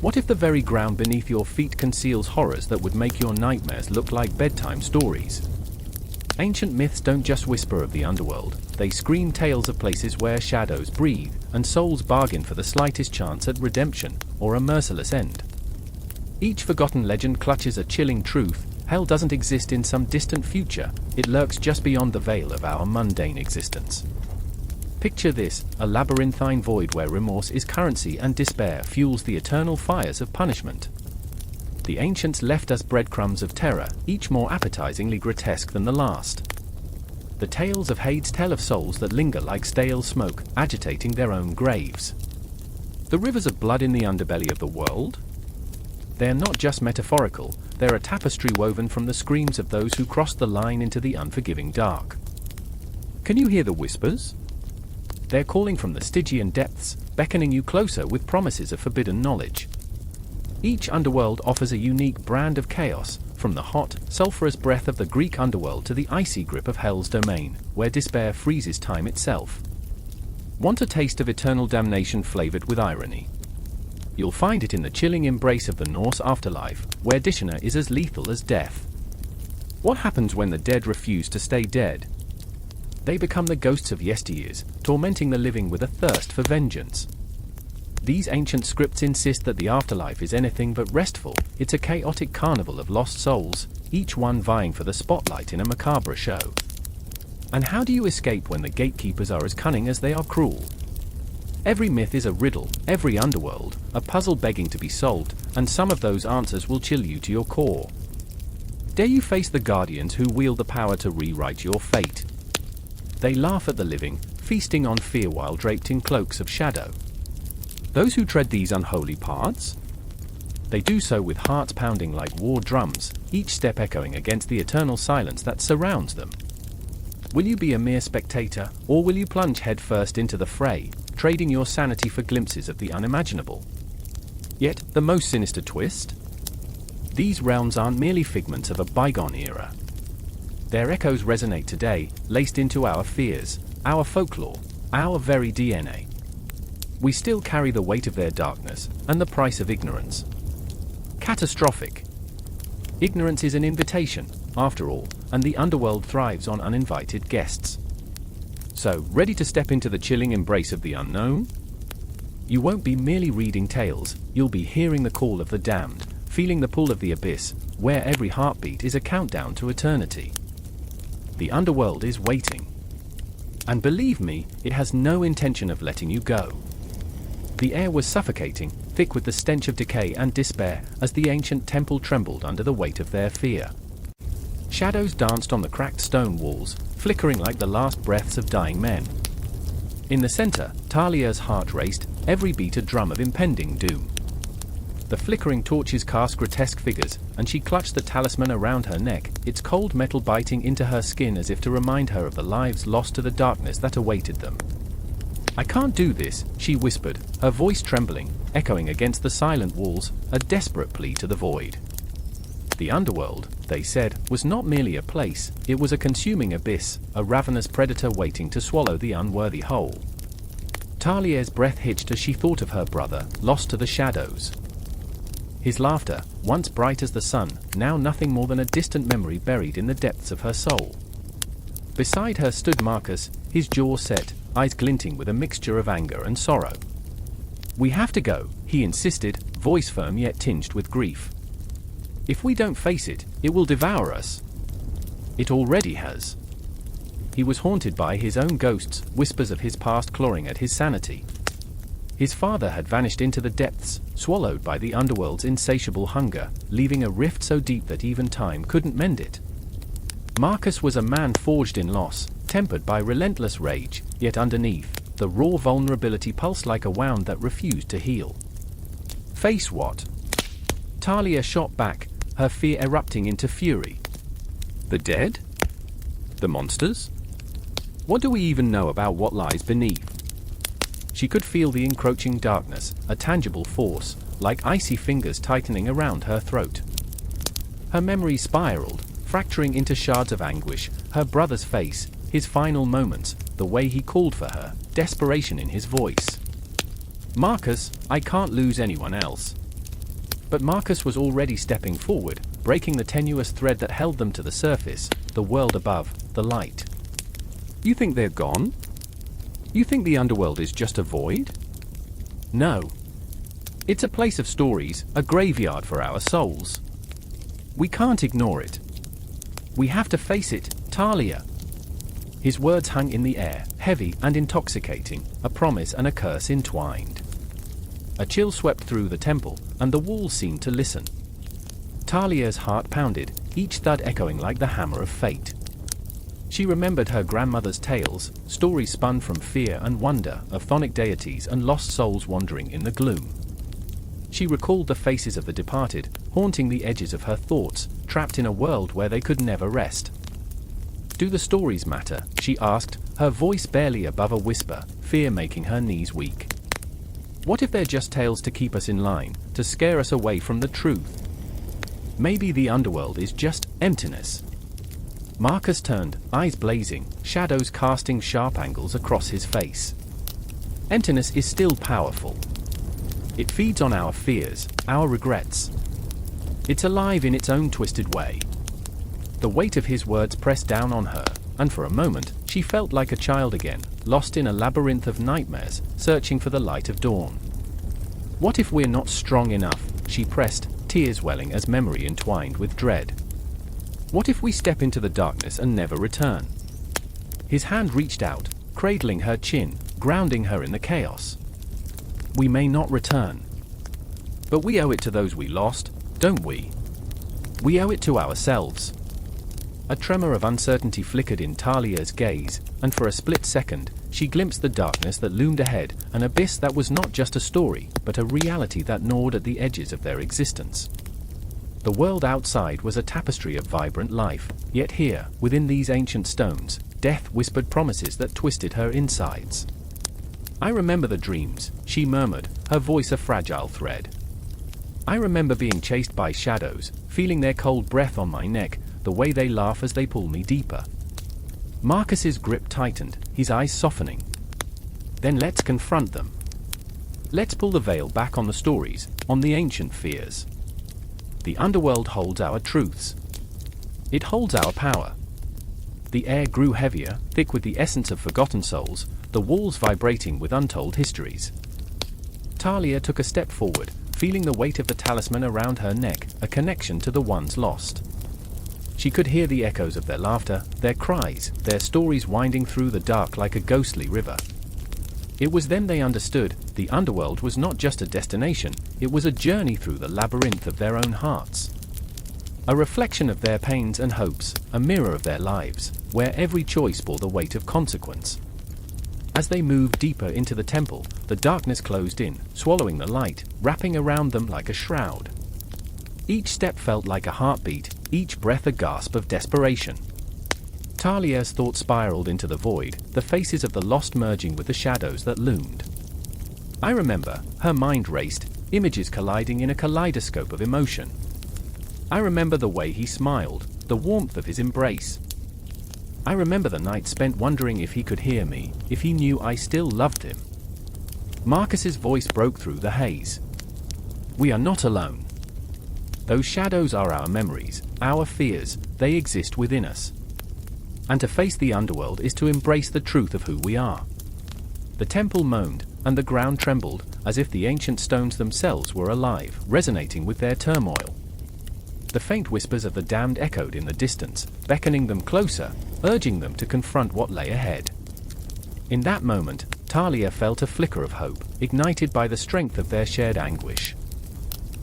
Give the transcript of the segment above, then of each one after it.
What if the very ground beneath your feet conceals horrors that would make your nightmares look like bedtime stories? Ancient myths don't just whisper of the underworld, they scream tales of places where shadows breathe, and souls bargain for the slightest chance at redemption, or a merciless end. Each forgotten legend clutches a chilling truth: hell doesn't exist in some distant future, it lurks just beyond the veil of our mundane existence. Picture this, a labyrinthine void where remorse is currency and despair fuels the eternal fires of punishment. The ancients left us breadcrumbs of terror, each more appetizingly grotesque than the last. The tales of Hades tell of souls that linger like stale smoke, agitating their own graves. The rivers of blood in the underbelly of the world? They're not just metaphorical, they're a tapestry woven from the screams of those who crossed the line into the unforgiving dark. Can you hear the whispers? They're calling from the Stygian depths, beckoning you closer with promises of forbidden knowledge. Each underworld offers a unique brand of chaos, from the hot, sulphurous breath of the Greek underworld to the icy grip of Hell's domain, where despair freezes time itself. Want a taste of eternal damnation flavored with irony? You'll find it in the chilling embrace of the Norse afterlife, where Dishonor is as lethal as death. What happens when the dead refuse to stay dead? They become the ghosts of yesteryears, tormenting the living with a thirst for vengeance. These ancient scripts insist that the afterlife is anything but restful. It's a chaotic carnival of lost souls, each one vying for the spotlight in a macabre show. And how do you escape when the gatekeepers are as cunning as they are cruel? Every myth is a riddle, every underworld, a puzzle begging to be solved, and some of those answers will chill you to your core. Dare you face the guardians who wield the power to rewrite your fate? They laugh at the living, feasting on fear while draped in cloaks of shadow. Those who tread these unholy paths? They do so with hearts pounding like war drums, each step echoing against the eternal silence that surrounds them. Will you be a mere spectator, or will you plunge headfirst into the fray, trading your sanity for glimpses of the unimaginable? Yet, the most sinister twist? These realms aren't merely figments of a bygone era. Their echoes resonate today, laced into our fears, our folklore, our very DNA. We still carry the weight of their darkness, and the price of ignorance. Catastrophic. Ignorance is an invitation, after all, and the underworld thrives on uninvited guests. So, ready to step into the chilling embrace of the unknown? You won't be merely reading tales, you'll be hearing the call of the damned, feeling the pull of the abyss, where every heartbeat is a countdown to eternity. The underworld is waiting. And believe me, it has no intention of letting you go. The air was suffocating, thick with the stench of decay and despair, as the ancient temple trembled under the weight of their fear. Shadows danced on the cracked stone walls, flickering like the last breaths of dying men. In the center, Talia's heart raced, every beat a drum of impending doom. The flickering torches cast grotesque figures, and she clutched the talisman around her neck, its cold metal biting into her skin as if to remind her of the lives lost to the darkness that awaited them. "I can't do this," she whispered, her voice trembling, echoing against the silent walls, a desperate plea to the void. The underworld, they said, was not merely a place, it was a consuming abyss, a ravenous predator waiting to swallow the unworthy whole. Talia's breath hitched as she thought of her brother, lost to the shadows. His laughter, once bright as the sun, now nothing more than a distant memory buried in the depths of her soul. Beside her stood Marcus, his jaw set, eyes glinting with a mixture of anger and sorrow. "We have to go," he insisted, voice firm yet tinged with grief. "If we don't face it, it will devour us. It already has." He was haunted by his own ghosts, whispers of his past clawing at his sanity. His father had vanished into the depths, swallowed by the underworld's insatiable hunger, leaving a rift so deep that even time couldn't mend it. Marcus was a man forged in loss, tempered by relentless rage, yet underneath, the raw vulnerability pulsed like a wound that refused to heal. "Face what?" Talia shot back, her fear erupting into fury. "The dead? The monsters? What do we even know about what lies beneath?" She could feel the encroaching darkness, a tangible force, like icy fingers tightening around her throat. Her memory spiraled, fracturing into shards of anguish, her brother's face, his final moments, the way he called for her, desperation in his voice. "Marcus, I can't lose anyone else. But Marcus was already stepping forward, breaking the tenuous thread that held them to the surface, the world above, the light. You think they're gone? You think the underworld is just a void? No. It's a place of stories, a graveyard for our souls. We can't ignore it. We have to face it, Talia. His words hung in the air, heavy and intoxicating, a promise and a curse entwined. A chill swept through the temple, and the walls seemed to listen. Talia's heart pounded, each thud echoing like the hammer of fate. She remembered her grandmother's tales, stories spun from fear and wonder of chthonic deities and lost souls wandering in the gloom. She recalled the faces of the departed, haunting the edges of her thoughts, trapped in a world where they could never rest. Do the stories matter? She asked, her voice barely above a whisper, fear making her knees weak. What if they're just tales to keep us in line, to scare us away from the truth? Maybe the underworld is just emptiness. Marcus turned, eyes blazing, shadows casting sharp angles across his face. Emptiness is still powerful. It feeds on our fears, our regrets. It's alive in its own twisted way. The weight of his words pressed down on her, and for a moment, she felt like a child again, lost in a labyrinth of nightmares, searching for the light of dawn. What if we're not strong enough? She pressed, tears welling as memory entwined with dread. What if we step into the darkness and never return? His hand reached out, cradling her chin, grounding her in the chaos. We may not return. But we owe it to those we lost, don't we? We owe it to ourselves. A tremor of uncertainty flickered in Talia's gaze, and for a split second, she glimpsed the darkness that loomed ahead, an abyss that was not just a story, but a reality that gnawed at the edges of their existence. The world outside was a tapestry of vibrant life, yet here, within these ancient stones, death whispered promises that twisted her insides. I remember the dreams, she murmured, her voice a fragile thread. I remember being chased by shadows, feeling their cold breath on my neck, the way they laugh as they pull me deeper. Marcus's grip tightened, his eyes softening. Then let's confront them. Let's pull the veil back on the stories, on the ancient fears. The underworld holds our truths. It holds our power. The air grew heavier, thick with the essence of forgotten souls, the walls vibrating with untold histories. Talia took a step forward, feeling the weight of the talisman around her neck, a connection to the ones lost. She could hear the echoes of their laughter, their cries, their stories winding through the dark like a ghostly river. It was then they understood, the underworld was not just a destination, it was a journey through the labyrinth of their own hearts. A reflection of their pains and hopes, a mirror of their lives, where every choice bore the weight of consequence. As they moved deeper into the temple, the darkness closed in, swallowing the light, wrapping around them like a shroud. Each step felt like a heartbeat, each breath a gasp of desperation. Talia's thoughts spiraled into the void, the faces of the lost merging with the shadows that loomed. I remember, her mind raced, images colliding in a kaleidoscope of emotion. I remember the way he smiled, the warmth of his embrace. I remember the night spent wondering if he could hear me, if he knew I still loved him. Marcus's voice broke through the haze. We are not alone. Those shadows are our memories, our fears, they exist within us. And to face the underworld is to embrace the truth of who we are. The temple moaned, and the ground trembled, as if the ancient stones themselves were alive, resonating with their turmoil. The faint whispers of the damned echoed in the distance, beckoning them closer, urging them to confront what lay ahead. In that moment, Talia felt a flicker of hope, ignited by the strength of their shared anguish.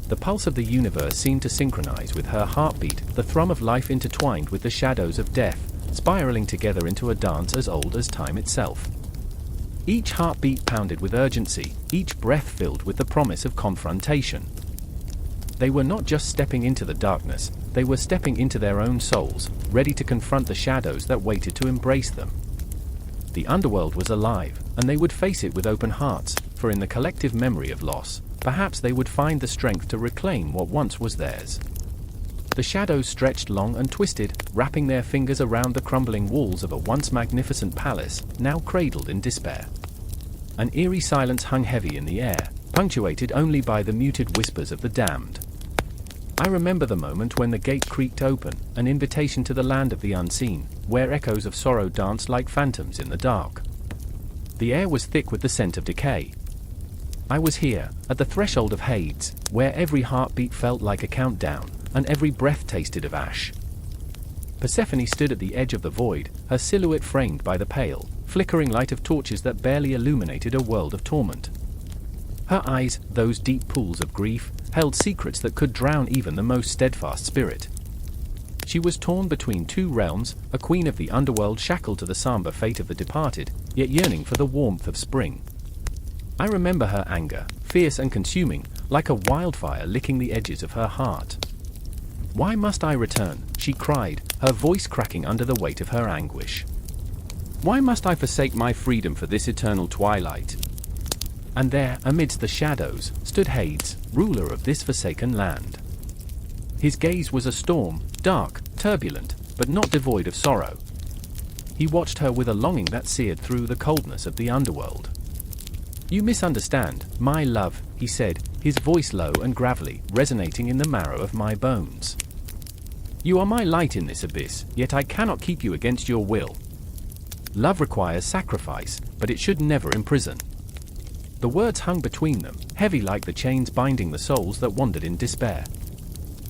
The pulse of the universe seemed to synchronize with her heartbeat, the thrum of life intertwined with the shadows of death, spiraling together into a dance as old as time itself. Each heartbeat pounded with urgency, each breath filled with the promise of confrontation. They were not just stepping into the darkness, they were stepping into their own souls, ready to confront the shadows that waited to embrace them. The underworld was alive, and they would face it with open hearts, for in the collective memory of loss, perhaps they would find the strength to reclaim what once was theirs. The shadows stretched long and twisted, wrapping their fingers around the crumbling walls of a once magnificent palace, now cradled in despair. An eerie silence hung heavy in the air, punctuated only by the muted whispers of the damned. I remember the moment when the gate creaked open, an invitation to the land of the unseen, where echoes of sorrow danced like phantoms in the dark. The air was thick with the scent of decay. I was here, at the threshold of Hades, where every heartbeat felt like a countdown, and every breath tasted of ash. Persephone stood at the edge of the void, her silhouette framed by the pale, flickering light of torches that barely illuminated a world of torment. Her eyes, those deep pools of grief, held secrets that could drown even the most steadfast spirit. She was torn between two realms, a queen of the underworld shackled to the somber fate of the departed, yet yearning for the warmth of spring. I remember her anger, fierce and consuming, like a wildfire licking the edges of her heart. "Why must I return?" she cried, her voice cracking under the weight of her anguish. "Why must I forsake my freedom for this eternal twilight?" And there, amidst the shadows, stood Hades, ruler of this forsaken land. His gaze was a storm, dark, turbulent, but not devoid of sorrow. He watched her with a longing that seared through the coldness of the underworld. "You misunderstand, my love," he said, his voice low and gravelly, resonating in the marrow of my bones. "You are my light in this abyss, yet I cannot keep you against your will. Love requires sacrifice, but it should never imprison." The words hung between them, heavy like the chains binding the souls that wandered in despair.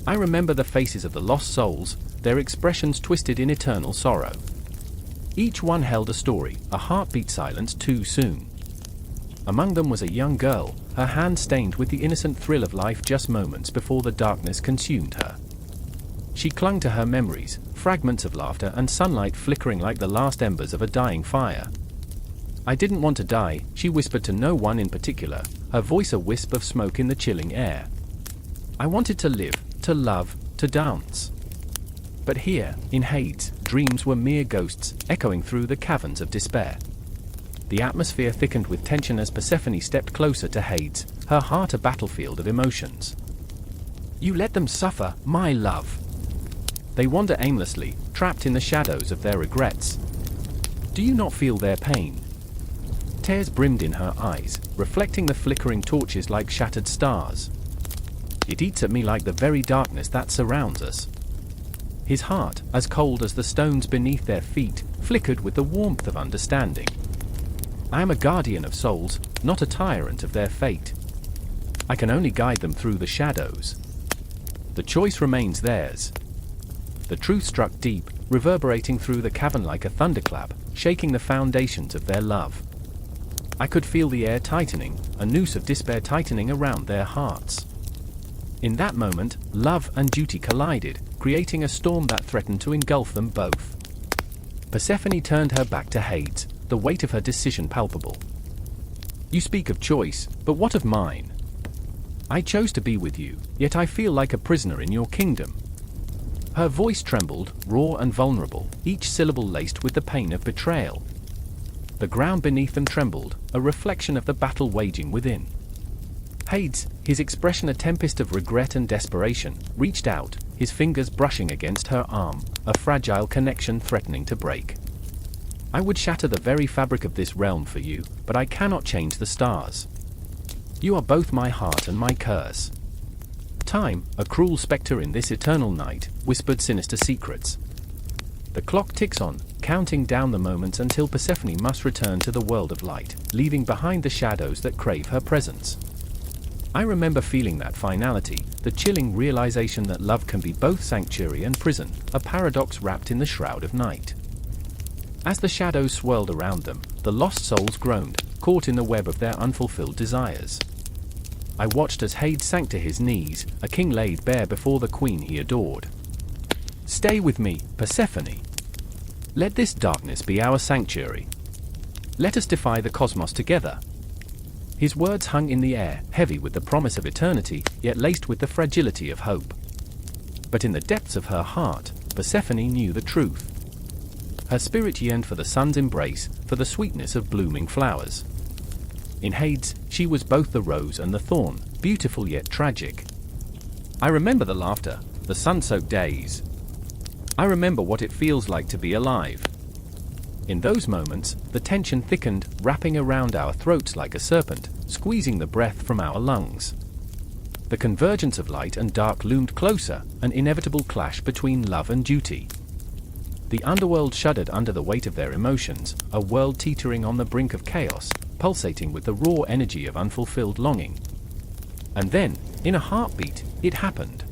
I remember the faces of the lost souls, their expressions twisted in eternal sorrow. Each one held a story, a heartbeat silenced too soon. Among them was a young girl, her hand stained with the innocent thrill of life just moments before the darkness consumed her. She clung to her memories, fragments of laughter and sunlight flickering like the last embers of a dying fire. "I didn't want to die," she whispered to no one in particular, her voice a wisp of smoke in the chilling air. "I wanted to live, to love, to dance." But here, in Hades, dreams were mere ghosts, echoing through the caverns of despair. The atmosphere thickened with tension as Persephone stepped closer to Hades, her heart a battlefield of emotions. "You let them suffer, my love. They wander aimlessly, trapped in the shadows of their regrets. Do you not feel their pain?" Tears brimmed in her eyes, reflecting the flickering torches like shattered stars. "It eats at me like the very darkness that surrounds us." His heart, as cold as the stones beneath their feet, flickered with the warmth of understanding. "I am a guardian of souls, not a tyrant of their fate. I can only guide them through the shadows. The choice remains theirs." The truth struck deep, reverberating through the cavern like a thunderclap, shaking the foundations of their love. I could feel the air tightening, a noose of despair tightening around their hearts. In that moment, love and duty collided, creating a storm that threatened to engulf them both. Persephone turned her back to Hades, the weight of her decision palpable. "You speak of choice, but what of mine? I chose to be with you, yet I feel like a prisoner in your kingdom." Her voice trembled, raw and vulnerable, each syllable laced with the pain of betrayal. The ground beneath them trembled, a reflection of the battle waging within. Hades, his expression a tempest of regret and desperation, reached out, his fingers brushing against her arm, a fragile connection threatening to break. "I would shatter the very fabric of this realm for you, but I cannot change the stars. You are both my heart and my curse." Time, a cruel spectre in this eternal night, whispered sinister secrets. The clock ticks on, counting down the moments until Persephone must return to the world of light, leaving behind the shadows that crave her presence. I remember feeling that finality, the chilling realization that love can be both sanctuary and prison, a paradox wrapped in the shroud of night. As the shadows swirled around them, the lost souls groaned, caught in the web of their unfulfilled desires. I watched as Hades sank to his knees, a king laid bare before the queen he adored. "Stay with me, Persephone. Let this darkness be our sanctuary. Let us defy the cosmos together." His words hung in the air, heavy with the promise of eternity, yet laced with the fragility of hope. But in the depths of her heart, Persephone knew the truth. Her spirit yearned for the sun's embrace, for the sweetness of blooming flowers. In Hades, she was both the rose and the thorn, beautiful yet tragic. I remember the laughter, the sun-soaked days. I remember what it feels like to be alive. In those moments, the tension thickened, wrapping around our throats like a serpent, squeezing the breath from our lungs. The convergence of light and dark loomed closer, an inevitable clash between love and duty. The underworld shuddered under the weight of their emotions, a world teetering on the brink of chaos, pulsating with the raw energy of unfulfilled longing. And then, in a heartbeat, it happened.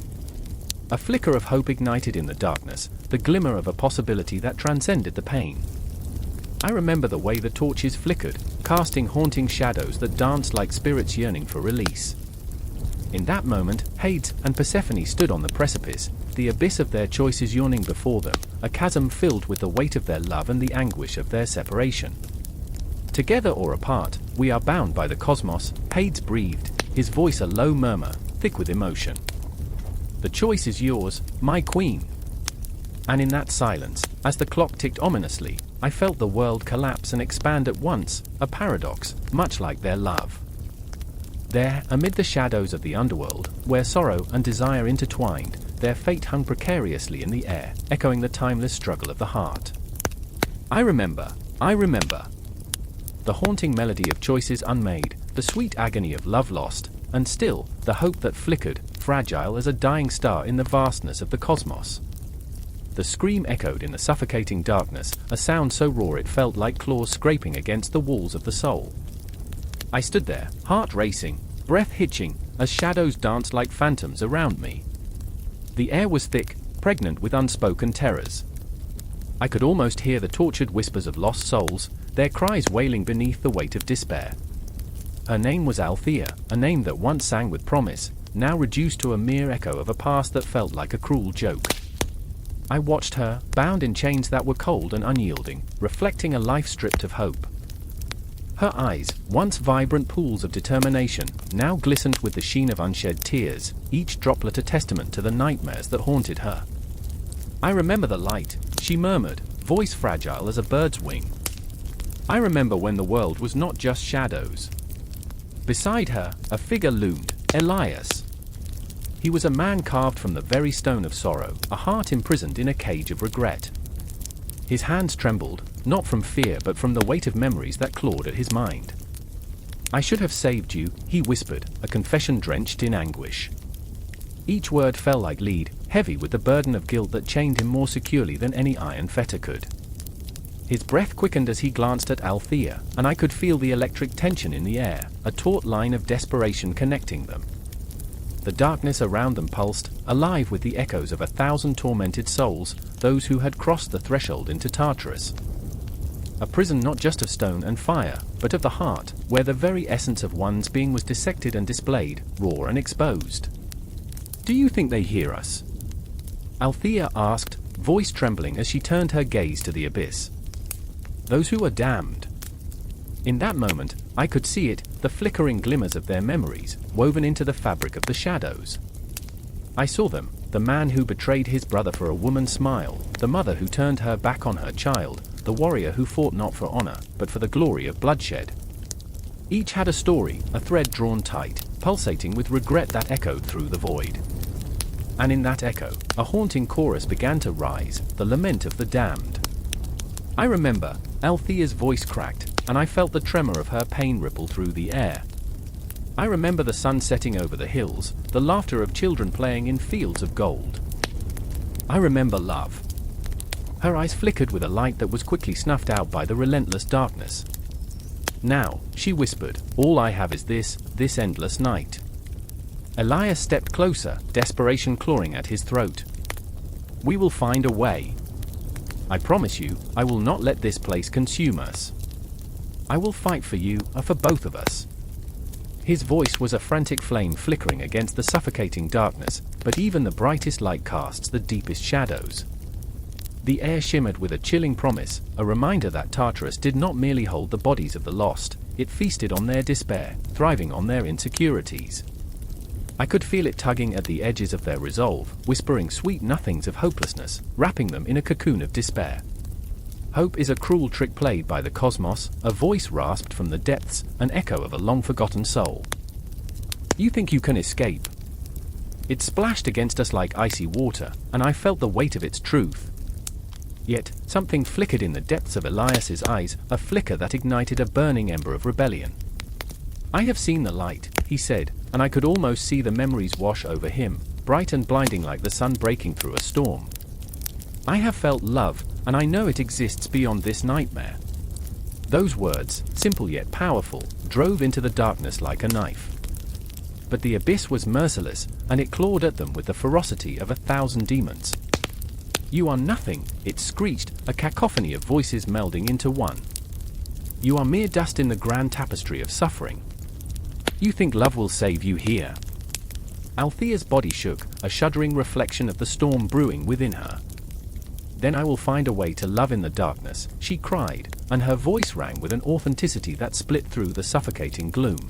A flicker of hope ignited in the darkness, the glimmer of a possibility that transcended the pain. I remember the way the torches flickered, casting haunting shadows that danced like spirits yearning for release. In that moment, Hades and Persephone stood on the precipice, the abyss of their choices yawning before them, a chasm filled with the weight of their love and the anguish of their separation. Together or apart, we are bound by the cosmos, Hades breathed, his voice a low murmur, thick with emotion. The choice is yours, my queen. And in that silence, as the clock ticked ominously, I felt the world collapse and expand at once, a paradox, much like their love. There, amid the shadows of the underworld, where sorrow and desire intertwined, their fate hung precariously in the air, echoing the timeless struggle of the heart. I remember. The haunting melody of choices unmade, the sweet agony of love lost, and still, the hope that flickered, fragile as a dying star in the vastness of the cosmos. The scream echoed in the suffocating darkness, a sound so raw it felt like claws scraping against the walls of the soul. I stood there, heart racing, breath hitching, as shadows danced like phantoms around me. The air was thick, pregnant with unspoken terrors. I could almost hear the tortured whispers of lost souls, their cries wailing beneath the weight of despair. Her name was Althea, a name that once sang with promise, now reduced to a mere echo of a past that felt like a cruel joke. I watched her, bound in chains that were cold and unyielding, reflecting a life stripped of hope. Her eyes, once vibrant pools of determination, now glistened with the sheen of unshed tears, each droplet a testament to the nightmares that haunted her. I remember the light, she murmured, voice fragile as a bird's wing. I remember when the world was not just shadows. Beside her, a figure loomed, Elias. He was a man carved from the very stone of sorrow, a heart imprisoned in a cage of regret. His hands trembled, not from fear but from the weight of memories that clawed at his mind. I should have saved you, he whispered, a confession drenched in anguish. Each word fell like lead, heavy with the burden of guilt that chained him more securely than any iron fetter could. His breath quickened as he glanced at Althea, and I could feel the electric tension in the air, a taut line of desperation connecting them. The darkness around them pulsed, alive with the echoes of 1,000 tormented souls, those who had crossed the threshold into Tartarus. A prison not just of stone and fire, but of the heart, where the very essence of one's being was dissected and displayed, raw and exposed. Do you think they hear us? Althea asked, voice trembling as she turned her gaze to the abyss. Those who are damned. In that moment, I could see it, the flickering glimmers of their memories, woven into the fabric of the shadows. I saw them, the man who betrayed his brother for a woman's smile, the mother who turned her back on her child, the warrior who fought not for honor, but for the glory of bloodshed. Each had a story, a thread drawn tight, pulsating with regret that echoed through the void. And in that echo, a haunting chorus began to rise, the lament of the damned. I remember, Althea's voice cracked, and I felt the tremor of her pain ripple through the air. I remember the sun setting over the hills, the laughter of children playing in fields of gold. I remember love. Her eyes flickered with a light that was quickly snuffed out by the relentless darkness. Now, she whispered, all I have is this endless night. Elias stepped closer, desperation clawing at his throat. We will find a way. I promise you, I will not let this place consume us. I will fight for you, for both of us. His voice was a frantic flame flickering against the suffocating darkness, but even the brightest light casts the deepest shadows. The air shimmered with a chilling promise, a reminder that Tartarus did not merely hold the bodies of the lost, it feasted on their despair, thriving on their insecurities. I could feel it tugging at the edges of their resolve, whispering sweet nothings of hopelessness, wrapping them in a cocoon of despair. Hope is a cruel trick played by the cosmos, a voice rasped from the depths, an echo of a long-forgotten soul. You think you can escape? It splashed against us like icy water, and I felt the weight of its truth. Yet, something flickered in the depths of Elias's eyes, a flicker that ignited a burning ember of rebellion. I have seen the light, he said, and I could almost see the memories wash over him, bright and blinding like the sun breaking through a storm. I have felt love, and I know it exists beyond this nightmare. Those words, simple yet powerful, drove into the darkness like a knife. But the abyss was merciless, and it clawed at them with the ferocity of 1,000 demons. You are nothing, it screeched, a cacophony of voices melding into one. You are mere dust in the grand tapestry of suffering. You think love will save you here. Althea's body shook, a shuddering reflection of the storm brewing within her. Then I will find a way to love in the darkness, she cried, and her voice rang with an authenticity that split through the suffocating gloom.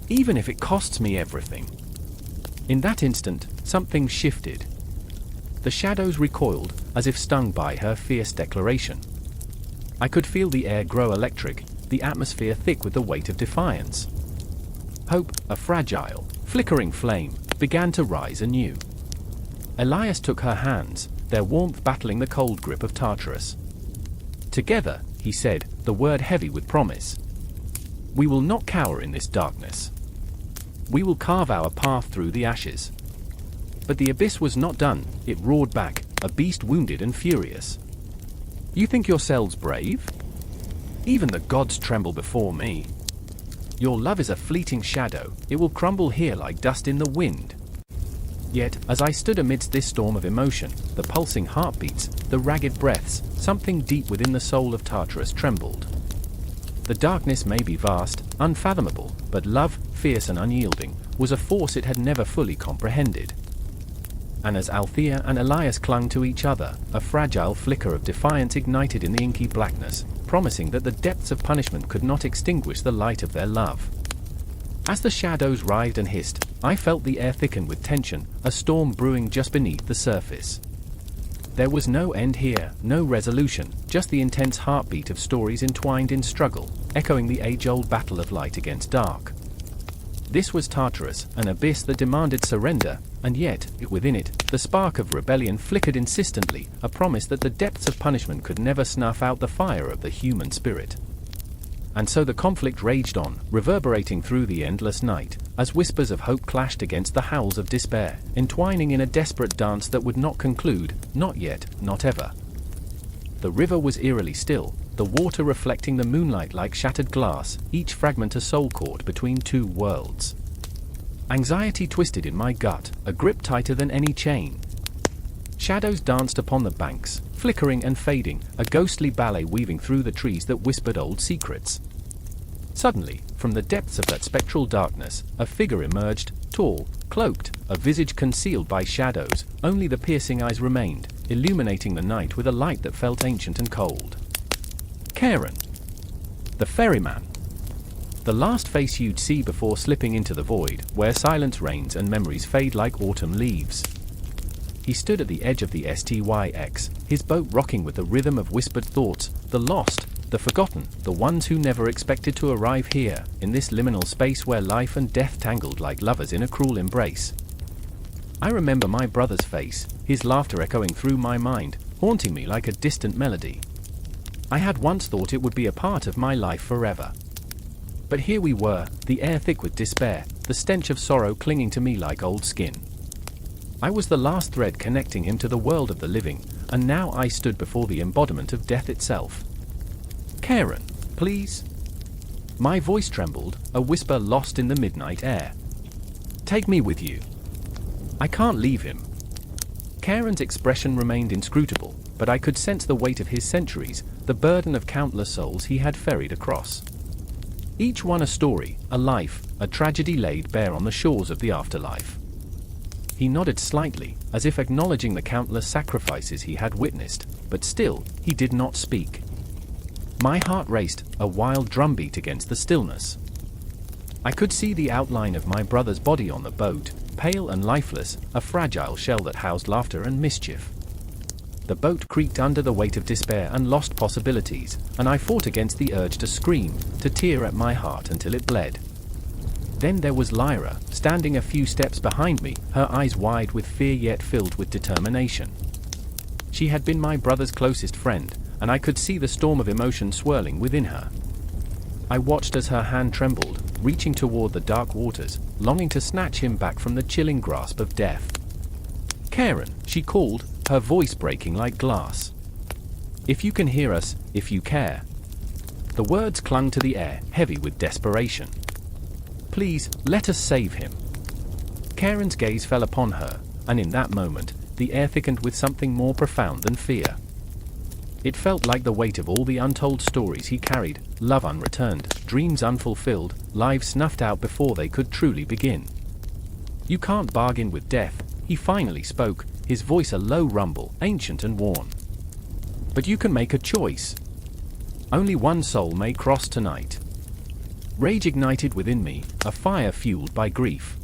Even if it costs me everything. In that instant, something shifted. The shadows recoiled, as if stung by her fierce declaration. I could feel the air grow electric, the atmosphere thick with the weight of defiance. Hope, a fragile, flickering flame, began to rise anew. Elias took her hands, their warmth battling the cold grip of Tartarus. Together, he said, the word heavy with promise. We will not cower in this darkness. We will carve our path through the ashes. But the abyss was not done, it roared back, a beast wounded and furious. You think yourselves brave? Even the gods tremble before me. Your love is a fleeting shadow, it will crumble here like dust in the wind. Yet, as I stood amidst this storm of emotion, the pulsing heartbeats, the ragged breaths, something deep within the soul of Tartarus trembled. The darkness may be vast, unfathomable, but love, fierce and unyielding, was a force it had never fully comprehended. And as Althea and Elias clung to each other, a fragile flicker of defiance ignited in the inky blackness, promising that the depths of punishment could not extinguish the light of their love. As the shadows writhed and hissed, I felt the air thicken with tension, a storm brewing just beneath the surface. There was no end here, no resolution, just the intense heartbeat of stories entwined in struggle, echoing the age-old battle of light against dark. This was Tartarus, an abyss that demanded surrender, and yet, within it, the spark of rebellion flickered insistently, a promise that the depths of punishment could never snuff out the fire of the human spirit. And so the conflict raged on, reverberating through the endless night, as whispers of hope clashed against the howls of despair, entwining in a desperate dance that would not conclude, not yet, not ever. The river was eerily still, the water reflecting the moonlight like shattered glass, each fragment a soul cord between two worlds. Anxiety twisted in my gut, a grip tighter than any chain. Shadows danced upon the banks, flickering and fading, a ghostly ballet weaving through the trees that whispered old secrets. Suddenly, from the depths of that spectral darkness, a figure emerged, tall, cloaked, a visage concealed by shadows, only the piercing eyes remained, illuminating the night with a light that felt ancient and cold. Karen. The ferryman. The last face you'd see before slipping into the void, where silence reigns and memories fade like autumn leaves. He stood at the edge of the STYX, his boat rocking with the rhythm of whispered thoughts, the lost, the forgotten, the ones who never expected to arrive here, in this liminal space where life and death tangled like lovers in a cruel embrace. I remember my brother's face, his laughter echoing through my mind, haunting me like a distant melody. I had once thought it would be a part of my life forever. But here we were, the air thick with despair, the stench of sorrow clinging to me like old skin. I was the last thread connecting him to the world of the living, and now I stood before the embodiment of death itself. Karen, please? My voice trembled, a whisper lost in the midnight air. Take me with you. I can't leave him. Karen's expression remained inscrutable, but I could sense the weight of his centuries, the burden of countless souls he had ferried across. Each one a story, a life, a tragedy laid bare on the shores of the afterlife. He nodded slightly, as if acknowledging the countless sacrifices he had witnessed, but still, he did not speak. My heart raced, a wild drumbeat against the stillness. I could see the outline of my brother's body on the boat, pale and lifeless, a fragile shell that housed laughter and mischief. The boat creaked under the weight of despair and lost possibilities, and I fought against the urge to scream, to tear at my heart until it bled. Then there was Lyra, standing a few steps behind me, her eyes wide with fear yet filled with determination. She had been my brother's closest friend, and I could see the storm of emotion swirling within her. I watched as her hand trembled, reaching toward the dark waters, longing to snatch him back from the chilling grasp of death. "Karen," she called, her voice breaking like glass. "If you can hear us, if you care." The words clung to the air, heavy with desperation. "Please, let us save him." Karen's gaze fell upon her, and in that moment, the air thickened with something more profound than fear. It felt like the weight of all the untold stories he carried, love unreturned, dreams unfulfilled, lives snuffed out before they could truly begin. "You can't bargain with death," he finally spoke, his voice a low rumble, ancient and worn. "But you can make a choice. Only one soul may cross tonight." Rage ignited within me, a fire fueled by grief.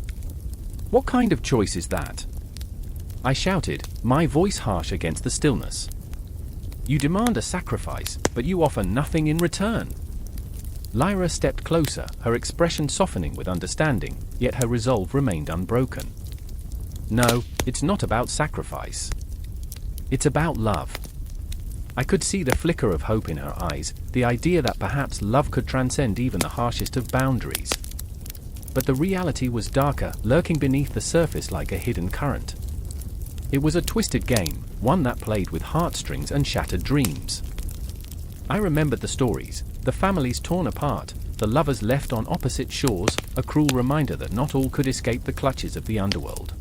"What kind of choice is that?" I shouted, my voice harsh against the stillness. "You demand a sacrifice, but you offer nothing in return." Lyra stepped closer, her expression softening with understanding, yet her resolve remained unbroken. "No, it's not about sacrifice. It's about love." I could see the flicker of hope in her eyes, the idea that perhaps love could transcend even the harshest of boundaries. But the reality was darker, lurking beneath the surface like a hidden current. It was a twisted game, one that played with heartstrings and shattered dreams. I remembered the stories, the families torn apart, the lovers left on opposite shores, a cruel reminder that not all could escape the clutches of the underworld.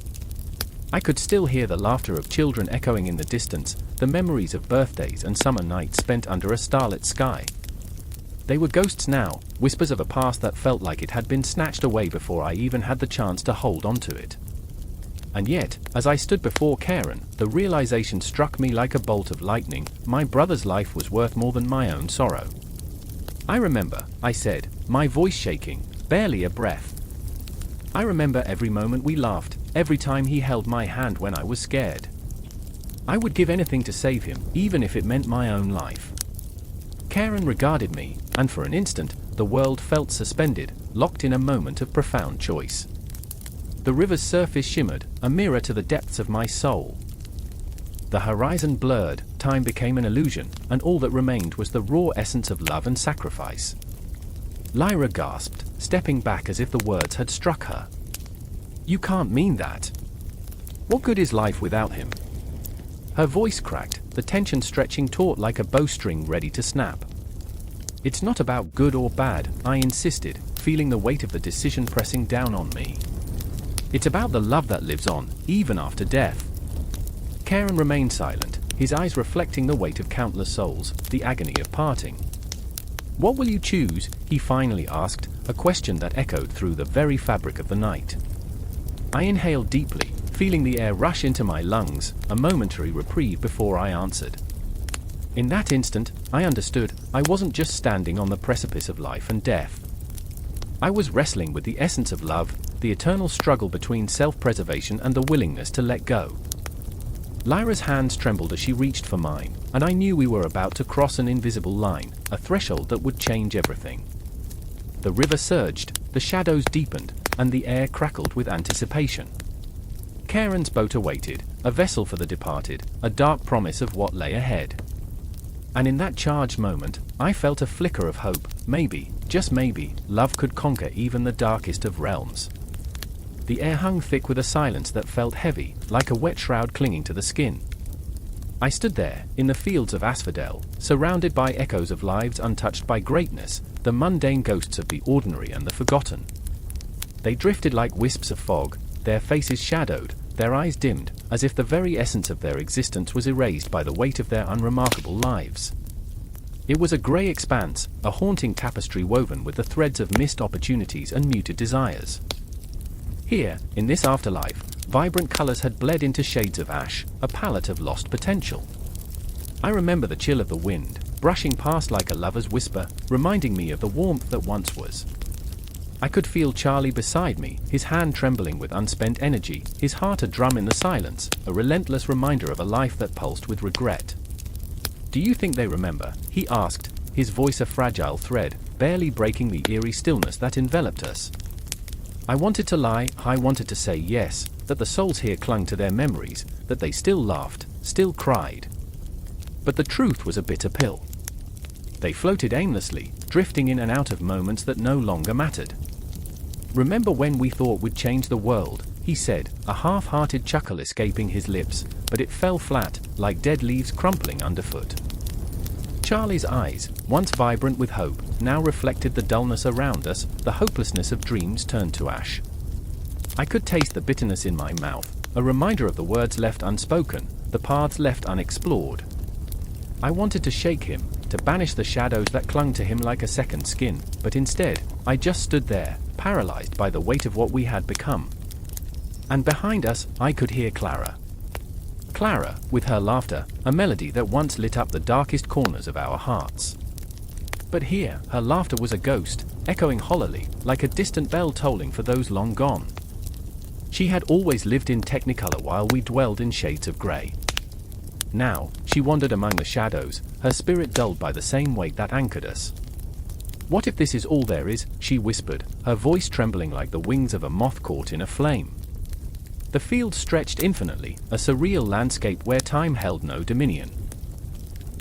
I could still hear the laughter of children echoing in the distance, the memories of birthdays and summer nights spent under a starlit sky. They were ghosts now, whispers of a past that felt like it had been snatched away before I even had the chance to hold onto it. And yet, as I stood before Karen, the realization struck me like a bolt of lightning: my brother's life was worth more than my own sorrow. "I remember," I said, my voice shaking, barely a breath. "I remember every moment we laughed, every time he held my hand when I was scared. I would give anything to save him, even if it meant my own life." Karen regarded me, and for an instant, the world felt suspended, locked in a moment of profound choice. The river's surface shimmered, a mirror to the depths of my soul. The horizon blurred, time became an illusion, and all that remained was the raw essence of love and sacrifice. Lyra gasped, stepping back as if the words had struck her. "You can't mean that. What good is life without him?" Her voice cracked, the tension stretching taut like a bowstring ready to snap. "It's not about good or bad," I insisted, feeling the weight of the decision pressing down on me. "It's about the love that lives on, even after death." Karen remained silent, his eyes reflecting the weight of countless souls, the agony of parting. "What will you choose?" he finally asked, a question that echoed through the very fabric of the night. I inhaled deeply, feeling the air rush into my lungs, a momentary reprieve before I answered. In that instant, I understood, I wasn't just standing on the precipice of life and death. I was wrestling with the essence of love, the eternal struggle between self-preservation and the willingness to let go. Lyra's hands trembled as she reached for mine, and I knew we were about to cross an invisible line, a threshold that would change everything. The river surged, the shadows deepened, and the air crackled with anticipation. Karen's boat awaited, a vessel for the departed, a dark promise of what lay ahead. And in that charged moment, I felt a flicker of hope. Maybe, just maybe, love could conquer even the darkest of realms. The air hung thick with a silence that felt heavy, like a wet shroud clinging to the skin. I stood there, in the fields of asphodel, surrounded by echoes of lives untouched by greatness, the mundane ghosts of the ordinary and the forgotten. They drifted like wisps of fog, their faces shadowed, their eyes dimmed, as if the very essence of their existence was erased by the weight of their unremarkable lives. It was a grey expanse, a haunting tapestry woven with the threads of missed opportunities and muted desires. Here, in this afterlife, vibrant colors had bled into shades of ash, a palette of lost potential. I remember the chill of the wind, brushing past like a lover's whisper, reminding me of the warmth that once was. I could feel Charlie beside me, his hand trembling with unspent energy, his heart a drum in the silence, a relentless reminder of a life that pulsed with regret. "Do you think they remember?" he asked, his voice a fragile thread, barely breaking the eerie stillness that enveloped us. I wanted to lie, I wanted to say yes, that the souls here clung to their memories, that they still laughed, still cried. But the truth was a bitter pill. They floated aimlessly, drifting in and out of moments that no longer mattered. Remember when we thought we'd change the world, he said, a half-hearted chuckle escaping his lips, but it fell flat, like dead leaves crumpling underfoot. Charlie's eyes, once vibrant with hope, now reflected the dullness around us, the hopelessness of dreams turned to ash. I could taste the bitterness in my mouth, a reminder of the words left unspoken, the paths left unexplored. I wanted to shake him, to banish the shadows that clung to him like a second skin, but instead, I just stood there, paralyzed by the weight of what we had become. And behind us, I could hear Clara. Clara, with her laughter, a melody that once lit up the darkest corners of our hearts. But here, her laughter was a ghost, echoing hollowly, like a distant bell tolling for those long gone. She had always lived in Technicolor while we dwelled in shades of grey. Now, she wandered among the shadows, her spirit dulled by the same weight that anchored us. "What if this is all there is?" she whispered, her voice trembling like the wings of a moth caught in a flame. The field stretched infinitely, a surreal landscape where time held no dominion.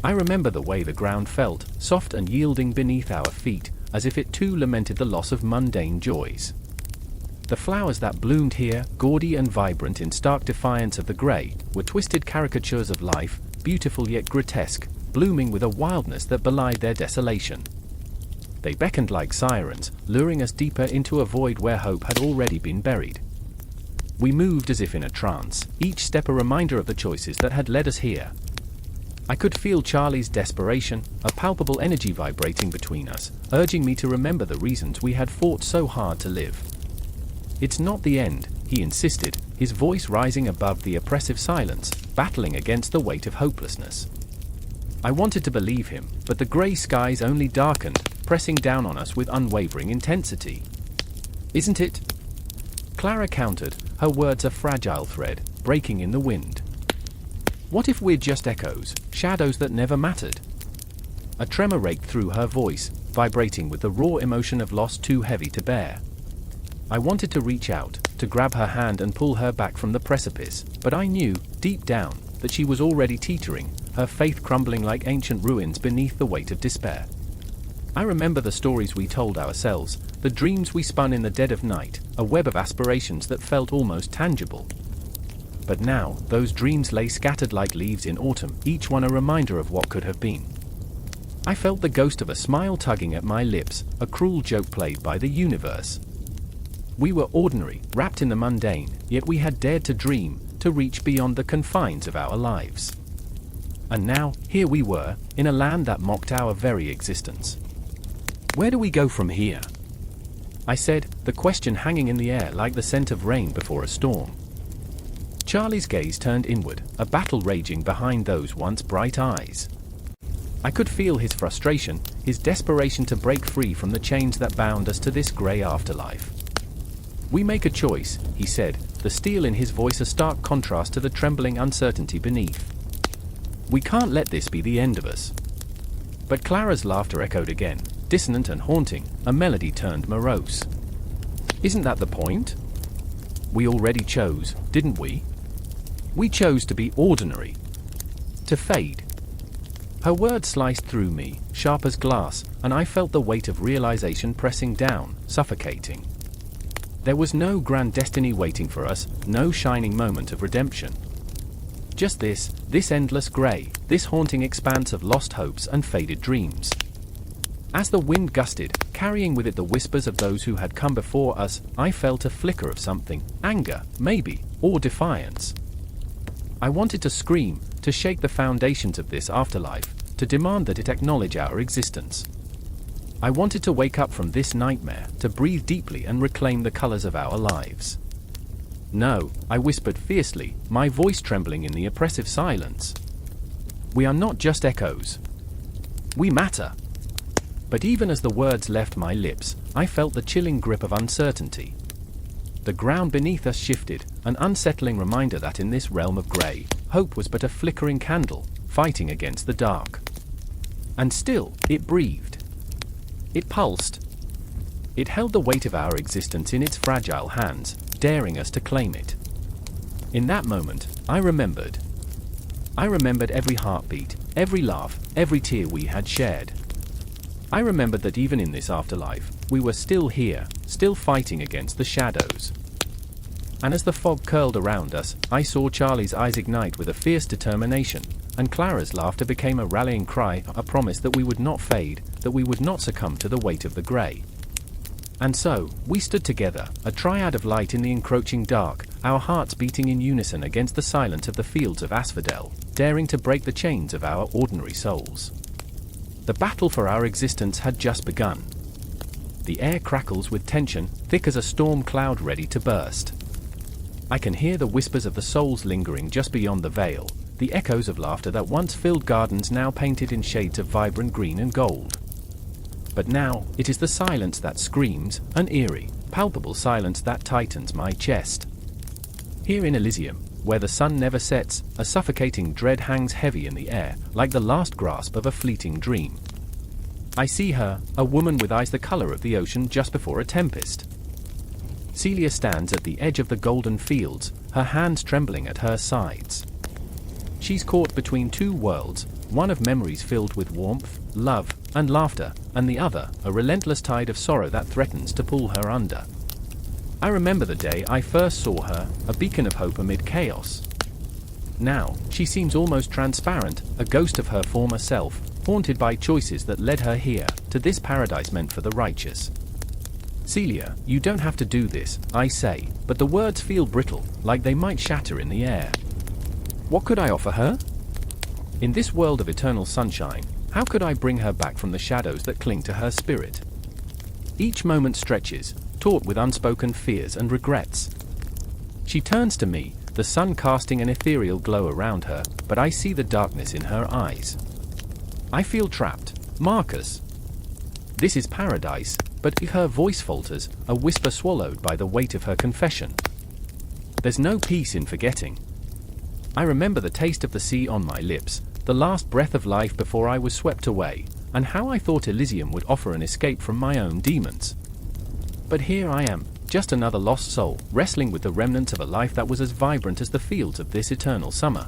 I remember the way the ground felt, soft and yielding beneath our feet, as if it too lamented the loss of mundane joys. The flowers that bloomed here, gaudy and vibrant in stark defiance of the grey, were twisted caricatures of life, beautiful yet grotesque, blooming with a wildness that belied their desolation. They beckoned like sirens, luring us deeper into a void where hope had already been buried. We moved as if in a trance, each step a reminder of the choices that had led us here. I could feel Charlie's desperation, a palpable energy vibrating between us, urging me to remember the reasons we had fought so hard to live. "It's not the end," he insisted, his voice rising above the oppressive silence, battling against the weight of hopelessness. I wanted to believe him, but the grey skies only darkened, pressing down on us with unwavering intensity. "Isn't it?" Clara countered, her words a fragile thread, breaking in the wind. "What if we're just echoes, shadows that never mattered?" A tremor raked through her voice, vibrating with the raw emotion of loss too heavy to bear. I wanted to reach out, to grab her hand and pull her back from the precipice, but I knew, deep down, that she was already teetering, her faith crumbling like ancient ruins beneath the weight of despair. I remember the stories we told ourselves, the dreams we spun in the dead of night, a web of aspirations that felt almost tangible. But now, those dreams lay scattered like leaves in autumn, each one a reminder of what could have been. I felt the ghost of a smile tugging at my lips, a cruel joke played by the universe. We were ordinary, wrapped in the mundane, yet we had dared to dream, to reach beyond the confines of our lives. And now, here we were, in a land that mocked our very existence. "Where do we go from here?" I said, the question hanging in the air like the scent of rain before a storm. Charlie's gaze turned inward, a battle raging behind those once bright eyes. I could feel his frustration, his desperation to break free from the chains that bound us to this grey afterlife. "We make a choice," he said, the steel in his voice a stark contrast to the trembling uncertainty beneath. "We can't let this be the end of us." But Clara's laughter echoed again, dissonant and haunting, a melody turned morose. "Isn't that the point? We already chose, didn't we? We chose to be ordinary. To fade." Her words sliced through me, sharp as glass, and I felt the weight of realization pressing down, suffocating. There was no grand destiny waiting for us, no shining moment of redemption. Just this endless grey, this haunting expanse of lost hopes and faded dreams. As the wind gusted, carrying with it the whispers of those who had come before us, I felt a flicker of something, anger, maybe, or defiance. I wanted to scream, to shake the foundations of this afterlife, to demand that it acknowledge our existence. I wanted to wake up from this nightmare, to breathe deeply and reclaim the colors of our lives. "No," I whispered fiercely, my voice trembling in the oppressive silence. "We are not just echoes. We matter." But even as the words left my lips, I felt the chilling grip of uncertainty. The ground beneath us shifted, an unsettling reminder that in this realm of grey, hope was but a flickering candle, fighting against the dark. And still, it breathed. It pulsed. It held the weight of our existence in its fragile hands, daring us to claim it. In that moment, I remembered. I remembered every heartbeat, every laugh, every tear we had shared. I remembered that even in this afterlife, We were still here, still fighting against the shadows. And as the fog curled around us, I saw Charlie's eyes ignite with a fierce determination, and Clara's laughter became a rallying cry, a promise that we would not fade, that we would not succumb to the weight of the grey. And so, we stood together, a triad of light in the encroaching dark, our hearts beating in unison against the silence of the fields of asphodel, daring to break the chains of our ordinary souls. The battle for our existence had just begun. The air crackles with tension, thick as a storm cloud ready to burst. I can hear the whispers of the souls lingering just beyond the veil, the echoes of laughter that once filled gardens now painted in shades of vibrant green and gold. But now, it is the silence that screams, an eerie, palpable silence that tightens my chest. Here in Elysium, where the sun never sets, a suffocating dread hangs heavy in the air, like the last grasp of a fleeting dream. I see her, a woman with eyes the color of the ocean just before a tempest. Celia stands at the edge of the golden fields, her hands trembling at her sides. She's caught between two worlds, one of memories filled with warmth, love, and laughter, and the other, a relentless tide of sorrow that threatens to pull her under. I remember the day I first saw her, a beacon of hope amid chaos. Now, she seems almost transparent, a ghost of her former self, haunted by choices that led her here, to this paradise meant for the righteous. Celia, you don't have to do this, I say, but the words feel brittle, like they might shatter in the air. What could I offer her? In this world of eternal sunshine, how could I bring her back from the shadows that cling to her spirit? Each moment stretches, taut with unspoken fears and regrets. She turns to me, the sun casting an ethereal glow around her, but I see the darkness in her eyes. I feel trapped, Marcus. This is paradise, but her voice falters, a whisper swallowed by the weight of her confession. There's no peace in forgetting. I remember the taste of the sea on my lips, the last breath of life before I was swept away, and how I thought Elysium would offer an escape from my own demons. But here I am, just another lost soul, wrestling with the remnants of a life that was as vibrant as the fields of this eternal summer.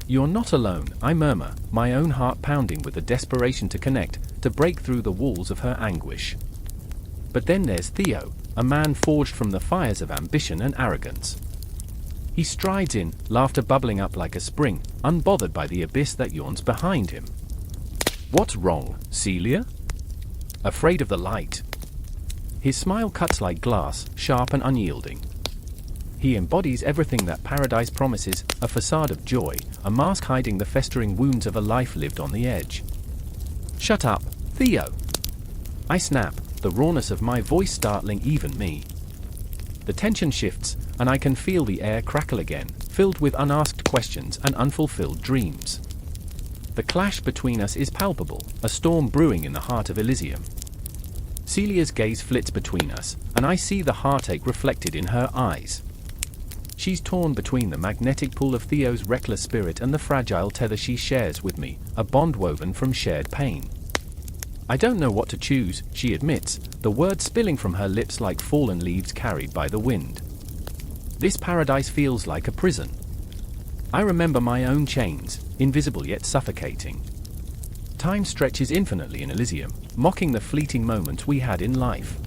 You're not alone, I murmur, my own heart pounding with the desperation to connect, to break through the walls of her anguish. But then there's Theo, a man forged from the fires of ambition and arrogance. He strides in, laughter bubbling up like a spring, unbothered by the abyss that yawns behind him. What's wrong, Celia? Afraid of the light. His smile cuts like glass, sharp and unyielding. He embodies everything that paradise promises, a facade of joy, a mask hiding the festering wounds of a life lived on the edge. Shut up, Theo! I snap, the rawness of my voice startling even me. The tension shifts, and I can feel the air crackle again, filled with unasked questions and unfulfilled dreams. The clash between us is palpable, a storm brewing in the heart of Elysium. Celia's gaze flits between us, and I see the heartache reflected in her eyes. She's torn between the magnetic pull of Theo's reckless spirit and the fragile tether she shares with me, a bond woven from shared pain. I don't know what to choose, she admits, the words spilling from her lips like fallen leaves carried by the wind. This paradise feels like a prison. I remember my own chains, invisible yet suffocating. Time stretches infinitely in Elysium, mocking the fleeting moments we had in life.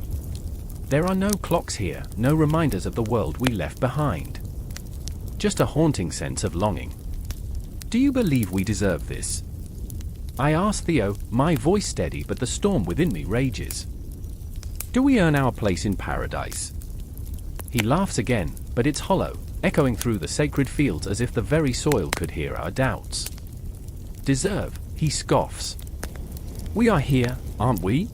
There are no clocks here, no reminders of the world we left behind. Just a haunting sense of longing. Do you believe we deserve this? I ask Theo, my voice steady but the storm within me rages. Do we earn our place in paradise? He laughs again, but it's hollow, echoing through the sacred fields as if the very soil could hear our doubts. Deserve, he scoffs. We are here, aren't we?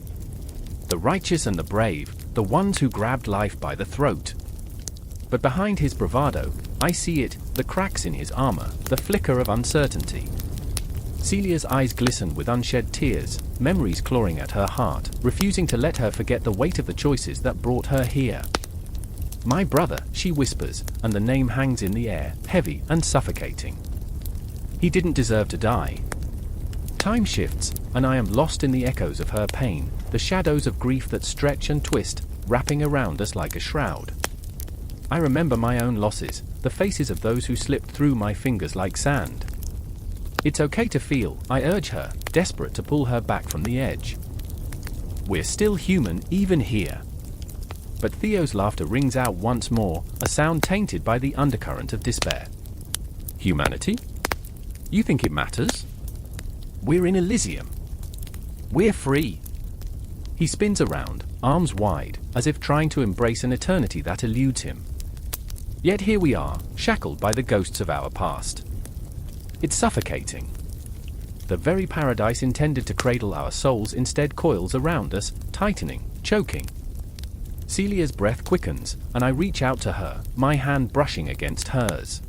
The righteous and the brave, the ones who grabbed life by the throat. But behind his bravado, I see it, the cracks in his armor, the flicker of uncertainty. Celia's eyes glisten with unshed tears, memories clawing at her heart, refusing to let her forget the weight of the choices that brought her here. My brother, she whispers, and the name hangs in the air, heavy and suffocating. He didn't deserve to die. Time shifts, and I am lost in the echoes of her pain, the shadows of grief that stretch and twist, wrapping around us like a shroud. I remember my own losses, the faces of those who slipped through my fingers like sand. It's okay to feel, I urge her, desperate to pull her back from the edge. We're still human even here. But Theo's laughter rings out once more, a sound tainted by the undercurrent of despair. Humanity? You think it matters? We're in Elysium. We're free. He spins around, arms wide, as if trying to embrace an eternity that eludes him. Yet here we are, shackled by the ghosts of our past. It's suffocating. The very paradise intended to cradle our souls instead coils around us, tightening, choking. Celia's breath quickens, and I reach out to her, my hand brushing against hers.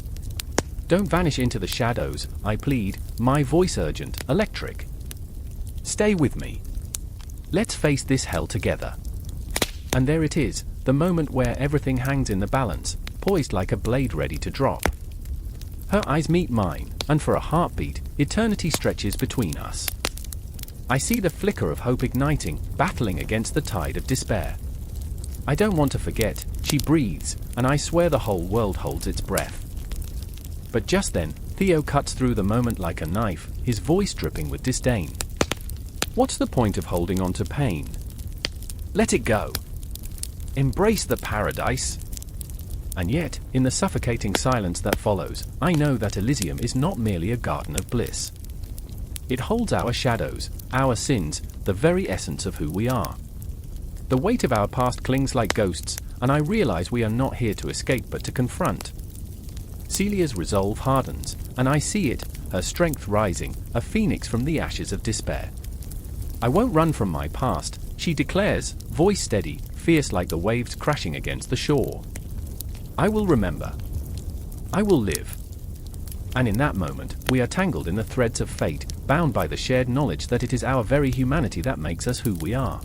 Don't vanish into the shadows, I plead, my voice urgent, electric. Stay with me. Let's face this hell together. And there it is, the moment where everything hangs in the balance, poised like a blade ready to drop. Her eyes meet mine, and for a heartbeat, eternity stretches between us. I see the flicker of hope igniting, battling against the tide of despair. I don't want to forget, she breathes, and I swear the whole world holds its breath. But just then, Theo cuts through the moment like a knife, his voice dripping with disdain. What's the point of holding on to pain? Let it go. Embrace the paradise. And yet, in the suffocating silence that follows, I know that Elysium is not merely a garden of bliss. It holds our shadows, our sins, the very essence of who we are. The weight of our past clings like ghosts, and I realize we are not here to escape but to confront. Celia's resolve hardens, and I see it, her strength rising, a phoenix from the ashes of despair. I won't run from my past, she declares, voice steady, fierce like the waves crashing against the shore. I will remember. I will live. And in that moment, we are tangled in the threads of fate, bound by the shared knowledge that it is our very humanity that makes us who we are.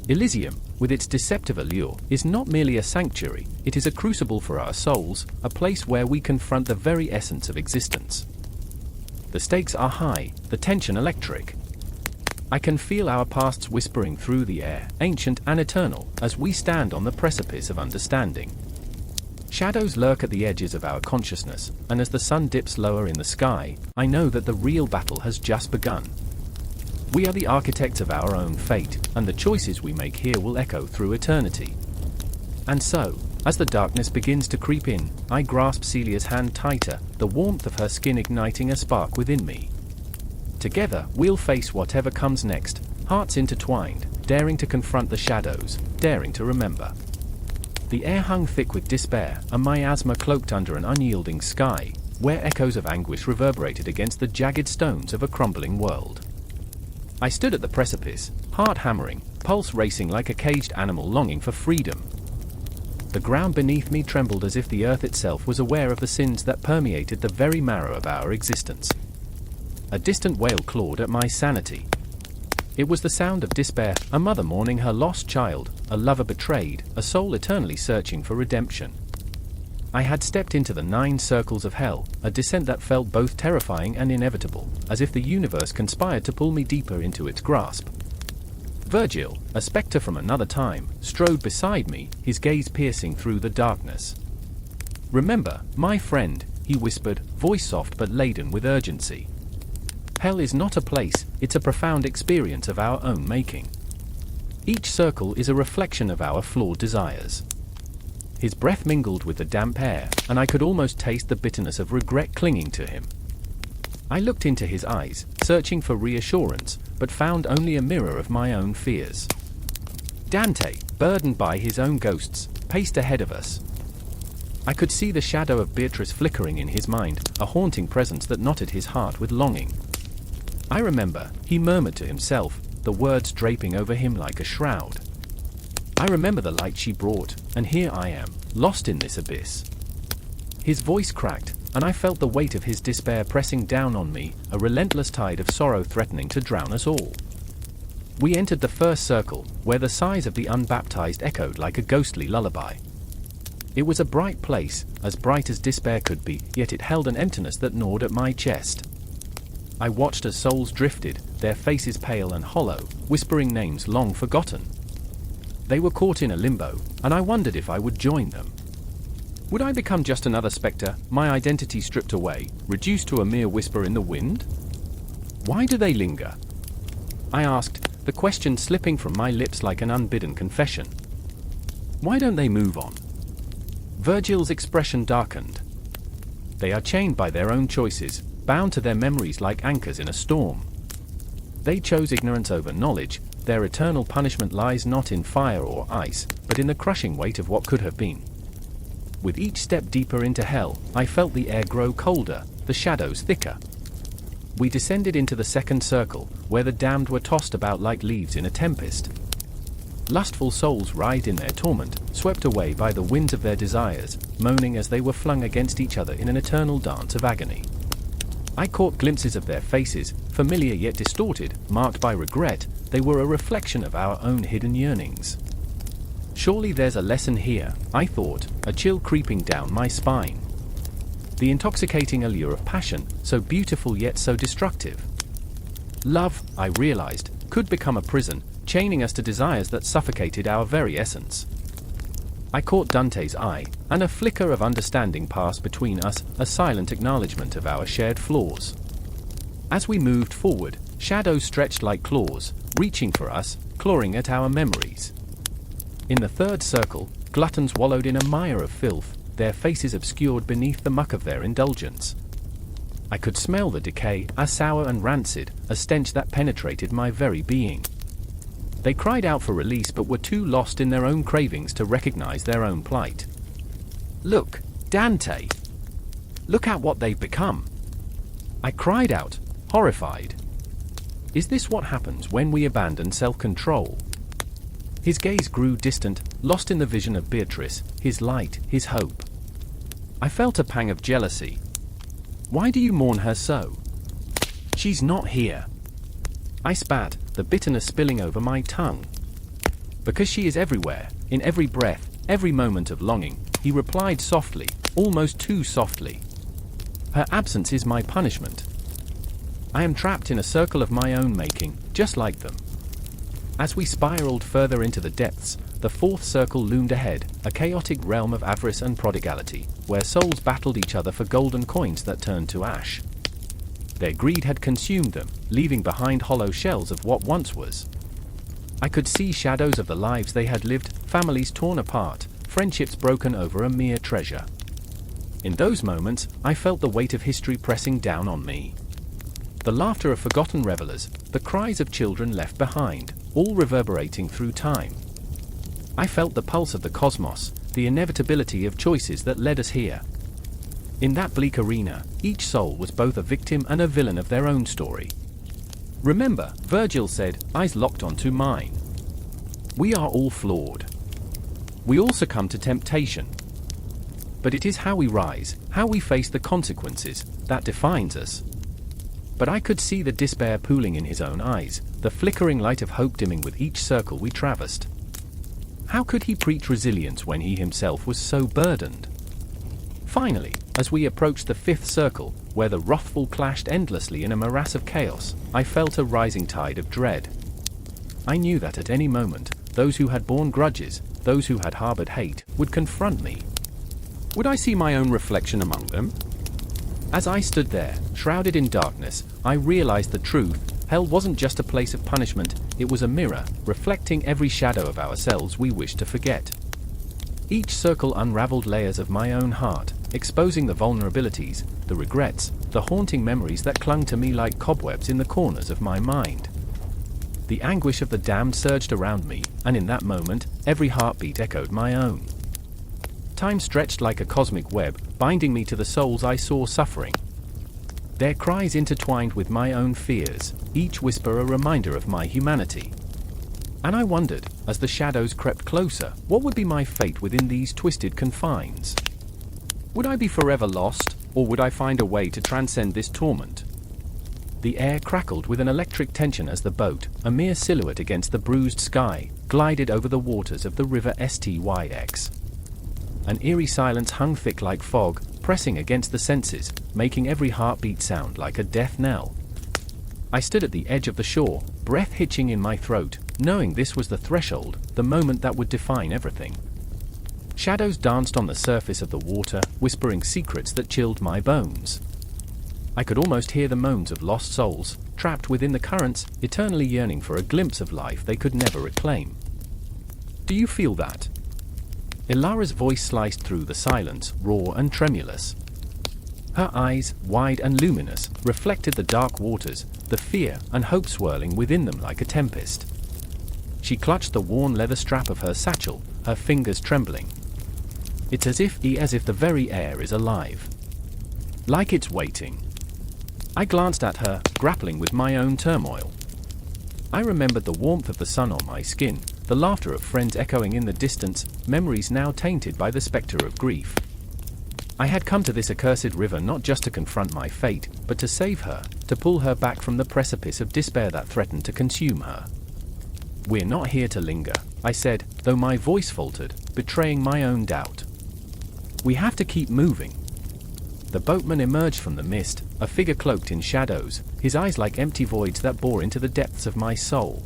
Elysium, with its deceptive allure, is not merely a sanctuary, it is a crucible for our souls, a place where we confront the very essence of existence. The stakes are high, the tension electric. I can feel our pasts whispering through the air, ancient and eternal, as we stand on the precipice of understanding. Shadows lurk at the edges of our consciousness, and as the sun dips lower in the sky, I know that the real battle has just begun. We are the architects of our own fate, and the choices we make here will echo through eternity. And so, as the darkness begins to creep in, I grasp Celia's hand tighter, the warmth of her skin igniting a spark within me. Together, we'll face whatever comes next, hearts intertwined, daring to confront the shadows, daring to remember. The air hung thick with despair, a miasma cloaked under an unyielding sky, where echoes of anguish reverberated against the jagged stones of a crumbling world. I stood at the precipice, heart hammering, pulse racing like a caged animal longing for freedom. The ground beneath me trembled as if the earth itself was aware of the sins that permeated the very marrow of our existence. A distant wail clawed at my sanity. It was the sound of despair, a mother mourning her lost child, a lover betrayed, a soul eternally searching for redemption. I had stepped into the 9 circles of hell, a descent that felt both terrifying and inevitable, as if the universe conspired to pull me deeper into its grasp. Virgil, a spectre from another time, strode beside me, his gaze piercing through the darkness. "Remember, my friend," he whispered, voice soft but laden with urgency. "Hell is not a place, it's a profound experience of our own making. Each circle is a reflection of our flawed desires." His breath mingled with the damp air, and I could almost taste the bitterness of regret clinging to him. I looked into his eyes, searching for reassurance, but found only a mirror of my own fears. Dante, burdened by his own ghosts, paced ahead of us. I could see the shadow of Beatrice flickering in his mind, a haunting presence that knotted his heart with longing. I remember, he murmured to himself, the words draping over him like a shroud. I remember the light she brought, and here I am, lost in this abyss. His voice cracked, and I felt the weight of his despair pressing down on me, a relentless tide of sorrow threatening to drown us all. We entered the first circle, where the sighs of the unbaptized echoed like a ghostly lullaby. It was a bright place, as bright as despair could be, yet it held an emptiness that gnawed at my chest. I watched as souls drifted, their faces pale and hollow, whispering names long forgotten. They were caught in a limbo, and I wondered if I would join them. Would I become just another spectre, my identity stripped away, reduced to a mere whisper in the wind? Why do they linger? I asked, the question slipping from my lips like an unbidden confession. Why don't they move on? Virgil's expression darkened. They are chained by their own choices, bound to their memories like anchors in a storm. They chose ignorance over knowledge. Their eternal punishment lies not in fire or ice, but in the crushing weight of what could have been. With each step deeper into hell, I felt the air grow colder, the shadows thicker. We descended into the second circle, where the damned were tossed about like leaves in a tempest. Lustful souls writhed in their torment, swept away by the winds of their desires, moaning as they were flung against each other in an eternal dance of agony. I caught glimpses of their faces, familiar yet distorted, marked by regret. They were a reflection of our own hidden yearnings. Surely there's a lesson here, I thought, a chill creeping down my spine. The intoxicating allure of passion, so beautiful yet so destructive. Love, I realized, could become a prison, chaining us to desires that suffocated our very essence. I caught Dante's eye, and a flicker of understanding passed between us, a silent acknowledgement of our shared flaws. As we moved forward, shadows stretched like claws, reaching for us, clawing at our memories. In the third circle, gluttons wallowed in a mire of filth, their faces obscured beneath the muck of their indulgence. I could smell the decay, as sour and rancid, a stench that penetrated my very being. They cried out for release but were too lost in their own cravings to recognize their own plight. Look, Dante! Look at what they've become! I cried out, horrified. Is this what happens when we abandon self-control? His gaze grew distant, lost in the vision of Beatrice, his light, his hope. I felt a pang of jealousy. Why do you mourn her so? She's not here. I spat, the bitterness spilling over my tongue. Because she is everywhere, in every breath, every moment of longing, he replied softly, almost too softly. Her absence is my punishment. I am trapped in a circle of my own making, just like them. As we spiraled further into the depths, the fourth circle loomed ahead, a chaotic realm of avarice and prodigality, where souls battled each other for golden coins that turned to ash. Their greed had consumed them, leaving behind hollow shells of what once was. I could see shadows of the lives they had lived, families torn apart, friendships broken over a mere treasure. In those moments, I felt the weight of history pressing down on me. The laughter of forgotten revelers, the cries of children left behind, all reverberating through time. I felt the pulse of the cosmos, the inevitability of choices that led us here. In that bleak arena, each soul was both a victim and a villain of their own story. Remember, Virgil said, eyes locked onto mine. We are all flawed. We all succumb to temptation. But it is how we rise, how we face the consequences, that defines us. But I could see the despair pooling in his own eyes, the flickering light of hope dimming with each circle we traversed. How could he preach resilience when he himself was so burdened? Finally, as we approached the fifth circle, where the wrathful clashed endlessly in a morass of chaos, I felt a rising tide of dread. I knew that at any moment, those who had borne grudges, those who had harbored hate, would confront me. Would I see my own reflection among them? As I stood there, shrouded in darkness, I realized the truth. Hell wasn't just a place of punishment, it was a mirror, reflecting every shadow of ourselves we wished to forget. Each circle unraveled layers of my own heart, exposing the vulnerabilities, the regrets, the haunting memories that clung to me like cobwebs in the corners of my mind. The anguish of the damned surged around me, and in that moment, every heartbeat echoed my own. Time stretched like a cosmic web, binding me to the souls I saw suffering. Their cries intertwined with my own fears, each whisper a reminder of my humanity. And I wondered, as the shadows crept closer, what would be my fate within these twisted confines? Would I be forever lost, or would I find a way to transcend this torment? The air crackled with an electric tension as the boat, a mere silhouette against the bruised sky, glided over the waters of the river Styx. An eerie silence hung thick like fog, pressing against the senses, making every heartbeat sound like a death knell. I stood at the edge of the shore, breath hitching in my throat, knowing this was the threshold, the moment that would define everything. Shadows danced on the surface of the water, whispering secrets that chilled my bones. I could almost hear the moans of lost souls, trapped within the currents, eternally yearning for a glimpse of life they could never reclaim. Do you feel that? Ilara's voice sliced through the silence, raw and tremulous. Her eyes, wide and luminous, reflected the dark waters, the fear and hope swirling within them like a tempest. She clutched the worn leather strap of her satchel, her fingers trembling. It's as if the very air is alive. Like it's waiting. I glanced at her, grappling with my own turmoil. I remembered the warmth of the sun on my skin, the laughter of friends echoing in the distance, memories now tainted by the specter of grief. I had come to this accursed river not just to confront my fate, but to save her, to pull her back from the precipice of despair that threatened to consume her. We're not here to linger, I said, though my voice faltered, betraying my own doubt. We have to keep moving. The boatman emerged from the mist, a figure cloaked in shadows, his eyes like empty voids that bore into the depths of my soul.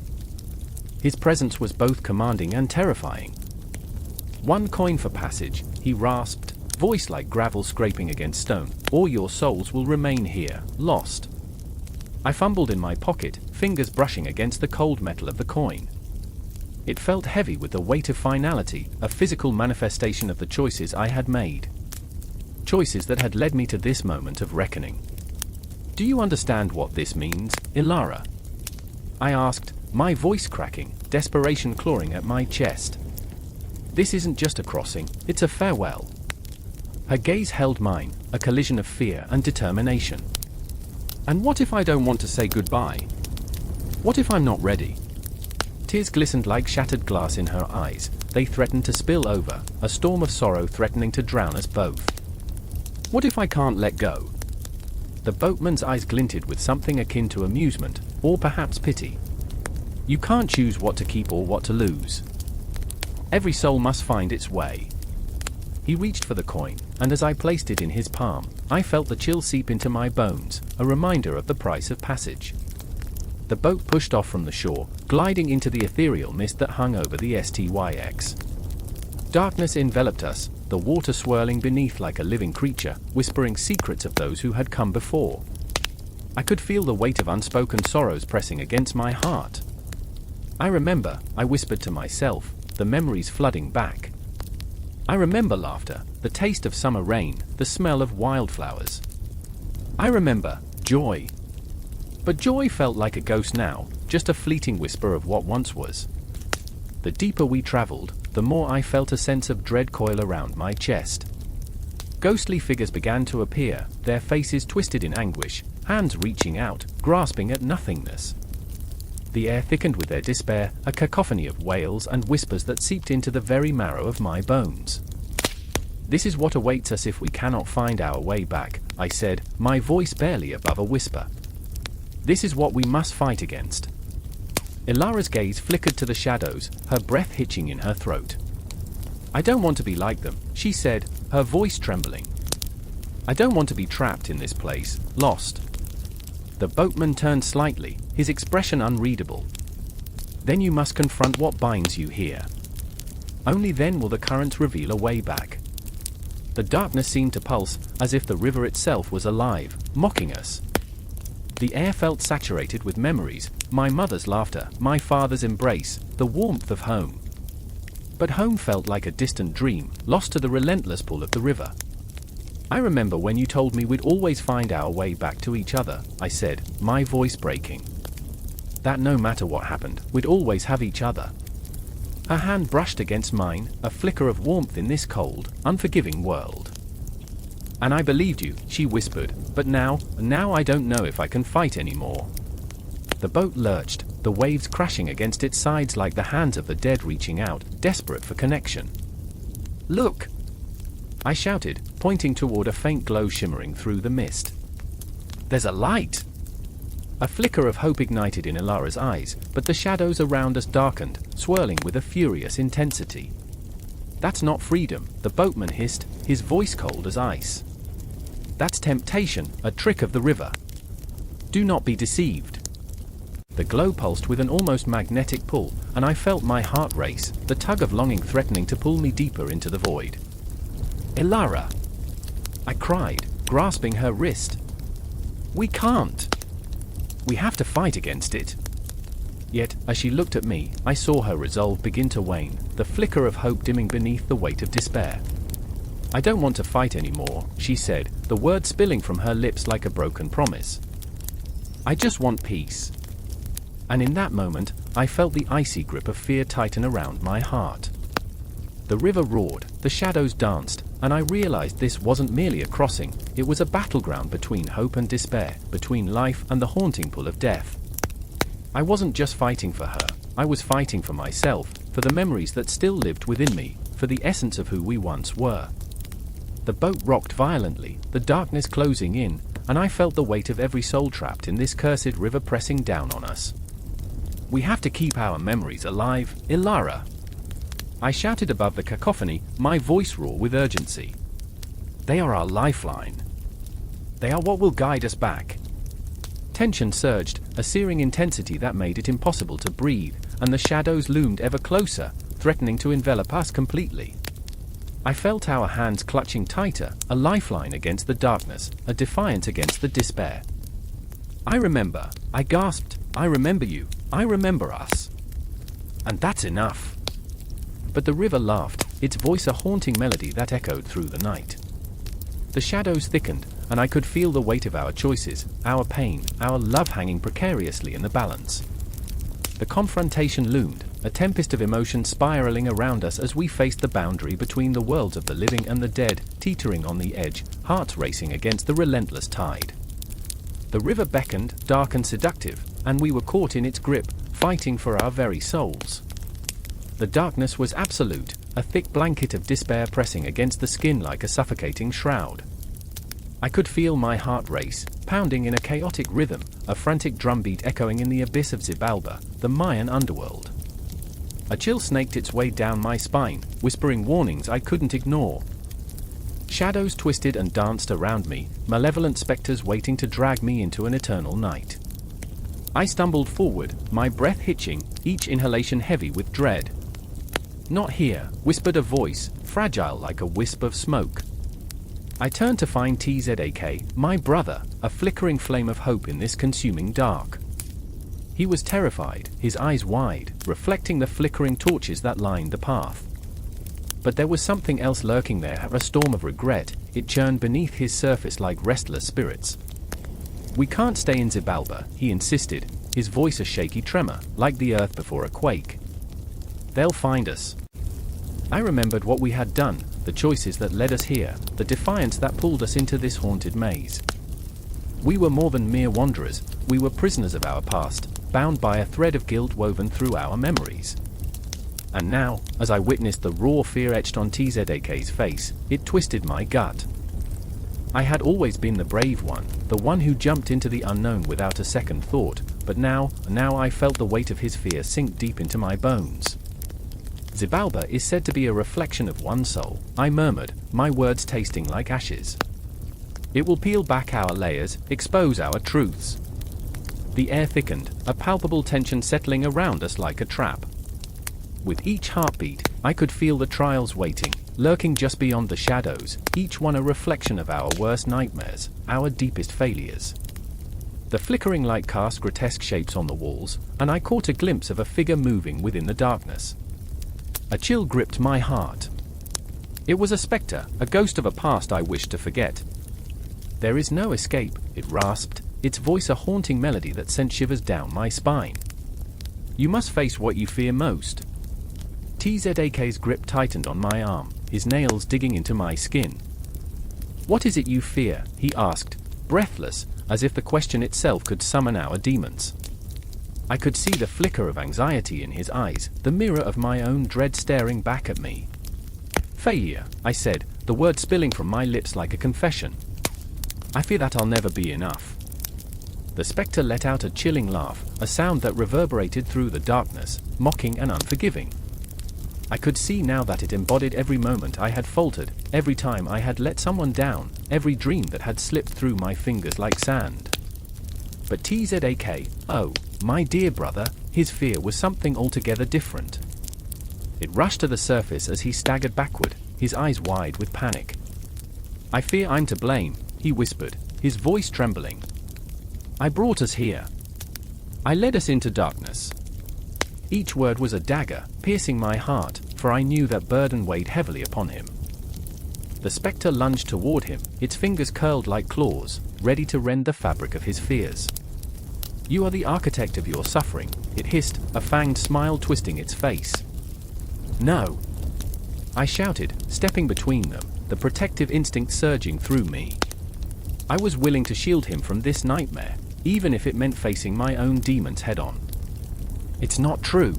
His presence was both commanding and terrifying. 1 coin for passage, he rasped, voice like gravel scraping against stone, or your souls will remain here, lost. I fumbled in my pocket, fingers brushing against the cold metal of the coin. It felt heavy with the weight of finality, a physical manifestation of the choices I had made. Choices that had led me to this moment of reckoning. Do you understand what this means, Ilara? I asked, my voice cracking, desperation clawing at my chest. This isn't just a crossing, it's a farewell. Her gaze held mine, a collision of fear and determination. And what if I don't want to say goodbye? What if I'm not ready? Tears glistened like shattered glass in her eyes. They threatened to spill over, a storm of sorrow threatening to drown us both. What if I can't let go? The boatman's eyes glinted with something akin to amusement, or perhaps pity. You can't choose what to keep or what to lose. Every soul must find its way. He reached for the coin, and as I placed it in his palm, I felt the chill seep into my bones, a reminder of the price of passage. The boat pushed off from the shore, gliding into the ethereal mist that hung over the STYX. Darkness enveloped us, the water swirling beneath like a living creature, whispering secrets of those who had come before. I could feel the weight of unspoken sorrows pressing against my heart. I remember, I whispered to myself, the memories flooding back. I remember laughter, the taste of summer rain, the smell of wildflowers. I remember joy. But joy felt like a ghost now, just a fleeting whisper of what once was. The deeper we traveled, the more I felt a sense of dread coil around my chest. Ghostly figures began to appear, their faces twisted in anguish, hands reaching out, grasping at nothingness. The air thickened with their despair, a cacophony of wails and whispers that seeped into the very marrow of my bones. This is what awaits us if we cannot find our way back, I said, my voice barely above a whisper. This is what we must fight against. Ilara's gaze flickered to the shadows, her breath hitching in her throat. I don't want to be like them, she said, her voice trembling. I don't want to be trapped in this place, lost. The boatman turned slightly, his expression unreadable. Then you must confront what binds you here. Only then will the current reveal a way back. The darkness seemed to pulse, as if the river itself was alive, mocking us. The air felt saturated with memories, my mother's laughter, my father's embrace, the warmth of home. But home felt like a distant dream, lost to the relentless pull of the river. I remember when you told me we'd always find our way back to each other, I said, my voice breaking. That no matter what happened, we'd always have each other. Her hand brushed against mine, a flicker of warmth in this cold, unforgiving world. And I believed you, she whispered, but now I don't know if I can fight anymore. The boat lurched, the waves crashing against its sides like the hands of the dead reaching out, desperate for connection. Look! I shouted, pointing toward a faint glow shimmering through the mist. There's a light! A flicker of hope ignited in Ilara's eyes, but the shadows around us darkened, swirling with a furious intensity. That's not freedom, the boatman hissed, his voice cold as ice. That's temptation, a trick of the river. Do not be deceived. The glow pulsed with an almost magnetic pull, and I felt my heart race, the tug of longing threatening to pull me deeper into the void. Ilara! I cried, grasping her wrist. We can't. We have to fight against it. Yet, as she looked at me, I saw her resolve begin to wane, the flicker of hope dimming beneath the weight of despair. I don't want to fight anymore, she said, the words spilling from her lips like a broken promise. I just want peace. And in that moment, I felt the icy grip of fear tighten around my heart. The river roared, the shadows danced, and I realized this wasn't merely a crossing, it was a battleground between hope and despair, between life and the haunting pull of death. I wasn't just fighting for her, I was fighting for myself, for the memories that still lived within me, for the essence of who we once were. The boat rocked violently, the darkness closing in, and I felt the weight of every soul trapped in this cursed river pressing down on us. We have to keep our memories alive, Ilara. I shouted above the cacophony, my voice raw with urgency. They are our lifeline. They are what will guide us back. Tension surged, a searing intensity that made it impossible to breathe, and the shadows loomed ever closer, threatening to envelop us completely. I felt our hands clutching tighter, a lifeline against the darkness, a defiance against the despair. I remember, I gasped, I remember you, I remember us. And that's enough. But the river laughed, its voice a haunting melody that echoed through the night. The shadows thickened, and I could feel the weight of our choices, our pain, our love hanging precariously in the balance. The confrontation loomed, a tempest of emotion spiraling around us as we faced the boundary between the worlds of the living and the dead, teetering on the edge, hearts racing against the relentless tide. The river beckoned, dark and seductive, and we were caught in its grip, fighting for our very souls. The darkness was absolute, a thick blanket of despair pressing against the skin like a suffocating shroud. I could feel my heart race, pounding in a chaotic rhythm, a frantic drumbeat echoing in the abyss of Xibalba, the Mayan underworld. A chill snaked its way down my spine, whispering warnings I couldn't ignore. Shadows twisted and danced around me, malevolent specters waiting to drag me into an eternal night. I stumbled forward, my breath hitching, each inhalation heavy with dread. Not here, whispered a voice, fragile like a wisp of smoke. I turned to find Tzak, my brother, a flickering flame of hope in this consuming dark. He was terrified, his eyes wide, reflecting the flickering torches that lined the path. But there was something else lurking there, a storm of regret, it churned beneath his surface like restless spirits. We can't stay in Xibalba, he insisted, his voice a shaky tremor, like the earth before a quake. They'll find us. I remembered what we had done, the choices that led us here, the defiance that pulled us into this haunted maze. We were more than mere wanderers, we were prisoners of our past, bound by a thread of guilt woven through our memories. And now, as I witnessed the raw fear etched on Tzak's face, it twisted my gut. I had always been the brave one, the one who jumped into the unknown without a second thought, but now I felt the weight of his fear sink deep into my bones. Xibalba is said to be a reflection of one soul, I murmured, my words tasting like ashes. It will peel back our layers, expose our truths. The air thickened, a palpable tension settling around us like a trap. With each heartbeat, I could feel the trials waiting, lurking just beyond the shadows, each one a reflection of our worst nightmares, our deepest failures. The flickering light cast grotesque shapes on the walls, and I caught a glimpse of a figure moving within the darkness. A chill gripped my heart. It was a spectre, a ghost of a past I wished to forget. There is no escape, it rasped, its voice a haunting melody that sent shivers down my spine. You must face what you fear most. Tzak's grip tightened on my arm, his nails digging into my skin. What is it you fear? He asked, breathless, as if the question itself could summon our demons. I could see the flicker of anxiety in his eyes, the mirror of my own dread staring back at me. Failure, I said, the word spilling from my lips like a confession. I fear that I'll never be enough. The spectre let out a chilling laugh, a sound that reverberated through the darkness, mocking and unforgiving. I could see now that it embodied every moment I had faltered, every time I had let someone down, every dream that had slipped through my fingers like sand. But Tzak, oh, my dear brother, his fear was something altogether different. It rushed to the surface as he staggered backward, his eyes wide with panic. I fear I'm to blame, he whispered, his voice trembling. I brought us here. I led us into darkness. Each word was a dagger, piercing my heart, for I knew that burden weighed heavily upon him. The spectre lunged toward him, its fingers curled like claws, ready to rend the fabric of his fears. You are the architect of your suffering, it hissed, a fanged smile twisting its face. No! I shouted, stepping between them, the protective instinct surging through me. I was willing to shield him from this nightmare, even if it meant facing my own demons head-on. It's not true.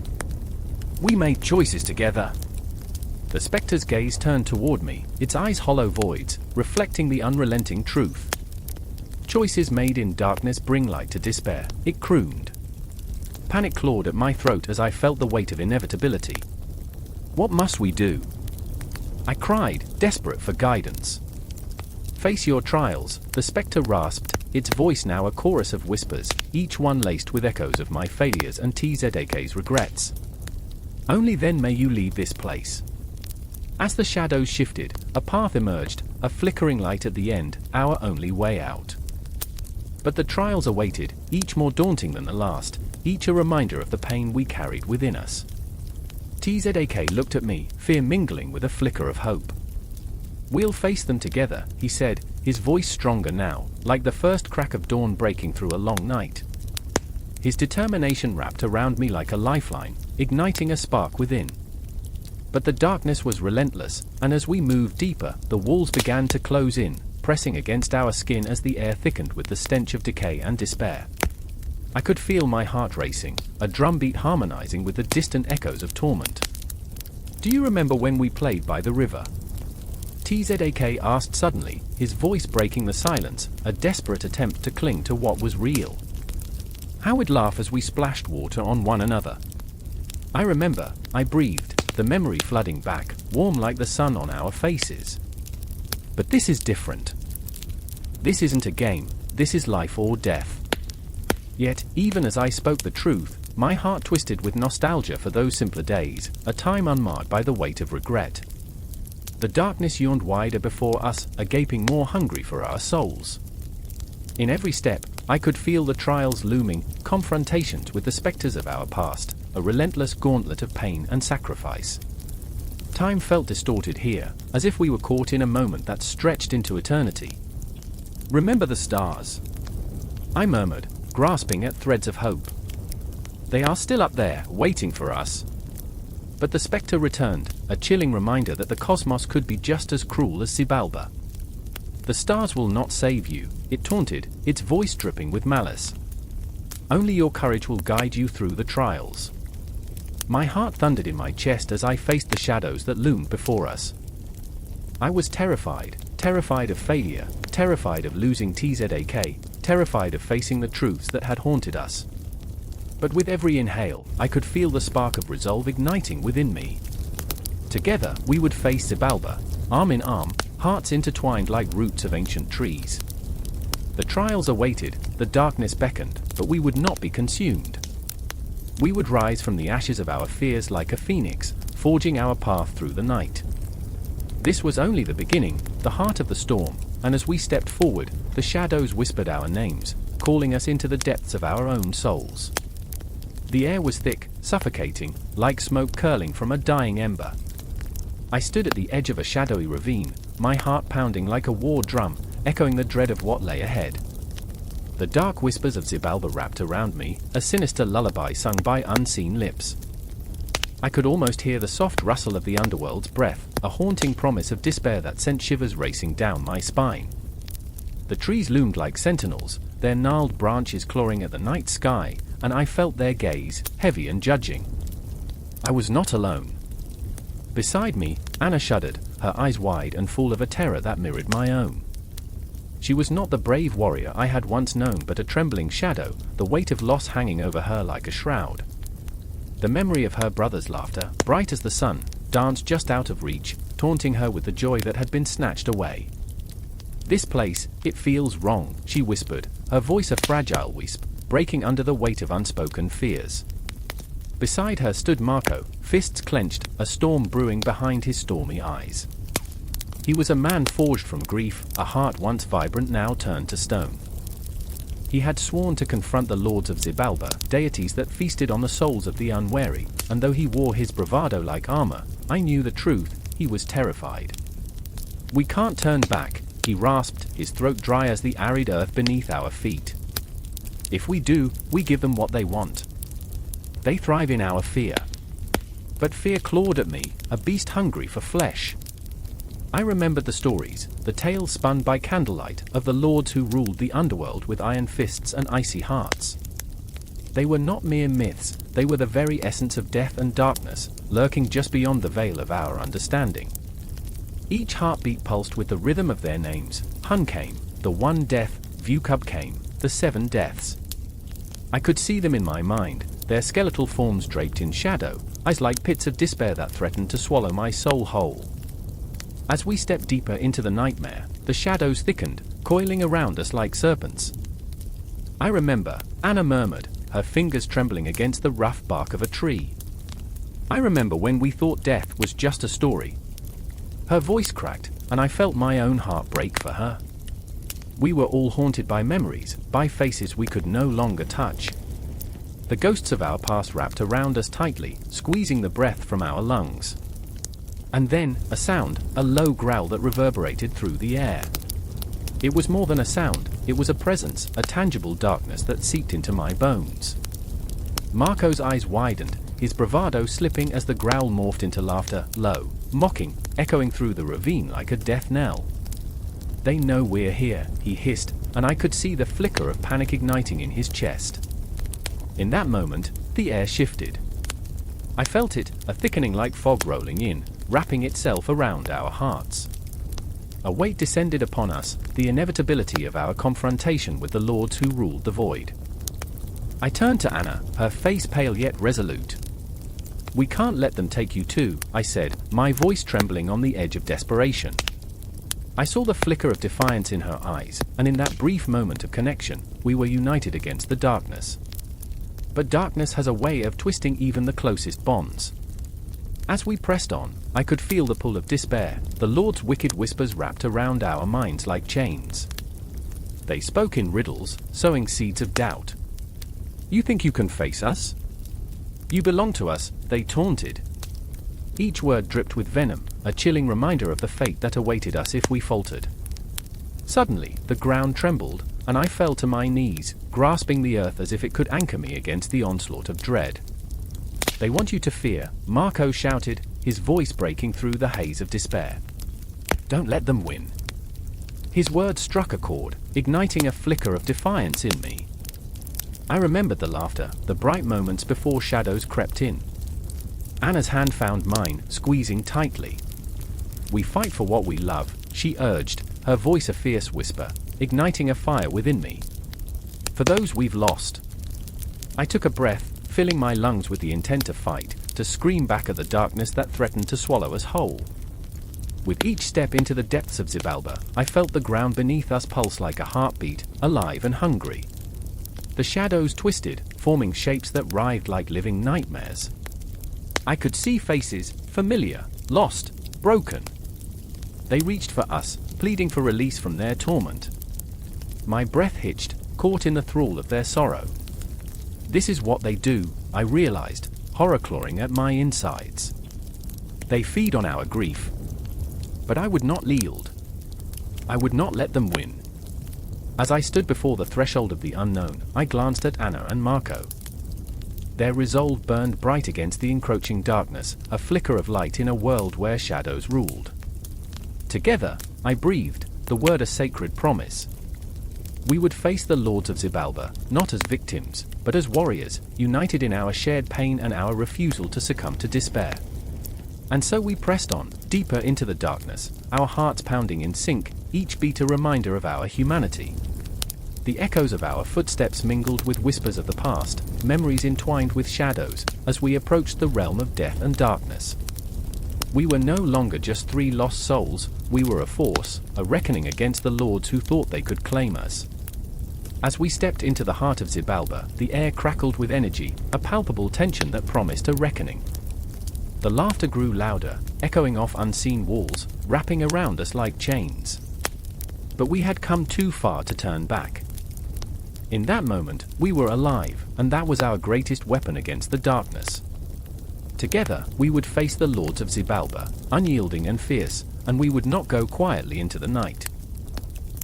We made choices together. The spectre's gaze turned toward me, its eyes hollow voids, reflecting the unrelenting truth. Choices made in darkness bring light to despair, it crooned. Panic clawed at my throat as I felt the weight of inevitability. What must we do? I cried, desperate for guidance. Face your trials, the spectre rasped, its voice now a chorus of whispers, each one laced with echoes of my failures and Tzak's regrets. Only then may you leave this place. As the shadows shifted, a path emerged, a flickering light at the end, our only way out. But the trials awaited, each more daunting than the last, each a reminder of the pain we carried within us. Tzak looked at me, fear mingling with a flicker of hope. We'll face them together, he said, his voice stronger now, like the first crack of dawn breaking through a long night. His determination wrapped around me like a lifeline, igniting a spark within. But the darkness was relentless, and as we moved deeper, the walls began to close in, pressing against our skin as the air thickened with the stench of decay and despair. I could feel my heart racing, a drumbeat harmonizing with the distant echoes of torment. Do you remember when we played by the river? Tzak asked suddenly, his voice breaking the silence, a desperate attempt to cling to what was real. How we'd laugh as we splashed water on one another. I remember, I breathed, the memory flooding back, warm like the sun on our faces. But this is different. This isn't a game, this is life or death. Yet, even as I spoke the truth, my heart twisted with nostalgia for those simpler days, a time unmarred by the weight of regret. The darkness yawned wider before us, a gaping more hungry for our souls. In every step, I could feel the trials looming, confrontations with the specters of our past, a relentless gauntlet of pain and sacrifice. Time felt distorted here, as if we were caught in a moment that stretched into eternity. Remember the stars? I murmured, grasping at threads of hope. They are still up there, waiting for us. But the spectre returned, a chilling reminder that the cosmos could be just as cruel as Xibalba. The stars will not save you, it taunted, its voice dripping with malice. Only your courage will guide you through the trials. My heart thundered in my chest as I faced the shadows that loomed before us. I was terrified of failure, terrified of losing Tzak, terrified of facing the truths that had haunted us. But with every inhale, I could feel the spark of resolve igniting within me. Together, we would face Xibalba, arm in arm, hearts intertwined like roots of ancient trees. The trials awaited, the darkness beckoned, but we would not be consumed. We would rise from the ashes of our fears like a phoenix, forging our path through the night. This was only the beginning, the heart of the storm, and as we stepped forward, the shadows whispered our names, calling us into the depths of our own souls. The air was thick, suffocating, like smoke curling from a dying ember. I stood at the edge of a shadowy ravine, my heart pounding like a war drum, echoing the dread of what lay ahead. The dark whispers of Xibalba wrapped around me, a sinister lullaby sung by unseen lips. I could almost hear the soft rustle of the Underworld's breath, a haunting promise of despair that sent shivers racing down my spine. The trees loomed like sentinels, their gnarled branches clawing at the night sky, and I felt their gaze, heavy and judging. I was not alone. Beside me, Anna shuddered, her eyes wide and full of a terror that mirrored my own. She was not the brave warrior I had once known, but a trembling shadow, the weight of loss hanging over her like a shroud. The memory of her brother's laughter, bright as the sun, danced just out of reach, taunting her with the joy that had been snatched away. "This place, it feels wrong," she whispered, her voice a fragile whisper, breaking under the weight of unspoken fears. Beside her stood Marco, fists clenched, a storm brewing behind his stormy eyes. He was a man forged from grief, a heart once vibrant now turned to stone. He had sworn to confront the lords of Xibalba, deities that feasted on the souls of the unwary, and though he wore his bravado like armor, I knew the truth, he was terrified. "We can't turn back," he rasped, his throat dry as the arid earth beneath our feet. "If we do, we give them what they want. They thrive in our fear." But fear clawed at me, a beast hungry for flesh. I remembered the stories, the tales spun by candlelight, of the lords who ruled the underworld with iron fists and icy hearts. They were not mere myths, they were the very essence of death and darkness, lurking just beyond the veil of our understanding. Each heartbeat pulsed with the rhythm of their names. Hun came, the one death, Vukub came, the 7 deaths. I could see them in my mind, their skeletal forms draped in shadow, eyes like pits of despair that threatened to swallow my soul whole. As we stepped deeper into the nightmare, the shadows thickened, coiling around us like serpents. I remember, Anna murmured, her fingers trembling against the rough bark of a tree. I remember when we thought death was just a story. Her voice cracked, and I felt my own heart break for her. We were all haunted by memories, by faces we could no longer touch. The ghosts of our past wrapped around us tightly, squeezing the breath from our lungs. And then, a sound, a low growl that reverberated through the air. It was more than a sound, it was a presence, a tangible darkness that seeped into my bones. Marco's eyes widened, his bravado slipping as the growl morphed into laughter, low, mocking, echoing through the ravine like a death knell. "They know we're here," he hissed, and I could see the flicker of panic igniting in his chest. In that moment, the air shifted. I felt it, a thickening like fog rolling in, wrapping itself around our hearts. A weight descended upon us, the inevitability of our confrontation with the lords who ruled the void. I turned to Anna, her face pale yet resolute. "We can't let them take you too," I said, my voice trembling on the edge of desperation. I saw the flicker of defiance in her eyes, and in that brief moment of connection, we were united against the darkness. But darkness has a way of twisting even the closest bonds. As we pressed on, I could feel the pull of despair, the Lord's wicked whispers wrapped around our minds like chains. They spoke in riddles, sowing seeds of doubt. "You think you can face us? You belong to us," they taunted. Each word dripped with venom, a chilling reminder of the fate that awaited us if we faltered. Suddenly, the ground trembled, and I fell to my knees, grasping the earth as if it could anchor me against the onslaught of dread. "They want you to fear," Marco shouted, his voice breaking through the haze of despair. "Don't let them win." His words struck a chord, igniting a flicker of defiance in me. I remembered the laughter, the bright moments before shadows crept in. Anna's hand found mine, squeezing tightly. "We fight for what we love," she urged, her voice a fierce whisper, igniting a fire within me. "For those we've lost." I took a breath, filling my lungs with the intent to fight, to scream back at the darkness that threatened to swallow us whole. With each step into the depths of Xibalba, I felt the ground beneath us pulse like a heartbeat, alive and hungry. The shadows twisted, forming shapes that writhed like living nightmares. I could see faces, familiar, lost, broken. They reached for us, pleading for release from their torment. My breath hitched, caught in the thrall of their sorrow. This is what they do, I realized, horror clawing at my insides. They feed on our grief. But I would not yield. I would not let them win. As I stood before the threshold of the unknown, I glanced at Anna and Marco. Their resolve burned bright against the encroaching darkness, a flicker of light in a world where shadows ruled. Together, I breathed, the word a sacred promise. We would face the lords of Xibalba, not as victims, but as warriors, united in our shared pain and our refusal to succumb to despair. And so we pressed on, deeper into the darkness, our hearts pounding in sync, each beat a reminder of our humanity. The echoes of our footsteps mingled with whispers of the past, memories entwined with shadows, as we approached the realm of death and darkness. We were no longer just 3 lost souls, we were a force, a reckoning against the lords who thought they could claim us. As we stepped into the heart of Xibalba, the air crackled with energy, a palpable tension that promised a reckoning. The laughter grew louder, echoing off unseen walls, wrapping around us like chains. But we had come too far to turn back. In that moment, we were alive, and that was our greatest weapon against the darkness. Together, we would face the lords of Xibalba, unyielding and fierce, and we would not go quietly into the night.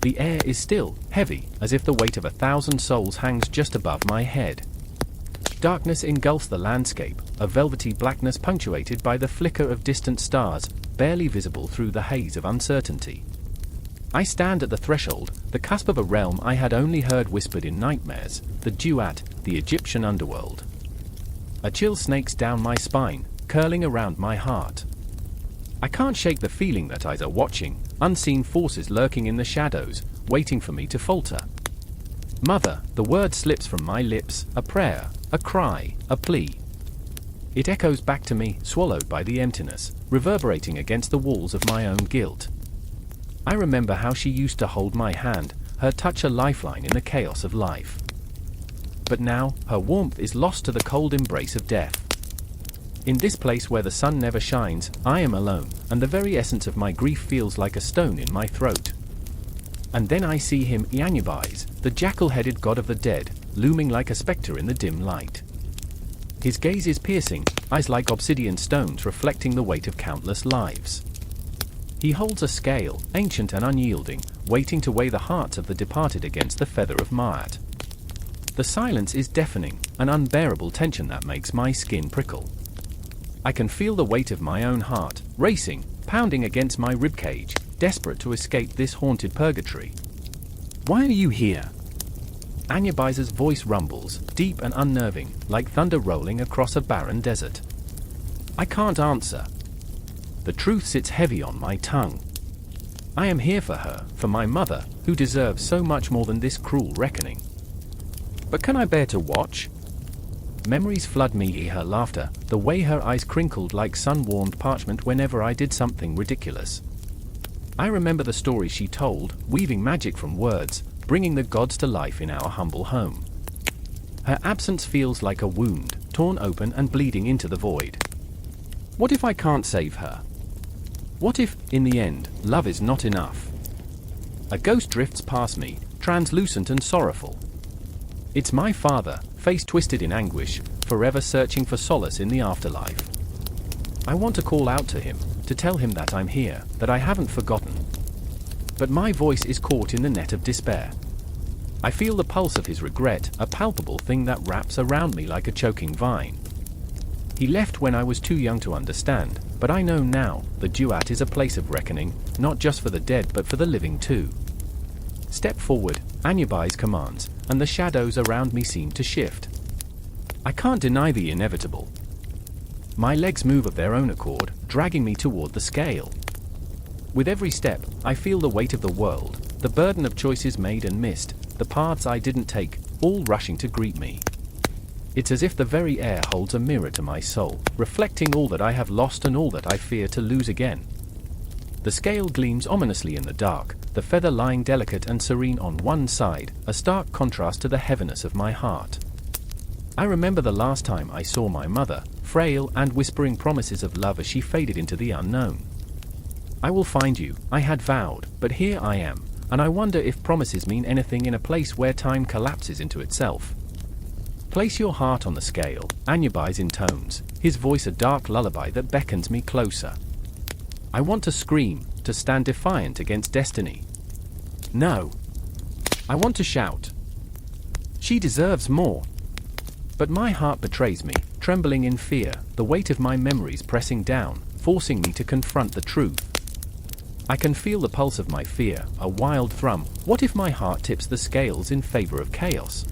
The air is still, heavy, as if the weight of 1,000 souls hangs just above my head. Darkness engulfs the landscape, a velvety blackness punctuated by the flicker of distant stars, barely visible through the haze of uncertainty. I stand at the threshold, the cusp of a realm I had only heard whispered in nightmares, the Duat, the Egyptian underworld. A chill snakes down my spine, curling around my heart. I can't shake the feeling that eyes are watching, unseen forces lurking in the shadows, waiting for me to falter. Mother, the word slips from my lips, a prayer, a cry, a plea. It echoes back to me, swallowed by the emptiness, reverberating against the walls of my own guilt. I remember how she used to hold my hand, her touch a lifeline in the chaos of life. But now, her warmth is lost to the cold embrace of death. In this place where the sun never shines, I am alone, and the very essence of my grief feels like a stone in my throat. And then I see him, Ianyabais, the jackal-headed god of the dead, looming like a spectre in the dim light. His gaze is piercing, eyes like obsidian stones reflecting the weight of countless lives. He holds a scale, ancient and unyielding, waiting to weigh the hearts of the departed against the feather of Maat. The silence is deafening, an unbearable tension that makes my skin prickle. I can feel the weight of my own heart, racing, pounding against my ribcage, desperate to escape this haunted purgatory. Why are you here? Anyabai's voice rumbles, deep and unnerving, like thunder rolling across a barren desert. I can't answer. The truth sits heavy on my tongue. I am here for her, for my mother, who deserves so much more than this cruel reckoning. But can I bear to watch? Memories flood me, her laughter, the way her eyes crinkled like sun-warmed parchment whenever I did something ridiculous. I remember the stories she told, weaving magic from words, bringing the gods to life in our humble home. Her absence feels like a wound, torn open and bleeding into the void. What if I can't save her? What if, in the end, love is not enough? A ghost drifts past me, translucent and sorrowful. It's my father, face twisted in anguish, forever searching for solace in the afterlife. I want to call out to him, to tell him that I'm here, that I haven't forgotten. But my voice is caught in the net of despair. I feel the pulse of his regret, a palpable thing that wraps around me like a choking vine. He left when I was too young to understand, but I know now, the Duat is a place of reckoning, not just for the dead but for the living too. Step forward, Anyabais commands, and the shadows around me seem to shift. I can't deny the inevitable. My legs move of their own accord, dragging me toward the scale. With every step, I feel the weight of the world, the burden of choices made and missed, the paths I didn't take, all rushing to greet me. It's as if the very air holds a mirror to my soul, reflecting all that I have lost and all that I fear to lose again. The scale gleams ominously in the dark, the feather lying delicate and serene on one side, a stark contrast to the heaviness of my heart. I remember the last time I saw my mother, frail and whispering promises of love as she faded into the unknown. I will find you, I had vowed, but here I am, and I wonder if promises mean anything in a place where time collapses into itself. Place your heart on the scale, Anyabais intones, his voice a dark lullaby that beckons me closer. I want to scream, to stand defiant against destiny. No. I want to shout. She deserves more. But my heart betrays me, trembling in fear, the weight of my memories pressing down, forcing me to confront the truth. I can feel the pulse of my fear, a wild thrum. What if my heart tips the scales in favor of chaos?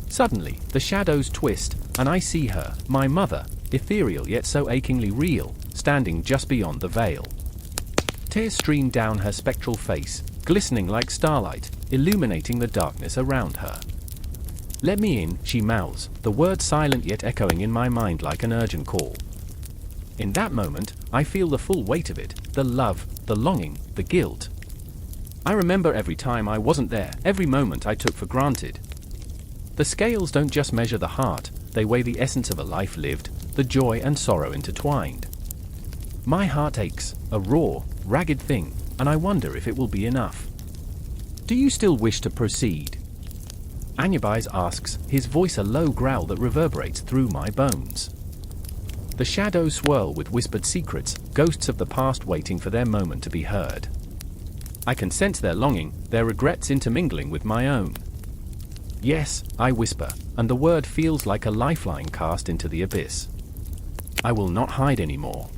Suddenly, the shadows twist, and I see her, my mother, ethereal yet so achingly real, standing just beyond the veil. Tears stream down her spectral face, glistening like starlight, illuminating the darkness around her. Let me in, she mouths, the word silent yet echoing in my mind like an urgent call. In that moment, I feel the full weight of it, the love, the longing, the guilt. I remember every time I wasn't there, every moment I took for granted. The scales don't just measure the heart, they weigh the essence of a life lived, the joy and sorrow intertwined. My heart aches, a raw, ragged thing, and I wonder if it will be enough. Do you still wish to proceed? Anyabais asks, his voice a low growl that reverberates through my bones. The shadows swirl with whispered secrets, ghosts of the past waiting for their moment to be heard. I can sense their longing, their regrets intermingling with my own. Yes, I whisper, and the word feels like a lifeline cast into the abyss. I will not hide anymore.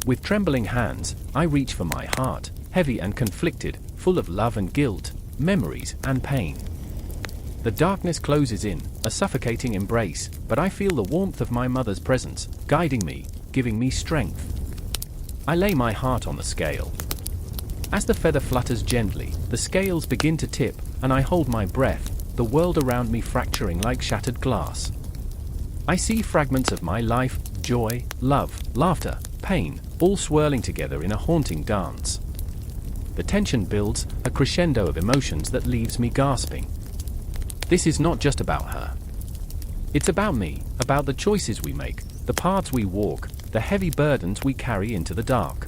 With trembling hands, I reach for my heart, heavy and conflicted, full of love and guilt, memories and pain. The darkness closes in, a suffocating embrace, but I feel the warmth of my mother's presence, guiding me, giving me strength. I lay my heart on the scale. As the feather flutters gently, the scales begin to tip, and I hold my breath, the world around me fracturing like shattered glass. I see fragments of my life, joy, love, laughter, pain, all swirling together in a haunting dance. The tension builds, a crescendo of emotions that leaves me gasping. This is not just about her. It's about me, about the choices we make, the paths we walk, the heavy burdens we carry into the dark.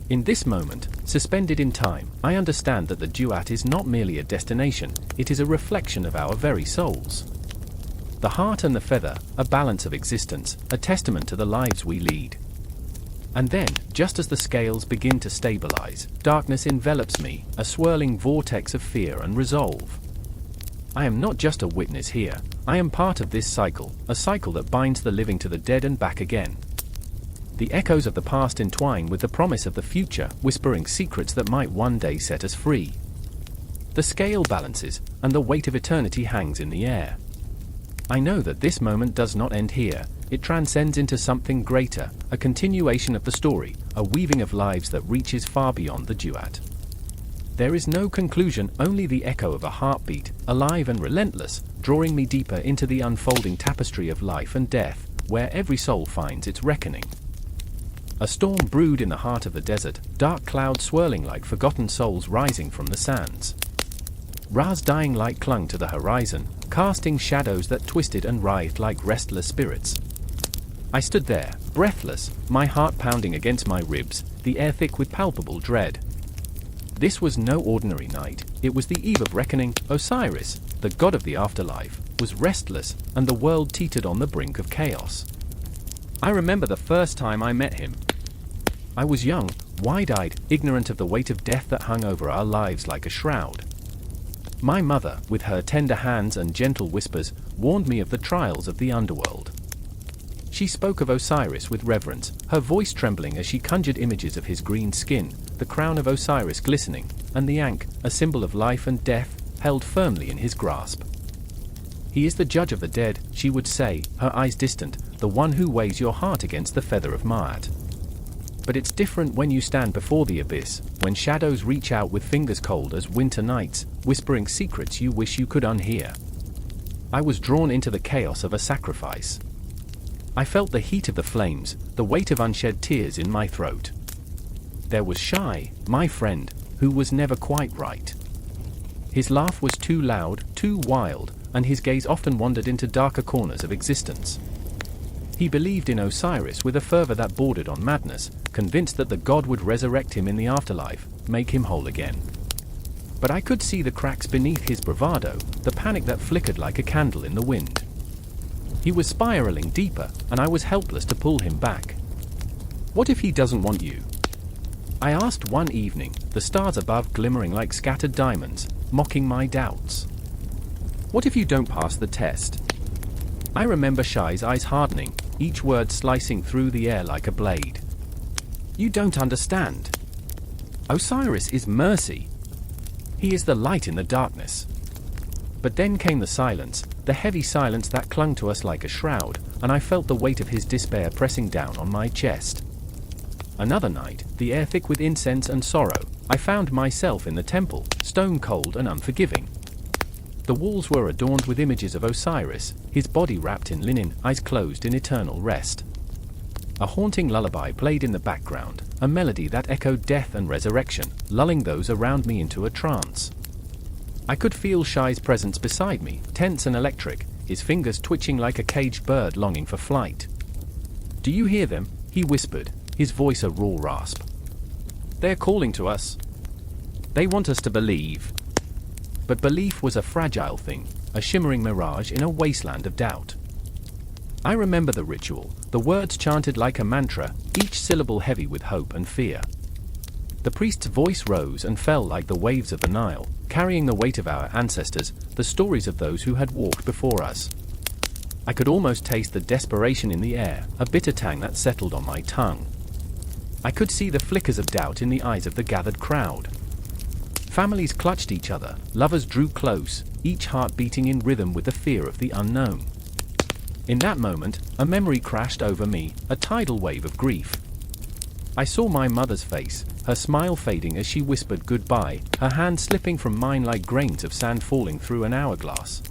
In this moment, suspended in time, I understand that the Duat is not merely a destination, it is a reflection of our very souls. The heart and the feather, a balance of existence, a testament to the lives we lead. And then, just as the scales begin to stabilize, darkness envelops me, a swirling vortex of fear and resolve. I am not just a witness here, I am part of this cycle, a cycle that binds the living to the dead and back again. The echoes of the past entwine with the promise of the future, whispering secrets that might one day set us free. The scale balances, and the weight of eternity hangs in the air. I know that this moment does not end here, it transcends into something greater, a continuation of the story, a weaving of lives that reaches far beyond the Duat. There is no conclusion, only the echo of a heartbeat, alive and relentless, drawing me deeper into the unfolding tapestry of life and death, where every soul finds its reckoning. A storm brewed in the heart of the desert, dark clouds swirling like forgotten souls rising from the sands. Ra's dying light clung to the horizon, casting shadows that twisted and writhed like restless spirits. I stood there, breathless, my heart pounding against my ribs, the air thick with palpable dread. This was no ordinary night, it was the eve of reckoning. Osiris, the god of the afterlife, was restless, and the world teetered on the brink of chaos. I remember the first time I met him. I was young, wide-eyed, ignorant of the weight of death that hung over our lives like a shroud. My mother, with her tender hands and gentle whispers, warned me of the trials of the underworld. She spoke of Osiris with reverence, her voice trembling as she conjured images of his green skin, the crown of Osiris glistening, and the Ankh, a symbol of life and death, held firmly in his grasp. He is the judge of the dead, she would say, her eyes distant, the one who weighs your heart against the feather of Maat. But it's different when you stand before the abyss, when shadows reach out with fingers cold as winter nights, whispering secrets you wish you could unhear. I was drawn into the chaos of a sacrifice. I felt the heat of the flames, the weight of unshed tears in my throat. There was Shai, my friend, who was never quite right. His laugh was too loud, too wild, and his gaze often wandered into darker corners of existence. He believed in Osiris with a fervor that bordered on madness, convinced that the god would resurrect him in the afterlife, make him whole again. But I could see the cracks beneath his bravado, the panic that flickered like a candle in the wind. He was spiraling deeper, and I was helpless to pull him back. What if he doesn't want you? I asked one evening, the stars above glimmering like scattered diamonds, mocking my doubts. What if you don't pass the test? I remember Shai's eyes hardening, each word slicing through the air like a blade. You don't understand. Osiris is mercy. He is the light in the darkness. But then came the silence, the heavy silence that clung to us like a shroud, and I felt the weight of his despair pressing down on my chest. Another night, the air thick with incense and sorrow, I found myself in the temple, stone cold and unforgiving. The walls were adorned with images of Osiris, his body wrapped in linen, eyes closed in eternal rest. A haunting lullaby played in the background, a melody that echoed death and resurrection, lulling those around me into a trance. I could feel Shai's presence beside me, tense and electric, his fingers twitching like a caged bird longing for flight. "Do you hear them?" he whispered, his voice a raw rasp. "They're calling to us. They want us to believe." But belief was a fragile thing, a shimmering mirage in a wasteland of doubt. I remember the ritual, the words chanted like a mantra, each syllable heavy with hope and fear. The priest's voice rose and fell like the waves of the Nile, carrying the weight of our ancestors, the stories of those who had walked before us. I could almost taste the desperation in the air, a bitter tang that settled on my tongue. I could see the flickers of doubt in the eyes of the gathered crowd. Families clutched each other, lovers drew close, each heart beating in rhythm with the fear of the unknown. In that moment, a memory crashed over me, a tidal wave of grief. I saw my mother's face, her smile fading as she whispered goodbye, her hand slipping from mine like grains of sand falling through an hourglass.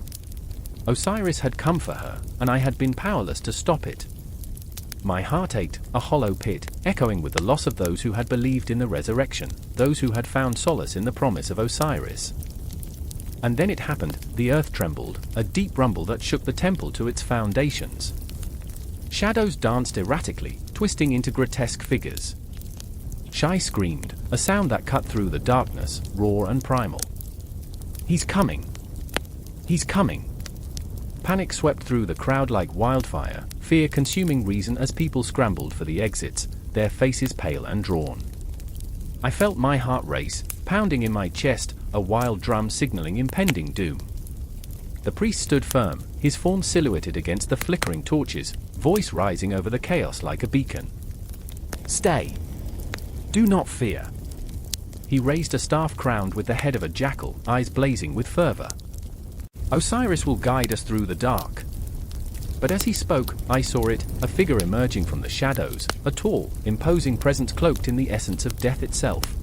Osiris had come for her, and I had been powerless to stop it. My heart ached, a hollow pit, echoing with the loss of those who had believed in the resurrection, those who had found solace in the promise of Osiris. And then it happened, the earth trembled, a deep rumble that shook the temple to its foundations. Shadows danced erratically, twisting into grotesque figures. Shai screamed, a sound that cut through the darkness, raw and primal. "He's coming! He's coming!" Panic swept through the crowd like wildfire, fear consuming reason as people scrambled for the exits, their faces pale and drawn. I felt my heart race, pounding in my chest, a wild drum signaling impending doom. The priest stood firm, his form silhouetted against the flickering torches, voice rising over the chaos like a beacon. "Stay! Do not fear!" He raised a staff crowned with the head of a jackal, eyes blazing with fervor. "Osiris will guide us through the dark." But as he spoke, I saw it, a figure emerging from the shadows, a tall, imposing presence cloaked in the essence of death itself.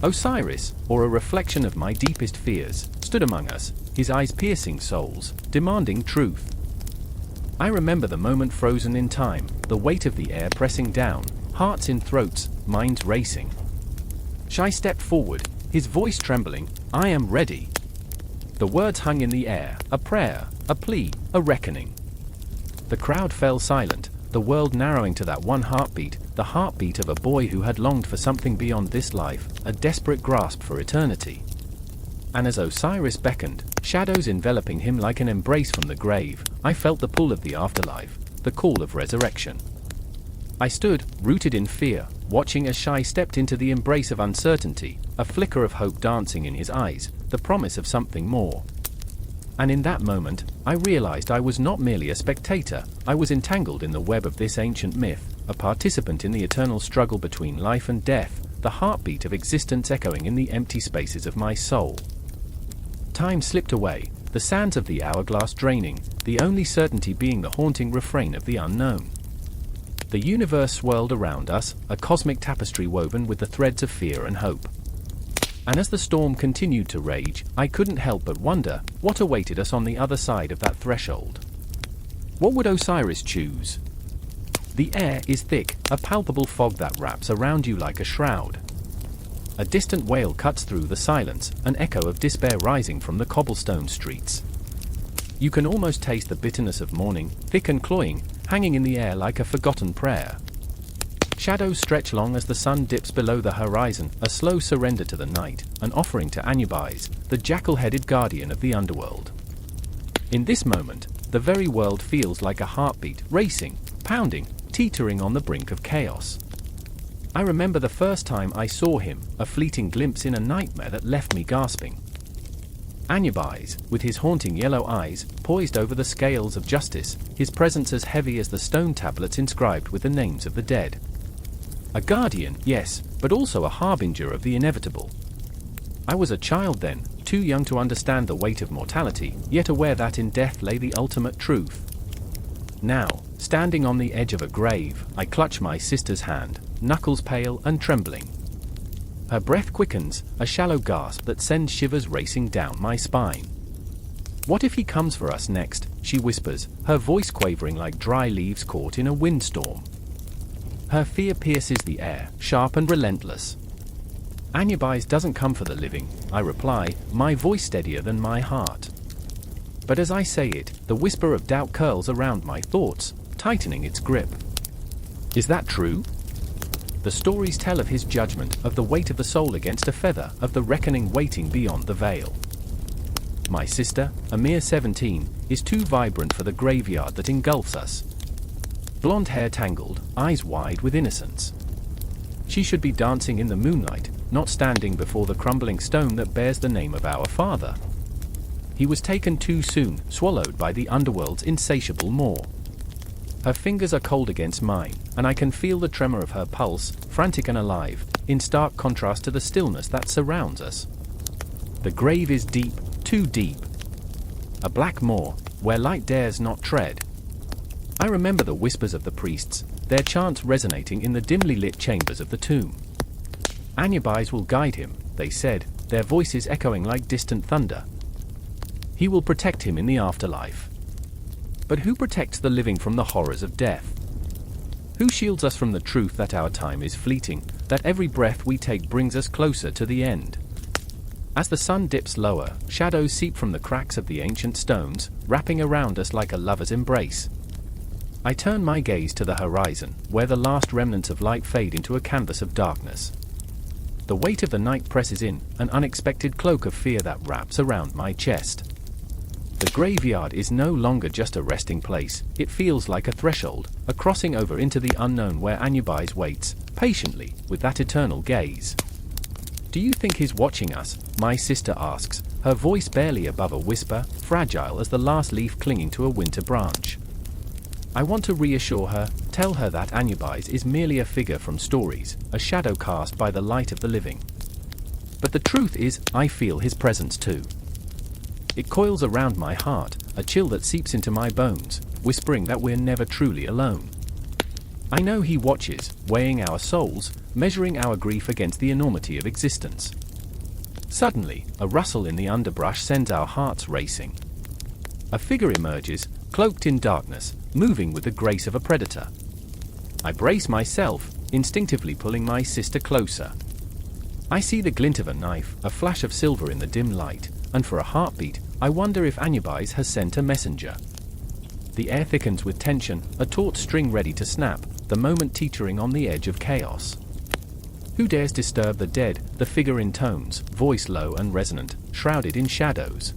Osiris, or a reflection of my deepest fears, stood among us, his eyes piercing souls, demanding truth. I remember the moment frozen in time, the weight of the air pressing down, hearts in throats, minds racing. Shai stepped forward, his voice trembling, "I am ready." The words hung in the air, a prayer, a plea, a reckoning. The crowd fell silent, the world narrowing to that one heartbeat, the heartbeat of a boy who had longed for something beyond this life, a desperate grasp for eternity. And as Osiris beckoned, shadows enveloping him like an embrace from the grave, I felt the pull of the afterlife, the call of resurrection. I stood, rooted in fear, watching as Shai stepped into the embrace of uncertainty, a flicker of hope dancing in his eyes, the promise of something more. And in that moment, I realized I was not merely a spectator, I was entangled in the web of this ancient myth, a participant in the eternal struggle between life and death, the heartbeat of existence echoing in the empty spaces of my soul. Time slipped away, the sands of the hourglass draining, the only certainty being the haunting refrain of the unknown. The universe swirled around us, a cosmic tapestry woven with the threads of fear and hope. And as the storm continued to rage, I couldn't help but wonder, what awaited us on the other side of that threshold? What would Osiris choose? The air is thick, a palpable fog that wraps around you like a shroud. A distant wail cuts through the silence, an echo of despair rising from the cobblestone streets. You can almost taste the bitterness of mourning, thick and cloying, hanging in the air like a forgotten prayer. Shadows stretch long as the sun dips below the horizon, a slow surrender to the night, an offering to Anubis, the jackal-headed guardian of the underworld. In this moment, the very world feels like a heartbeat, racing, pounding, teetering on the brink of chaos. I remember the first time I saw him, a fleeting glimpse in a nightmare that left me gasping. Anubis, with his haunting yellow eyes, poised over the scales of justice, his presence as heavy as the stone tablets inscribed with the names of the dead. A guardian, yes, but also a harbinger of the inevitable. I was a child then, too young to understand the weight of mortality, yet aware that in death lay the ultimate truth. Now, standing on the edge of a grave, I clutch my sister's hand, knuckles pale and trembling. Her breath quickens, a shallow gasp that sends shivers racing down my spine. "What if he comes for us next?" she whispers, her voice quavering like dry leaves caught in a windstorm. Her fear pierces the air, sharp and relentless. "Anubis doesn't come for the living," I reply, my voice steadier than my heart. But as I say it, the whisper of doubt curls around my thoughts, tightening its grip. Is that true? The stories tell of his judgment, of the weight of the soul against a feather, of the reckoning waiting beyond the veil. My sister, a mere 17, is too vibrant for the graveyard that engulfs us. Blonde hair tangled, eyes wide with innocence. She should be dancing in the moonlight, not standing before the crumbling stone that bears the name of our father. He was taken too soon, swallowed by the Underworld's insatiable maw. Her fingers are cold against mine, and I can feel the tremor of her pulse, frantic and alive, in stark contrast to the stillness that surrounds us. The grave is deep, too deep. A black maw, where light dares not tread. I remember the whispers of the priests, their chants resonating in the dimly lit chambers of the tomb. Anyabais will guide him, they said, their voices echoing like distant thunder. He will protect him in the afterlife. But who protects the living from the horrors of death? Who shields us from the truth that our time is fleeting, that every breath we take brings us closer to the end? As the sun dips lower, shadows seep from the cracks of the ancient stones, wrapping around us like a lover's embrace. I turn my gaze to the horizon, where the last remnants of light fade into a canvas of darkness. The weight of the night presses in, an unexpected cloak of fear that wraps around my chest. The graveyard is no longer just a resting place, it feels like a threshold, a crossing over into the unknown where Anyabais waits, patiently, with that eternal gaze. "Do you think he's watching us?" my sister asks, her voice barely above a whisper, fragile as the last leaf clinging to a winter branch. I want to reassure her, tell her that Anyabais is merely a figure from stories, a shadow cast by the light of the living. But the truth is, I feel his presence too. It coils around my heart, a chill that seeps into my bones, whispering that we're never truly alone. I know he watches, weighing our souls, measuring our grief against the enormity of existence. Suddenly, a rustle in the underbrush sends our hearts racing. A figure emerges, cloaked in darkness, moving with the grace of a predator. I brace myself, instinctively pulling my sister closer. I see the glint of a knife, a flash of silver in the dim light, and for a heartbeat, I wonder if Anyabais has sent a messenger. The air thickens with tension, a taut string ready to snap, the moment teetering on the edge of chaos. Who dares disturb the dead? The figure intones, voice low and resonant, shrouded in shadows.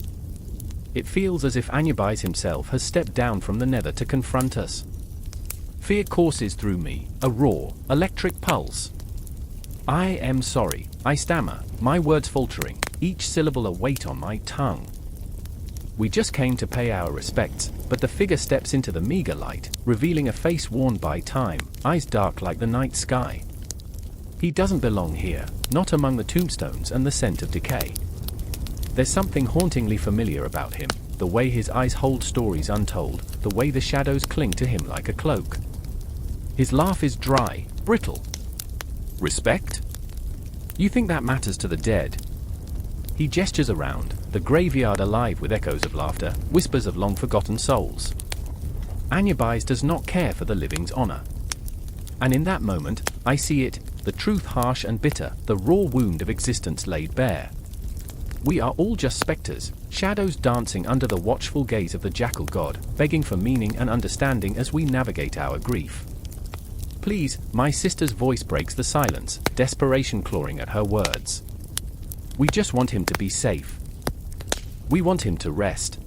It feels as if Anyabais himself has stepped down from the nether to confront us. Fear courses through me, a raw, electric pulse. "I am sorry," I stammer, my words faltering, each syllable a weight on my tongue. We just came to pay our respects, but the figure steps into the meager light, revealing a face worn by time, eyes dark like the night sky. He doesn't belong here, not among the tombstones and the scent of decay. There's something hauntingly familiar about him, the way his eyes hold stories untold, the way the shadows cling to him like a cloak. His laugh is dry, brittle. Respect? You think that matters to the dead? He gestures around, the graveyard alive with echoes of laughter, whispers of long-forgotten souls. Anyabais does not care for the living's honor. And in that moment, I see it, the truth harsh and bitter, the raw wound of existence laid bare. We are all just specters, shadows dancing under the watchful gaze of the jackal god, begging for meaning and understanding as we navigate our grief. "Please," my sister's voice breaks the silence, desperation clawing at her words. "We just want him to be safe. We want him to rest."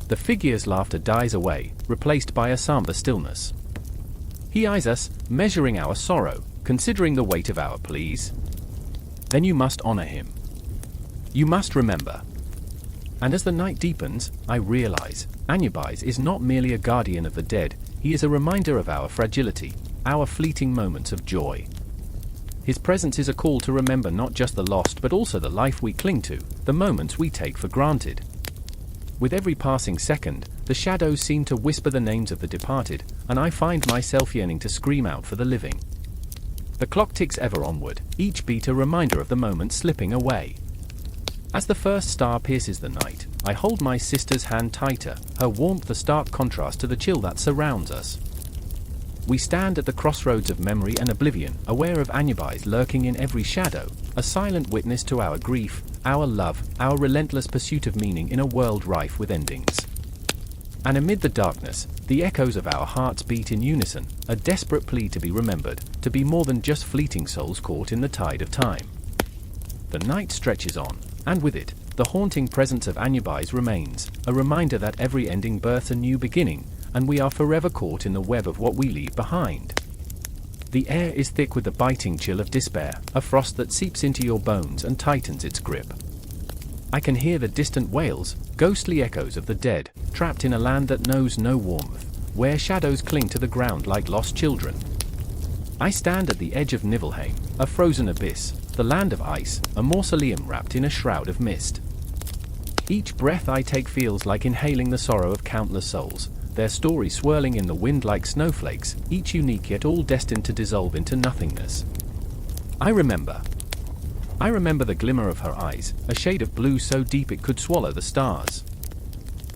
The figure's laughter dies away, replaced by a somber stillness. He eyes us, measuring our sorrow, considering the weight of our pleas. "Then you must honor him. You must remember." And as the night deepens, I realize, Anyabais is not merely a guardian of the dead, he is a reminder of our fragility, our fleeting moments of joy. His presence is a call to remember not just the lost but also the life we cling to, the moments we take for granted. With every passing second, the shadows seem to whisper the names of the departed, and I find myself yearning to scream out for the living. The clock ticks ever onward, each beat a reminder of the moment slipping away. As the first star pierces the night, I hold my sister's hand tighter, her warmth a stark contrast to the chill that surrounds us. We stand at the crossroads of memory and oblivion, aware of Anyabais lurking in every shadow, a silent witness to our grief, our love, our relentless pursuit of meaning in a world rife with endings. And amid the darkness, the echoes of our hearts beat in unison, a desperate plea to be remembered, to be more than just fleeting souls caught in the tide of time. The night stretches on, and with it, the haunting presence of Anubis remains, a reminder that every ending births a new beginning, and we are forever caught in the web of what we leave behind. The air is thick with the biting chill of despair, a frost that seeps into your bones and tightens its grip. I can hear the distant wails, ghostly echoes of the dead, trapped in a land that knows no warmth, where shadows cling to the ground like lost children. I stand at the edge of Niflheim, a frozen abyss, the land of ice, a mausoleum wrapped in a shroud of mist. Each breath I take feels like inhaling the sorrow of countless souls, their stories swirling in the wind like snowflakes, each unique yet all destined to dissolve into nothingness. I remember the glimmer of her eyes, a shade of blue so deep it could swallow the stars.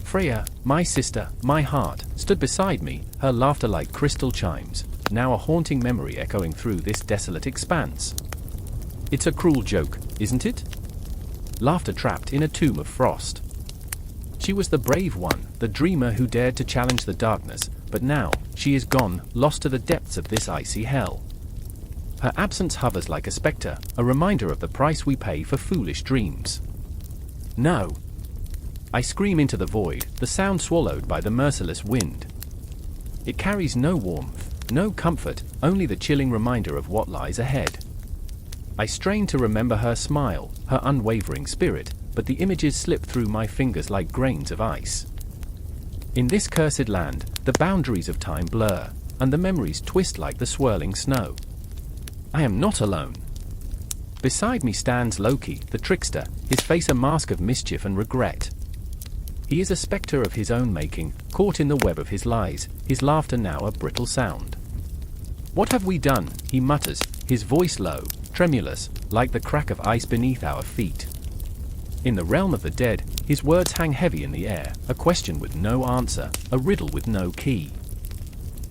Freya, my sister, my heart, stood beside me, her laughter like crystal chimes, now a haunting memory echoing through this desolate expanse. It's a cruel joke, isn't it? Laughter trapped in a tomb of frost. She was the brave one, the dreamer who dared to challenge the darkness, but now, she is gone, lost to the depths of this icy hell. Her absence hovers like a spectre, a reminder of the price we pay for foolish dreams. No! I scream into the void, the sound swallowed by the merciless wind. It carries no warmth, no comfort, only the chilling reminder of what lies ahead. I strain to remember her smile, her unwavering spirit, but the images slip through my fingers like grains of ice. In this cursed land, the boundaries of time blur, and the memories twist like the swirling snow. I am not alone. Beside me stands Loki, the trickster, his face a mask of mischief and regret. He is a spectre of his own making, caught in the web of his lies, his laughter now a brittle sound. "What have we done?" he mutters, his voice low, tremulous, like the crack of ice beneath our feet. In the realm of the dead, his words hang heavy in the air, a question with no answer, a riddle with no key.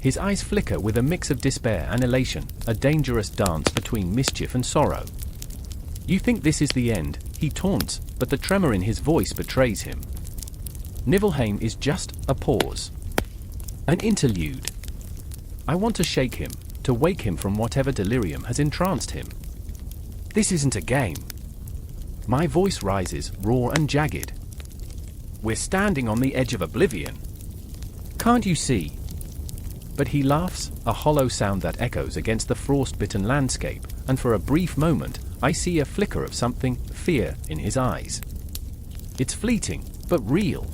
His eyes flicker with a mix of despair and elation, a dangerous dance between mischief and sorrow. "You think this is the end," he taunts, but the tremor in his voice betrays him. Niflheim is just a pause. An interlude. I want to shake him, to wake him from whatever delirium has entranced him. This isn't a game. My voice rises, raw and jagged. We're standing on the edge of oblivion. Can't you see? But he laughs, a hollow sound that echoes against the frost-bitten landscape, and for a brief moment, I see a flicker of something, fear, in his eyes. It's fleeting, but real.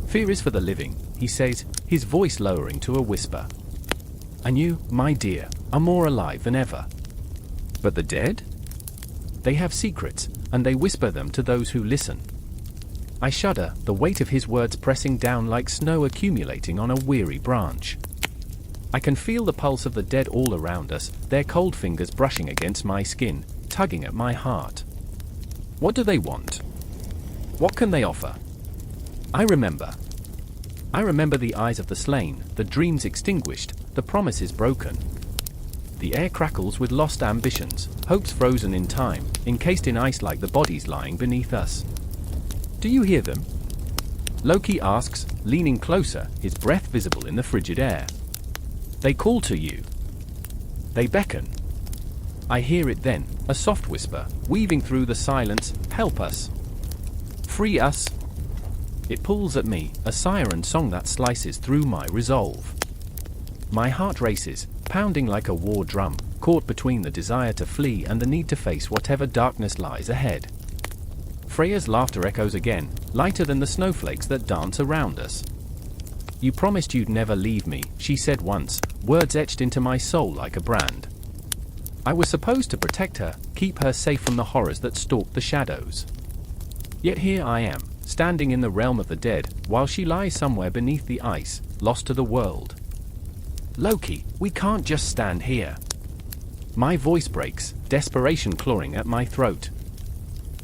"Fear is for the living," he says, his voice lowering to a whisper. "And you, my dear, are more alive than ever. But the dead? They have secrets, and they whisper them to those who listen." I shudder, the weight of his words pressing down like snow accumulating on a weary branch. I can feel the pulse of the dead all around us, their cold fingers brushing against my skin, tugging at my heart. What do they want? What can they offer? I remember the eyes of the slain, the dreams extinguished, the promises broken. The air crackles with lost ambitions, hopes frozen in time, encased in ice like the bodies lying beneath us. "Do you hear them?" Loki asks, leaning closer, his breath visible in the frigid air. "They call to you. They beckon." I hear it then, a soft whisper, weaving through the silence, "Help us. Free us." It pulls at me, a siren song that slices through my resolve. My heart races, pounding like a war drum, caught between the desire to flee and the need to face whatever darkness lies ahead. Freya's laughter echoes again, lighter than the snowflakes that dance around us. "You promised you'd never leave me," she said once, words etched into my soul like a brand. I was supposed to protect her, keep her safe from the horrors that stalked the shadows. Yet here I am, standing in the realm of the dead, while she lies somewhere beneath the ice, lost to the world. "Loki, we can't just stand here." My voice breaks, desperation clawing at my throat.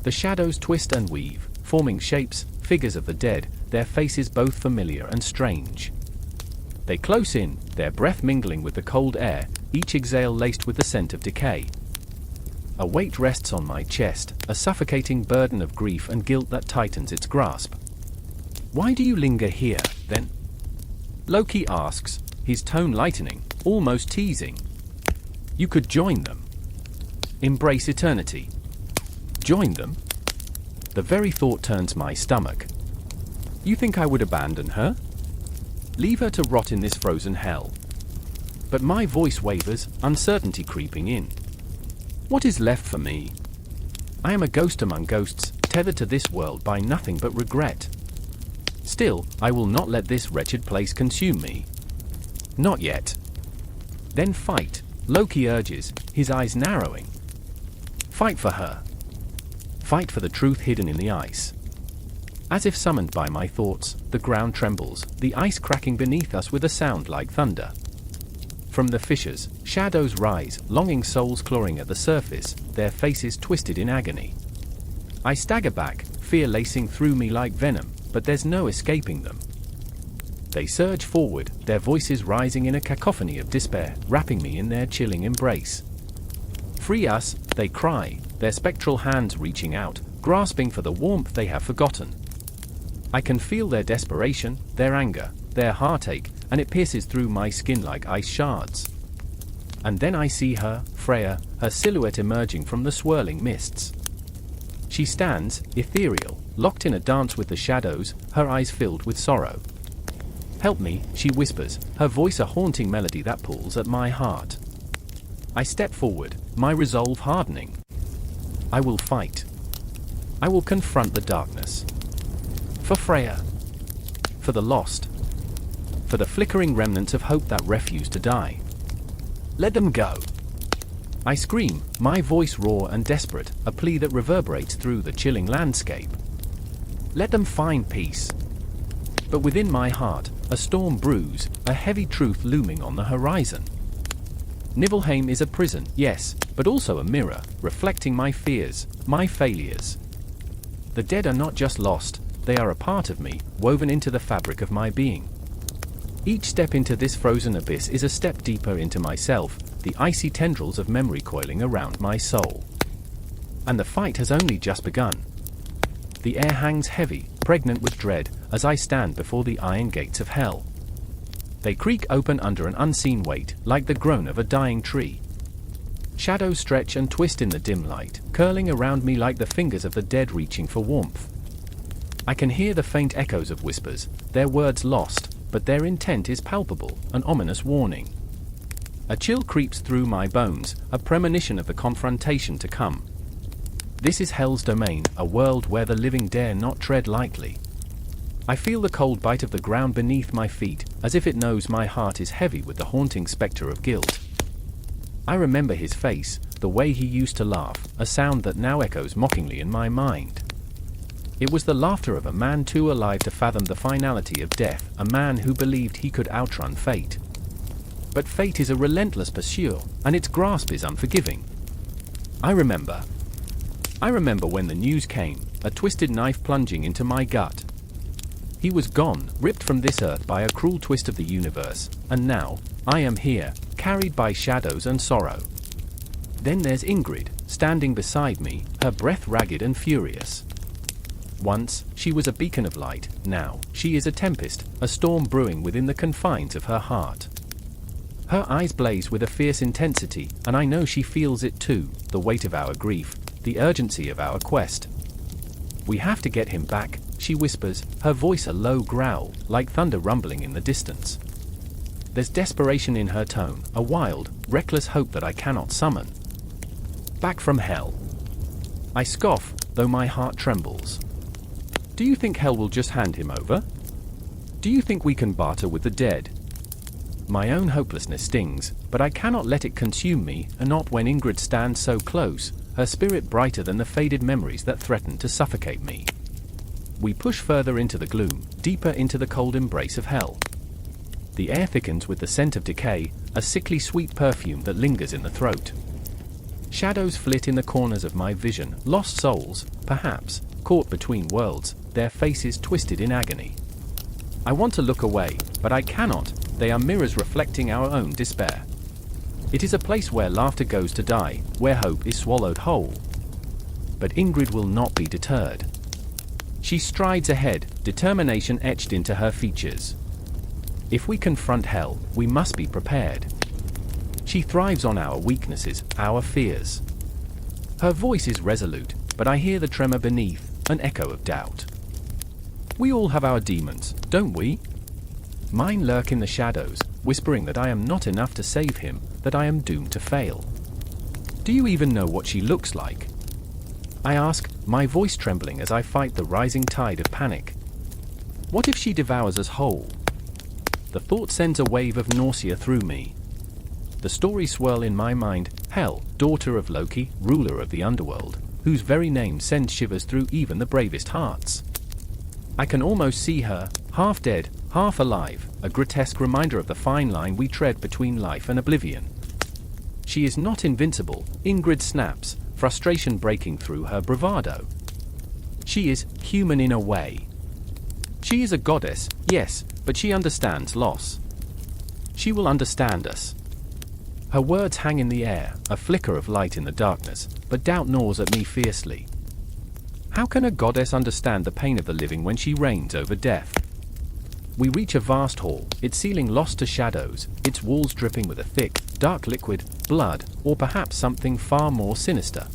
The shadows twist and weave, forming shapes, figures of the dead, their faces both familiar and strange. They close in, their breath mingling with the cold air, each exhale laced with the scent of decay. A weight rests on my chest, a suffocating burden of grief and guilt that tightens its grasp. "Why do you linger here, then?" Loki asks, his tone lightening, almost teasing. "You could join them. Embrace eternity." Join them? The very thought turns my stomach. You think I would abandon her? Leave her to rot in this frozen hell? But my voice wavers, uncertainty creeping in. What is left for me? I am a ghost among ghosts, tethered to this world by nothing but regret. Still, I will not let this wretched place consume me. Not yet. Then fight, Loki urges, his eyes narrowing. Fight for her. Fight for the truth hidden in the ice. As if summoned by my thoughts, the ground trembles, the ice cracking beneath us with a sound like thunder. From the fissures, shadows rise, longing souls clawing at the surface, their faces twisted in agony. I stagger back, fear lacing through me like venom, but there's no escaping them. They surge forward, their voices rising in a cacophony of despair, wrapping me in their chilling embrace. Free us, they cry, their spectral hands reaching out, grasping for the warmth they have forgotten. I can feel their desperation, their anger, their heartache, and it pierces through my skin like ice shards. And then I see her, Freya, her silhouette emerging from the swirling mists. She stands, ethereal, locked in a dance with the shadows, her eyes filled with sorrow. Help me, she whispers, her voice a haunting melody that pulls at my heart. I step forward, my resolve hardening. I will fight. I will confront the darkness. For Freya. For the lost. For the flickering remnants of hope that refuse to die. Let them go. I scream, my voice raw and desperate, a plea that reverberates through the chilling landscape. Let them find peace. But within my heart, a storm brews, a heavy truth looming on the horizon. Nibelheim is a prison, yes, but also a mirror, reflecting my fears, my failures. The dead are not just lost, they are a part of me, woven into the fabric of my being. Each step into this frozen abyss is a step deeper into myself, the icy tendrils of memory coiling around my soul. And the fight has only just begun. The air hangs heavy, pregnant with dread, as I stand before the iron gates of hell. They creak open under an unseen weight, like the groan of a dying tree. Shadows stretch and twist in the dim light, curling around me like the fingers of the dead reaching for warmth. I can hear the faint echoes of whispers, their words lost, but their intent is palpable, an ominous warning. A chill creeps through my bones, a premonition of the confrontation to come. This is Hell's domain, a world where the living dare not tread lightly. I feel the cold bite of the ground beneath my feet, as if it knows my heart is heavy with the haunting spectre of guilt. I remember his face, the way he used to laugh, a sound that now echoes mockingly in my mind. It was the laughter of a man too alive to fathom the finality of death, a man who believed he could outrun fate. But fate is a relentless pursuer, and its grasp is unforgiving. I remember when the news came, a twisted knife plunging into my gut. He was gone, ripped from this earth by a cruel twist of the universe, and now, I am here, carried by shadows and sorrow. Then there's Ingrid, standing beside me, her breath ragged and furious. Once, she was a beacon of light, now, she is a tempest, a storm brewing within the confines of her heart. Her eyes blaze with a fierce intensity, and I know she feels it too, the weight of our grief, the urgency of our quest. We have to get him back, she whispers, her voice a low growl, like thunder rumbling in the distance. There's desperation in her tone, a wild, reckless hope that I cannot summon. Back from hell. I scoff, though my heart trembles. Do you think hell will just hand him over? Do you think we can barter with the dead? My own hopelessness stings, but I cannot let it consume me, and not when Ingrid stands so close, her spirit brighter than the faded memories that threaten to suffocate me. We push further into the gloom, deeper into the cold embrace of hell. The air thickens with the scent of decay, a sickly sweet perfume that lingers in the throat. Shadows flit in the corners of my vision, lost souls, perhaps, caught between worlds, their faces twisted in agony. I want to look away, but I cannot, they are mirrors reflecting our own despair. It is a place where laughter goes to die, where hope is swallowed whole. But Ingrid will not be deterred. She strides ahead, determination etched into her features. If we confront hell, we must be prepared. She thrives on our weaknesses, our fears. Her voice is resolute, but I hear the tremor beneath, an echo of doubt. We all have our demons, don't we? Mine lurk in the shadows, whispering that I am not enough to save him, that I am doomed to fail. Do you even know what she looks like? I ask, my voice trembling as I fight the rising tide of panic. What if she devours us whole? The thought sends a wave of nausea through me. The stories swirl in my mind, Hel, daughter of Loki, ruler of the Underworld, whose very name sends shivers through even the bravest hearts. I can almost see her, half dead, half alive, a grotesque reminder of the fine line we tread between life and oblivion. She is not invincible, Ingrid snaps, frustration breaking through her bravado. She is human in a way. She is a goddess, yes, but she understands loss. She will understand us. Her words hang in the air, a flicker of light in the darkness, but doubt gnaws at me fiercely. How can a goddess understand the pain of the living when she reigns over death? We reach a vast hall, its ceiling lost to shadows, its walls dripping with a thick, dark liquid, blood, or perhaps something far more sinister.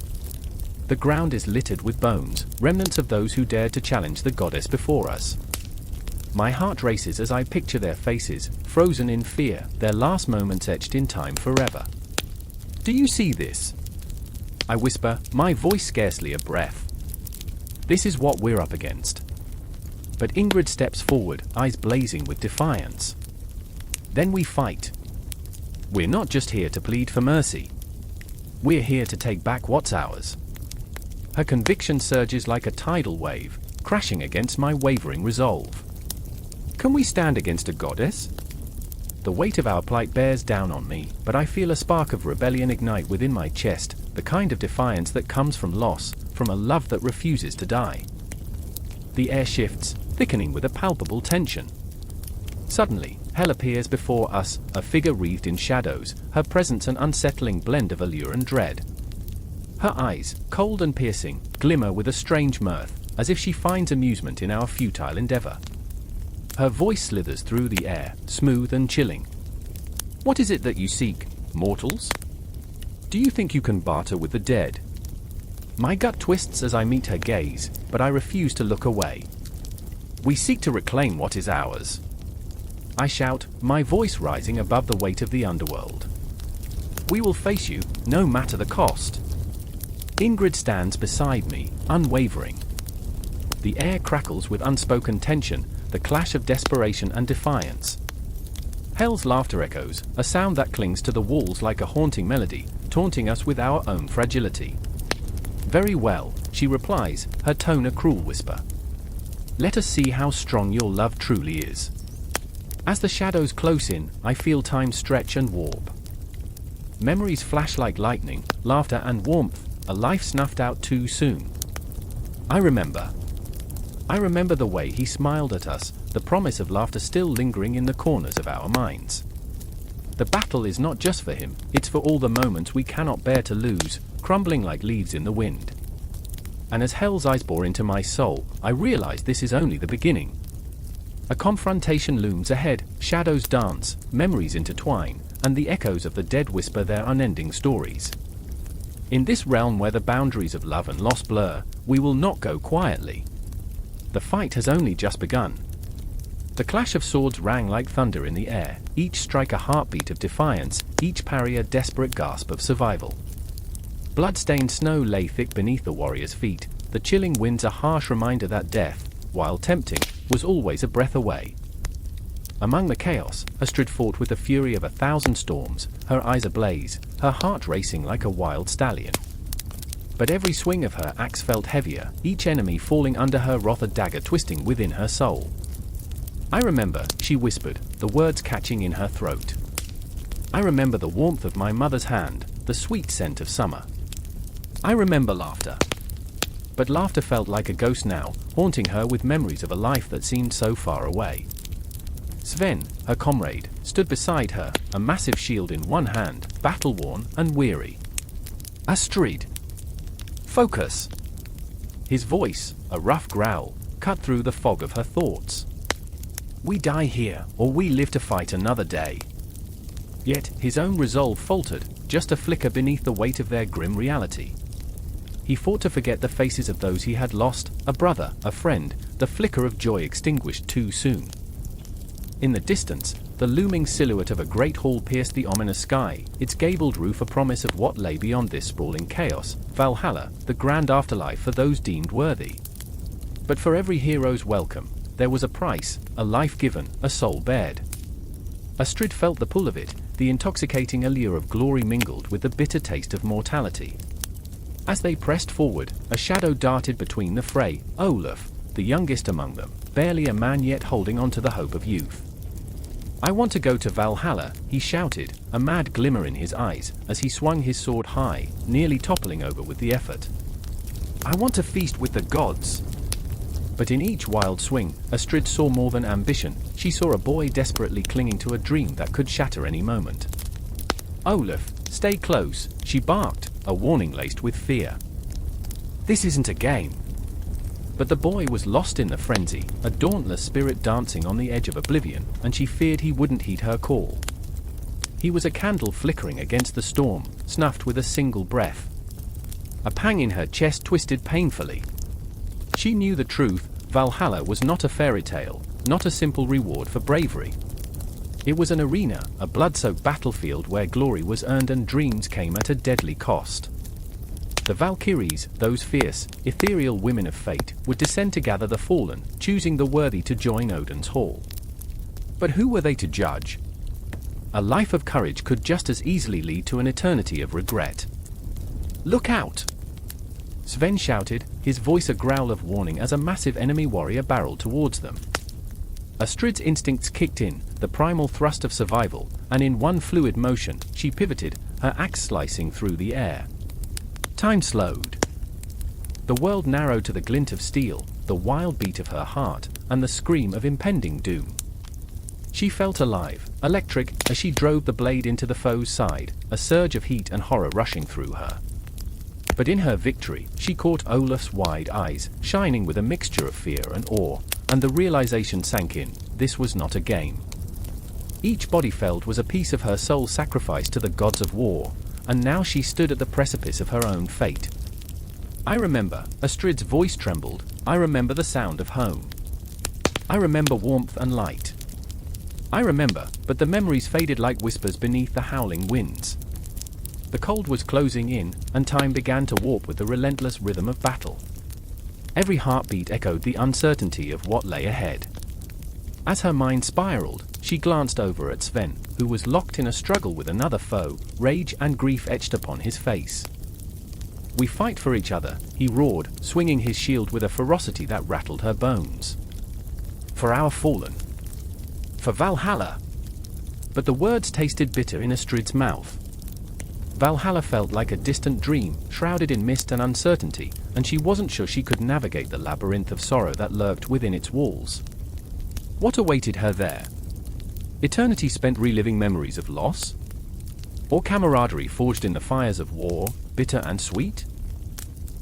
The ground is littered with bones, remnants of those who dared to challenge the goddess before us. My heart races as I picture their faces, frozen in fear, their last moments etched in time forever. Do you see this? I whisper, my voice scarcely a breath. This is what we're up against. But Ingrid steps forward, eyes blazing with defiance. Then we fight. We're not just here to plead for mercy. We're here to take back what's ours. Her conviction surges like a tidal wave, crashing against my wavering resolve. Can we stand against a goddess? The weight of our plight bears down on me, but I feel a spark of rebellion ignite within my chest, the kind of defiance that comes from loss, from a love that refuses to die. The air shifts, thickening with a palpable tension. Suddenly, Hel appears before us, a figure wreathed in shadows, her presence an unsettling blend of allure and dread. Her eyes, cold and piercing, glimmer with a strange mirth, as if she finds amusement in our futile endeavor. Her voice slithers through the air, smooth and chilling. What is it that you seek, mortals? Do you think you can barter with the dead? My gut twists as I meet her gaze, but I refuse to look away. We seek to reclaim what is ours. I shout, my voice rising above the weight of the underworld. We will face you, no matter the cost. Ingrid stands beside me, unwavering. The air crackles with unspoken tension, the clash of desperation and defiance. Hel's laughter echoes, a sound that clings to the walls like a haunting melody, taunting us with our own fragility. Very well, she replies, her tone a cruel whisper. Let us see how strong your love truly is. As the shadows close in, I feel time stretch and warp. Memories flash like lightning, laughter and warmth, a life snuffed out too soon. I remember the way he smiled at us, the promise of laughter still lingering in the corners of our minds. The battle is not just for him, it's for all the moments we cannot bear to lose, crumbling like leaves in the wind. And as Hel's eyes bore into my soul, I realize this is only the beginning. A confrontation looms ahead, shadows dance, memories intertwine, and the echoes of the dead whisper their unending stories. In this realm where the boundaries of love and loss blur, we will not go quietly. The fight has only just begun. The clash of swords rang like thunder in the air, each strike a heartbeat of defiance, each parry a desperate gasp of survival. Blood-stained snow lay thick beneath the warriors' feet, the chilling winds a harsh reminder that death, while tempting, was always a breath away. Among the chaos, Astrid fought with the fury of 1,000 storms, her eyes ablaze, her heart racing like a wild stallion. But every swing of her axe felt heavier, each enemy falling under her wrath, a dagger twisting within her soul. I remember, she whispered, the words catching in her throat. I remember the warmth of my mother's hand, the sweet scent of summer. I remember laughter. But laughter felt like a ghost now, haunting her with memories of a life that seemed so far away. Sven, her comrade, stood beside her, a massive shield in one hand, battle-worn and weary. Astrid! Focus! His voice, a rough growl, cut through the fog of her thoughts. We die here, or we live to fight another day. Yet, his own resolve faltered, just a flicker beneath the weight of their grim reality. He fought to forget the faces of those he had lost, a brother, a friend, the flicker of joy extinguished too soon. In the distance, the looming silhouette of a great hall pierced the ominous sky, its gabled roof a promise of what lay beyond this sprawling chaos, Valhalla, the grand afterlife for those deemed worthy. But for every hero's welcome, there was a price, a life given, a soul bared. Astrid felt the pull of it, the intoxicating allure of glory mingled with the bitter taste of mortality. As they pressed forward, a shadow darted between the fray, Olaf, the youngest among them, barely a man yet holding on to the hope of youth. "I want to go to Valhalla," he shouted, a mad glimmer in his eyes, as he swung his sword high, nearly toppling over with the effort. "I want to feast with the gods." But in each wild swing, Astrid saw more than ambition. She saw a boy desperately clinging to a dream that could shatter any moment. "Olaf, stay close," she barked, a warning laced with fear. "This isn't a game." But the boy was lost in the frenzy, a dauntless spirit dancing on the edge of oblivion, and she feared he wouldn't heed her call. He was a candle flickering against the storm, snuffed with a single breath. A pang in her chest twisted painfully. She knew the truth. Valhalla was not a fairy tale, not a simple reward for bravery. It was an arena, a blood-soaked battlefield where glory was earned and dreams came at a deadly cost. The Valkyries, those fierce, ethereal women of fate, would descend to gather the fallen, choosing the worthy to join Odin's hall. But who were they to judge? A life of courage could just as easily lead to an eternity of regret. "Look out!" Sven shouted, his voice a growl of warning as a massive enemy warrior barreled towards them. Astrid's instincts kicked in, the primal thrust of survival, and in one fluid motion, she pivoted, her axe slicing through the air. Time slowed. The world narrowed to the glint of steel, the wild beat of her heart, and the scream of impending doom. She felt alive, electric, as she drove the blade into the foe's side, a surge of heat and horror rushing through her. But in her victory, she caught Olaf's wide eyes, shining with a mixture of fear and awe, and the realization sank in, this was not a game. Each body felled was a piece of her soul sacrificed to the gods of war, and now she stood at the precipice of her own fate. "I remember," Astrid's voice trembled, "I remember the sound of home. I remember warmth and light. I remember," but the memories faded like whispers beneath the howling winds. The cold was closing in, and time began to warp with the relentless rhythm of battle. Every heartbeat echoed the uncertainty of what lay ahead. As her mind spiraled, she glanced over at Sven, who was locked in a struggle with another foe, rage and grief etched upon his face. "We fight for each other," he roared, swinging his shield with a ferocity that rattled her bones. "For our fallen. For Valhalla." But the words tasted bitter in Astrid's mouth. Valhalla felt like a distant dream, shrouded in mist and uncertainty, and she wasn't sure she could navigate the labyrinth of sorrow that lurked within its walls. What awaited her there? Eternity spent reliving memories of loss? Or camaraderie forged in the fires of war, bitter and sweet?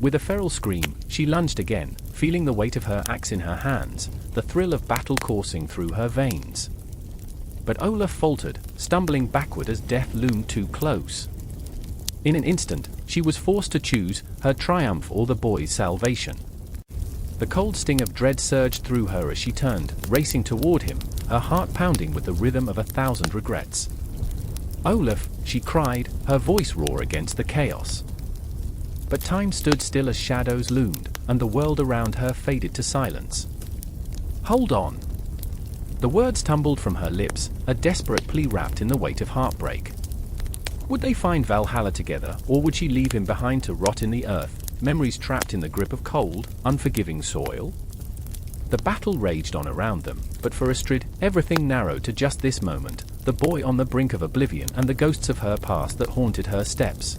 With a feral scream, she lunged again, feeling the weight of her axe in her hands, the thrill of battle coursing through her veins. But Olaf faltered, stumbling backward as death loomed too close. In an instant, she was forced to choose her triumph or the boy's salvation. The cold sting of dread surged through her as she turned, racing toward him, her heart pounding with the rhythm of 1,000 regrets. "Olaf," she cried, her voice raw against the chaos. But time stood still as shadows loomed, and the world around her faded to silence. "Hold on." The words tumbled from her lips, a desperate plea wrapped in the weight of heartbreak. Would they find Valhalla together, or would she leave him behind to rot in the earth, memories trapped in the grip of cold, unforgiving soil? The battle raged on around them, but for Astrid, everything narrowed to just this moment, the boy on the brink of oblivion and the ghosts of her past that haunted her steps.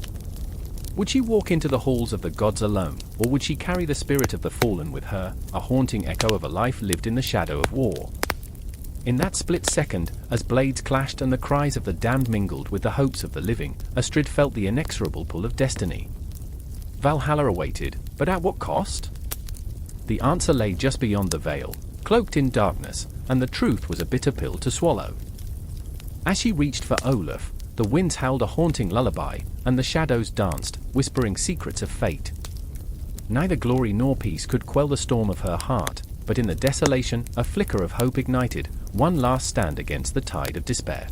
Would she walk into the halls of the gods alone, or would she carry the spirit of the fallen with her, a haunting echo of a life lived in the shadow of war? In that split second, as blades clashed and the cries of the damned mingled with the hopes of the living, Astrid felt the inexorable pull of destiny. Valhalla awaited, but at what cost? The answer lay just beyond the veil, cloaked in darkness, and the truth was a bitter pill to swallow. As she reached for Olaf, the winds howled a haunting lullaby, and the shadows danced, whispering secrets of fate. Neither glory nor peace could quell the storm of her heart, but in the desolation, a flicker of hope ignited, one last stand against the tide of despair.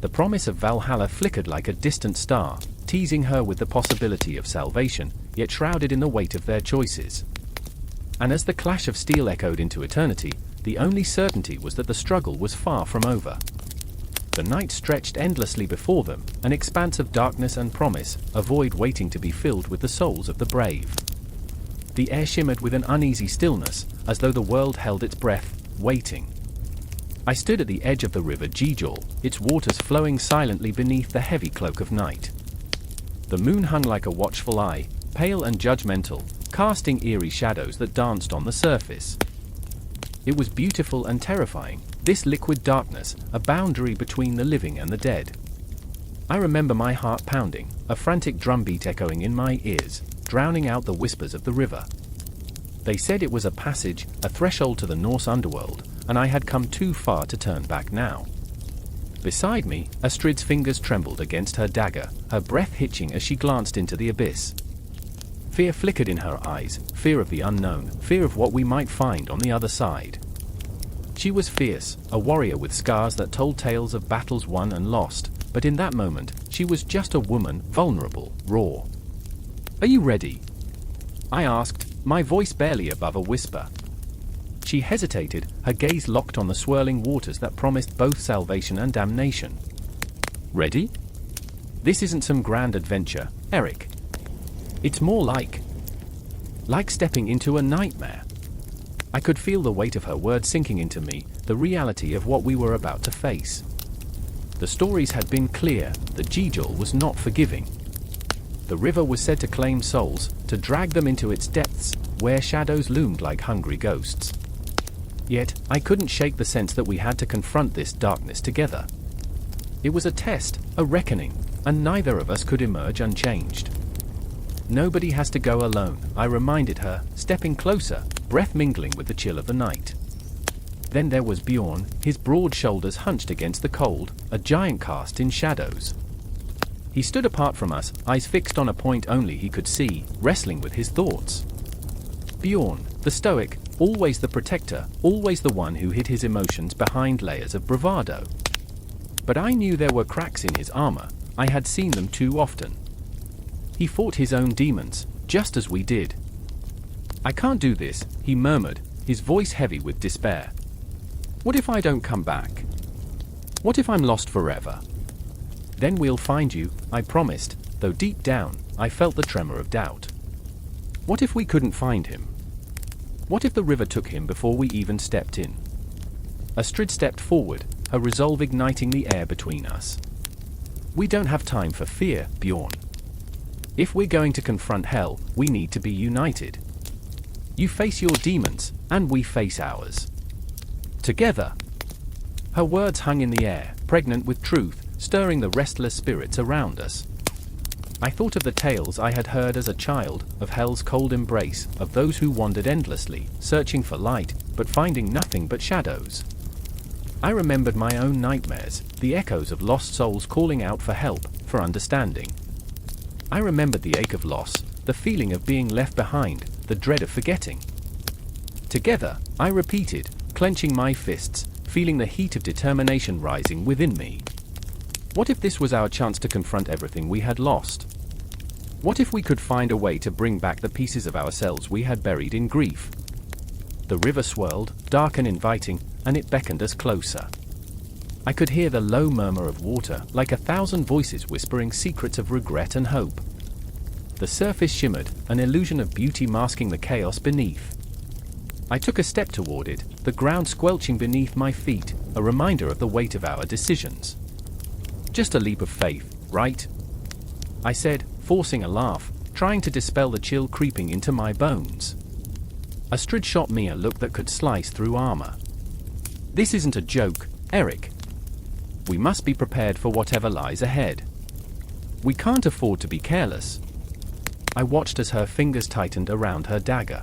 The promise of Valhalla flickered like a distant star, teasing her with the possibility of salvation, yet shrouded in the weight of their choices. And as the clash of steel echoed into eternity, the only certainty was that the struggle was far from over. The night stretched endlessly before them, an expanse of darkness and promise, a void waiting to be filled with the souls of the brave. The air shimmered with an uneasy stillness, as though the world held its breath, waiting. I stood at the edge of the river Xibalba, its waters flowing silently beneath the heavy cloak of night. The moon hung like a watchful eye, pale and judgmental, casting eerie shadows that danced on the surface. It was beautiful and terrifying, this liquid darkness, a boundary between the living and the dead. I remember my heart pounding, a frantic drumbeat echoing in my ears, drowning out the whispers of the river. They said it was a passage, a threshold to the Norse underworld, and I had come too far to turn back now. Beside me, Astrid's fingers trembled against her dagger, her breath hitching as she glanced into the abyss. Fear flickered in her eyes, fear of the unknown, fear of what we might find on the other side. She was fierce, a warrior with scars that told tales of battles won and lost, but in that moment, she was just a woman, vulnerable, raw. "Are you ready?" I asked, my voice barely above a whisper. She hesitated, her gaze locked on the swirling waters that promised both salvation and damnation. "Ready? This isn't some grand adventure, Eric. It's more like stepping into a nightmare." I could feel the weight of her words sinking into me, the reality of what we were about to face. The stories had been clear, the Xibalba was not forgiving. The river was said to claim souls, to drag them into its depths, where shadows loomed like hungry ghosts. Yet, I couldn't shake the sense that we had to confront this darkness together. It was a test, a reckoning, and neither of us could emerge unchanged. "Nobody has to go alone," I reminded her, stepping closer, breath mingling with the chill of the night. Then there was Bjorn, his broad shoulders hunched against the cold, a giant cast in shadows. He stood apart from us, eyes fixed on a point only he could see, wrestling with his thoughts. Bjorn, the stoic, always the protector, always the one who hid his emotions behind layers of bravado. But I knew there were cracks in his armor, I had seen them too often. He fought his own demons, just as we did. "I can't do this," he murmured, his voice heavy with despair. "What if I don't come back? What if I'm lost forever?" "Then we'll find you," I promised, though deep down, I felt the tremor of doubt. What if we couldn't find him? What if the river took him before we even stepped in? Astrid stepped forward, her resolve igniting the air between us. "We don't have time for fear, Bjorn. If we're going to confront hell, we need to be united. You face your demons, and we face ours. Together." Her words hung in the air, pregnant with truth, stirring the restless spirits around us. I thought of the tales I had heard as a child, of hell's cold embrace, of those who wandered endlessly, searching for light, but finding nothing but shadows. I remembered my own nightmares, the echoes of lost souls calling out for help, for understanding. I remembered the ache of loss, the feeling of being left behind, the dread of forgetting. Together, I repeated, clenching my fists, feeling the heat of determination rising within me. What if this was our chance to confront everything we had lost? What if we could find a way to bring back the pieces of ourselves we had buried in grief? The river swirled, dark and inviting, and it beckoned us closer. I could hear the low murmur of water, like 1,000 voices whispering secrets of regret and hope. The surface shimmered, an illusion of beauty masking the chaos beneath. I took a step toward it, the ground squelching beneath my feet, a reminder of the weight of our decisions. "Just a leap of faith, right?" I said, forcing a laugh, trying to dispel the chill creeping into my bones. Astrid shot me a look that could slice through armor. "This isn't a joke, Eric. We must be prepared for whatever lies ahead. We can't afford to be careless." I watched as her fingers tightened around her dagger.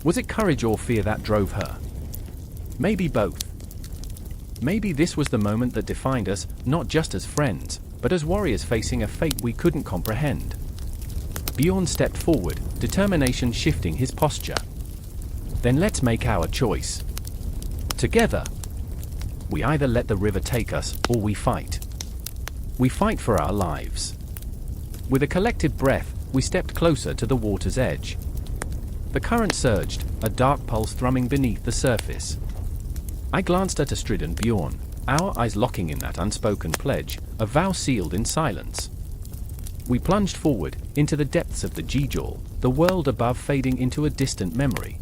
Was it courage or fear that drove her? Maybe both. Maybe this was the moment that defined us, not just as friends, but as warriors facing a fate we couldn't comprehend. Bjorn stepped forward, determination shifting his posture. Then let's make our choice. Together. We either let the river take us, or we fight. We fight for our lives. With a collective breath, we stepped closer to the water's edge. The current surged, a dark pulse thrumming beneath the surface. I glanced at Astrid and Bjorn, our eyes locking in that unspoken pledge, a vow sealed in silence. We plunged forward, into the depths of the Gjol, the world above fading into a distant memory.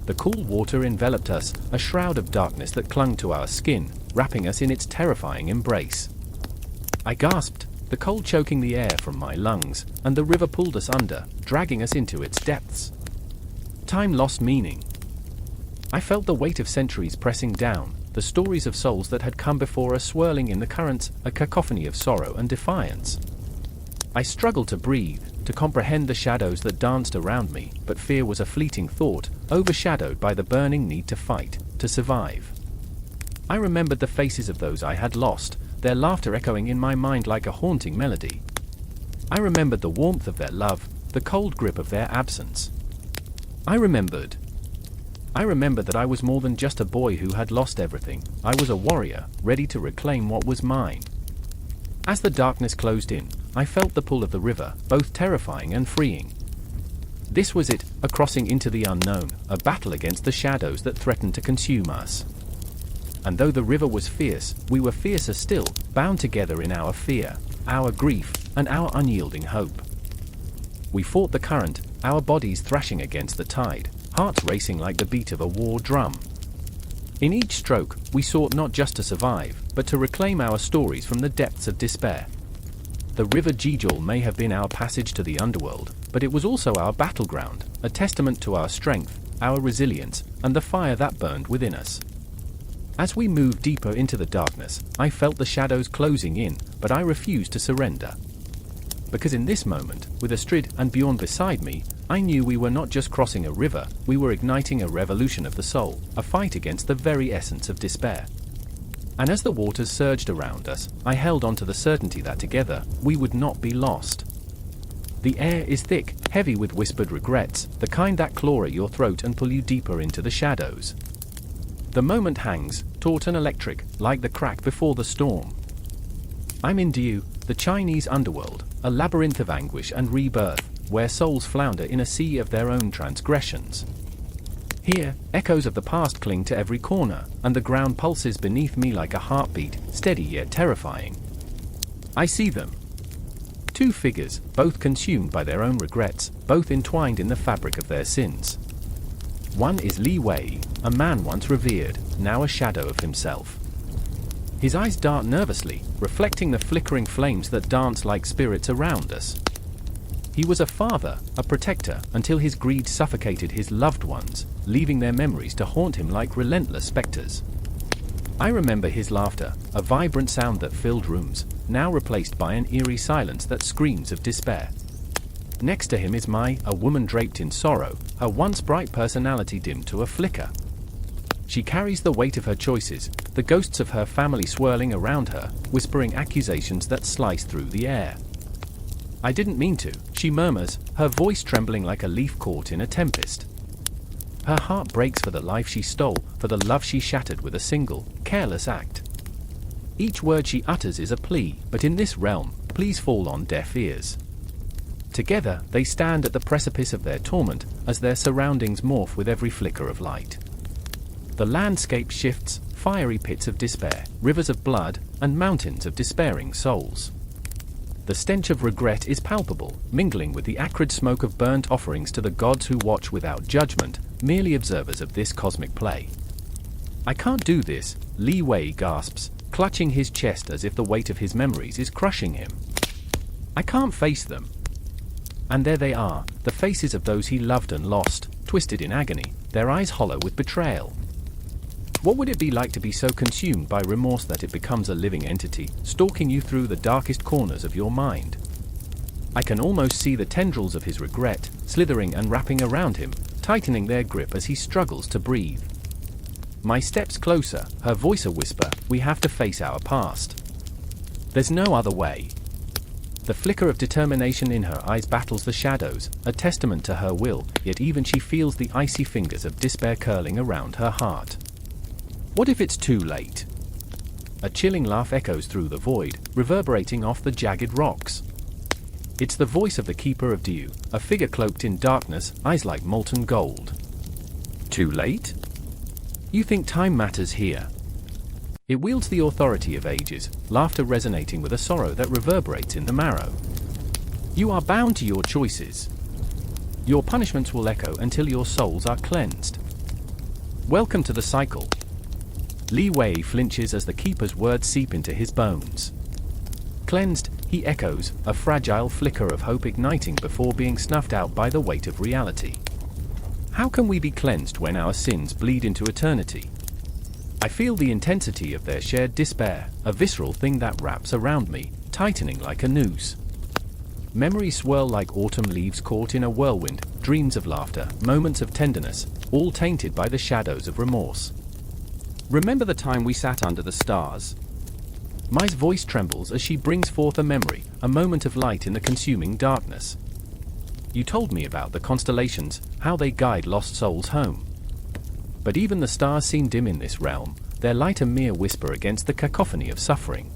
The cool water enveloped us, a shroud of darkness that clung to our skin, wrapping us in its terrifying embrace. I gasped, the cold choking the air from my lungs, and the river pulled us under, dragging us into its depths. Time lost meaning. I felt the weight of centuries pressing down, the stories of souls that had come before us swirling in the currents, a cacophony of sorrow and defiance. I struggled to breathe, to comprehend the shadows that danced around me, but fear was a fleeting thought, overshadowed by the burning need to fight, to survive. I remembered the faces of those I had lost, their laughter echoing in my mind like a haunting melody. I remembered the warmth of their love, the cold grip of their absence. I remembered that I was more than just a boy who had lost everything. I was a warrior, ready to reclaim what was mine. As the darkness closed in, I felt the pull of the river, both terrifying and freeing. This was it, a crossing into the unknown, a battle against the shadows that threatened to consume us. And though the river was fierce, we were fiercer still, bound together in our fear, our grief, and our unyielding hope. We fought the current, our bodies thrashing against the tide, hearts racing like the beat of a war drum. In each stroke, we sought not just to survive, but to reclaim our stories from the depths of despair. The river Gjol may have been our passage to the underworld, but it was also our battleground, a testament to our strength, our resilience, and the fire that burned within us. As we moved deeper into the darkness, I felt the shadows closing in, but I refused to surrender. Because in this moment, with Astrid and Bjorn beside me, I knew we were not just crossing a river, we were igniting a revolution of the soul, a fight against the very essence of despair. And as the waters surged around us, I held on to the certainty that together, we would not be lost. The air is thick, heavy with whispered regrets, the kind that claw at your throat and pull you deeper into the shadows. The moment hangs, taut and electric, like the crack before the storm. I'm in Diyu, the Chinese underworld, a labyrinth of anguish and rebirth, where souls flounder in a sea of their own transgressions. Here, echoes of the past cling to every corner, and the ground pulses beneath me like a heartbeat, steady yet terrifying. I see them. Two figures, both consumed by their own regrets, both entwined in the fabric of their sins. One is Li Wei, a man once revered, now a shadow of himself. His eyes dart nervously, reflecting the flickering flames that dance like spirits around us. He was a father, a protector, until his greed suffocated his loved ones, leaving their memories to haunt him like relentless specters. I remember his laughter, a vibrant sound that filled rooms, now replaced by an eerie silence that screams of despair. Next to him is Mai, a woman draped in sorrow, her once bright personality dimmed to a flicker. She carries the weight of her choices, the ghosts of her family swirling around her, whispering accusations that slice through the air. I didn't mean to, she murmurs, her voice trembling like a leaf caught in a tempest. Her heart breaks for the life she stole, for the love she shattered with a single, careless act. Each word she utters is a plea, but in this realm, pleas fall on deaf ears. Together, they stand at the precipice of their torment, as their surroundings morph with every flicker of light. The landscape shifts, fiery pits of despair, rivers of blood, and mountains of despairing souls. The stench of regret is palpable, mingling with the acrid smoke of burnt offerings to the gods who watch without judgment, merely observers of this cosmic play. I can't do this, Li Wei gasps, clutching his chest as if the weight of his memories is crushing him. I can't face them. And there they are, the faces of those he loved and lost, twisted in agony, their eyes hollow with betrayal. What would it be like to be so consumed by remorse that it becomes a living entity, stalking you through the darkest corners of your mind? I can almost see the tendrils of his regret, slithering and wrapping around him, tightening their grip as he struggles to breathe. My steps closer, her voice a whisper, we have to face our past. There's no other way. The flicker of determination in her eyes battles the shadows, a testament to her will, yet even she feels the icy fingers of despair curling around her heart. What if it's too late? A chilling laugh echoes through the void, reverberating off the jagged rocks. It's the voice of the Keeper of Diyu, a figure cloaked in darkness, eyes like molten gold. Too late? You think time matters here? It wields the authority of ages, laughter resonating with a sorrow that reverberates in the marrow. You are bound to your choices. Your punishments will echo until your souls are cleansed. Welcome to the cycle. Li Wei flinches as the Keeper's words seep into his bones. Cleansed, he echoes, a fragile flicker of hope igniting before being snuffed out by the weight of reality. How can we be cleansed when our sins bleed into eternity? I feel the intensity of their shared despair, a visceral thing that wraps around me, tightening like a noose. Memories swirl like autumn leaves caught in a whirlwind, dreams of laughter, moments of tenderness, all tainted by the shadows of remorse. Remember the time we sat under the stars? Mai's voice trembles as she brings forth a memory, a moment of light in the consuming darkness. You told me about the constellations, how they guide lost souls home. But even the stars seem dim in this realm, their light a mere whisper against the cacophony of suffering.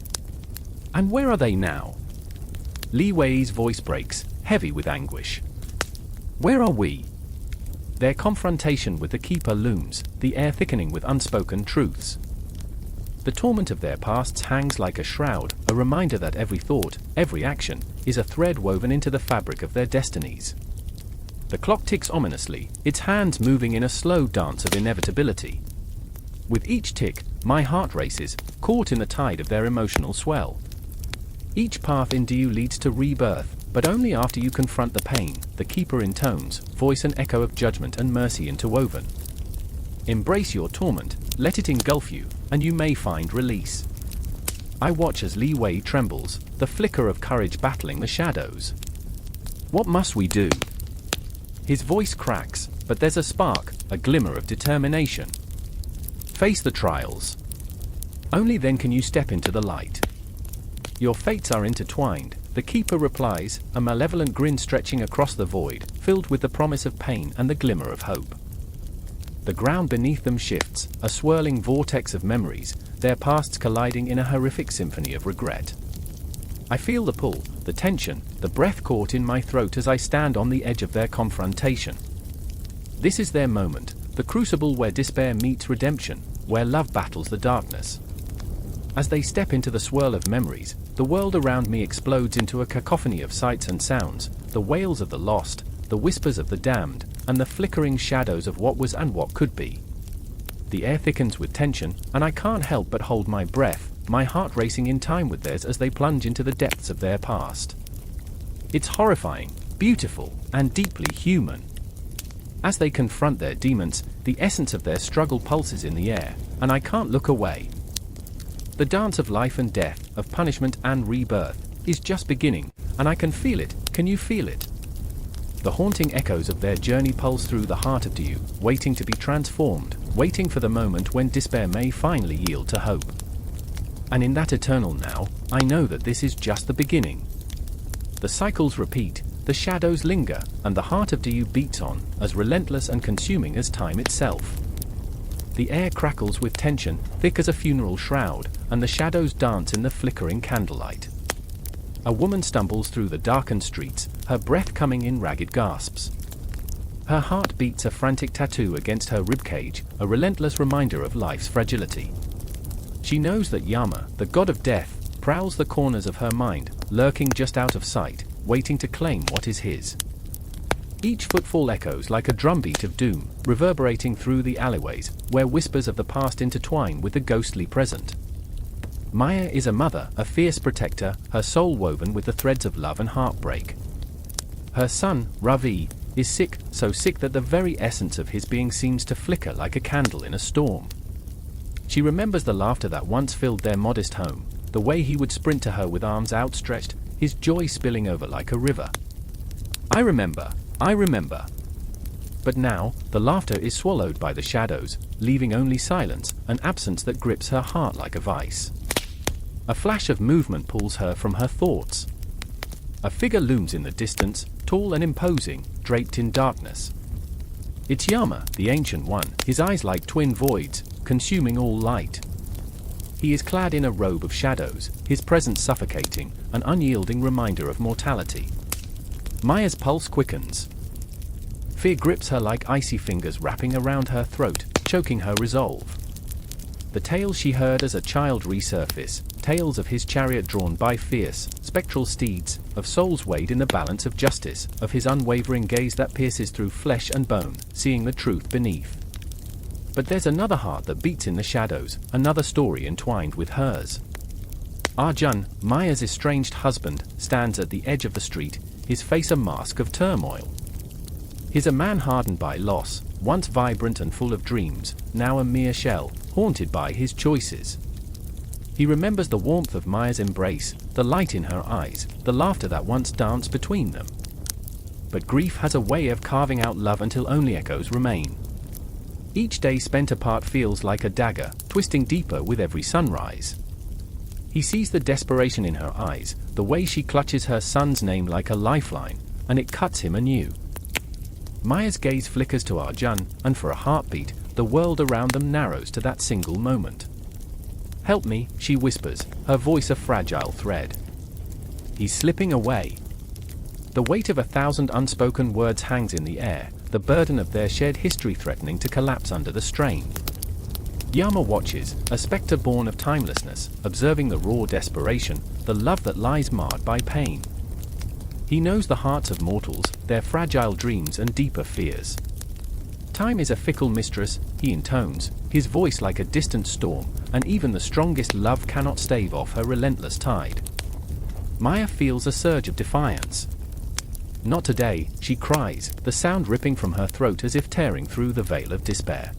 And where are they now? Li Wei's voice breaks, heavy with anguish. Where are we? Their confrontation with the Keeper looms, the air thickening with unspoken truths. The torment of their pasts hangs like a shroud, a reminder that every thought, every action, is a thread woven into the fabric of their destinies. The clock ticks ominously, its hands moving in a slow dance of inevitability. With each tick, my heart races, caught in the tide of their emotional swell. Each path in Diyu leads to rebirth, but only after you confront the pain, the Keeper intones, voice an echo of judgment and mercy interwoven. Embrace your torment, let it engulf you, and you may find release. I watch as Li Wei trembles, the flicker of courage battling the shadows. What must we do? His voice cracks, but there's a spark, a glimmer of determination. Face the trials. Only then can you step into the light. Your fates are intertwined, the Keeper replies, a malevolent grin stretching across the void, filled with the promise of pain and the glimmer of hope. The ground beneath them shifts, a swirling vortex of memories, their pasts colliding in a horrific symphony of regret. I feel the pull, the tension, the breath caught in my throat as I stand on the edge of their confrontation. This is their moment, the crucible where despair meets redemption, where love battles the darkness. As they step into the swirl of memories, the world around me explodes into a cacophony of sights and sounds, the wails of the lost, the whispers of the damned, and the flickering shadows of what was and what could be. The air thickens with tension, and I can't help but hold my breath, my heart racing in time with theirs as they plunge into the depths of their past. It's horrifying, beautiful, and deeply human. As they confront their demons, the essence of their struggle pulses in the air, and I can't look away. The dance of life and death, of punishment and rebirth, is just beginning, and I can feel it. Can you feel it? The haunting echoes of their journey pulse through the heart of Diyu, waiting to be transformed, waiting for the moment when despair may finally yield to hope. And in that eternal now, I know that this is just the beginning. The cycles repeat, the shadows linger, and the heart of Diyu beats on, as relentless and consuming as time itself. The air crackles with tension, thick as a funeral shroud, and the shadows dance in the flickering candlelight. A woman stumbles through the darkened streets, her breath coming in ragged gasps. Her heart beats a frantic tattoo against her ribcage, a relentless reminder of life's fragility. She knows that Yama, the god of death, prowls the corners of her mind, lurking just out of sight, waiting to claim what is his. Each footfall echoes like a drumbeat of doom, reverberating through the alleyways, where whispers of the past intertwine with the ghostly present. Maya is a mother, a fierce protector, her soul woven with the threads of love and heartbreak. Her son, Ravi, is sick, so sick that the very essence of his being seems to flicker like a candle in a storm. She remembers the laughter that once filled their modest home, the way he would sprint to her with arms outstretched, his joy spilling over like a river. I remember. But now, the laughter is swallowed by the shadows, leaving only silence, an absence that grips her heart like a vice. A flash of movement pulls her from her thoughts. A figure looms in the distance, tall and imposing, draped in darkness. It's Yama, the Ancient One, his eyes like twin voids, consuming all light. He is clad in a robe of shadows, his presence suffocating, an unyielding reminder of mortality. Maya's pulse quickens. Fear grips her like icy fingers wrapping around her throat, choking her resolve. The tales she heard as a child resurface, tales of his chariot drawn by fierce, spectral steeds, of souls weighed in the balance of justice, of his unwavering gaze that pierces through flesh and bone, seeing the truth beneath. But there's another heart that beats in the shadows, another story entwined with hers. Arjun, Maya's estranged husband, stands at the edge of the street, his face a mask of turmoil. He's a man hardened by loss, once vibrant and full of dreams, now a mere shell, haunted by his choices. He remembers the warmth of Maya's embrace, the light in her eyes, the laughter that once danced between them. But grief has a way of carving out love until only echoes remain. Each day spent apart feels like a dagger, twisting deeper with every sunrise. He sees the desperation in her eyes, the way she clutches her son's name like a lifeline, and it cuts him anew. Maya's gaze flickers to Arjun, and for a heartbeat, the world around them narrows to that single moment. "Help me," she whispers, her voice a fragile thread. He's slipping away. The weight of 1,000 unspoken words hangs in the air, the burden of their shared history threatening to collapse under the strain. Yama watches, a spectre born of timelessness, observing the raw desperation, the love that lies marred by pain. He knows the hearts of mortals, their fragile dreams and deeper fears. Time is a fickle mistress, he intones, his voice like a distant storm, and even the strongest love cannot stave off her relentless tide. Maya feels a surge of defiance. "Not today," she cries, the sound ripping from her throat as if tearing through the veil of despair.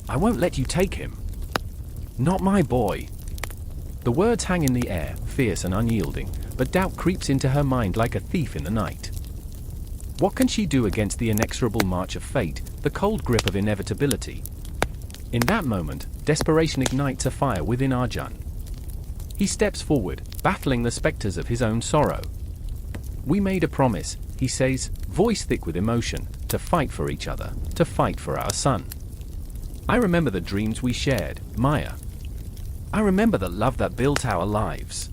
"I won't let you take him. Not my boy." The words hang in the air, fierce and unyielding, but doubt creeps into her mind like a thief in the night. What can she do against the inexorable march of fate, the cold grip of inevitability? In that moment, desperation ignites a fire within Arjun. He steps forward, battling the specters of his own sorrow. "We made a promise," he says, voice thick with emotion, "to fight for each other, to fight for our son. I remember the dreams we shared, Maya. I remember the love that built our lives."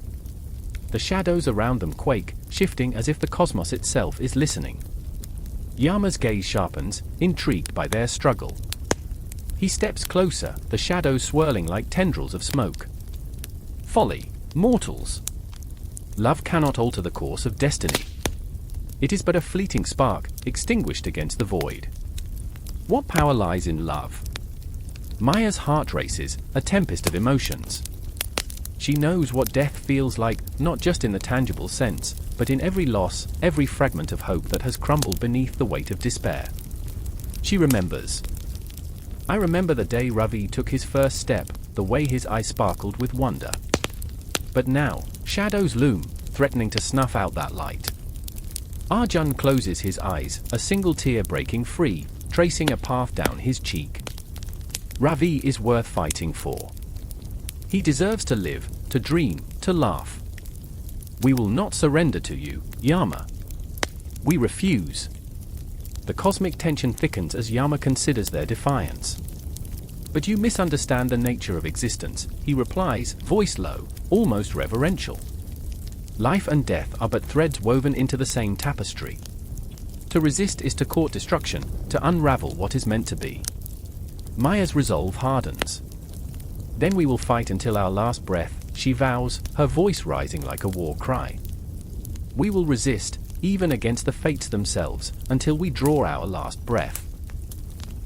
The shadows around them quake, shifting as if the cosmos itself is listening. Yama's gaze sharpens, intrigued by their struggle. He steps closer, the shadows swirling like tendrils of smoke. "Folly, mortals! Love cannot alter the course of destiny. It is but a fleeting spark, extinguished against the void. What power lies in love?" Maya's heart races, a tempest of emotions. She knows what death feels like, not just in the tangible sense, but in every loss, every fragment of hope that has crumbled beneath the weight of despair. She remembers. "I remember the day Ravi took his first step, the way his eyes sparkled with wonder. But now, shadows loom, threatening to snuff out that light." Arjun closes his eyes, a single tear breaking free, tracing a path down his cheek. Ravi is worth fighting for. He deserves to live, to dream, to laugh. "We will not surrender to you, Yama. We refuse." The cosmic tension thickens as Yama considers their defiance. "But you misunderstand the nature of existence," he replies, voice low, almost reverential. "Life and death are but threads woven into the same tapestry. To resist is to court destruction, to unravel what is meant to be." Maya's resolve hardens. "Then we will fight until our last breath," she vows, her voice rising like a war cry. "We will resist, even against the fates themselves, until we draw our last breath."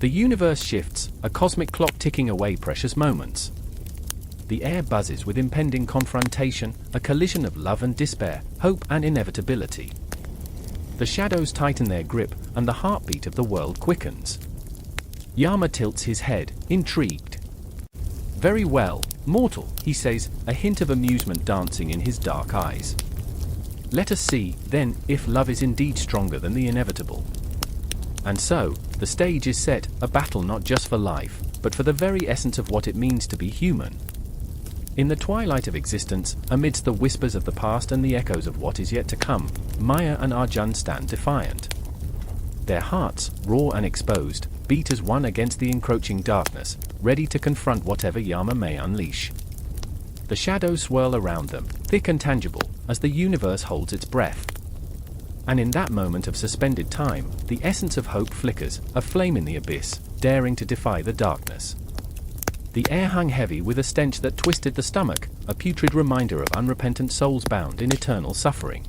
The universe shifts, a cosmic clock ticking away precious moments. The air buzzes with impending confrontation, a collision of love and despair, hope and inevitability. The shadows tighten their grip, and the heartbeat of the world quickens. Yama tilts his head, intrigued. "Very well, mortal," he says, a hint of amusement dancing in his dark eyes. "Let us see, then, if love is indeed stronger than the inevitable." And so, the stage is set, a battle not just for life, but for the very essence of what it means to be human. In the twilight of existence, amidst the whispers of the past and the echoes of what is yet to come, Maya and Arjun stand defiant. Their hearts, raw and exposed, beat as one against the encroaching darkness, ready to confront whatever Yama may unleash. The shadows swirl around them, thick and tangible, as the universe holds its breath. And in that moment of suspended time, the essence of hope flickers, a flame in the abyss, daring to defy the darkness. The air hung heavy with a stench that twisted the stomach, a putrid reminder of unrepentant souls bound in eternal suffering.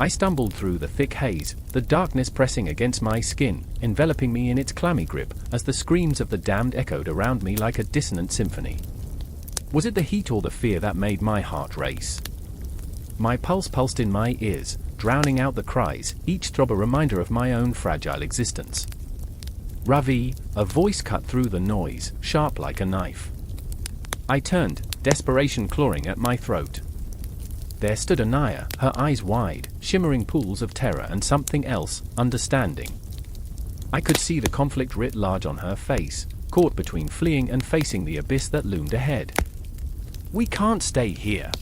I stumbled through the thick haze, the darkness pressing against my skin, enveloping me in its clammy grip, as the screams of the damned echoed around me like a dissonant symphony. Was it the heat or the fear that made my heart race? My pulse pulsed in my ears, drowning out the cries, each throb a reminder of my own fragile existence. Ravi, a voice cut through the noise, sharp like a knife. I turned, desperation clawing at my throat. There stood Anaya, her eyes wide, shimmering pools of terror and something else, understanding. I could see the conflict writ large on her face, caught between fleeing and facing the abyss that loomed ahead. We can't stay here.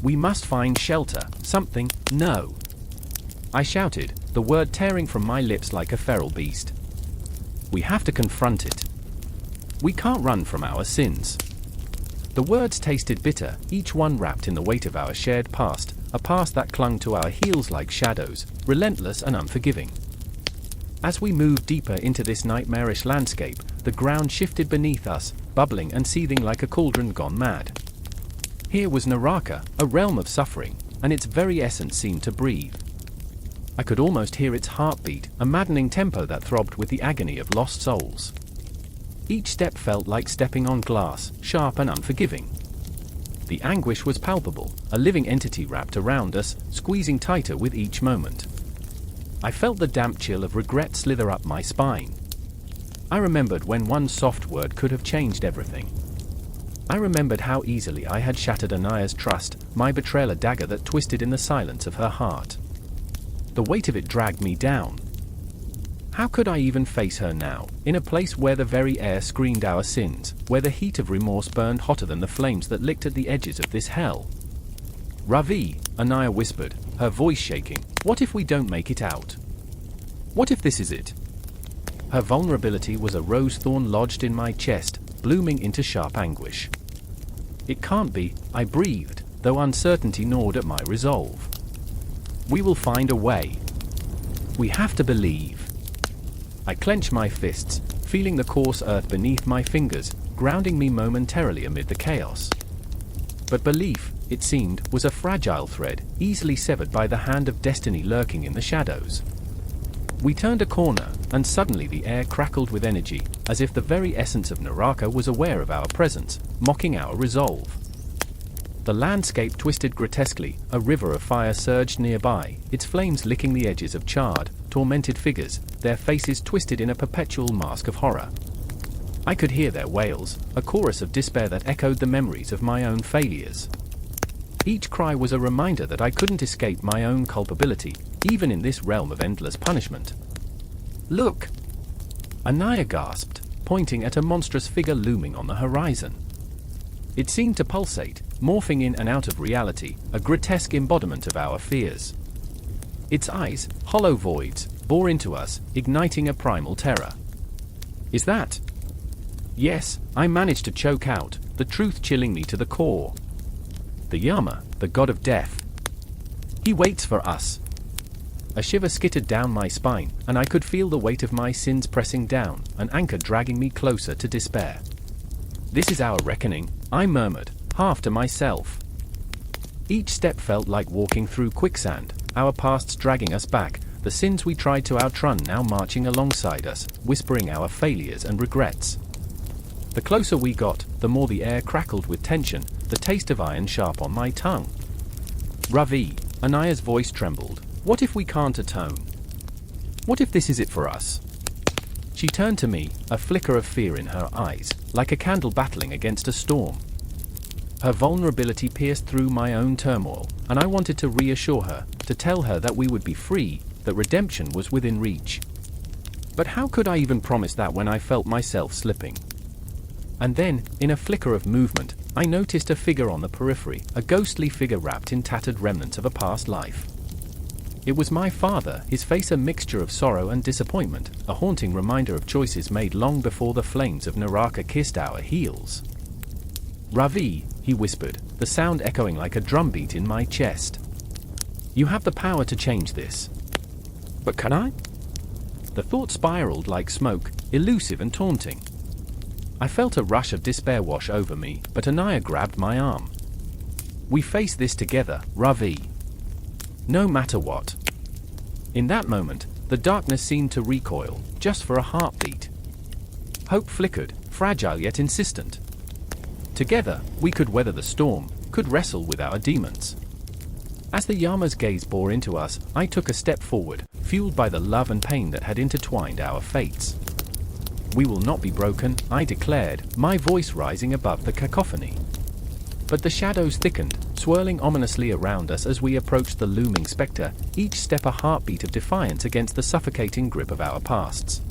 We must find shelter, something, no. I shouted, the word tearing from my lips like a feral beast. We have to confront it. We can't run from our sins. The words tasted bitter, each one wrapped in the weight of our shared past, a past that clung to our heels like shadows, relentless and unforgiving. As we moved deeper into this nightmarish landscape, the ground shifted beneath us, bubbling and seething like a cauldron gone mad. Here was Naraka, a realm of suffering, and its very essence seemed to breathe. I could almost hear its heartbeat, a maddening tempo that throbbed with the agony of lost souls. Each step felt like stepping on glass, sharp and unforgiving. The anguish was palpable, a living entity wrapped around us, squeezing tighter with each moment. I felt the damp chill of regret slither up my spine. I remembered when one soft word could have changed everything. I remembered how easily I had shattered Anaya's trust, my betrayal a dagger that twisted in the silence of her heart. The weight of it dragged me down. How could I even face her now, in a place where the very air screamed our sins, where the heat of remorse burned hotter than the flames that licked at the edges of this hell? Ravi, Anaya whispered, her voice shaking, what if we don't make it out? What if this is it? Her vulnerability was a rose thorn lodged in my chest, blooming into sharp anguish. It can't be, I breathed, though uncertainty gnawed at my resolve. We will find a way. We have to believe. I clenched my fists, feeling the coarse earth beneath my fingers, grounding me momentarily amid the chaos. But belief, it seemed, was a fragile thread, easily severed by the hand of destiny lurking in the shadows. We turned a corner, and suddenly the air crackled with energy, as if the very essence of Naraka was aware of our presence, mocking our resolve. The landscape twisted grotesquely, a river of fire surged nearby, its flames licking the edges of charred, tormented figures, their faces twisted in a perpetual mask of horror. I could hear their wails, a chorus of despair that echoed the memories of my own failures. Each cry was a reminder that I couldn't escape my own culpability, even in this realm of endless punishment. Look! Anaya gasped, pointing at a monstrous figure looming on the horizon. It seemed to pulsate, morphing in and out of reality, a grotesque embodiment of our fears. Its eyes, hollow voids, bore into us, igniting a primal terror. Is that? Yes, I managed to choke out, the truth chilling me to the core. The Yama, the god of death. He waits for us. A shiver skittered down my spine, and I could feel the weight of my sins pressing down, an anchor dragging me closer to despair. This is our reckoning, I murmured, half to myself. Each step felt like walking through quicksand, our pasts dragging us back, the sins we tried to outrun now marching alongside us, whispering our failures and regrets. The closer we got, the more the air crackled with tension, the taste of iron sharp on my tongue. Ravi, Anaya's voice trembled. What if we can't atone? What if this is it for us? She turned to me, a flicker of fear in her eyes, like a candle battling against a storm. Her vulnerability pierced through my own turmoil, and I wanted to reassure her, to tell her that we would be free, that redemption was within reach. But how could I even promise that when I felt myself slipping? And then, in a flicker of movement, I noticed a figure on the periphery, a ghostly figure wrapped in tattered remnants of a past life. It was my father, his face a mixture of sorrow and disappointment, a haunting reminder of choices made long before the flames of Naraka kissed our heels. "Ravi," he whispered, the sound echoing like a drumbeat in my chest. "You have the power to change this." "But can I?" The thought spiraled like smoke, elusive and taunting. I felt a rush of despair wash over me, but Anaya grabbed my arm. "We face this together, Ravi. No matter what." In that moment, the darkness seemed to recoil, just for a heartbeat. Hope flickered, fragile yet insistent. Together, we could weather the storm, could wrestle with our demons. As the Yama's gaze bore into us, I took a step forward, fueled by the love and pain that had intertwined our fates. "We will not be broken," I declared, my voice rising above the cacophony. But the shadows thickened, swirling ominously around us as we approached the looming spectre, each step a heartbeat of defiance against the suffocating grip of our pasts.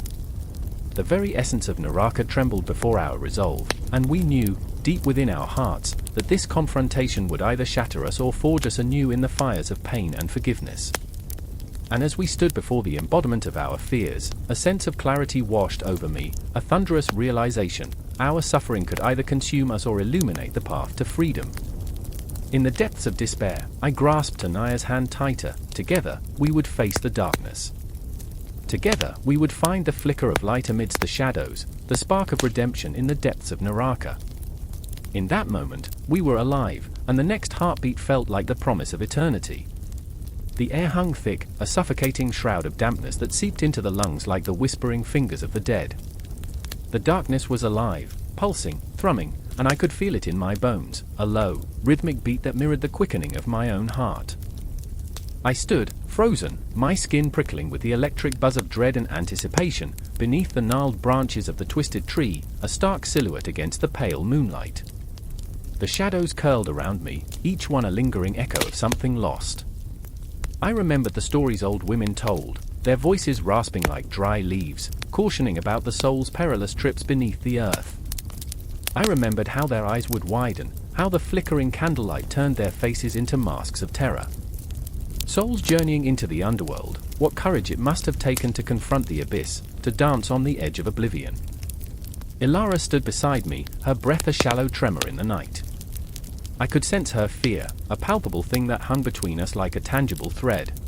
The very essence of Naraka trembled before our resolve, and we knew, deep within our hearts, that this confrontation would either shatter us or forge us anew in the fires of pain and forgiveness. And as we stood before the embodiment of our fears, a sense of clarity washed over me, a thunderous realization: our suffering could either consume us or illuminate the path to freedom. In the depths of despair, I grasped Anaya's hand tighter. Together, we would face the darkness. Together, we would find the flicker of light amidst the shadows, the spark of redemption in the depths of Naraka. In that moment, we were alive, and the next heartbeat felt like the promise of eternity. The air hung thick, a suffocating shroud of dampness that seeped into the lungs like the whispering fingers of the dead. The darkness was alive, pulsing, thrumming, and I could feel it in my bones, a low, rhythmic beat that mirrored the quickening of my own heart. I stood, frozen, my skin prickling with the electric buzz of dread and anticipation, beneath the gnarled branches of the twisted tree, a stark silhouette against the pale moonlight. The shadows curled around me, each one a lingering echo of something lost. I remembered the stories old women told, their voices rasping like dry leaves, cautioning about the soul's perilous trips beneath the earth. I remembered how their eyes would widen, how the flickering candlelight turned their faces into masks of terror. Souls journeying into the underworld, what courage it must have taken to confront the abyss, to dance on the edge of oblivion. Ilara stood beside me, her breath a shallow tremor in the night. I could sense her fear, a palpable thing that hung between us like a tangible thread.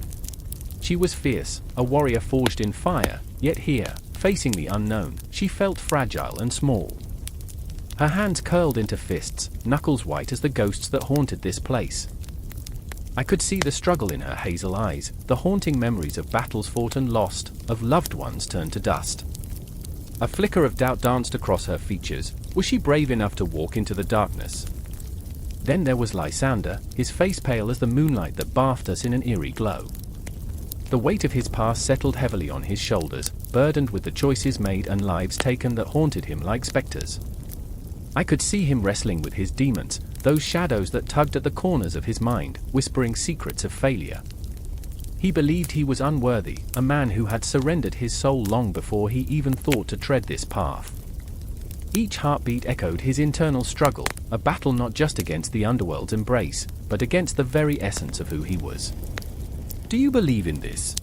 She was fierce, a warrior forged in fire, yet here, facing the unknown, she felt fragile and small. Her hands curled into fists, knuckles white as the ghosts that haunted this place. I could see the struggle in her hazel eyes, the haunting memories of battles fought and lost, of loved ones turned to dust. A flicker of doubt danced across her features. Was she brave enough to walk into the darkness? Then there was Lysander, his face pale as the moonlight that bathed us in an eerie glow. The weight of his past settled heavily on his shoulders, burdened with the choices made and lives taken that haunted him like specters. I could see him wrestling with his demons, those shadows that tugged at the corners of his mind, whispering secrets of failure. He believed he was unworthy, a man who had surrendered his soul long before he even thought to tread this path. Each heartbeat echoed his internal struggle, a battle not just against the underworld's embrace, but against the very essence of who he was. "Do you believe in this?"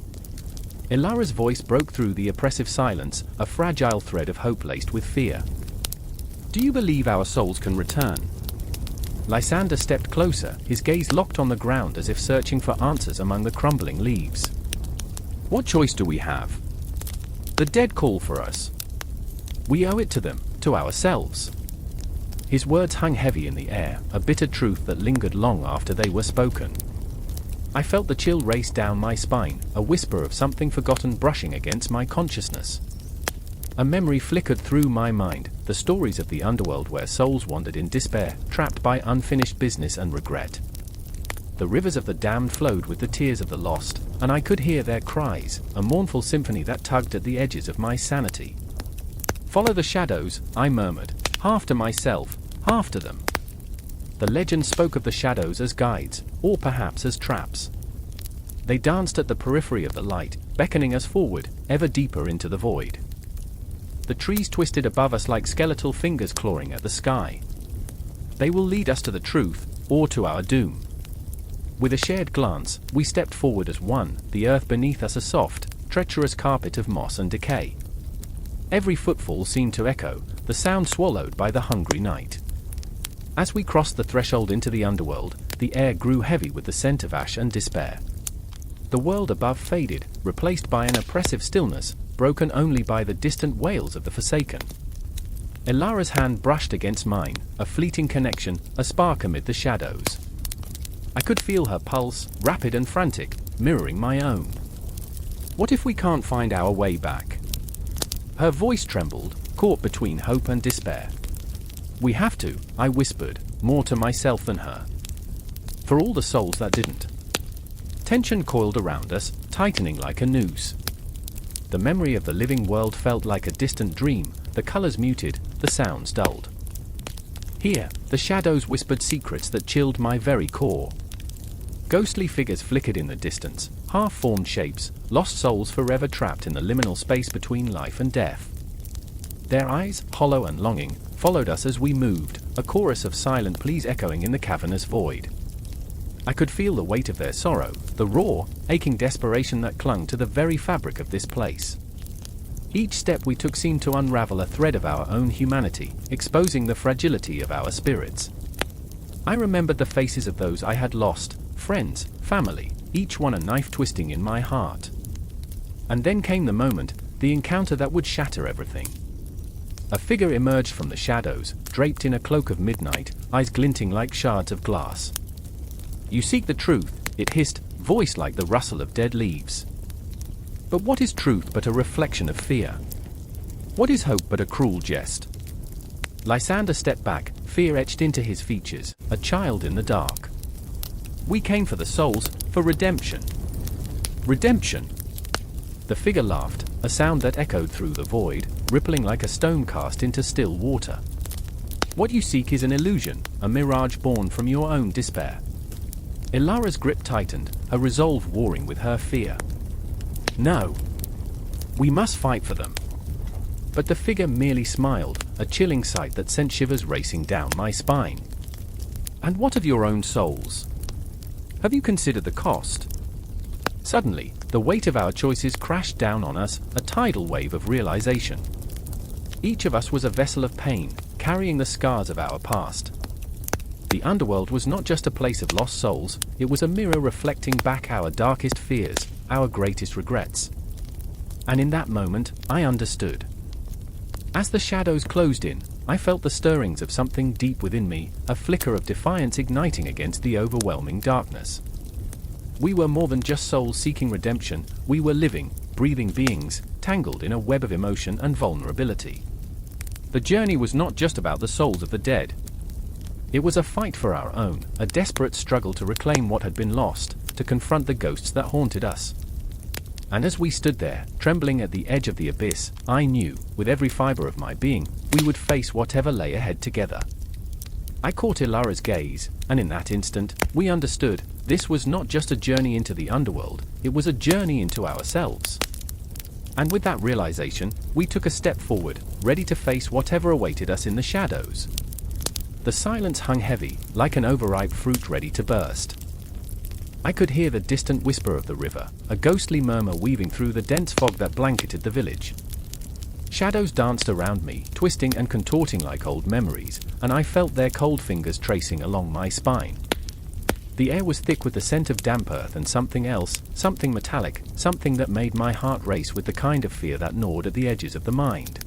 Ilara's voice broke through the oppressive silence, a fragile thread of hope laced with fear. "Do you believe our souls can return?" Lysander stepped closer, his gaze locked on the ground as if searching for answers among the crumbling leaves. "What choice do we have? The dead call for us. We owe it to them, to ourselves." His words hung heavy in the air, a bitter truth that lingered long after they were spoken. I felt the chill race down my spine, a whisper of something forgotten brushing against my consciousness. A memory flickered through my mind, the stories of the underworld where souls wandered in despair, trapped by unfinished business and regret. The rivers of the damned flowed with the tears of the lost, and I could hear their cries, a mournful symphony that tugged at the edges of my sanity. "Follow the shadows," I murmured, half to myself, half to them. The legend spoke of the shadows as guides, or perhaps as traps. They danced at the periphery of the light, beckoning us forward, ever deeper into the void. The trees twisted above us like skeletal fingers clawing at the sky. They will lead us to the truth, or to our doom. With a shared glance, we stepped forward as one, the earth beneath us a soft, treacherous carpet of moss and decay. Every footfall seemed to echo, the sound swallowed by the hungry night. As we crossed the threshold into the underworld, the air grew heavy with the scent of ash and despair. The world above faded, replaced by an oppressive stillness, broken only by the distant wails of the Forsaken. Ilara's hand brushed against mine, a fleeting connection, a spark amid the shadows. I could feel her pulse, rapid and frantic, mirroring my own. What if we can't find our way back? Her voice trembled, caught between hope and despair. We have to, I whispered, more to myself than her. For all the souls that didn't. Tension coiled around us, tightening like a noose. The memory of the living world felt like a distant dream, the colors muted, the sounds dulled. Here, the shadows whispered secrets that chilled my very core. Ghostly figures flickered in the distance, half-formed shapes, lost souls forever trapped in the liminal space between life and death. Their eyes, hollow and longing, followed us as we moved, a chorus of silent pleas echoing in the cavernous void. I could feel the weight of their sorrow, the raw, aching desperation that clung to the very fabric of this place. Each step we took seemed to unravel a thread of our own humanity, exposing the fragility of our spirits. I remembered the faces of those I had lost, friends, family, each one a knife twisting in my heart. And then came the moment, the encounter that would shatter everything. A figure emerged from the shadows, draped in a cloak of midnight, eyes glinting like shards of glass. "You seek the truth," it hissed, voice like the rustle of dead leaves. But what is truth but a reflection of fear? What is hope but a cruel jest? Lysander stepped back, fear etched into his features, a child in the dark. "We came for the souls, for redemption." "Redemption?" The figure laughed, a sound that echoed through the void, rippling like a stone cast into still water. "What you seek is an illusion, a mirage born from your own despair." Ilara's grip tightened, her resolve warring with her fear. "No. We must fight for them." But the figure merely smiled, a chilling sight that sent shivers racing down my spine. "And what of your own souls? Have you considered the cost?" Suddenly, the weight of our choices crashed down on us, a tidal wave of realization. Each of us was a vessel of pain, carrying the scars of our past. The underworld was not just a place of lost souls, it was a mirror reflecting back our darkest fears, our greatest regrets. And in that moment, I understood. As the shadows closed in, I felt the stirrings of something deep within me, a flicker of defiance igniting against the overwhelming darkness. We were more than just souls seeking redemption, we were living, breathing beings, tangled in a web of emotion and vulnerability. The journey was not just about the souls of the dead. It was a fight for our own, a desperate struggle to reclaim what had been lost, to confront the ghosts that haunted us. And as we stood there, trembling at the edge of the abyss, I knew, with every fiber of my being, we would face whatever lay ahead together. I caught Ilara's gaze, and in that instant, we understood, this was not just a journey into the underworld, it was a journey into ourselves. And with that realization, we took a step forward, ready to face whatever awaited us in the shadows. The silence hung heavy, like an overripe fruit ready to burst. I could hear the distant whisper of the river, a ghostly murmur weaving through the dense fog that blanketed the village. Shadows danced around me, twisting and contorting like old memories, and I felt their cold fingers tracing along my spine. The air was thick with the scent of damp earth and something else, something metallic, something that made my heart race with the kind of fear that gnawed at the edges of the mind.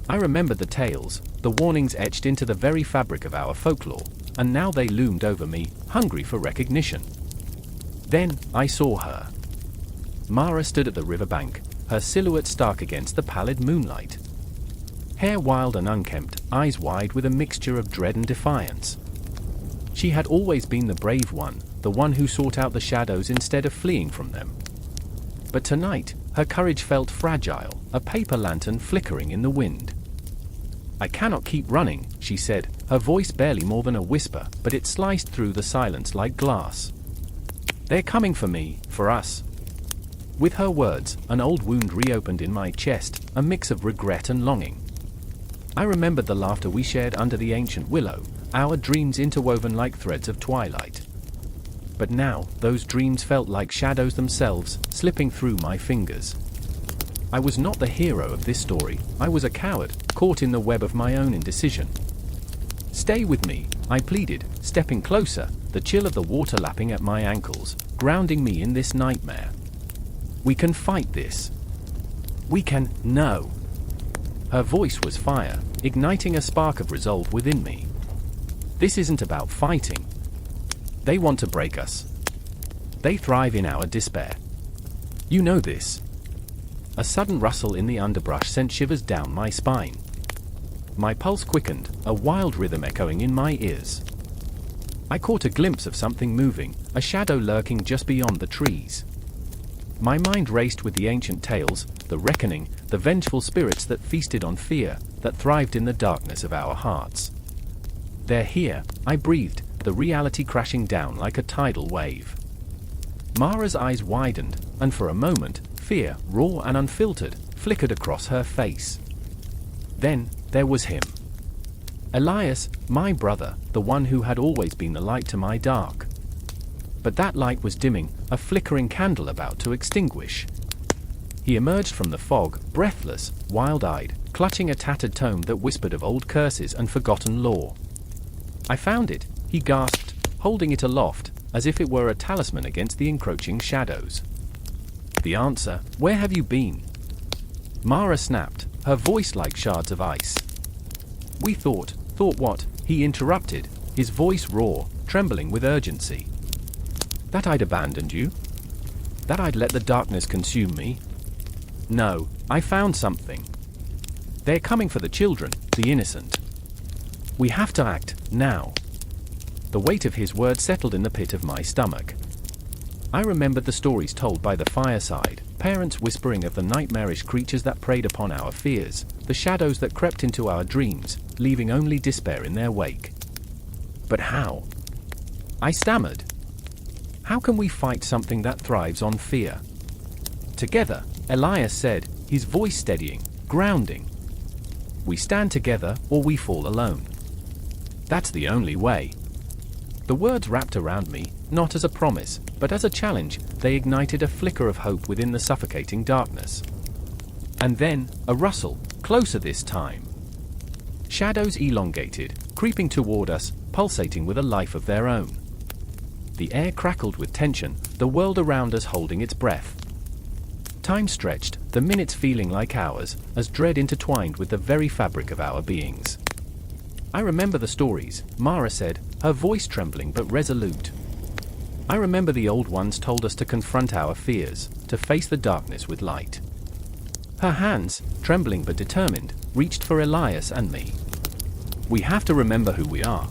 I remembered the tales, the warnings etched into the very fabric of our folklore, and now they loomed over me, hungry for recognition. Then, I saw her. Mara stood at the riverbank, her silhouette stark against the pallid moonlight. Hair wild and unkempt, eyes wide with a mixture of dread and defiance. She had always been the brave one, the one who sought out the shadows instead of fleeing from them. But tonight, her courage felt fragile, a paper lantern flickering in the wind. "I cannot keep running," she said, her voice barely more than a whisper, but it sliced through the silence like glass. "They're coming for me, for us." With her words, an old wound reopened in my chest, a mix of regret and longing. I remembered the laughter we shared under the ancient willow, our dreams interwoven like threads of twilight. But now, those dreams felt like shadows themselves, slipping through my fingers. I was not the hero of this story, I was a coward, caught in the web of my own indecision. "Stay with me," I pleaded, stepping closer, the chill of the water lapping at my ankles, grounding me in this nightmare. "We can fight this. We can." "No." Her voice was fire, igniting a spark of resolve within me. "This isn't about fighting. They want to break us. They thrive in our despair. You know this." A sudden rustle in the underbrush sent shivers down my spine. My pulse quickened, a wild rhythm echoing in my ears. I caught a glimpse of something moving, a shadow lurking just beyond the trees. My mind raced with the ancient tales, the reckoning, the vengeful spirits that feasted on fear, that thrived in the darkness of our hearts. "They're here," I breathed, the reality crashing down like a tidal wave. Mara's eyes widened, and for a moment, fear, raw and unfiltered, flickered across her face. Then, there was him. Elias, my brother, the one who had always been the light to my dark. But that light was dimming, a flickering candle about to extinguish. He emerged from the fog, breathless, wild-eyed, clutching a tattered tome that whispered of old curses and forgotten lore. "I found it," he gasped, holding it aloft, as if it were a talisman against the encroaching shadows. "The answer, where have you been?" Mara snapped, her voice like shards of ice. "We thought what?" he interrupted, his voice raw, trembling with urgency. "That I'd abandoned you? That I'd let the darkness consume me? No, I found something. They're coming for the children, the innocent. We have to act, now." The weight of his words settled in the pit of my stomach. I remembered the stories told by the fireside, parents whispering of the nightmarish creatures that preyed upon our fears, the shadows that crept into our dreams, leaving only despair in their wake. "But how?" I stammered. "How can we fight something that thrives on fear?" "Together," Elias said, his voice steadying, grounding. "We stand together, or we fall alone. That's the only way." The words wrapped around me, not as a promise, but as a challenge. They ignited a flicker of hope within the suffocating darkness. And then, a rustle, closer this time. Shadows elongated, creeping toward us, pulsating with a life of their own. The air crackled with tension, the world around us holding its breath. Time stretched, the minutes feeling like hours, as dread intertwined with the very fabric of our beings. "I remember the stories," Mara said, her voice trembling but resolute. "I remember the old ones told us to confront our fears, to face the darkness with light." Her hands, trembling but determined, reached for Elias and me. "We have to remember who we are.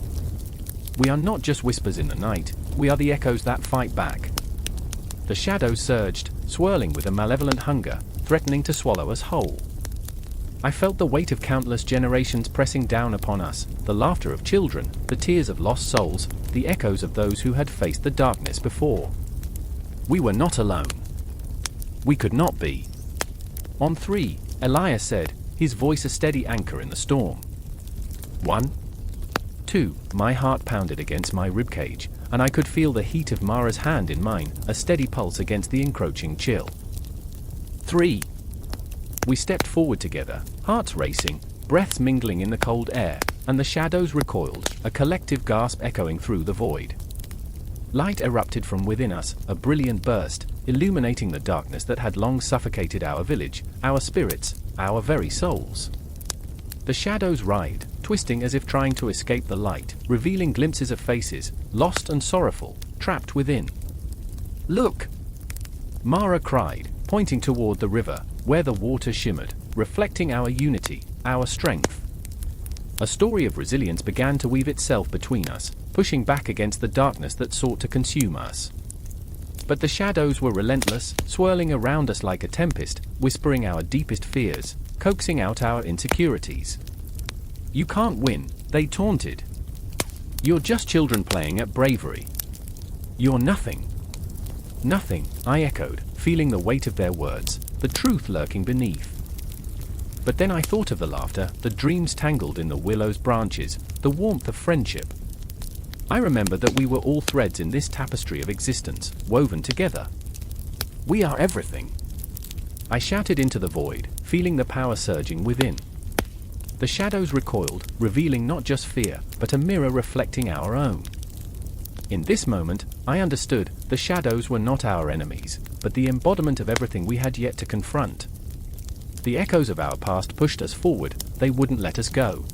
We are not just whispers in the night, we are the echoes that fight back." The shadows surged, swirling with a malevolent hunger, threatening to swallow us whole. I felt the weight of countless generations pressing down upon us, the laughter of children, the tears of lost souls, the echoes of those who had faced the darkness before. We were not alone. We could not be. "On three," Elias said, his voice a steady anchor in the storm. "1, 2, my heart pounded against my ribcage, and I could feel the heat of Mara's hand in mine, a steady pulse against the encroaching chill. 3. We stepped forward together, hearts racing, breaths mingling in the cold air, and the shadows recoiled, a collective gasp echoing through the void. Light erupted from within us, a brilliant burst, illuminating the darkness that had long suffocated our village, our spirits, our very souls. The shadows writhed, twisting as if trying to escape the light, revealing glimpses of faces, lost and sorrowful, trapped within. "Look!" Mara cried, pointing toward the river, where the water shimmered, reflecting our unity, our strength. A story of resilience began to weave itself between us, pushing back against the darkness that sought to consume us. But the shadows were relentless, swirling around us like a tempest, whispering our deepest fears, coaxing out our insecurities. "You can't win," they taunted. "You're just children playing at bravery. You're nothing." "Nothing," I echoed, feeling the weight of their words, the truth lurking beneath. But then I thought of the laughter, the dreams tangled in the willow's branches, the warmth of friendship. I remember that we were all threads in this tapestry of existence, woven together. We are everything. I shouted into the void, feeling the power surging within. The shadows recoiled, revealing not just fear, but a mirror reflecting our own. In this moment, I understood, the shadows were not our enemies, but the embodiment of everything we had yet to confront. The echoes of our past pushed us forward, they wouldn't let us go.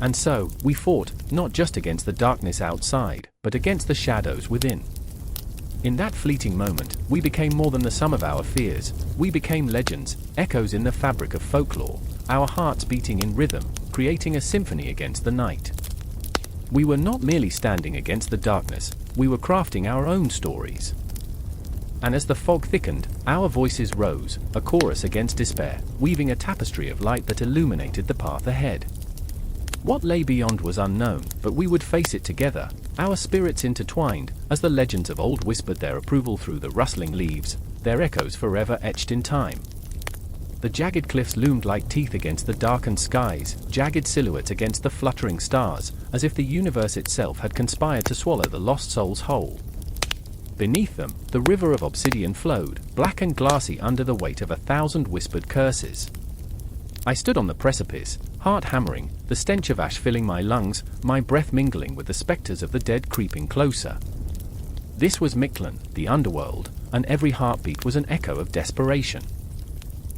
And so, we fought, not just against the darkness outside, but against the shadows within. In that fleeting moment, we became more than the sum of our fears. We became legends, echoes in the fabric of folklore, our hearts beating in rhythm, creating a symphony against the night. We were not merely standing against the darkness, we were crafting our own stories. And as the fog thickened, our voices rose, a chorus against despair, weaving a tapestry of light that illuminated the path ahead. What lay beyond was unknown, but we would face it together, our spirits intertwined, as the legends of old whispered their approval through the rustling leaves, their echoes forever etched in time. The jagged cliffs loomed like teeth against the darkened skies, jagged silhouettes against the fluttering stars, as if the universe itself had conspired to swallow the lost souls whole. Beneath them, the river of obsidian flowed, black and glassy under the weight of 1,000 whispered curses. I stood on the precipice, heart hammering, the stench of ash filling my lungs, my breath mingling with the specters of the dead creeping closer. This was Mictlan, the Underworld, and every heartbeat was an echo of desperation.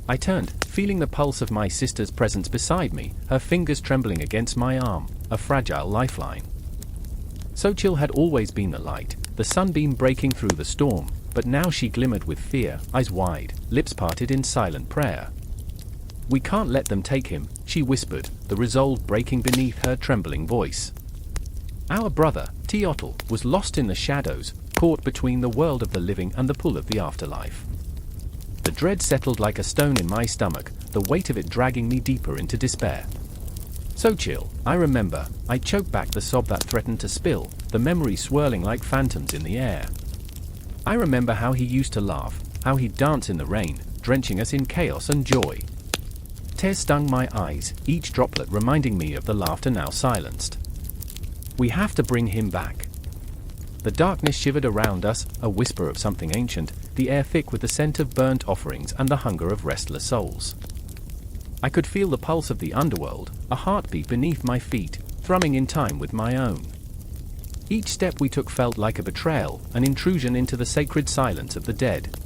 I turned, feeling the pulse of my sister's presence beside me, her fingers trembling against my arm, a fragile lifeline. Xochitl had always been the light, the sunbeam breaking through the storm, but now she glimmered with fear, eyes wide, lips parted in silent prayer. "We can't let them take him," she whispered, the resolve breaking beneath her trembling voice. Our brother, Teotl, was lost in the shadows, caught between the world of the living and the pull of the afterlife. The dread settled like a stone in my stomach, the weight of it dragging me deeper into despair. Xochitl, I remember, I choked back the sob that threatened to spill, the memories swirling like phantoms in the air. I remember how he used to laugh, how he'd dance in the rain, drenching us in chaos and joy. Tears stung my eyes, each droplet reminding me of the laughter now silenced. We have to bring him back. The darkness shivered around us, a whisper of something ancient, the air thick with the scent of burnt offerings and the hunger of restless souls. I could feel the pulse of the underworld, a heartbeat beneath my feet, thrumming in time with my own. Each step we took felt like a betrayal, an intrusion into the sacred silence of the dead.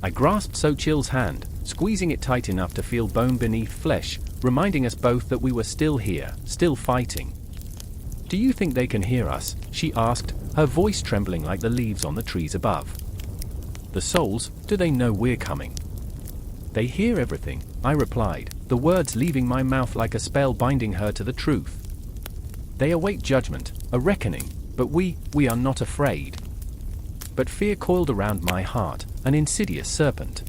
I grasped Xochitl's hand, squeezing it tight enough to feel bone beneath flesh, reminding us both that we were still here, still fighting. "Do you think they can hear us?" she asked, her voice trembling like the leaves on the trees above. "The souls, do they know we're coming?" "They hear everything," I replied, the words leaving my mouth like a spell binding her to the truth. "They await judgment, a reckoning, but we are not afraid." But fear coiled around my heart, an insidious serpent.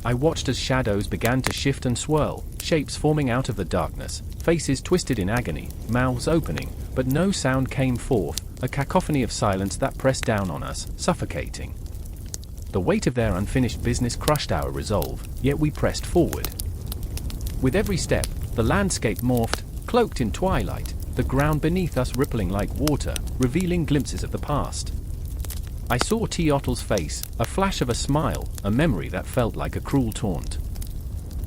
I watched as shadows began to shift and swirl, shapes forming out of the darkness, faces twisted in agony, mouths opening, but no sound came forth, a cacophony of silence that pressed down on us, suffocating. The weight of their unfinished business crushed our resolve, yet we pressed forward. With every step, the landscape morphed, cloaked in twilight, the ground beneath us rippling like water, revealing glimpses of the past. I saw Teotl's face, a flash of a smile, a memory that felt like a cruel taunt.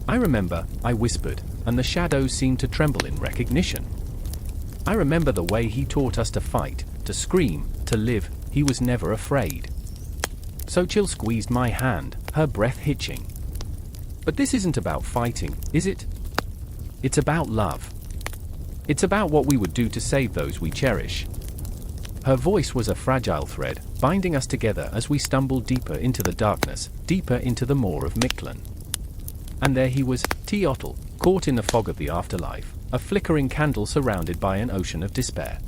"I remember," I whispered, and the shadows seemed to tremble in recognition. "I remember the way he taught us to fight, to scream, to live. He was never afraid." Xochitl squeezed my hand, her breath hitching. "But this isn't about fighting, is it? It's about love. It's about what we would do to save those we cherish." Her voice was a fragile thread, binding us together as we stumbled deeper into the darkness, deeper into the maw of Mictlan. And there he was, Teotl, caught in the fog of the afterlife, a flickering candle surrounded by an ocean of despair.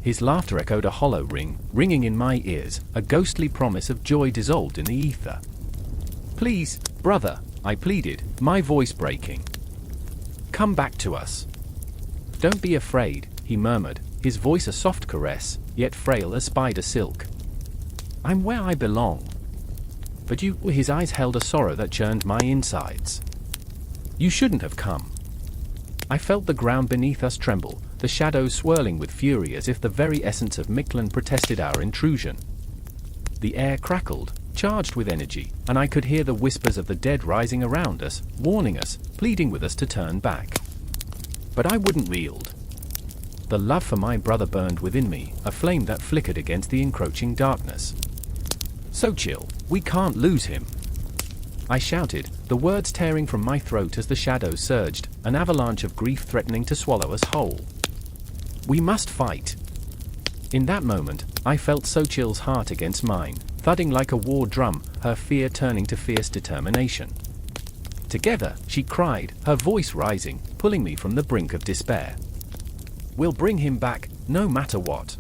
His laughter echoed a hollow ring, ringing in my ears, a ghostly promise of joy dissolved in the ether. "Please, brother," I pleaded, my voice breaking. "Come back to us." "Don't be afraid," he murmured, his voice a soft caress, yet frail as spider silk. "I'm where I belong." "But you," his eyes held a sorrow that churned my insides. You shouldn't have come. I felt the ground beneath us tremble, the shadows swirling with fury as if the very essence of Mictlan protested our intrusion. The air crackled, charged with energy, and I could hear the whispers of the dead rising around us, warning us, pleading with us to turn back. But I wouldn't yield. The love for my brother burned within me, a flame that flickered against the encroaching darkness. "Xochitl, we can't lose him!" I shouted, the words tearing from my throat as the shadows surged, an avalanche of grief threatening to swallow us whole. "We must fight!" In that moment, I felt Xochitl's heart against mine, thudding like a war drum, her fear turning to fierce determination. Together, she cried, her voice rising, pulling me from the brink of despair. "We'll bring him back, no matter what."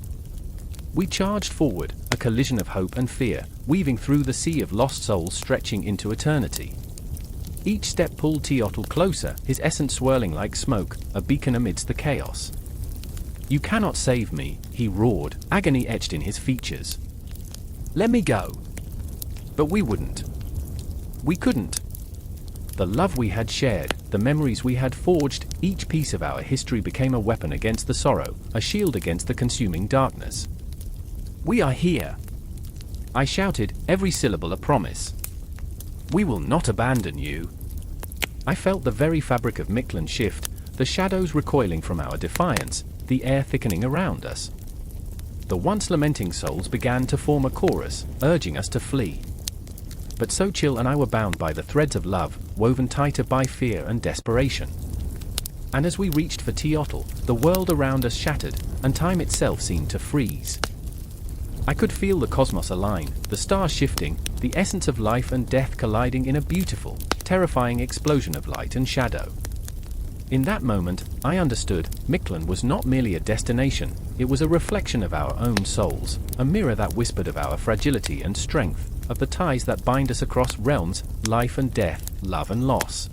We charged forward, a collision of hope and fear, weaving through the sea of lost souls stretching into eternity. Each step pulled Teotl closer, his essence swirling like smoke, a beacon amidst the chaos. "You cannot save me," he roared, agony etched in his features. "Let me go." But we wouldn't. We couldn't. The love we had shared, the memories we had forged, each piece of our history became a weapon against the sorrow, a shield against the consuming darkness. "We are here!" I shouted, every syllable a promise. "We will not abandon you." I felt the very fabric of Mictlan shift, the shadows recoiling from our defiance, the air thickening around us. The once lamenting souls began to form a chorus, urging us to flee. But Xochitl and I were bound by the threads of love, woven tighter by fear and desperation. And as we reached for Teotl, the world around us shattered, and time itself seemed to freeze. I could feel the cosmos align, the stars shifting, the essence of life and death colliding in a beautiful, terrifying explosion of light and shadow. In that moment, I understood, Mictlan was not merely a destination, it was a reflection of our own souls, a mirror that whispered of our fragility and strength, of the ties that bind us across realms, life and death, love and loss.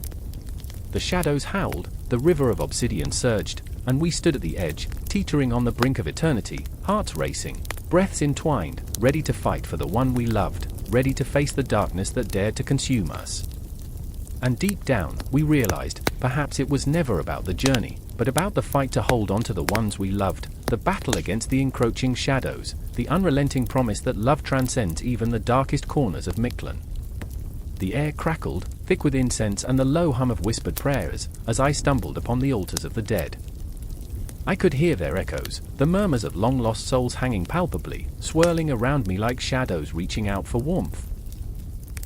The shadows howled, the river of obsidian surged, and we stood at the edge, teetering on the brink of eternity, hearts racing, breaths entwined, ready to fight for the one we loved, ready to face the darkness that dared to consume us. And deep down, we realized, perhaps it was never about the journey, but about the fight to hold on to the ones we loved, the battle against the encroaching shadows, the unrelenting promise that love transcends even the darkest corners of Mictlan. The air crackled, thick with incense and the low hum of whispered prayers, as I stumbled upon the altars of the dead. I could hear their echoes, the murmurs of long-lost souls hanging palpably, swirling around me like shadows reaching out for warmth.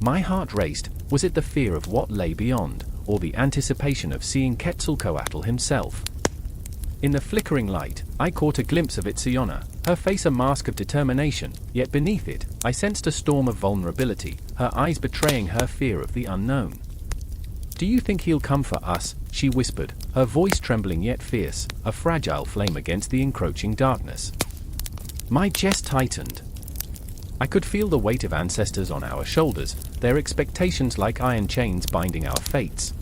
My heart raced. Was it the fear of what lay beyond, or the anticipation of seeing Quetzalcoatl himself? In the flickering light, I caught a glimpse of Itziona, her face a mask of determination, yet beneath it, I sensed a storm of vulnerability, her eyes betraying her fear of the unknown. "Do you think he'll come for us?" she whispered, her voice trembling yet fierce, a fragile flame against the encroaching darkness. My chest tightened. I could feel the weight of ancestors on our shoulders, their expectations like iron chains binding our fates.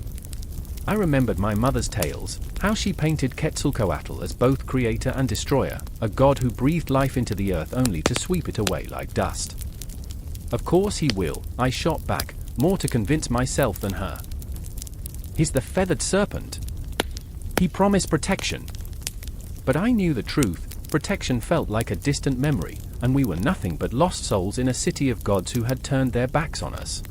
I remembered my mother's tales, how she painted Quetzalcoatl as both creator and destroyer, a god who breathed life into the earth only to sweep it away like dust. "Of course he will," I shot back, more to convince myself than her. "He's the feathered serpent. He promised protection." But I knew the truth, protection felt like a distant memory, and we were nothing but lost souls in a city of gods who had turned their backs on us.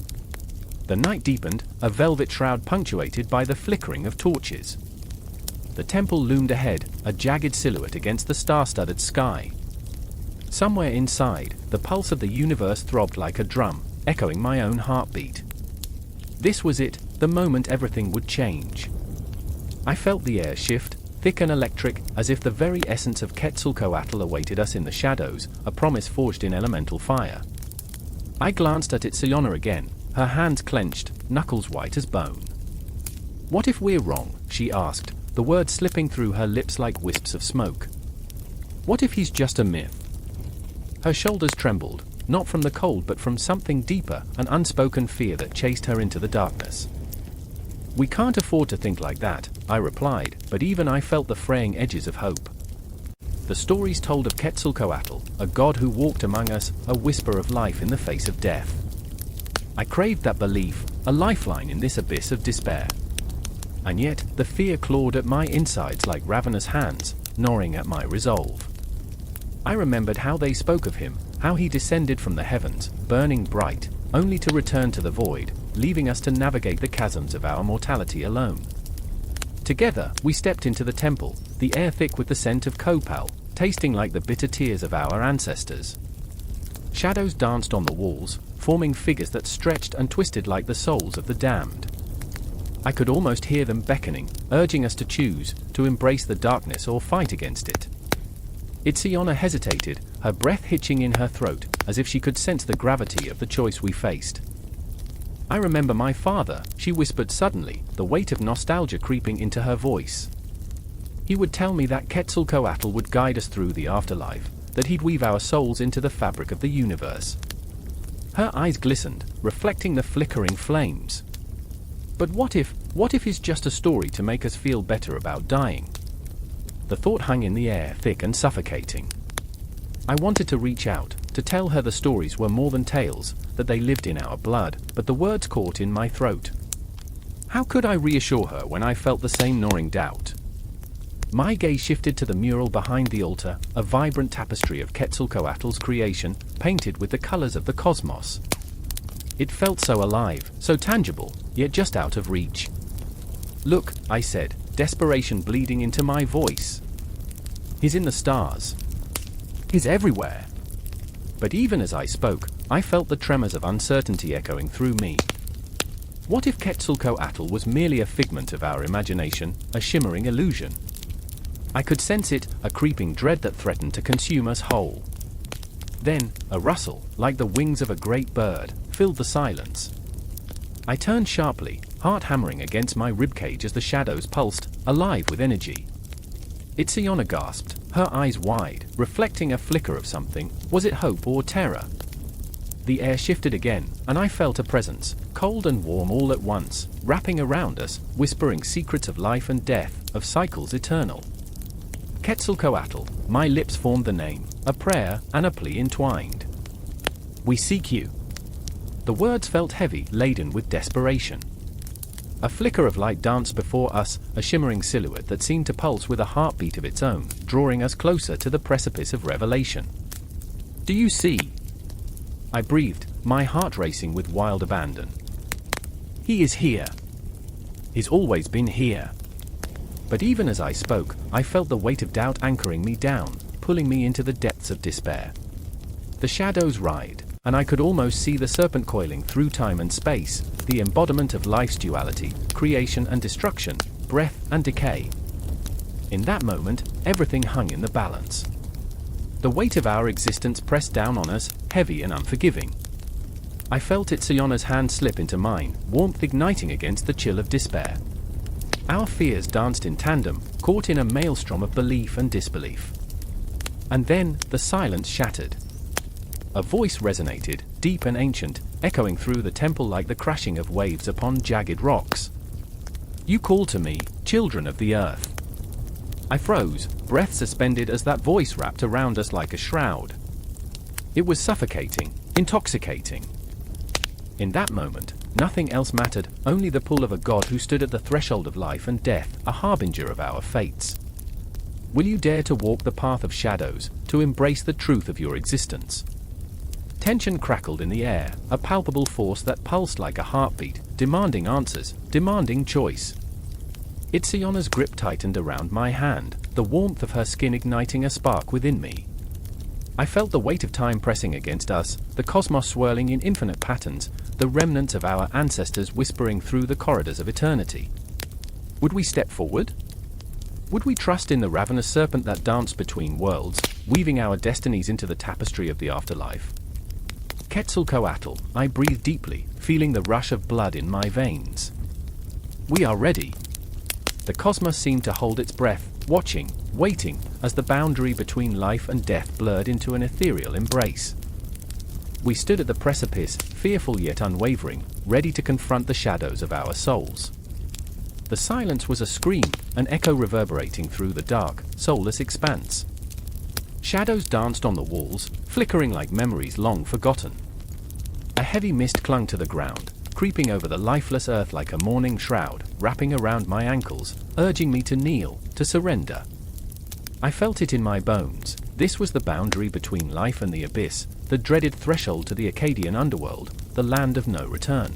The night deepened, a velvet shroud punctuated by the flickering of torches. The temple loomed ahead, a jagged silhouette against the star-studded sky. Somewhere inside, the pulse of the universe throbbed like a drum, echoing my own heartbeat. This was it, the moment everything would change. I felt the air shift, thick and electric, as if the very essence of Quetzalcoatl awaited us in the shadows, a promise forged in elemental fire. I glanced at Itziona again, her hands clenched, knuckles white as bone. "What if we're wrong?" she asked, the words slipping through her lips like wisps of smoke. "What if he's just a myth?" Her shoulders trembled, not from the cold but from something deeper, an unspoken fear that chased her into the darkness. "We can't afford to think like that," I replied, but even I felt the fraying edges of hope. The stories told of Quetzalcoatl, a god who walked among us, a whisper of life in the face of death. I craved that belief, a lifeline in this abyss of despair. And yet, the fear clawed at my insides like ravenous hands, gnawing at my resolve. I remembered how they spoke of him, how he descended from the heavens, burning bright, only to return to the void, leaving us to navigate the chasms of our mortality alone. Together, we stepped into the temple, the air thick with the scent of copal, tasting like the bitter tears of our ancestors. Shadows danced on the walls, forming figures that stretched and twisted like the souls of the damned. I could almost hear them beckoning, urging us to choose, to embrace the darkness or fight against it. Itziona hesitated, her breath hitching in her throat, as if she could sense the gravity of the choice we faced. I remember my father, she whispered suddenly, the weight of nostalgia creeping into her voice. He would tell me that Quetzalcoatl would guide us through the afterlife, that he'd weave our souls into the fabric of the universe. Her eyes glistened, reflecting the flickering flames. But what if he's just a story to make us feel better about dying? The thought hung in the air, thick and suffocating. I wanted to reach out, to tell her the stories were more than tales, that they lived in our blood, but the words caught in my throat. How could I reassure her when I felt the same gnawing doubt? My gaze shifted to the mural behind the altar, a vibrant tapestry of Quetzalcoatl's creation, painted with the colors of the cosmos. It felt so alive, so tangible, yet just out of reach. "Look," I said, desperation bleeding into my voice. "He's in the stars. He's everywhere." But even as I spoke, I felt the tremors of uncertainty echoing through me. What if Quetzalcoatl was merely a figment of our imagination, a shimmering illusion? I could sense it, a creeping dread that threatened to consume us whole. Then, a rustle, like the wings of a great bird, filled the silence. I turned sharply, heart hammering against my ribcage as the shadows pulsed, alive with energy. Itziona gasped, her eyes wide, reflecting a flicker of something. Was it hope or terror? The air shifted again, and I felt a presence, cold and warm all at once, wrapping around us, whispering secrets of life and death, of cycles eternal. Quetzalcoatl, my lips formed the name, a prayer and a plea entwined. "We seek you." The words felt heavy, laden with desperation. A flicker of light danced before us, a shimmering silhouette that seemed to pulse with a heartbeat of its own, drawing us closer to the precipice of revelation. "Do you see?" I breathed, my heart racing with wild abandon. "He is here. He's always been here." But even as I spoke, I felt the weight of doubt anchoring me down, pulling me into the depths of despair. The shadows writhed, and I could almost see the serpent coiling through time and space, the embodiment of life's duality, creation and destruction, breath and decay. In that moment, everything hung in the balance. The weight of our existence pressed down on us, heavy and unforgiving. I felt Itziona's hand slip into mine, warmth igniting against the chill of despair. Our fears danced in tandem, caught in a maelstrom of belief and disbelief. And then, the silence shattered. A voice resonated, deep and ancient, echoing through the temple like the crashing of waves upon jagged rocks. "You call to me, children of the earth." I froze, breath suspended as that voice wrapped around us like a shroud. It was suffocating, intoxicating. In that moment, nothing else mattered, only the pull of a god who stood at the threshold of life and death, a harbinger of our fates. Will you dare to walk the path of shadows, to embrace the truth of your existence? Tension crackled in the air, a palpable force that pulsed like a heartbeat, demanding answers, demanding choice. Itziona's grip tightened around my hand, the warmth of her skin igniting a spark within me. I felt the weight of time pressing against us, the cosmos swirling in infinite patterns, the remnants of our ancestors whispering through the corridors of eternity. Would we step forward? Would we trust in the ravenous serpent that danced between worlds, weaving our destinies into the tapestry of the afterlife? Quetzalcoatl, I breathed deeply, feeling the rush of blood in my veins. We are ready. The cosmos seemed to hold its breath, watching, waiting, as the boundary between life and death blurred into an ethereal embrace. We stood at the precipice, fearful yet unwavering, ready to confront the shadows of our souls. The silence was a scream, an echo reverberating through the dark, soulless expanse. Shadows danced on the walls, flickering like memories long forgotten. A heavy mist clung to the ground, creeping over the lifeless earth like a mourning shroud, wrapping around my ankles, urging me to kneel, to surrender. I felt it in my bones. This was the boundary between life and the abyss, the dreaded threshold to the Akkadian underworld, the land of no return.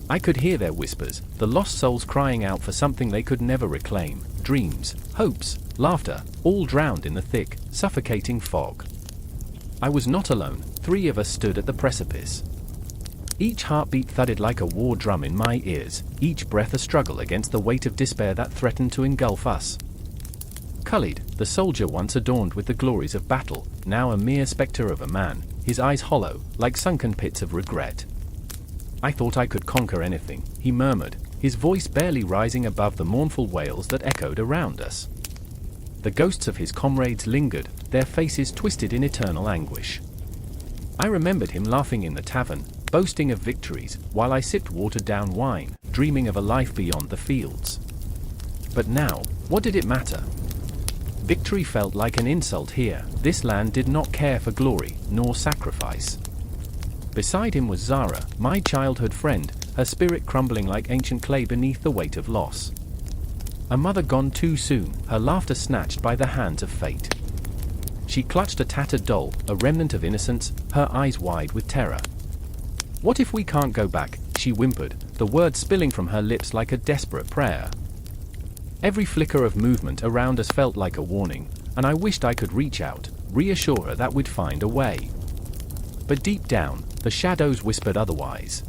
I could hear their whispers, the lost souls crying out for something they could never reclaim, dreams, hopes, laughter, all drowned in the thick, suffocating fog. I was not alone. 3 of us stood at the precipice. Each heartbeat thudded like a war drum in my ears, each breath a struggle against the weight of despair that threatened to engulf us. Khalid, the soldier once adorned with the glories of battle, now a mere spectre of a man, his eyes hollow, like sunken pits of regret. "I thought I could conquer anything," he murmured, his voice barely rising above the mournful wails that echoed around us. The ghosts of his comrades lingered, their faces twisted in eternal anguish. I remembered him laughing in the tavern, boasting of victories, while I sipped watered-down wine, dreaming of a life beyond the fields. But now, what did it matter? Victory felt like an insult here. This land did not care for glory, nor sacrifice. Beside him was Zara, my childhood friend, her spirit crumbling like ancient clay beneath the weight of loss. A mother gone too soon, her laughter snatched by the hands of fate. She clutched a tattered doll, a remnant of innocence, her eyes wide with terror. "What if we can't go back?" she whimpered, the words spilling from her lips like a desperate prayer. Every flicker of movement around us felt like a warning, and I wished I could reach out, reassure her that we'd find a way. But deep down, the shadows whispered otherwise.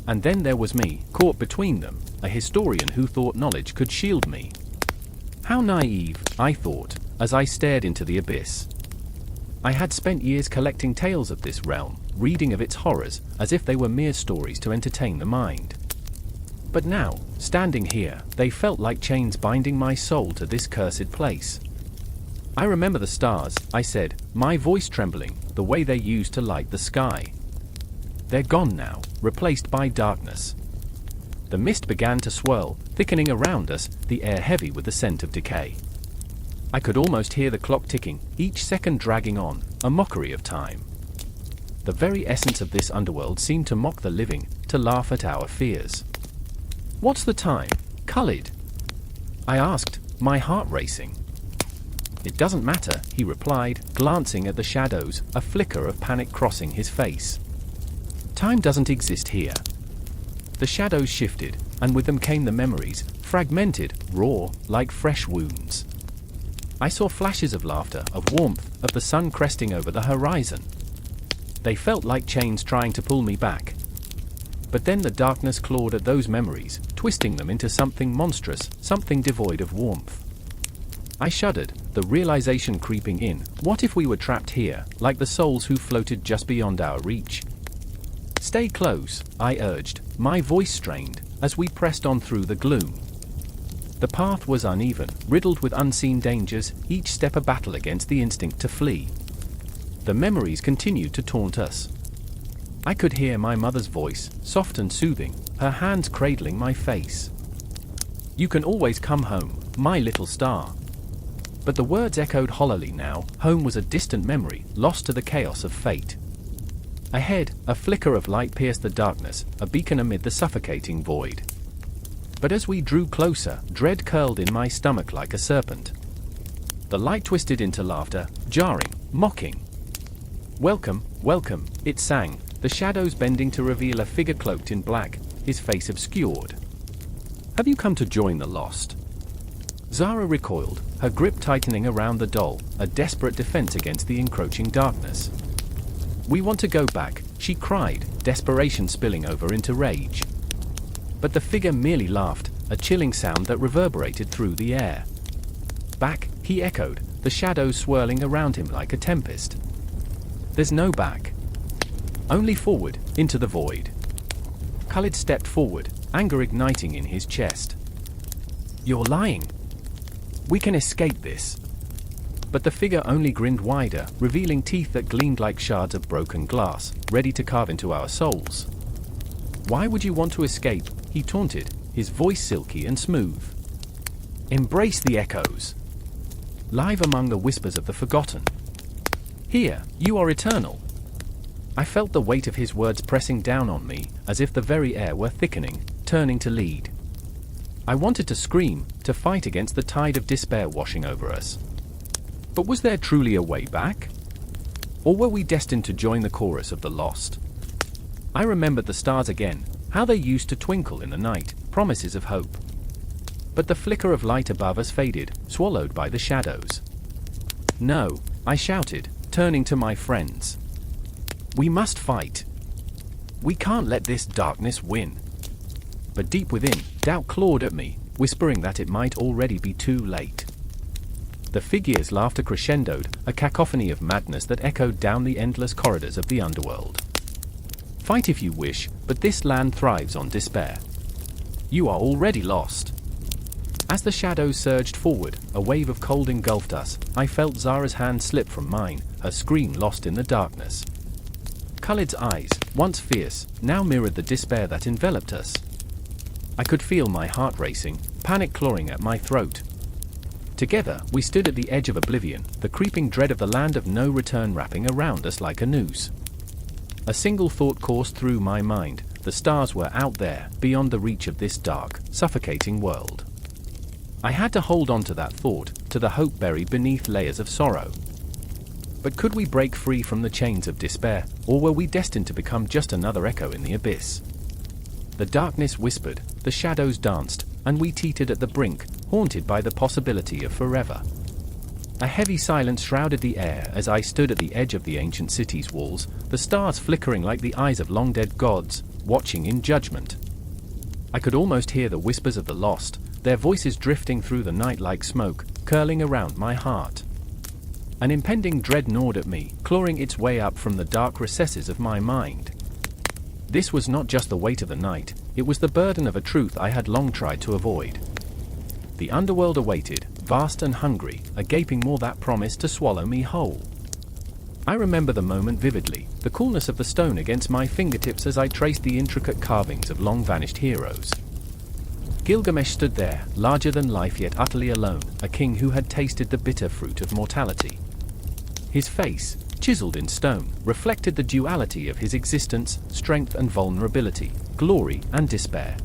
And then there was me, caught between them, a historian who thought knowledge could shield me. How naive, I thought, as I stared into the abyss. I had spent years collecting tales of this realm, reading of its horrors, as if they were mere stories to entertain the mind. But now, standing here, they felt like chains binding my soul to this cursed place. "I remember the stars," I said, my voice trembling, the way they used to light the sky. "They're gone now, replaced by darkness." The mist began to swirl, thickening around us, the air heavy with the scent of decay. I could almost hear the clock ticking, each second dragging on, a mockery of time. The very essence of this underworld seemed to mock the living, to laugh at our fears. "What's the time, Khalid?" I asked, my heart racing. "It doesn't matter," he replied, glancing at the shadows, a flicker of panic crossing his face. "Time doesn't exist here." The shadows shifted, and with them came the memories, fragmented, raw, like fresh wounds. I saw flashes of laughter, of warmth, of the sun cresting over the horizon. They felt like chains trying to pull me back. But then the darkness clawed at those memories, twisting them into something monstrous, something devoid of warmth. I shuddered, the realization creeping in, what if we were trapped here, like the souls who floated just beyond our reach? "Stay close," I urged, my voice strained, as we pressed on through the gloom. The path was uneven, riddled with unseen dangers, each step a battle against the instinct to flee. The memories continued to taunt us. I could hear my mother's voice, soft and soothing, her hands cradling my face. "You can always come home, my little star." But the words echoed hollowly now. Home was a distant memory, lost to the chaos of fate. Ahead, a flicker of light pierced the darkness, a beacon amid the suffocating void. But as we drew closer, dread curled in my stomach like a serpent. The light twisted into laughter, jarring, mocking. "Welcome, welcome," it sang, the shadows bending to reveal a figure cloaked in black, his face obscured. "Have you come to join the lost?" Zara recoiled, her grip tightening around the doll, a desperate defense against the encroaching darkness. "We want to go back," she cried, desperation spilling over into rage. But the figure merely laughed, a chilling sound that reverberated through the air. "Back," he echoed, the shadows swirling around him like a tempest. "There's no back. Only forward, into the void." Khalid stepped forward, anger igniting in his chest. "You're lying. We can escape this." But the figure only grinned wider, revealing teeth that gleamed like shards of broken glass, ready to carve into our souls. "Why would you want to escape?" he taunted, his voice silky and smooth. "Embrace the echoes. Live among the whispers of the forgotten. Here, you are eternal." I felt the weight of his words pressing down on me, as if the very air were thickening, turning to lead. I wanted to scream, to fight against the tide of despair washing over us. But was there truly a way back? Or were we destined to join the chorus of the lost? I remembered the stars again, how they used to twinkle in the night, promises of hope. But the flicker of light above us faded, swallowed by the shadows. No, I shouted, turning to my friends. We must fight. We can't let this darkness win. But deep within, doubt clawed at me, whispering that it might already be too late. The figure's laughter crescendoed, a cacophony of madness that echoed down the endless corridors of the underworld. Fight if you wish, but this land thrives on despair. You are already lost. As the shadows surged forward, a wave of cold engulfed us. I felt Zara's hand slip from mine, her scream lost in the darkness. Khalid's eyes, once fierce, now mirrored the despair that enveloped us. I could feel my heart racing, panic clawing at my throat. Together, we stood at the edge of oblivion, the creeping dread of the land of no return wrapping around us like a noose. A single thought coursed through my mind: the stars were out there, beyond the reach of this dark, suffocating world. I had to hold on to that thought, to the hope buried beneath layers of sorrow. But could we break free from the chains of despair, or were we destined to become just another echo in the abyss? The darkness whispered, the shadows danced, and we teetered at the brink, haunted by the possibility of forever. A heavy silence shrouded the air as I stood at the edge of the ancient city's walls, the stars flickering like the eyes of long-dead gods, watching in judgment. I could almost hear the whispers of the lost, their voices drifting through the night like smoke, curling around my heart. An impending dread gnawed at me, clawing its way up from the dark recesses of my mind. This was not just the weight of the night, it was the burden of a truth I had long tried to avoid. The underworld awaited, vast and hungry, a gaping maw that promised to swallow me whole. I remember the moment vividly, the coolness of the stone against my fingertips as I traced the intricate carvings of long-vanished heroes. Gilgamesh stood there, larger than life yet utterly alone, a king who had tasted the bitter fruit of mortality. His face, chiseled in stone, reflected the duality of his existence, strength and vulnerability, glory and despair.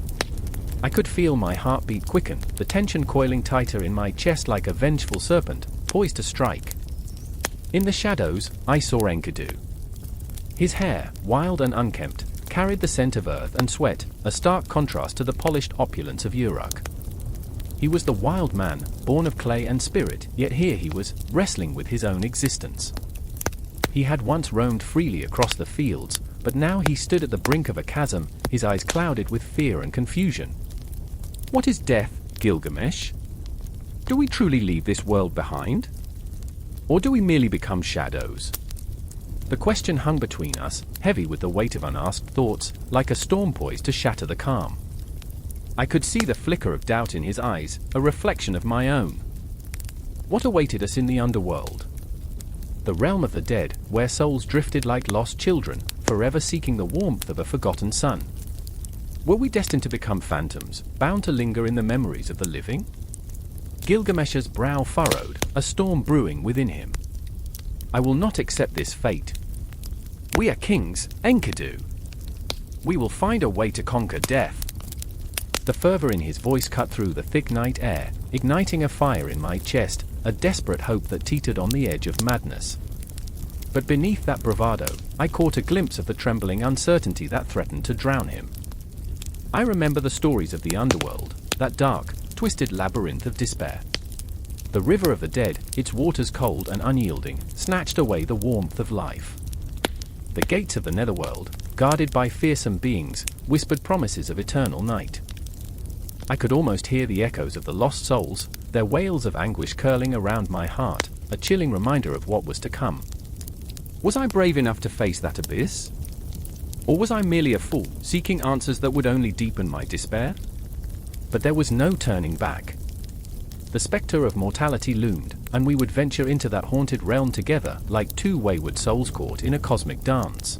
I could feel my heartbeat quicken, the tension coiling tighter in my chest like a vengeful serpent, poised to strike. In the shadows, I saw Enkidu. His hair, wild and unkempt, carried the scent of earth and sweat, a stark contrast to the polished opulence of Uruk. He was the wild man, born of clay and spirit, yet here he was, wrestling with his own existence. He had once roamed freely across the fields, but now he stood at the brink of a chasm, his eyes clouded with fear and confusion. What is death, Gilgamesh? Do we truly leave this world behind? Or do we merely become shadows? The question hung between us, heavy with the weight of unasked thoughts, like a storm poised to shatter the calm. I could see the flicker of doubt in his eyes, a reflection of my own. What awaited us in the underworld? The realm of the dead, where souls drifted like lost children, forever seeking the warmth of a forgotten sun. Were we destined to become phantoms, bound to linger in the memories of the living? Gilgamesh's brow furrowed, a storm brewing within him. I will not accept this fate. We are kings, Enkidu. We will find a way to conquer death. The fervor in his voice cut through the thick night air, igniting a fire in my chest, a desperate hope that teetered on the edge of madness. But beneath that bravado, I caught a glimpse of the trembling uncertainty that threatened to drown him. I remember the stories of the underworld, that dark, twisted labyrinth of despair. The river of the dead, its waters cold and unyielding, snatched away the warmth of life. The gates of the netherworld, guarded by fearsome beings, whispered promises of eternal night. I could almost hear the echoes of the lost souls, their wails of anguish curling around my heart, a chilling reminder of what was to come. Was I brave enough to face that abyss? Or was I merely a fool, seeking answers that would only deepen my despair? But there was no turning back. The spectre of mortality loomed, and we would venture into that haunted realm together, like two wayward souls caught in a cosmic dance.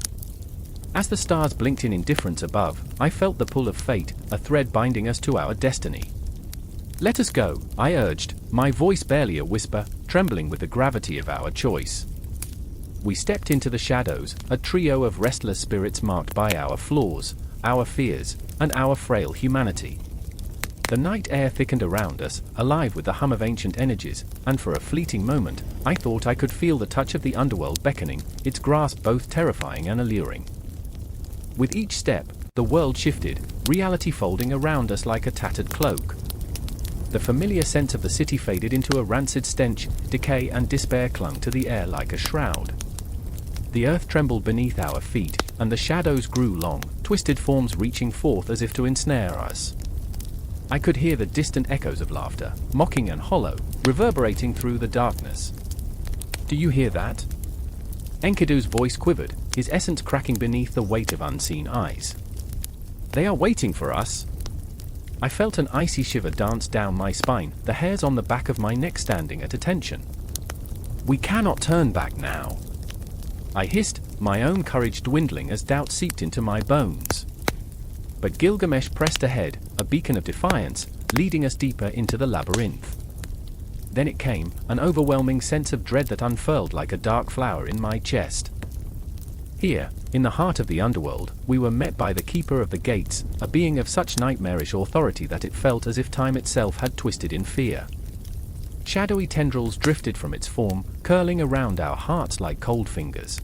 As the stars blinked in indifference above, I felt the pull of fate, a thread binding us to our destiny. Let us go, I urged, my voice barely a whisper, trembling with the gravity of our choice. We stepped into the shadows, a trio of restless spirits marked by our flaws, our fears, and our frail humanity. The night air thickened around us, alive with the hum of ancient energies, and for a fleeting moment, I thought I could feel the touch of the underworld beckoning, its grasp both terrifying and alluring. With each step, the world shifted, reality folding around us like a tattered cloak. The familiar sense of the city faded into a rancid stench, decay and despair clung to the air like a shroud. The earth trembled beneath our feet, and the shadows grew long, twisted forms reaching forth as if to ensnare us. I could hear the distant echoes of laughter, mocking and hollow, reverberating through the darkness. "Do you hear that?" Enkidu's voice quivered, his essence cracking beneath the weight of unseen eyes. "They are waiting for us." I felt an icy shiver dance down my spine, the hairs on the back of my neck standing at attention. "We cannot turn back now," I hissed, my own courage dwindling as doubt seeped into my bones. But Gilgamesh pressed ahead, a beacon of defiance, leading us deeper into the labyrinth. Then it came, an overwhelming sense of dread that unfurled like a dark flower in my chest. Here, in the heart of the underworld, we were met by the Keeper of the Gates, a being of such nightmarish authority that it felt as if time itself had twisted in fear. Shadowy tendrils drifted from its form, curling around our hearts like cold fingers.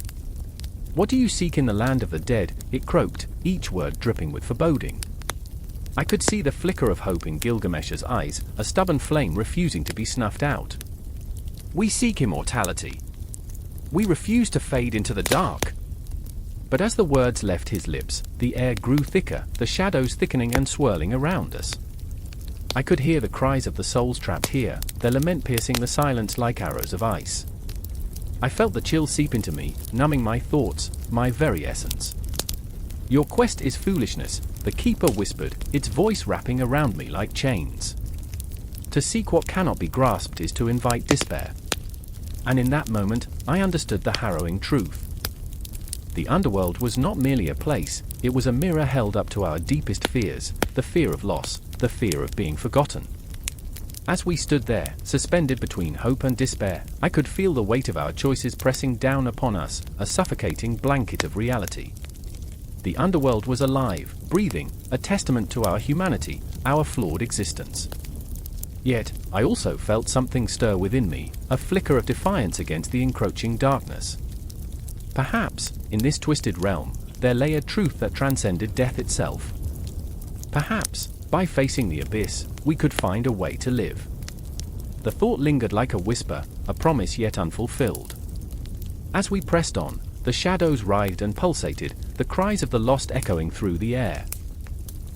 "What do you seek in the land of the dead?" it croaked, each word dripping with foreboding. I could see the flicker of hope in Gilgamesh's eyes, a stubborn flame refusing to be snuffed out. "We seek immortality. We refuse to fade into the dark." But as the words left his lips, the air grew thicker, the shadows thickening and swirling around us. I could hear the cries of the souls trapped here, their lament piercing the silence like arrows of ice. I felt the chill seep into me, numbing my thoughts, my very essence. "Your quest is foolishness," the Keeper whispered, its voice wrapping around me like chains. "To seek what cannot be grasped is to invite despair." And in that moment, I understood the harrowing truth. The underworld was not merely a place, it was a mirror held up to our deepest fears, the fear of loss, the fear of being forgotten. As we stood there, suspended between hope and despair, I could feel the weight of our choices pressing down upon us, a suffocating blanket of reality. The underworld was alive, breathing, a testament to our humanity, our flawed existence. Yet, I also felt something stir within me, a flicker of defiance against the encroaching darkness. Perhaps, in this twisted realm, there lay a truth that transcended death itself. Perhaps, by facing the abyss, we could find a way to live. The thought lingered like a whisper, a promise yet unfulfilled. As we pressed on, the shadows writhed and pulsated, the cries of the lost echoing through the air.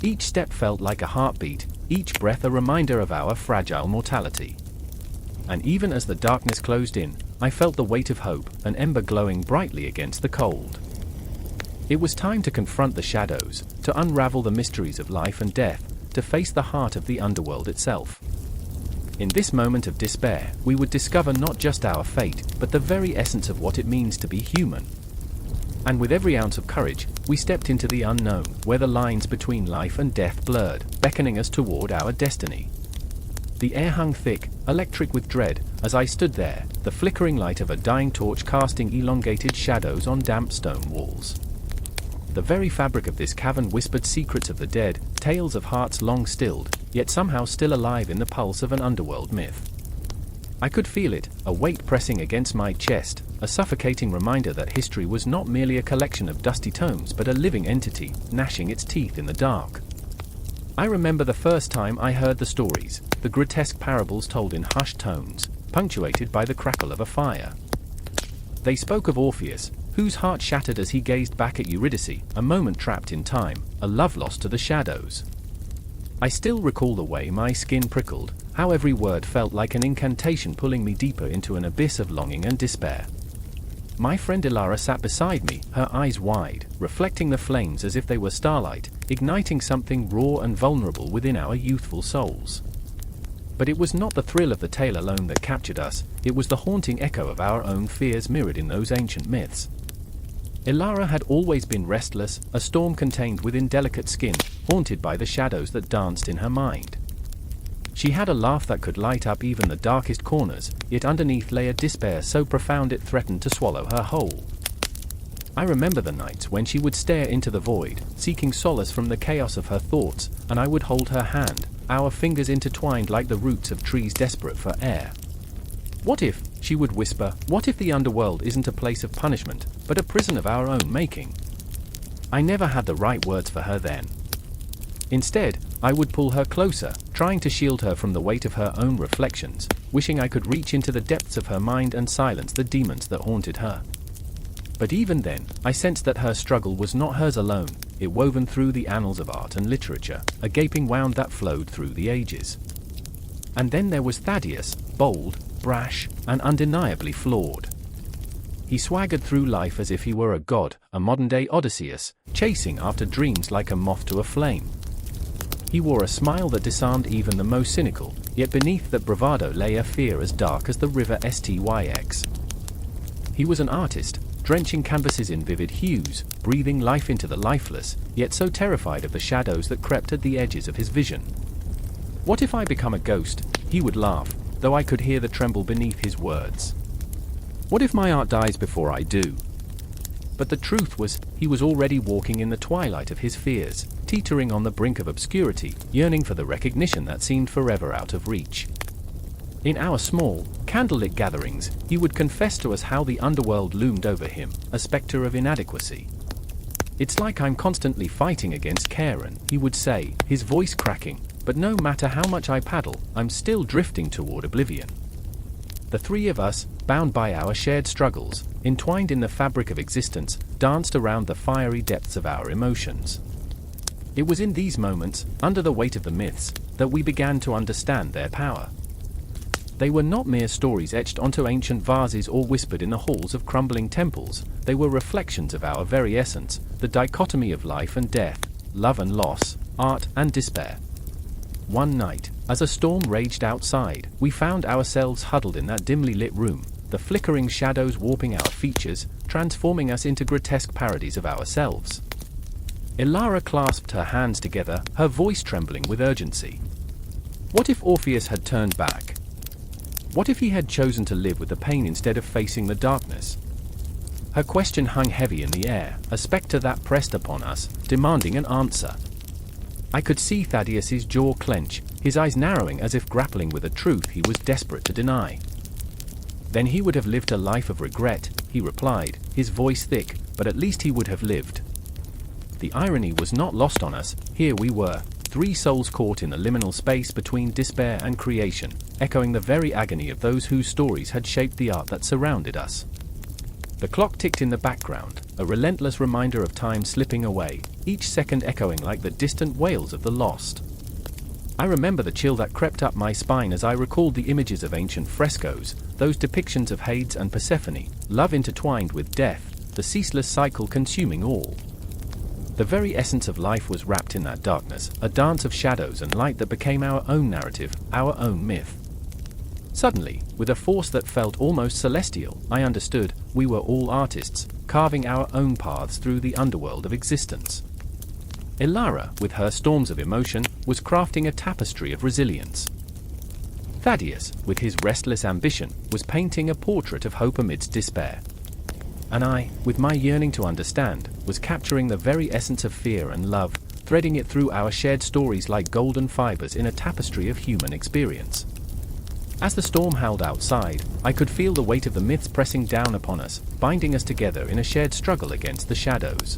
Each step felt like a heartbeat, each breath a reminder of our fragile mortality. And even as the darkness closed in, I felt the weight of hope, an ember glowing brightly against the cold. It was time to confront the shadows, to unravel the mysteries of life and death, to face the heart of the underworld itself. In this moment of despair, we would discover not just our fate, but the very essence of what it means to be human. And with every ounce of courage, we stepped into the unknown, where the lines between life and death blurred, beckoning us toward our destiny. The air hung thick, electric with dread, as I stood there, the flickering light of a dying torch casting elongated shadows on damp stone walls. The very fabric of this cavern whispered secrets of the dead, tales of hearts long stilled, yet somehow still alive in the pulse of an underworld myth. I could feel it, a weight pressing against my chest, a suffocating reminder that history was not merely a collection of dusty tomes but a living entity, gnashing its teeth in the dark. I remember the first time I heard the stories, the grotesque parables told in hushed tones, punctuated by the crackle of a fire. They spoke of Orpheus, whose heart shattered as he gazed back at Eurydice, a moment trapped in time, a love lost to the shadows. I still recall the way my skin prickled, how every word felt like an incantation pulling me deeper into an abyss of longing and despair. My friend Ilara sat beside me, her eyes wide, reflecting the flames as if they were starlight, igniting something raw and vulnerable within our youthful souls. But it was not the thrill of the tale alone that captured us, it was the haunting echo of our own fears mirrored in those ancient myths. Ilara had always been restless, a storm contained within delicate skin, haunted by the shadows that danced in her mind. She had a laugh that could light up even the darkest corners, yet underneath lay a despair so profound it threatened to swallow her whole. I remember the nights when she would stare into the void, seeking solace from the chaos of her thoughts, and I would hold her hand, our fingers intertwined like the roots of trees desperate for air. "What if," she would whisper, "what if the underworld isn't a place of punishment, but a prison of our own making?" I never had the right words for her then. Instead, I would pull her closer, trying to shield her from the weight of her own reflections, wishing I could reach into the depths of her mind and silence the demons that haunted her. But even then, I sensed that her struggle was not hers alone, it woven through the annals of art and literature, a gaping wound that flowed through the ages. And then there was Thaddeus, bold, brash, and undeniably flawed. He swaggered through life as if he were a god, a modern-day Odysseus, chasing after dreams like a moth to a flame. He wore a smile that disarmed even the most cynical, yet beneath that bravado lay a fear as dark as the river Styx. He was an artist, drenching canvases in vivid hues, breathing life into the lifeless, yet so terrified of the shadows that crept at the edges of his vision. "What if I become a ghost?" he would laugh, though I could hear the tremble beneath his words. "What if my art dies before I do?" But the truth was, he was already walking in the twilight of his fears, teetering on the brink of obscurity, yearning for the recognition that seemed forever out of reach. In our small, candlelit gatherings, he would confess to us how the underworld loomed over him, a specter of inadequacy. "It's like I'm constantly fighting against Karen," he would say, his voice cracking, "but no matter how much I paddle, I'm still drifting toward oblivion." The three of us, bound by our shared struggles, entwined in the fabric of existence, danced around the fiery depths of our emotions. It was in these moments, under the weight of the myths, that we began to understand their power. They were not mere stories etched onto ancient vases or whispered in the halls of crumbling temples, they were reflections of our very essence, the dichotomy of life and death, love and loss, art and despair. One night, as a storm raged outside, we found ourselves huddled in that dimly lit room, the flickering shadows warping our features, transforming us into grotesque parodies of ourselves. Irkalla clasped her hands together, her voice trembling with urgency. What if Orpheus had turned back? What if he had chosen to live with the pain instead of facing the darkness? Her question hung heavy in the air, a specter that pressed upon us, demanding an answer. I could see Thaddeus's jaw clench, his eyes narrowing as if grappling with a truth he was desperate to deny. "Then he would have lived a life of regret," he replied, his voice thick, "but at least he would have lived." The irony was not lost on us. Here we were, three souls caught in the liminal space between despair and creation, echoing the very agony of those whose stories had shaped the art that surrounded us. The clock ticked in the background, a relentless reminder of time slipping away, each second echoing like the distant wails of the lost. I remember the chill that crept up my spine as I recalled the images of ancient frescoes, those depictions of Hades and Persephone, love intertwined with death, the ceaseless cycle consuming all. The very essence of life was wrapped in that darkness, a dance of shadows and light that became our own narrative, our own myth. Suddenly, with a force that felt almost celestial, I understood, we were all artists, carving our own paths through the underworld of existence. Irkalla, with her storms of emotion, was crafting a tapestry of resilience. Thaddeus, with his restless ambition, was painting a portrait of hope amidst despair. And I, with my yearning to understand, was capturing the very essence of fear and love, threading it through our shared stories like golden fibers in a tapestry of human experience. As the storm howled outside, I could feel the weight of the myths pressing down upon us, binding us together in a shared struggle against the shadows.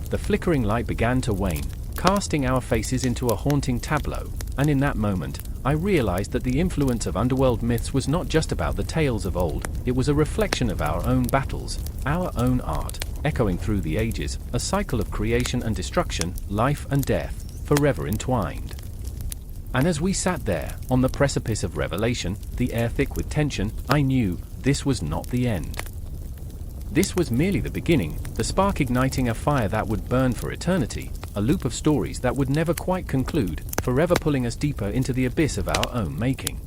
The flickering light began to wane, casting our faces into a haunting tableau, and in that moment, I realized that the influence of underworld myths was not just about the tales of old, it was a reflection of our own battles, our own art, echoing through the ages, a cycle of creation and destruction, life and death, forever entwined. And as we sat there, on the precipice of revelation, the air thick with tension, I knew this was not the end. This was merely the beginning, the spark igniting a fire that would burn for eternity, a loop of stories that would never quite conclude, forever pulling us deeper into the abyss of our own making.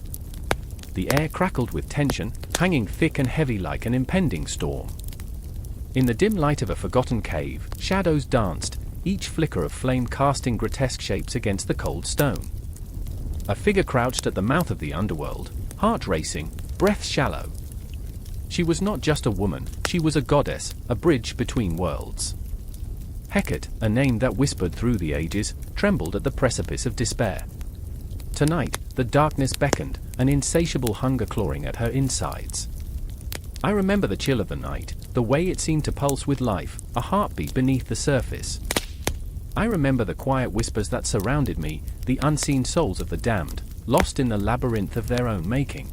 The air crackled with tension, hanging thick and heavy like an impending storm. In the dim light of a forgotten cave, shadows danced, each flicker of flame casting grotesque shapes against the cold stone. a figure crouched at the mouth of the underworld, heart racing, breath shallow. She was not just a woman, she was a goddess, a bridge between worlds. Hecate, a name that whispered through the ages, trembled at the precipice of despair. Tonight, the darkness beckoned, an insatiable hunger clawing at her insides. I remember the chill of the night, the way it seemed to pulse with life, a heartbeat beneath the surface. I remember the quiet whispers that surrounded me, the unseen souls of the damned, lost in the labyrinth of their own making.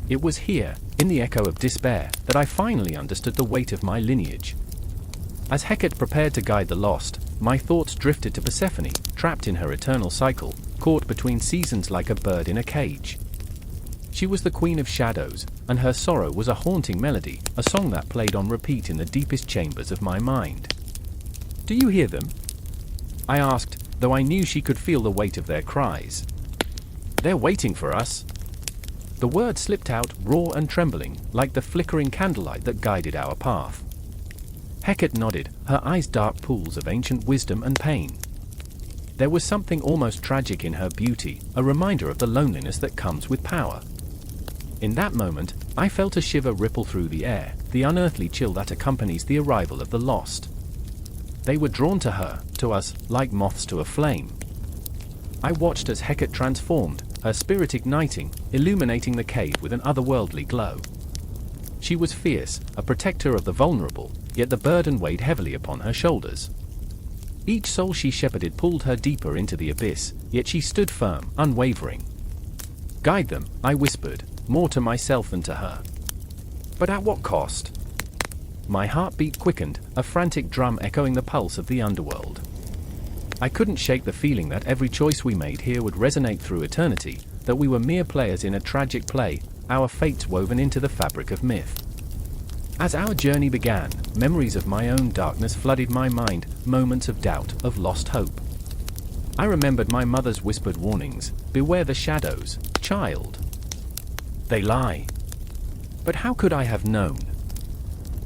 It was here, in the echo of despair, that I finally understood the weight of my lineage. As Hecate prepared to guide the lost, my thoughts drifted to Persephone, trapped in her eternal cycle, caught between seasons like a bird in a cage. She was the queen of shadows, and her sorrow was a haunting melody, a song that played on repeat in the deepest chambers of my mind. "Do you hear them?" I asked, though I knew she could feel the weight of their cries. "They're waiting for us." The word slipped out, raw and trembling, like the flickering candlelight that guided our path. Hecate nodded, her eyes dark pools of ancient wisdom and pain. There was something almost tragic in her beauty, a reminder of the loneliness that comes with power. In that moment, I felt a shiver ripple through the air, the unearthly chill that accompanies the arrival of the lost. They were drawn to her, to us, like moths to a flame. I watched as Hecate transformed, her spirit igniting, illuminating the cave with an otherworldly glow. She was fierce, a protector of the vulnerable, yet the burden weighed heavily upon her shoulders. Each soul she shepherded pulled her deeper into the abyss, yet she stood firm, unwavering. "Guide them," I whispered, more to myself than to her. "But at what cost?" My heartbeat quickened, a frantic drum echoing the pulse of the underworld. I couldn't shake the feeling that every choice we made here would resonate through eternity, that we were mere players in a tragic play, our fates woven into the fabric of myth. As our journey began, memories of my own darkness flooded my mind, moments of doubt, of lost hope. I remembered my mother's whispered warnings, "Beware the shadows, child. They lie." But how could I have known?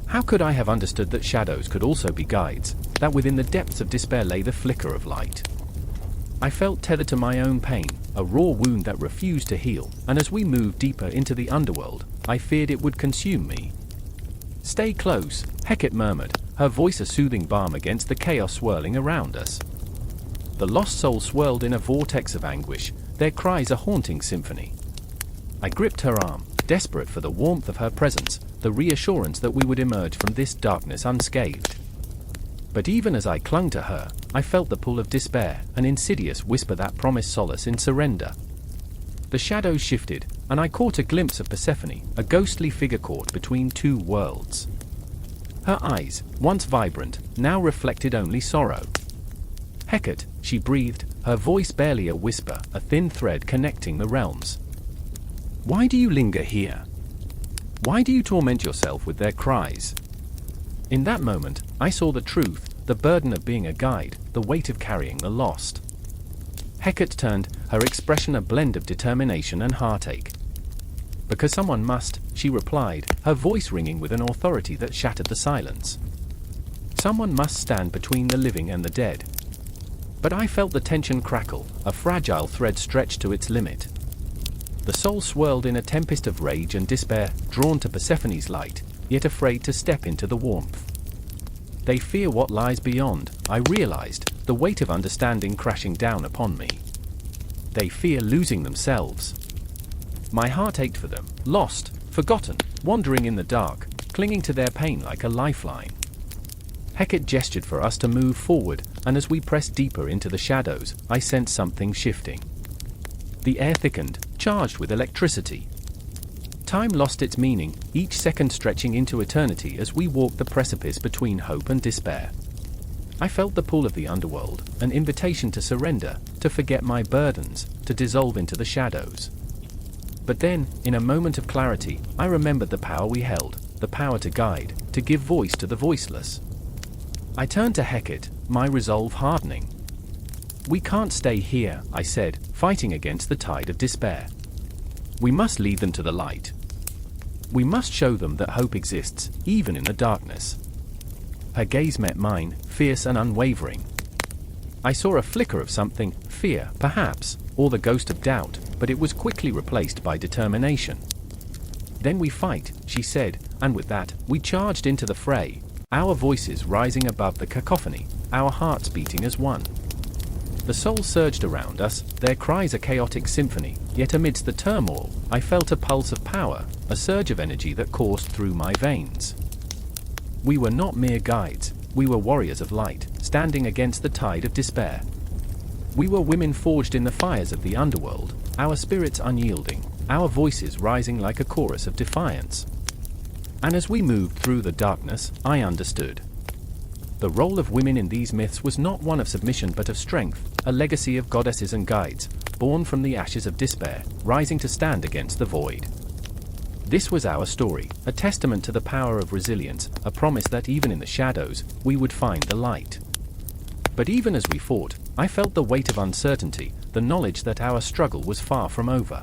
How could I have understood that shadows could also be guides, that within the depths of despair lay the flicker of light? I felt tethered to my own pain, a raw wound that refused to heal, and as we moved deeper into the underworld, I feared it would consume me. "Stay close," Hecate murmured, her voice a soothing balm against the chaos swirling around us. The lost souls swirled in a vortex of anguish, their cries a haunting symphony. I gripped her arm, desperate for the warmth of her presence, the reassurance that we would emerge from this darkness unscathed. But even as I clung to her, I felt the pull of despair, an insidious whisper that promised solace in surrender. The shadows shifted, and I caught a glimpse of Persephone, a ghostly figure caught between two worlds. Her eyes, once vibrant, now reflected only sorrow. "Hecate," she breathed, her voice barely a whisper, a thin thread connecting the realms. "Why do you linger here? Why do you torment yourself with their cries?" In that moment, I saw the truth, the burden of being a guide, the weight of carrying the lost. Hecate turned, her expression a blend of determination and heartache. "Because someone must," she replied, her voice ringing with an authority that shattered the silence. "Someone must stand between the living and the dead." But I felt the tension crackle, a fragile thread stretched to its limit. The soul swirled in a tempest of rage and despair, drawn to Persephone's light, yet afraid to step into the warmth. They fear what lies beyond, I realized, the weight of understanding crashing down upon me. They fear losing themselves. My heart ached for them, lost, forgotten, wandering in the dark, clinging to their pain like a lifeline. Hecate gestured for us to move forward, and as we pressed deeper into the shadows, I sensed something shifting. The air thickened, charged with electricity. Time lost its meaning, each second stretching into eternity as we walked the precipice between hope and despair. I felt the pull of the underworld, an invitation to surrender, to forget my burdens, to dissolve into the shadows. But then, in a moment of clarity, I remembered the power we held, the power to guide, to give voice to the voiceless. I turned to Hecate, my resolve hardening. "We can't stay here," I said, fighting against the tide of despair. "We must lead them to the light. We must show them that hope exists, even in the darkness." Her gaze met mine, fierce and unwavering. I saw a flicker of something, fear, perhaps, or the ghost of doubt, but it was quickly replaced by determination. "Then we fight," she said, and with that, we charged into the fray, our voices rising above the cacophony, our hearts beating as one. The souls surged around us, their cries a chaotic symphony, yet amidst the turmoil, I felt a pulse of power, a surge of energy that coursed through my veins. We were not mere guides, we were warriors of light, standing against the tide of despair. We were women forged in the fires of the underworld, our spirits unyielding, our voices rising like a chorus of defiance. And as we moved through the darkness, I understood. The role of women in these myths was not one of submission but of strength, a legacy of goddesses and guides, born from the ashes of despair, rising to stand against the void. This was our story, a testament to the power of resilience, a promise that even in the shadows, we would find the light. But even as we fought, I felt the weight of uncertainty, the knowledge that our struggle was far from over.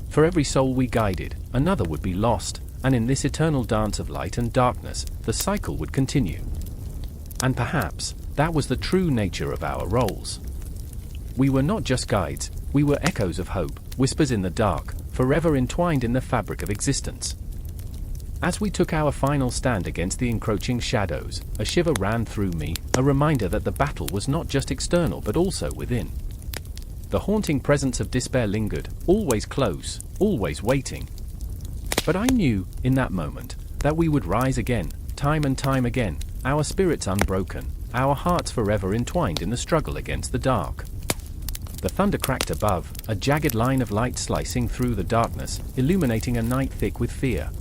For every soul we guided, another would be lost, and in this eternal dance of light and darkness, the cycle would continue. And perhaps, that was the true nature of our roles. We were not just guides, we were echoes of hope, whispers in the dark, forever entwined in the fabric of existence. As we took our final stand against the encroaching shadows, a shiver ran through me, a reminder that the battle was not just external but also within. The haunting presence of despair lingered, always close, always waiting. But I knew, in that moment, that we would rise again, time and time again, our spirits unbroken, our hearts forever entwined in the struggle against the dark. The thunder cracked above, a jagged line of light slicing through the darkness, illuminating a night thick with fear.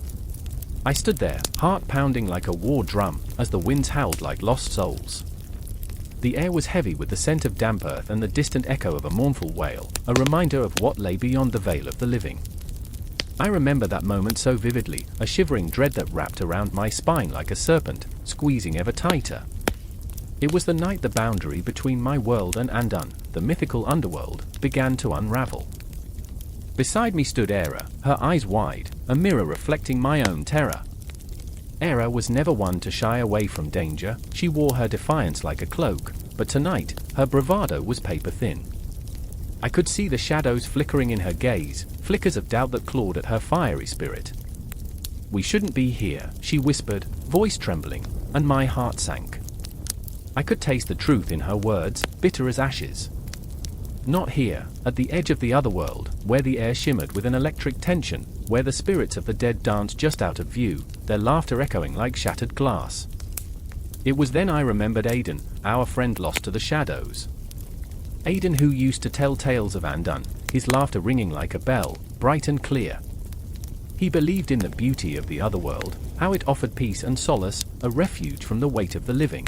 I stood there, heart pounding like a war drum, as the winds howled like lost souls. The air was heavy with the scent of damp earth and the distant echo of a mournful wail, a reminder of what lay beyond the veil of the living. I remember that moment so vividly, a shivering dread that wrapped around my spine like a serpent, squeezing ever tighter. It was the night the boundary between my world and Andun, the mythical underworld, began to unravel. Beside me stood Era, her eyes wide, a mirror reflecting my own terror. Era was never one to shy away from danger, she wore her defiance like a cloak, but tonight, her bravado was paper thin. I could see the shadows flickering in her gaze, flickers of doubt that clawed at her fiery spirit. "We shouldn't be here," she whispered, voice trembling, and my heart sank. I could taste the truth in her words, bitter as ashes. Not here, at the edge of the other world, where the air shimmered with an electric tension, where the spirits of the dead danced just out of view, their laughter echoing like shattered glass. It was then I remembered Aidan, our friend lost to the shadows. Aidan, who used to tell tales of Andun, his laughter ringing like a bell, bright and clear. He believed in the beauty of the other world, how it offered peace and solace, a refuge from the weight of the living.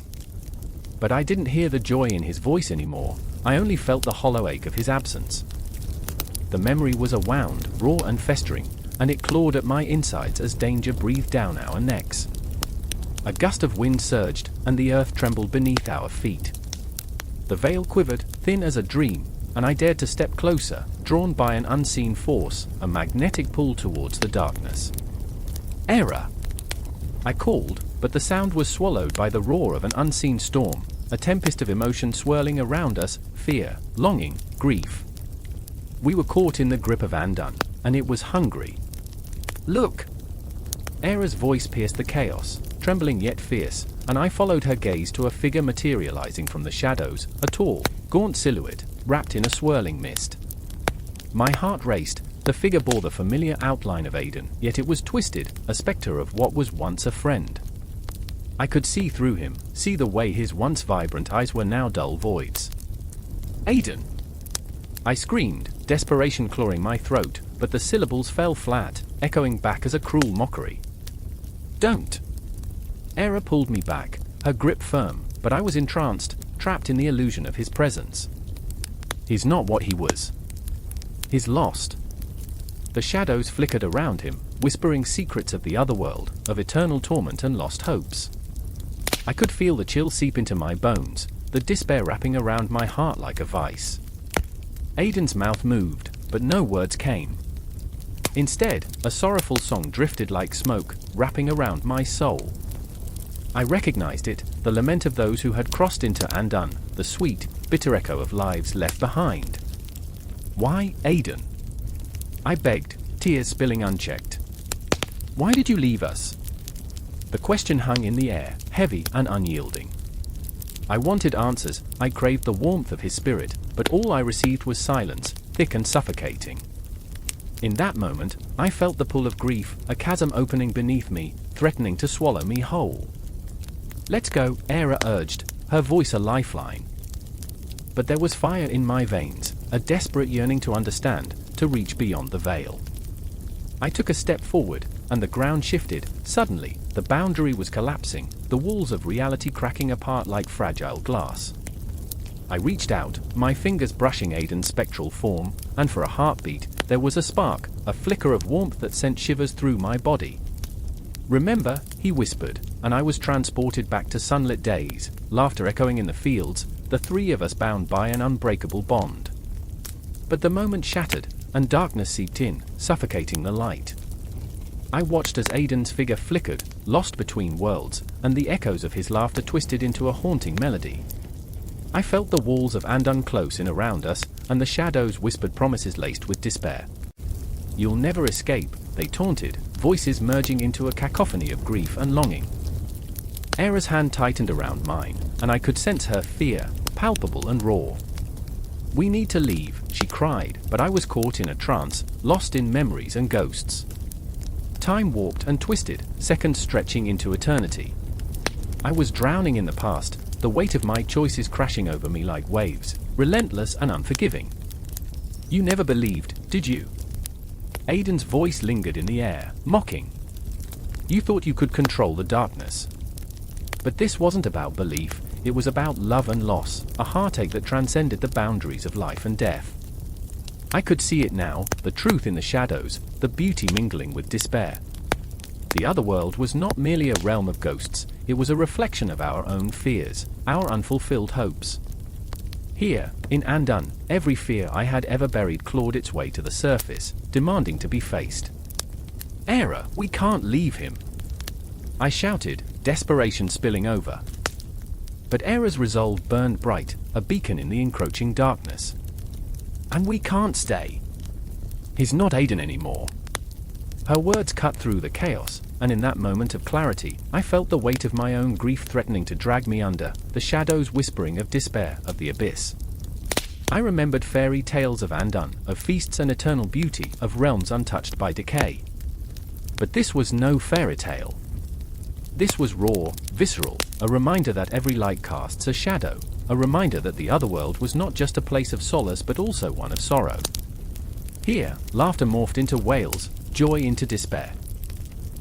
But I didn't hear the joy in his voice anymore, I only felt the hollow ache of his absence. The memory was a wound, raw and festering, and it clawed at my insides as danger breathed down our necks. A gust of wind surged, and the earth trembled beneath our feet. The veil quivered, thin as a dream, and I dared to step closer, drawn by an unseen force, a magnetic pull towards the darkness. "Era!" I called, but the sound was swallowed by the roar of an unseen storm, a tempest of emotion swirling around us, fear, longing, grief. We were caught in the grip of Andun, and it was hungry. "Look!" Era's voice pierced the chaos, trembling yet fierce, and I followed her gaze to a figure materializing from the shadows, a tall, gaunt silhouette, wrapped in a swirling mist. My heart raced. The figure bore the familiar outline of Aidan, yet it was twisted, a specter of what was once a friend. I could see through him, see the way his once vibrant eyes were now dull voids. "Aidan!" I screamed, desperation clawing my throat, but the syllables fell flat, echoing back as a cruel mockery. "Don't!" Era pulled me back, her grip firm, but I was entranced, trapped in the illusion of his presence. He's not what he was. He's lost. The shadows flickered around him, whispering secrets of the other world, of eternal torment and lost hopes. I could feel the chill seep into my bones, the despair wrapping around my heart like a vice. Aidan's mouth moved, but no words came. Instead, a sorrowful song drifted like smoke, wrapping around my soul. I recognized it, the lament of those who had crossed into Undone, the sweet, bitter echo of lives left behind. Why, Aiden? I begged, tears spilling unchecked. Why did you leave us? The question hung in the air, heavy and unyielding. I wanted answers, I craved the warmth of his spirit, but all I received was silence, thick and suffocating. In that moment, I felt the pull of grief, a chasm opening beneath me, threatening to swallow me whole. Let's go, Era urged, her voice a lifeline. But there was fire in my veins, a desperate yearning to understand, to reach beyond the veil. I took a step forward, and the ground shifted. Suddenly, the boundary was collapsing, the walls of reality cracking apart like fragile glass. I reached out, my fingers brushing Aiden's spectral form, and for a heartbeat, there was a spark, a flicker of warmth that sent shivers through my body. Remember, he whispered, and I was transported back to sunlit days, laughter echoing in the fields, the three of us bound by an unbreakable bond. But the moment shattered, and darkness seeped in, suffocating the light. I watched as Aiden's figure flickered, lost between worlds, and the echoes of his laughter twisted into a haunting melody. I felt the walls of Undone close in around us, and the shadows whispered promises laced with despair. You'll never escape, they taunted, voices merging into a cacophony of grief and longing. Era's hand tightened around mine, and I could sense her fear, palpable and raw. We need to leave, she cried, but I was caught in a trance, lost in memories and ghosts. Time warped and twisted, seconds stretching into eternity. I was drowning in the past, the weight of my choices crashing over me like waves, relentless and unforgiving. You never believed, did you? Aiden's voice lingered in the air, mocking. You thought you could control the darkness. But this wasn't about belief, it was about love and loss, a heartache that transcended the boundaries of life and death. I could see it now, the truth in the shadows, the beauty mingling with despair. The other world was not merely a realm of ghosts, it was a reflection of our own fears, our unfulfilled hopes. Here, in Undone, every fear I had ever buried clawed its way to the surface, demanding to be faced. Era, we can't leave him! I shouted, desperation spilling over. But Era's resolve burned bright, a beacon in the encroaching darkness. And we can't stay. He's not Aiden anymore. Her words cut through the chaos, and in that moment of clarity, I felt the weight of my own grief threatening to drag me under, the shadows whispering of despair, of the abyss. I remembered fairy tales of Undone, of feasts and eternal beauty, of realms untouched by decay. But this was no fairy tale. This was raw, visceral, a reminder that every light casts a shadow, a reminder that the other world was not just a place of solace but also one of sorrow. Here, laughter morphed into wails, joy into despair.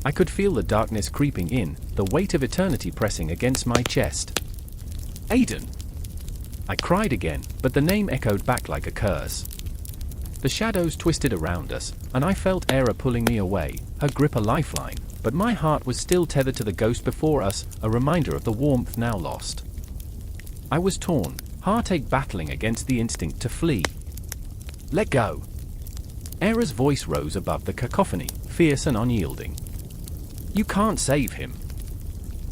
I could feel the darkness creeping in, the weight of eternity pressing against my chest. Aiden! I cried again, but the name echoed back like a curse. The shadows twisted around us, and I felt Era pulling me away, her grip a lifeline, but my heart was still tethered to the ghost before us, a reminder of the warmth now lost. I was torn, heartache battling against the instinct to flee. Let go! Era's voice rose above the cacophony, fierce and unyielding. You can't save him.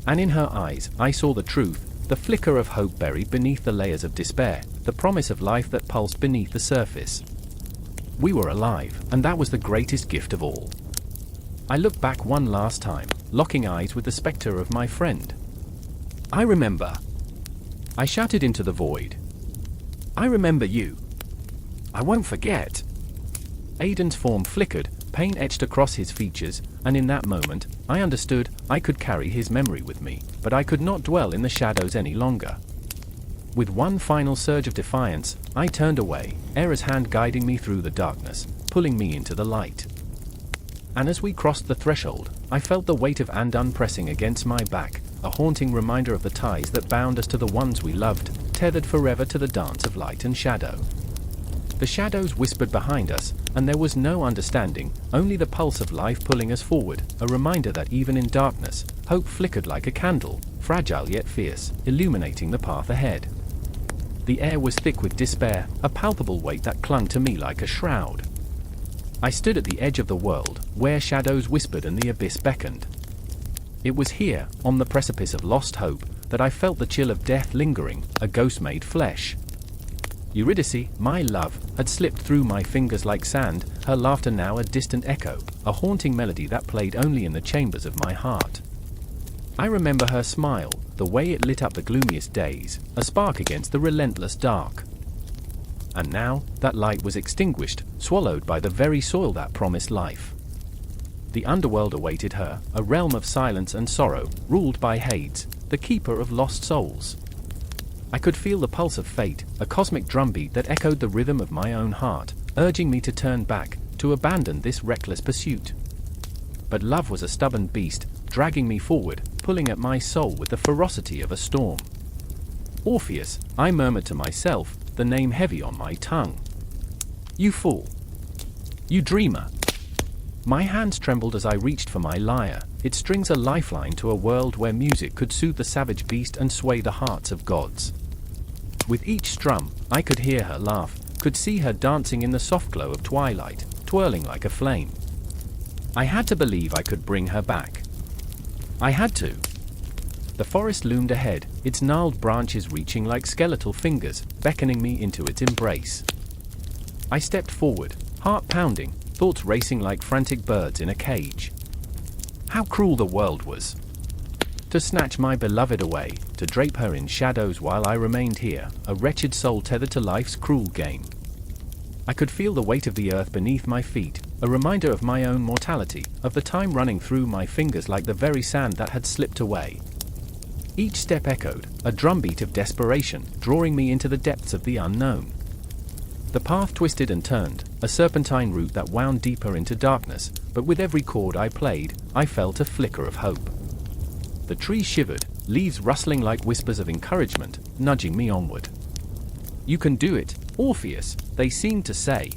And in her eyes, I saw the truth, the flicker of hope buried beneath the layers of despair, the promise of life that pulsed beneath the surface. We were alive, and that was the greatest gift of all. I looked back one last time, locking eyes with the spectre of my friend. I remember. I shouted into the void. I remember you. I won't forget. Aiden's form flickered, pain etched across his features, and in that moment, I understood I could carry his memory with me, but I could not dwell in the shadows any longer. With one final surge of defiance, I turned away, Era's hand guiding me through the darkness, pulling me into the light. And as we crossed the threshold, I felt the weight of Undone pressing against my back, a haunting reminder of the ties that bound us to the ones we loved, tethered forever to the dance of light and shadow. The shadows whispered behind us, and there was no understanding, only the pulse of life pulling us forward, a reminder that even in darkness, hope flickered like a candle, fragile yet fierce, illuminating the path ahead. The air was thick with despair, a palpable weight that clung to me like a shroud. I stood at the edge of the world, where shadows whispered and the abyss beckoned. It was here, on the precipice of lost hope, that I felt the chill of death lingering, a ghost made flesh. Eurydice, my love, had slipped through my fingers like sand, her laughter now a distant echo, a haunting melody that played only in the chambers of my heart. I remember her smile, the way it lit up the gloomiest days, a spark against the relentless dark. And now, that light was extinguished, swallowed by the very soil that promised life. The underworld awaited her, a realm of silence and sorrow, ruled by Hades, the keeper of lost souls. I could feel the pulse of fate, a cosmic drumbeat that echoed the rhythm of my own heart, urging me to turn back, to abandon this reckless pursuit. But love was a stubborn beast, dragging me forward, pulling at my soul with the ferocity of a storm. Orpheus, I murmured to myself, the name heavy on my tongue. You fool. You dreamer. My hands trembled as I reached for my lyre, its strings a lifeline to a world where music could soothe the savage beast and sway the hearts of gods. With each strum, I could hear her laugh, could see her dancing in the soft glow of twilight, twirling like a flame. I had to believe I could bring her back. I had to. The forest loomed ahead, its gnarled branches reaching like skeletal fingers, beckoning me into its embrace. I stepped forward, heart pounding, thoughts racing like frantic birds in a cage. How cruel the world was. To snatch my beloved away, to drape her in shadows while I remained here, a wretched soul tethered to life's cruel game. I could feel the weight of the earth beneath my feet, a reminder of my own mortality, of the time running through my fingers like the very sand that had slipped away. Each step echoed, a drumbeat of desperation, drawing me into the depths of the unknown. The path twisted and turned, a serpentine route that wound deeper into darkness, but with every chord I played, I felt a flicker of hope. The trees shivered, leaves rustling like whispers of encouragement, nudging me onward. You can do it, Orpheus, they seemed to say.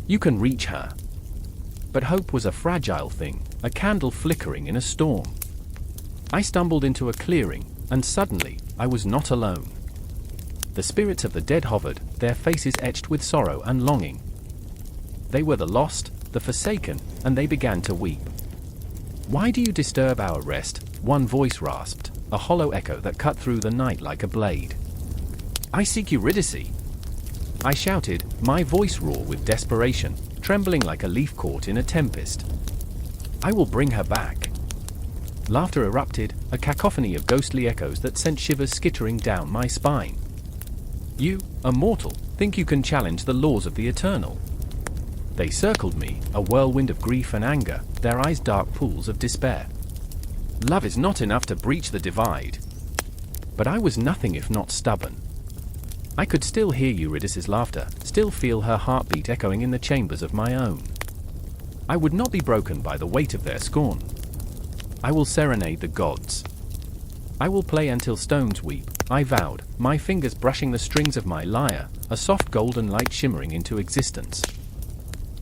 You can reach her. But hope was a fragile thing, a candle flickering in a storm. I stumbled into a clearing, and suddenly, I was not alone. The spirits of the dead hovered, their faces etched with sorrow and longing. They were the lost, the forsaken, and they began to weep. Why do you disturb our rest? One voice rasped, a hollow echo that cut through the night like a blade. I seek Eurydice. I shouted, my voice raw with desperation, trembling like a leaf caught in a tempest. I will bring her back. Laughter erupted, a cacophony of ghostly echoes that sent shivers skittering down my spine. You, a mortal, think you can challenge the laws of the eternal. They circled me, a whirlwind of grief and anger, their eyes dark pools of despair. Love is not enough to breach the divide. But I was nothing if not stubborn. I could still hear Eurydice's laughter, still feel her heartbeat echoing in the chambers of my own. I would not be broken by the weight of their scorn. I will serenade the gods. I will play until stones weep, I vowed, my fingers brushing the strings of my lyre, a soft golden light shimmering into existence.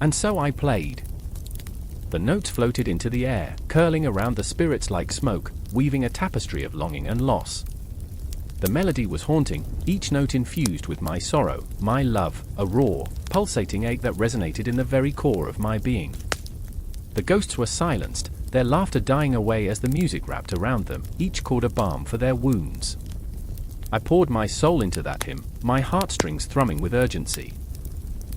And so I played. The notes floated into the air, curling around the spirits like smoke, weaving a tapestry of longing and loss. The melody was haunting, each note infused with my sorrow, my love, a raw, pulsating ache that resonated in the very core of my being. The ghosts were silenced, their laughter dying away as the music wrapped around them, each chord a balm for their wounds. I poured my soul into that hymn, my heartstrings thrumming with urgency.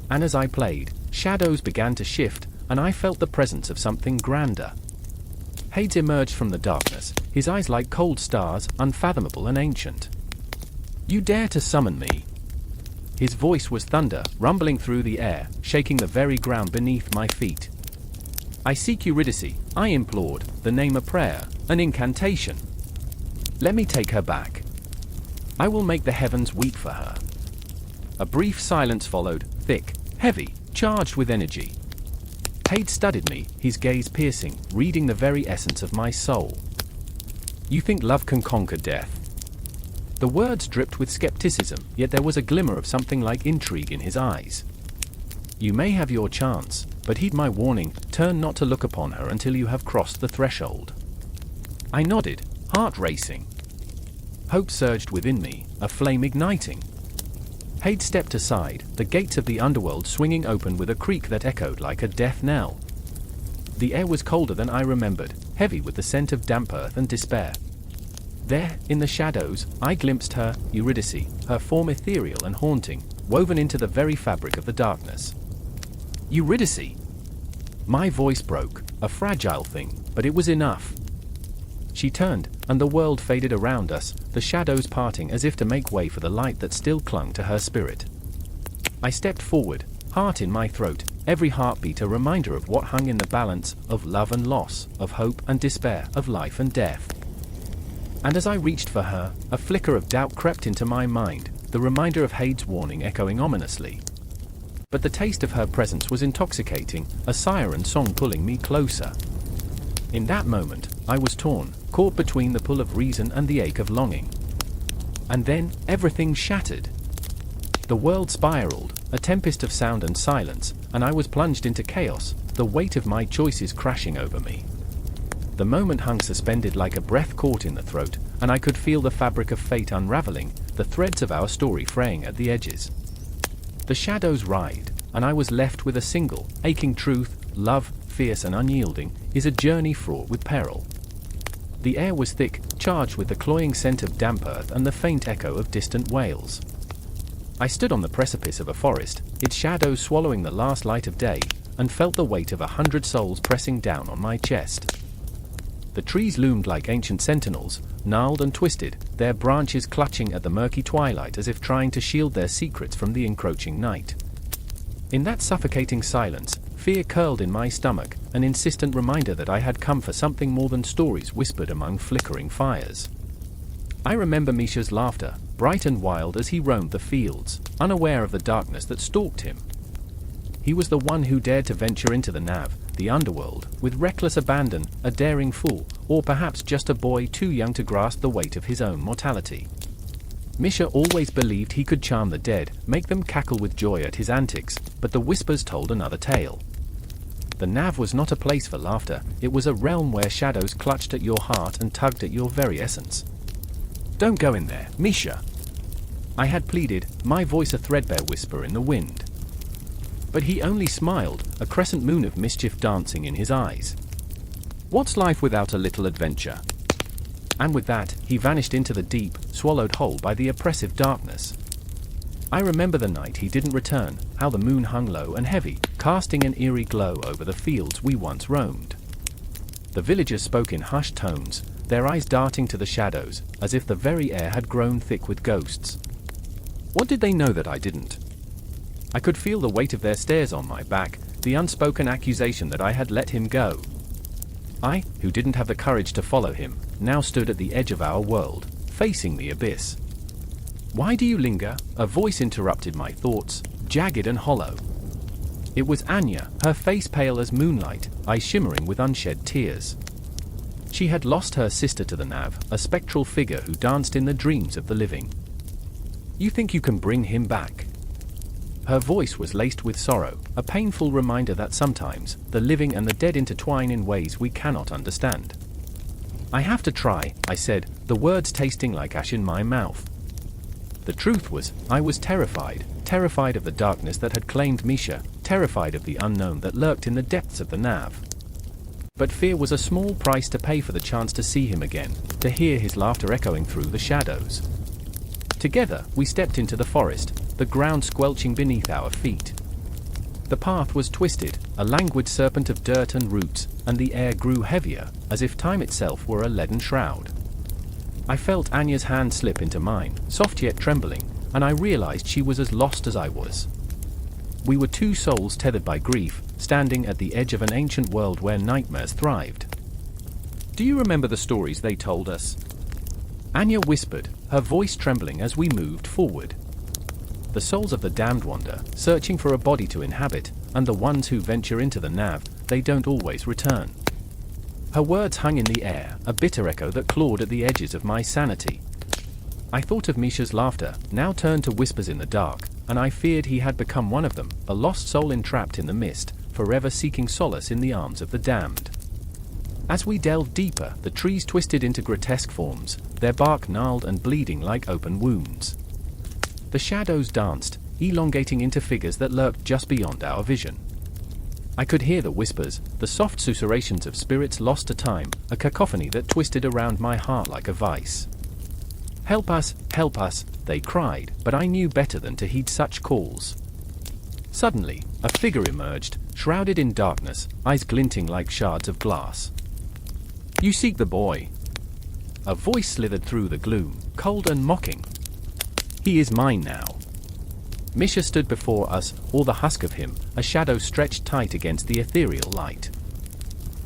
And as I played, shadows began to shift, and I felt the presence of something grander. Hades emerged from the darkness, his eyes like cold stars, unfathomable and ancient. You dare to summon me? His voice was thunder, rumbling through the air, shaking the very ground beneath my feet. I seek Eurydice, I implored, the name a prayer, an incantation. Let me take her back. I will make the heavens weep for her. A brief silence followed, thick, heavy, charged with energy. Hades studied me, his gaze piercing, reading the very essence of my soul. You think love can conquer death? The words dripped with skepticism, yet there was a glimmer of something like intrigue in his eyes. You may have your chance, but heed my warning, turn not to look upon her until you have crossed the threshold. I nodded, heart racing. Hope surged within me, a flame igniting. Hades stepped aside, the gates of the underworld swinging open with a creak that echoed like a death knell. The air was colder than I remembered, heavy with the scent of damp earth and despair. There, in the shadows, I glimpsed her, Eurydice, her form ethereal and haunting, woven into the very fabric of the darkness. Eurydice! My voice broke, a fragile thing, but it was enough. She turned, and the world faded around us, the shadows parting as if to make way for the light that still clung to her spirit. I stepped forward, heart in my throat, every heartbeat a reminder of what hung in the balance, of love and loss, of hope and despair, of life and death. And as I reached for her, a flicker of doubt crept into my mind, the reminder of Hade's warning echoing ominously. But the taste of her presence was intoxicating, a siren song pulling me closer. In that moment, I was torn, caught between the pull of reason and the ache of longing. And then, everything shattered. The world spiraled, a tempest of sound and silence, and I was plunged into chaos, the weight of my choices crashing over me. The moment hung suspended like a breath caught in the throat, and I could feel the fabric of fate unraveling, the threads of our story fraying at the edges. The shadows writhed, and I was left with a single, aching truth: love, fierce and unyielding, is a journey fraught with peril. The air was thick, charged with the cloying scent of damp earth and the faint echo of distant wails. I stood on the precipice of a forest, its shadows swallowing the last light of day, and felt the weight of 100 souls pressing down on my chest. The trees loomed like ancient sentinels, gnarled and twisted, their branches clutching at the murky twilight as if trying to shield their secrets from the encroaching night. In that suffocating silence, fear curled in my stomach, an insistent reminder that I had come for something more than stories whispered among flickering fires. I remember Misha's laughter, bright and wild as he roamed the fields, unaware of the darkness that stalked him. He was the one who dared to venture into the Nav, the Underworld, with reckless abandon, a daring fool, or perhaps just a boy too young to grasp the weight of his own mortality. Misha always believed he could charm the dead, make them cackle with joy at his antics, but the whispers told another tale. The Nav was not a place for laughter, it was a realm where shadows clutched at your heart and tugged at your very essence. "Don't go in there, Misha!" I had pleaded, my voice a threadbare whisper in the wind. But he only smiled, a crescent moon of mischief dancing in his eyes. What's life without a little adventure? And with that, he vanished into the deep, swallowed whole by the oppressive darkness. I remember the night he didn't return, how the moon hung low and heavy, casting an eerie glow over the fields we once roamed. The villagers spoke in hushed tones, their eyes darting to the shadows, as if the very air had grown thick with ghosts. What did they know that I didn't? I could feel the weight of their stares on my back, the unspoken accusation that I had let him go. I, who didn't have the courage to follow him, now stood at the edge of our world, facing the abyss. "Why do you linger?" A voice interrupted my thoughts, jagged and hollow. It was Anya, her face pale as moonlight, eyes shimmering with unshed tears. She had lost her sister to the Nav, a spectral figure who danced in the dreams of the living. "You think you can bring him back?" Her voice was laced with sorrow, a painful reminder that sometimes, the living and the dead intertwine in ways we cannot understand. "I have to try," I said, the words tasting like ash in my mouth. The truth was, I was terrified of the darkness that had claimed Misha, terrified of the unknown that lurked in the depths of the Nav. But fear was a small price to pay for the chance to see him again, to hear his laughter echoing through the shadows. Together, we stepped into the forest, the ground squelching beneath our feet. The path was twisted, a languid serpent of dirt and roots, and the air grew heavier, as if time itself were a leaden shroud. I felt Anya's hand slip into mine, soft yet trembling, and I realized she was as lost as I was. We were two souls tethered by grief, standing at the edge of an ancient world where nightmares thrived. "Do you remember the stories they told us?" Anya whispered, her voice trembling as we moved forward. "The souls of the damned wander, searching for a body to inhabit, and the ones who venture into the Nav, they don't always return." Her words hung in the air, a bitter echo that clawed at the edges of my sanity. I thought of Misha's laughter, now turned to whispers in the dark, and I feared he had become one of them, a lost soul entrapped in the mist, forever seeking solace in the arms of the damned. As we delved deeper, the trees twisted into grotesque forms, their bark gnarled and bleeding like open wounds. The shadows danced, elongating into figures that lurked just beyond our vision. I could hear the whispers, the soft susurrations of spirits lost to time, a cacophony that twisted around my heart like a vice. Help us, they cried, but I knew better than to heed such calls. Suddenly, a figure emerged, shrouded in darkness, eyes glinting like shards of glass. You seek the boy. A voice slithered through the gloom, cold and mocking. He is mine now. Misha stood before us, all the husk of him, a shadow stretched tight against the ethereal light.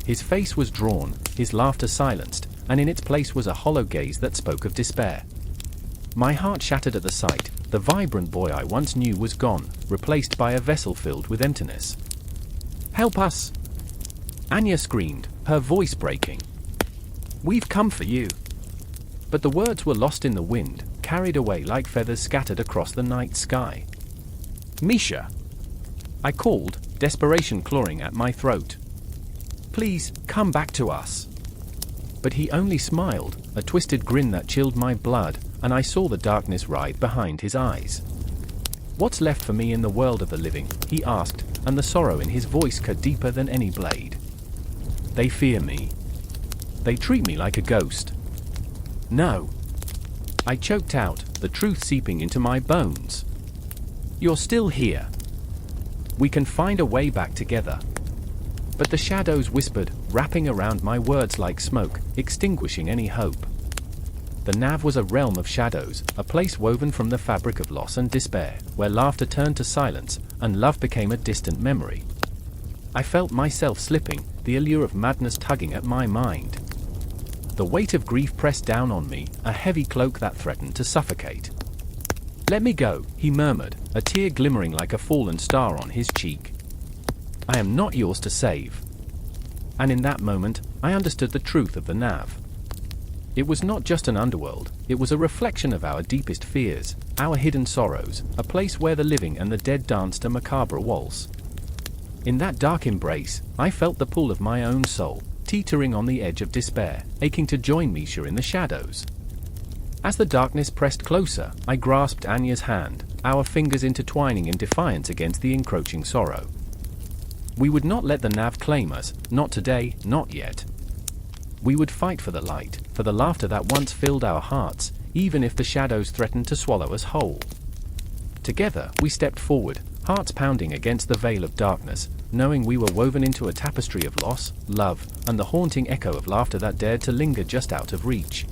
His face was drawn, his laughter silenced, and in its place was a hollow gaze that spoke of despair. My heart shattered at the sight. The vibrant boy I once knew was gone, replaced by a vessel filled with emptiness. Help us! Anya screamed, her voice breaking. We've come for you. But the words were lost in the wind, carried away like feathers scattered across the night sky. Misha! I called, desperation clawing at my throat. Please, come back to us. But he only smiled, a twisted grin that chilled my blood, and I saw the darkness writhe behind his eyes. What's left for me in the world of the living? He asked, and the sorrow in his voice cut deeper than any blade. They fear me. They treat me like a ghost. No. I choked out, the truth seeping into my bones. You're still here. We can find a way back together. But the shadows whispered, wrapping around my words like smoke, extinguishing any hope. The Nav was a realm of shadows, a place woven from the fabric of loss and despair, where laughter turned to silence, and love became a distant memory. I felt myself slipping, the allure of madness tugging at my mind. The weight of grief pressed down on me, a heavy cloak that threatened to suffocate. Let me go, he murmured, a tear glimmering like a fallen star on his cheek. I am not yours to save. And in that moment, I understood the truth of the Nav. It was not just an underworld, it was a reflection of our deepest fears, our hidden sorrows, a place where the living and the dead danced a macabre waltz. In that dark embrace, I felt the pull of my own soul, teetering on the edge of despair, aching to join Misha in the shadows. As the darkness pressed closer, I grasped Anya's hand, our fingers intertwining in defiance against the encroaching sorrow. We would not let the Nav claim us, not today, not yet. We would fight for the light, for the laughter that once filled our hearts, even if the shadows threatened to swallow us whole. Together, we stepped forward, hearts pounding against the veil of darkness, knowing we were woven into a tapestry of loss, love, and the haunting echo of laughter that dared to linger just out of reach.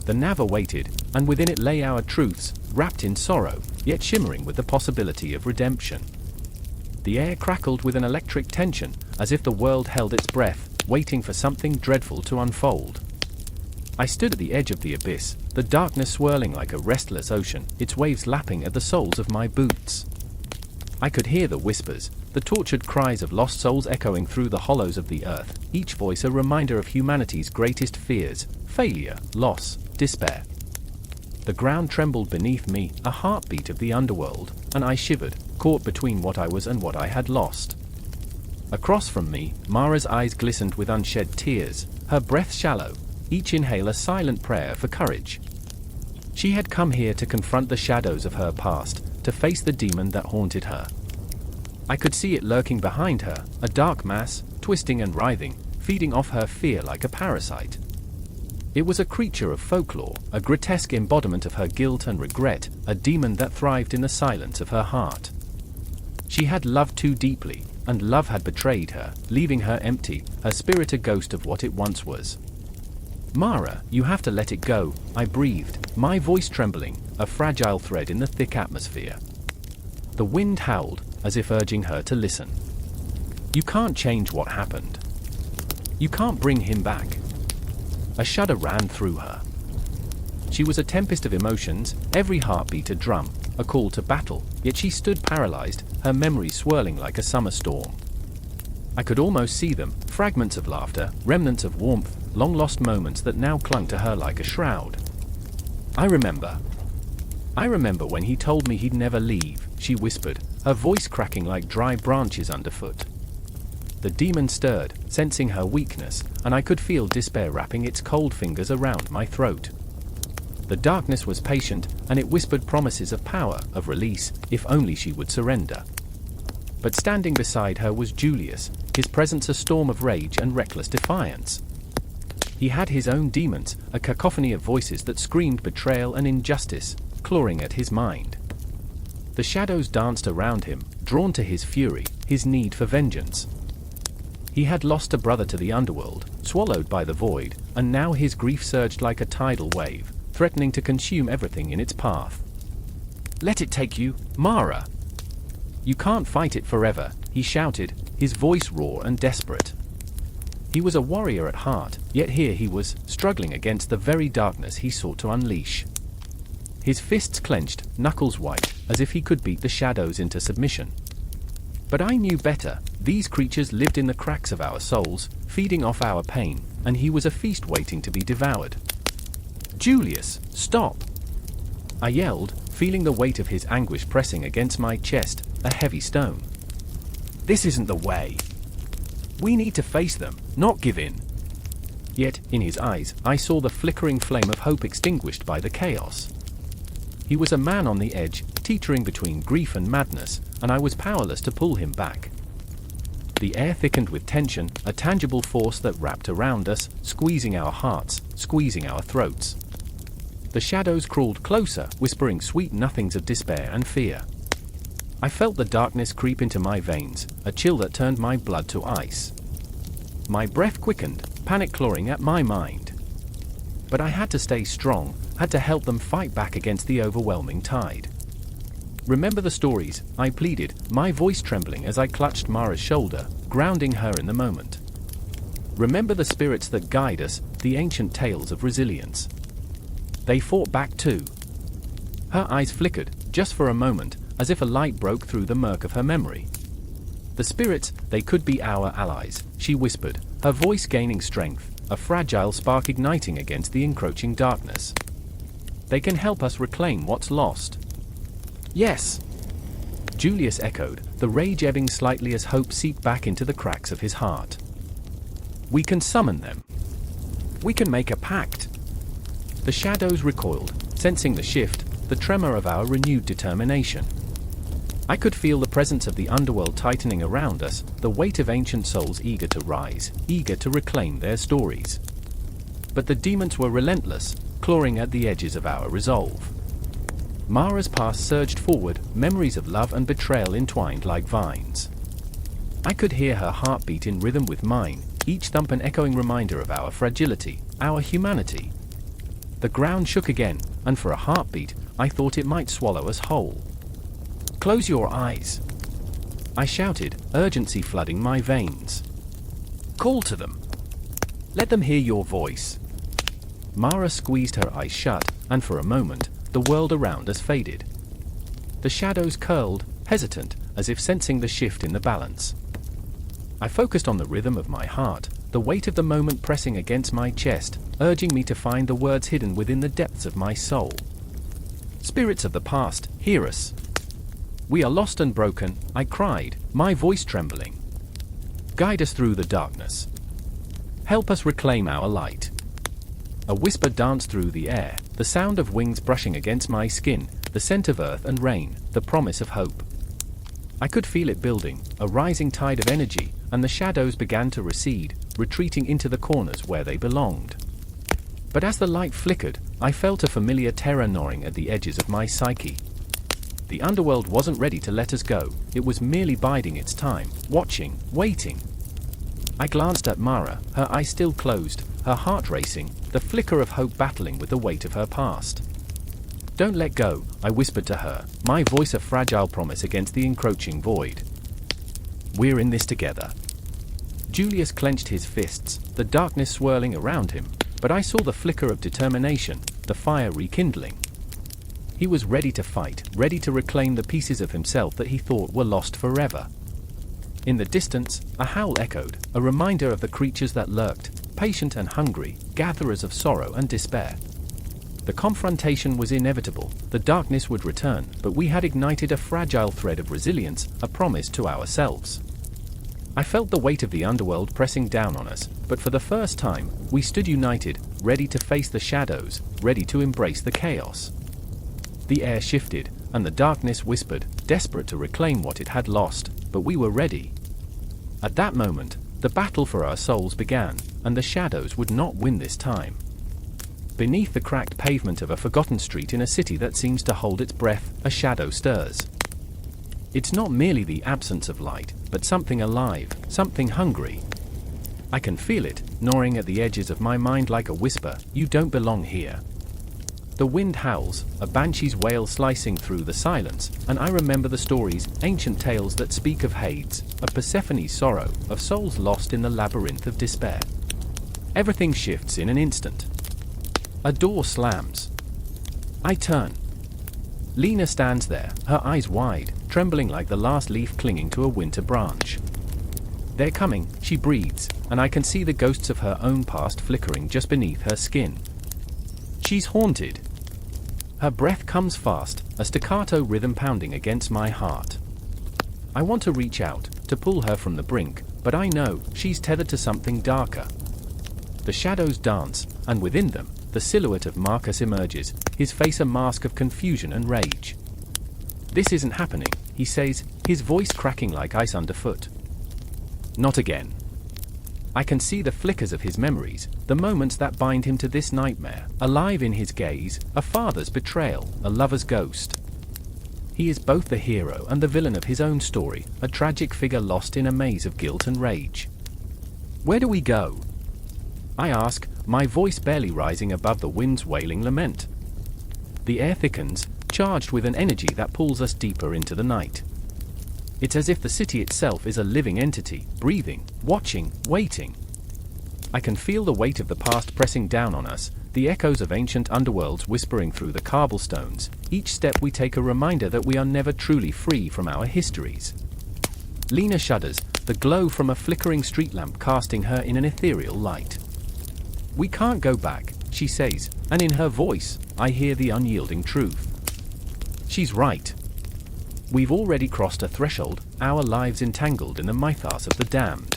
The Nav awaited, and within it lay our truths, wrapped in sorrow, yet shimmering with the possibility of redemption. The air crackled with an electric tension, as if the world held its breath, waiting for something dreadful to unfold. I stood at the edge of the abyss, the darkness swirling like a restless ocean, its waves lapping at the soles of my boots. I could hear the whispers, the tortured cries of lost souls echoing through the hollows of the earth, each voice a reminder of humanity's greatest fears: failure, loss, despair. The ground trembled beneath me, a heartbeat of the underworld, and I shivered, caught between what I was and what I had lost. Across from me, Mara's eyes glistened with unshed tears, her breath shallow, each inhale a silent prayer for courage. She had come here to confront the shadows of her past, to face the demon that haunted her. I could see it lurking behind her, a dark mass, twisting and writhing, feeding off her fear like a parasite. It was a creature of folklore, a grotesque embodiment of her guilt and regret, a demon that thrived in the silence of her heart. She had loved too deeply, and love had betrayed her, leaving her empty, her spirit a ghost of what it once was. Mara, you have to let it go, I breathed, my voice trembling, a fragile thread in the thick atmosphere. The wind howled, as if urging her to listen. You can't change what happened. You can't bring him back. A shudder ran through her. She was a tempest of emotions, every heartbeat a drum, a call to battle, yet she stood paralyzed, her memories swirling like a summer storm. I could almost see them, fragments of laughter, remnants of warmth, long-lost moments that now clung to her like a shroud. I remember when he told me he'd never leave, she whispered, her voice cracking like dry branches underfoot. The demon stirred, sensing her weakness, and I could feel despair wrapping its cold fingers around my throat. The darkness was patient, and it whispered promises of power, of release, if only she would surrender. But standing beside her was Julius, his presence a storm of rage and reckless defiance. He had his own demons, a cacophony of voices that screamed betrayal and injustice, clawing at his mind. The shadows danced around him, drawn to his fury, his need for vengeance. He had lost a brother to the underworld, swallowed by the void, and now his grief surged like a tidal wave, threatening to consume everything in its path. "Let it take you, Mara! You can't fight it forever," he shouted, his voice raw and desperate. He was a warrior at heart, yet here he was, struggling against the very darkness he sought to unleash. His fists clenched, knuckles white, as if he could beat the shadows into submission. But I knew better. These creatures lived in the cracks of our souls, feeding off our pain, and he was a feast waiting to be devoured. "Julius, stop!" I yelled, feeling the weight of his anguish pressing against my chest, a heavy stone. "This isn't the way. We need to face them, not give in." Yet, in his eyes, I saw the flickering flame of hope extinguished by the chaos. He was a man on the edge, teetering between grief and madness, and I was powerless to pull him back. The air thickened with tension, a tangible force that wrapped around us, squeezing our hearts, squeezing our throats. The shadows crawled closer, whispering sweet nothings of despair and fear. I felt the darkness creep into my veins, a chill that turned my blood to ice. My breath quickened, panic clawing at my mind. But I had to stay strong, had to help them fight back against the overwhelming tide. "Remember the stories," I pleaded, my voice trembling as I clutched Mara's shoulder, grounding her in the moment. "Remember the spirits that guide us, the ancient tales of resilience. They fought back too." Her eyes flickered, just for a moment, as if a light broke through the murk of her memory. "The spirits, they could be our allies," she whispered, her voice gaining strength, a fragile spark igniting against the encroaching darkness. "They can help us reclaim what's lost." "Yes," Julius echoed, the rage ebbing slightly as hope seeped back into the cracks of his heart. "We can summon them. We can make a pact." The shadows recoiled, sensing the shift, the tremor of our renewed determination. I could feel the presence of the underworld tightening around us, the weight of ancient souls eager to rise, eager to reclaim their stories. But the demons were relentless, clawing at the edges of our resolve. Mara's past surged forward, memories of love and betrayal entwined like vines. I could hear her heartbeat in rhythm with mine, each thump an echoing reminder of our fragility, our humanity. The ground shook again, and for a heartbeat, I thought it might swallow us whole. "Close your eyes," I shouted, urgency flooding my veins. "Call to them. Let them hear your voice." Mara squeezed her eyes shut, and for a moment, the world around us faded. The shadows curled, hesitant, as if sensing the shift in the balance. I focused on the rhythm of my heart, the weight of the moment pressing against my chest, urging me to find the words hidden within the depths of my soul. "Spirits of the past, hear us. We are lost and broken," I cried, my voice trembling. "Guide us through the darkness. Help us reclaim our light." A whisper danced through the air, the sound of wings brushing against my skin, the scent of earth and rain, the promise of hope. I could feel it building, a rising tide of energy, and the shadows began to recede, retreating into the corners where they belonged. But as the light flickered, I felt a familiar terror gnawing at the edges of my psyche. The underworld wasn't ready to let us go, it was merely biding its time, watching, waiting. I glanced at Mara, her eyes still closed, her heart racing, the flicker of hope battling with the weight of her past. "Don't let go," I whispered to her, my voice a fragile promise against the encroaching void. "We're in this together." Julius clenched his fists, the darkness swirling around him, but I saw the flicker of determination, the fire rekindling. He was ready to fight, ready to reclaim the pieces of himself that he thought were lost forever. In the distance, a howl echoed, a reminder of the creatures that lurked, patient and hungry, gatherers of sorrow and despair. The confrontation was inevitable, the darkness would return, but we had ignited a fragile thread of resilience, a promise to ourselves. I felt the weight of the underworld pressing down on us, but for the first time, we stood united, ready to face the shadows, ready to embrace the chaos. The air shifted, and the darkness whispered, desperate to reclaim what it had lost. but we were ready. At that moment, the battle for our souls began, and the shadows would not win this time. Beneath the cracked pavement of a forgotten street in a city that seems to hold its breath, a shadow stirs. It's not merely the absence of light, but something alive, something hungry. I can feel it, gnawing at the edges of my mind like a whisper, "You don't belong here." The wind howls, a banshee's wail slicing through the silence, and I remember the stories, ancient tales that speak of Hades, of Persephone's sorrow, of souls lost in the labyrinth of despair. Everything shifts in an instant. A door slams. I turn. Lena stands there, her eyes wide, trembling like the last leaf clinging to a winter branch. "They're coming," she breathes, and I can see the ghosts of her own past flickering just beneath her skin. She's haunted. Her breath comes fast, a staccato rhythm pounding against my heart. I want to reach out, to pull her from the brink, but I know she's tethered to something darker. The shadows dance, and within them, the silhouette of Marcus emerges, his face a mask of confusion and rage. "This isn't happening," he says, his voice cracking like ice underfoot. "Not again." I can see the flickers of his memories, the moments that bind him to this nightmare, alive in his gaze, a father's betrayal, a lover's ghost. He is both the hero and the villain of his own story, a tragic figure lost in a maze of guilt and rage. "Where do we go?" I ask, my voice barely rising above the wind's wailing lament. The air thickens, charged with an energy that pulls us deeper into the night. It's as if the city itself is a living entity, breathing, watching, waiting. I can feel the weight of the past pressing down on us, the echoes of ancient underworlds whispering through the cobblestones, each step we take a reminder that we are never truly free from our histories. Lena shudders, the glow from a flickering street lamp casting her in an ethereal light. "We can't go back," she says, and in her voice, I hear the unyielding truth. She's right. We've already crossed a threshold, our lives entangled in the mythos of the damned.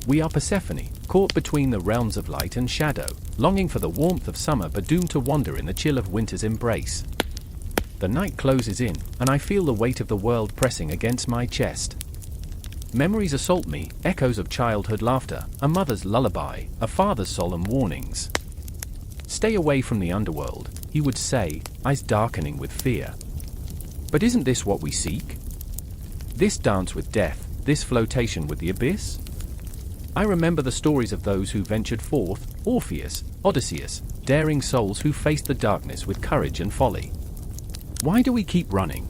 We are Persephone, caught between the realms of light and shadow, longing for the warmth of summer but doomed to wander in the chill of winter's embrace. The night closes in, and I feel the weight of the world pressing against my chest. Memories assault me, echoes of childhood laughter, a mother's lullaby, a father's solemn warnings. "Stay away from the underworld," he would say, eyes darkening with fear. But isn't this what we seek? This dance with death, this flotation with the abyss? I remember the stories of those who ventured forth, Orpheus, Odysseus, daring souls who faced the darkness with courage and folly. Why do we keep running?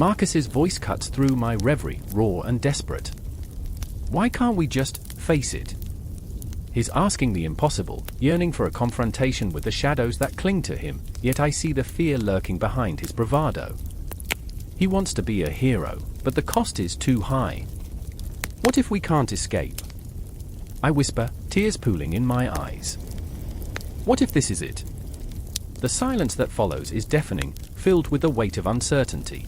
Marcus's voice cuts through my reverie, raw and desperate. Why can't we just face it? He's asking the impossible, yearning for a confrontation with the shadows that cling to him, yet I see the fear lurking behind his bravado. He wants to be a hero, but the cost is too high. What if we can't escape? I whisper, tears pooling in my eyes. What if this is it? The silence that follows is deafening, filled with the weight of uncertainty.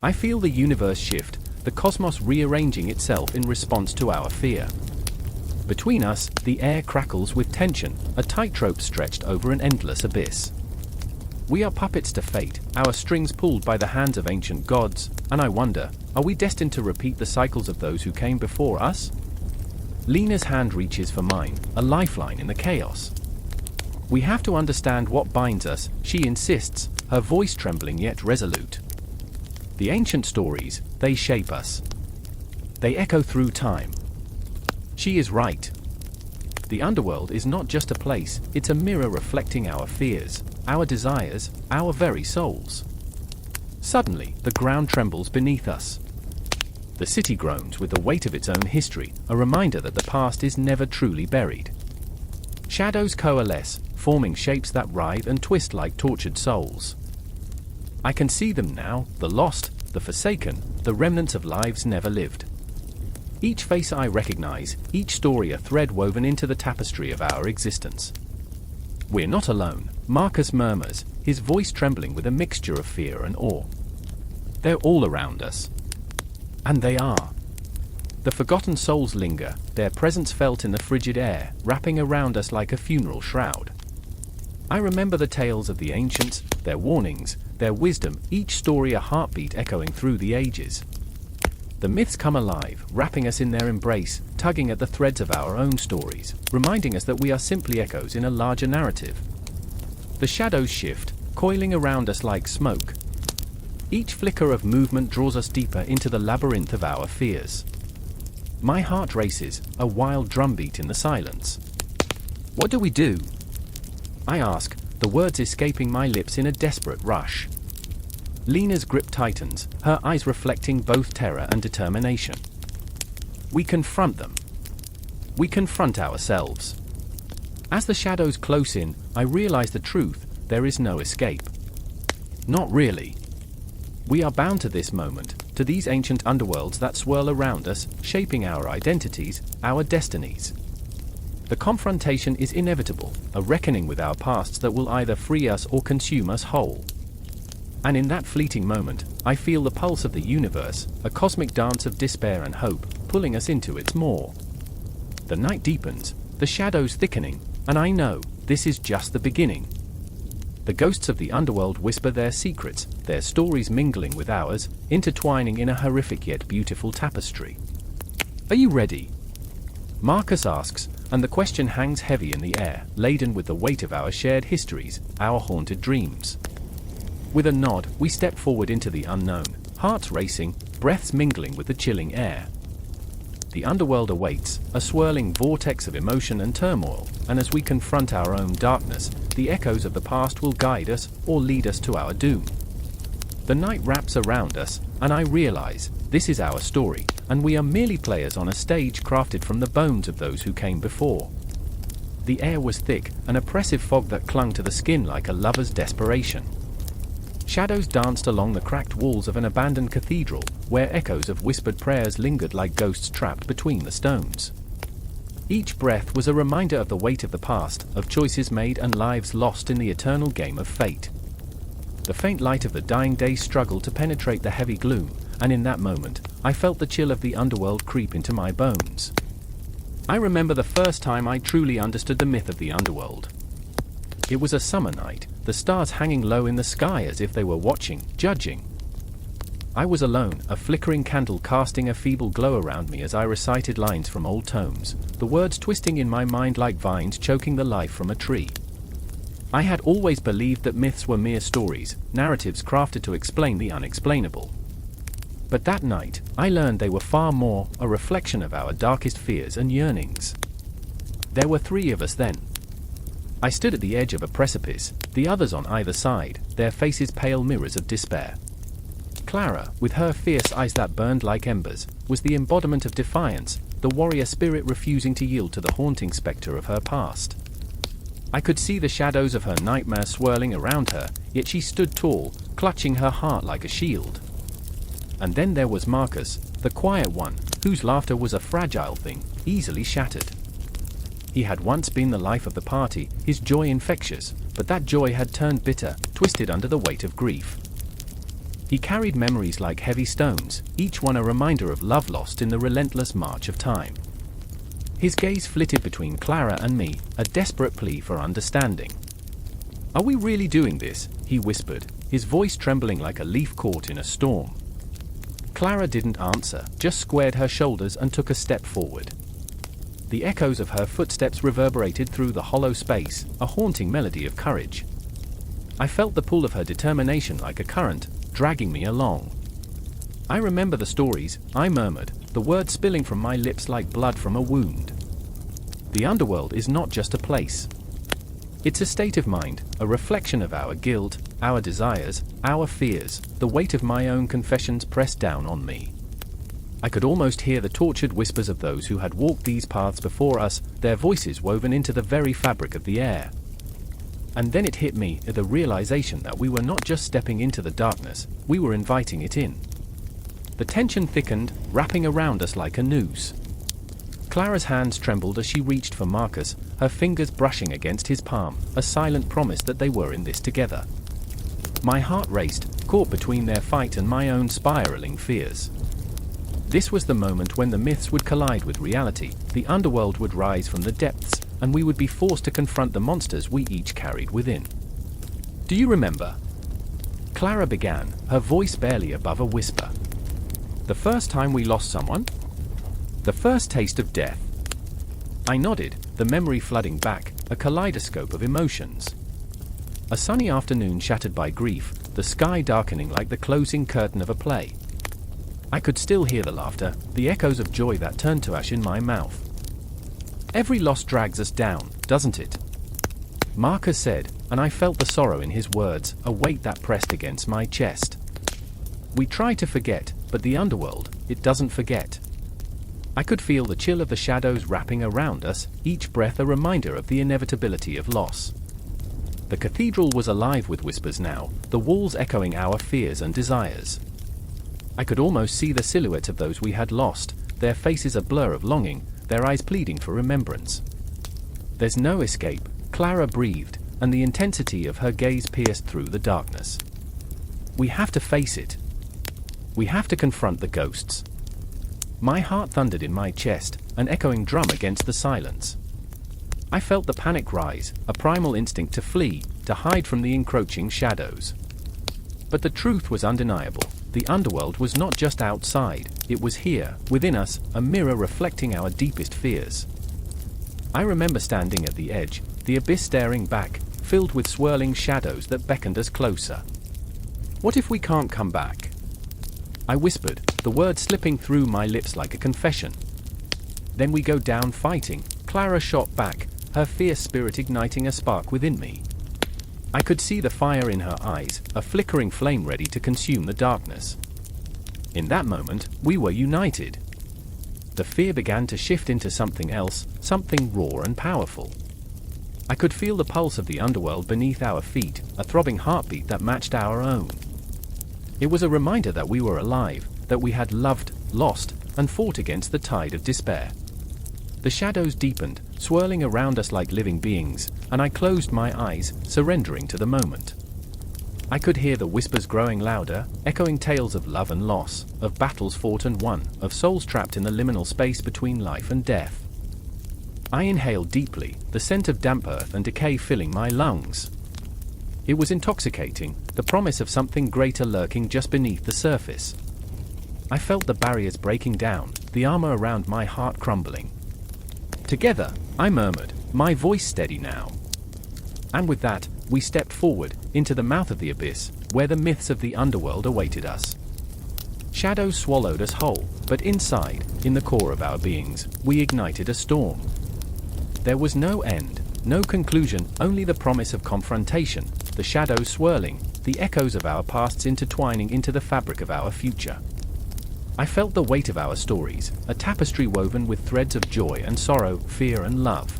I feel the universe shift, the cosmos rearranging itself in response to our fear. Between us, the air crackles with tension, a tightrope stretched over an endless abyss. We are puppets to fate, our strings pulled by the hands of ancient gods, and I wonder, are we destined to repeat the cycles of those who came before us? Lena's hand reaches for mine, a lifeline in the chaos. We have to understand what binds us, she insists, her voice trembling yet resolute. The ancient stories, they shape us. They echo through time. She is right. The underworld is not just a place, it's a mirror reflecting our fears, our desires, our very souls. Suddenly, the ground trembles beneath us. The city groans with the weight of its own history, a reminder that the past is never truly buried. Shadows coalesce, forming shapes that writhe and twist like tortured souls. I can see them now, the lost, the forsaken, the remnants of lives never lived. Each face I recognize, each story a thread woven into the tapestry of our existence. We're not alone, Marcus murmurs, his voice trembling with a mixture of fear and awe. They're all around us. And they are. The forgotten souls linger, their presence felt in the frigid air, wrapping around us like a funeral shroud. I remember the tales of the ancients, their warnings, their wisdom, each story a heartbeat echoing through the ages. The myths come alive, wrapping us in their embrace, tugging at the threads of our own stories, reminding us that we are simply echoes in a larger narrative. The shadows shift, coiling around us like smoke. Each flicker of movement draws us deeper into the labyrinth of our fears. My heart races, a wild drumbeat in the silence. What do we do? I ask, the words escaping my lips in a desperate rush. Lena's grip tightens, her eyes reflecting both terror and determination. We confront them. We confront ourselves. As the shadows close in, I realize the truth: there is no escape. Not really. We are bound to this moment, to these ancient underworlds that swirl around us, shaping our identities, our destinies. The confrontation is inevitable, a reckoning with our pasts that will either free us or consume us whole. And in that fleeting moment, I feel the pulse of the universe, a cosmic dance of despair and hope, pulling us into its maw. The night deepens, the shadows thickening, and I know, this is just the beginning. The ghosts of the underworld whisper their secrets, their stories mingling with ours, intertwining in a horrific yet beautiful tapestry. Are you ready? Marcus asks, and the question hangs heavy in the air, laden with the weight of our shared histories, our haunted dreams. With a nod, we step forward into the unknown, hearts racing, breaths mingling with the chilling air. The underworld awaits, a swirling vortex of emotion and turmoil, and as we confront our own darkness, the echoes of the past will guide us or lead us to our doom. The night wraps around us, and I realize, this is our story, and we are merely players on a stage crafted from the bones of those who came before. The air was thick, an oppressive fog that clung to the skin like a lover's desperation. Shadows danced along the cracked walls of an abandoned cathedral, where echoes of whispered prayers lingered like ghosts trapped between the stones. Each breath was a reminder of the weight of the past, of choices made and lives lost in the eternal game of fate. The faint light of the dying day struggled to penetrate the heavy gloom, and in that moment, I felt the chill of the underworld creep into my bones. I remember the first time I truly understood the myth of the underworld. It was a summer night, the stars hanging low in the sky as if they were watching, judging. I was alone, a flickering candle casting a feeble glow around me as I recited lines from old tomes, the words twisting in my mind like vines choking the life from a tree. I had always believed that myths were mere stories, narratives crafted to explain the unexplainable. But that night, I learned they were far more, a reflection of our darkest fears and yearnings. There were 3 of us then. I stood at the edge of a precipice, the others on either side, their faces pale mirrors of despair. Clara, with her fierce eyes that burned like embers, was the embodiment of defiance, the warrior spirit refusing to yield to the haunting spectre of her past. I could see the shadows of her nightmare swirling around her, yet she stood tall, clutching her heart like a shield. And then there was Marcus, the quiet one, whose laughter was a fragile thing, easily shattered. He had once been the life of the party, his joy infectious, but that joy had turned bitter, twisted under the weight of grief. He carried memories like heavy stones, each one a reminder of love lost in the relentless march of time. His gaze flitted between Clara and me, a desperate plea for understanding. "Are we really doing this?" he whispered, his voice trembling like a leaf caught in a storm. Clara didn't answer, just squared her shoulders and took a step forward. The echoes of her footsteps reverberated through the hollow space, a haunting melody of courage. I felt the pull of her determination like a current, dragging me along. "I remember the stories," I murmured, the words spilling from my lips like blood from a wound. "The underworld is not just a place. It's a state of mind, a reflection of our guilt, our desires, our fears." The weight of my own confessions pressed down on me. I could almost hear the tortured whispers of those who had walked these paths before us, their voices woven into the very fabric of the air. And then it hit me, the realization that we were not just stepping into the darkness, we were inviting it in. The tension thickened, wrapping around us like a noose. Clara's hands trembled as she reached for Marcus, her fingers brushing against his palm, a silent promise that they were in this together. My heart raced, caught between their fight and my own spiraling fears. This was the moment when the myths would collide with reality, the underworld would rise from the depths, and we would be forced to confront the monsters we each carried within. "Do you remember?" Clara began, her voice barely above a whisper. The first time we lost someone? The first taste of death. I nodded, the memory flooding back, a kaleidoscope of emotions. A sunny afternoon shattered by grief, the sky darkening like the closing curtain of a play. I could still hear the laughter, the echoes of joy that turned to ash in my mouth. Every loss drags us down, doesn't it? Marcus said, and I felt the sorrow in his words, a weight that pressed against my chest. We try to forget, but the underworld, it doesn't forget. I could feel the chill of the shadows wrapping around us, each breath a reminder of the inevitability of loss. The cathedral was alive with whispers now, the walls echoing our fears and desires. I could almost see the silhouettes of those we had lost, their faces a blur of longing, their eyes pleading for remembrance. There's no escape, Clara breathed, and the intensity of her gaze pierced through the darkness. We have to face it. We have to confront the ghosts. My heart thundered in my chest, an echoing drum against the silence. I felt the panic rise, a primal instinct to flee, to hide from the encroaching shadows. But the truth was undeniable. The underworld was not just outside, it was here, within us, a mirror reflecting our deepest fears. I remember standing at the edge, the abyss staring back, filled with swirling shadows that beckoned us closer. What if we can't come back? I whispered, the words slipping through my lips like a confession. Then we go down fighting, Clara shot back, her fierce spirit igniting a spark within me. I could see the fire in her eyes, a flickering flame ready to consume the darkness. In that moment, we were united. The fear began to shift into something else, something raw and powerful. I could feel the pulse of the underworld beneath our feet, a throbbing heartbeat that matched our own. It was a reminder that we were alive, that we had loved, lost, and fought against the tide of despair. The shadows deepened, swirling around us like living beings, and I closed my eyes, surrendering to the moment. I could hear the whispers growing louder, echoing tales of love and loss, of battles fought and won, of souls trapped in the liminal space between life and death. I inhaled deeply, the scent of damp earth and decay filling my lungs. It was intoxicating, the promise of something greater lurking just beneath the surface. I felt the barriers breaking down, the armor around my heart crumbling. Together, I murmured, my voice steady now. And with that, we stepped forward, into the mouth of the abyss, where the myths of the underworld awaited us. Shadows swallowed us whole, but inside, in the core of our beings, we ignited a storm. There was no end, no conclusion, only the promise of confrontation, the shadows swirling, the echoes of our pasts intertwining into the fabric of our future. I felt the weight of our stories, a tapestry woven with threads of joy and sorrow, fear and love.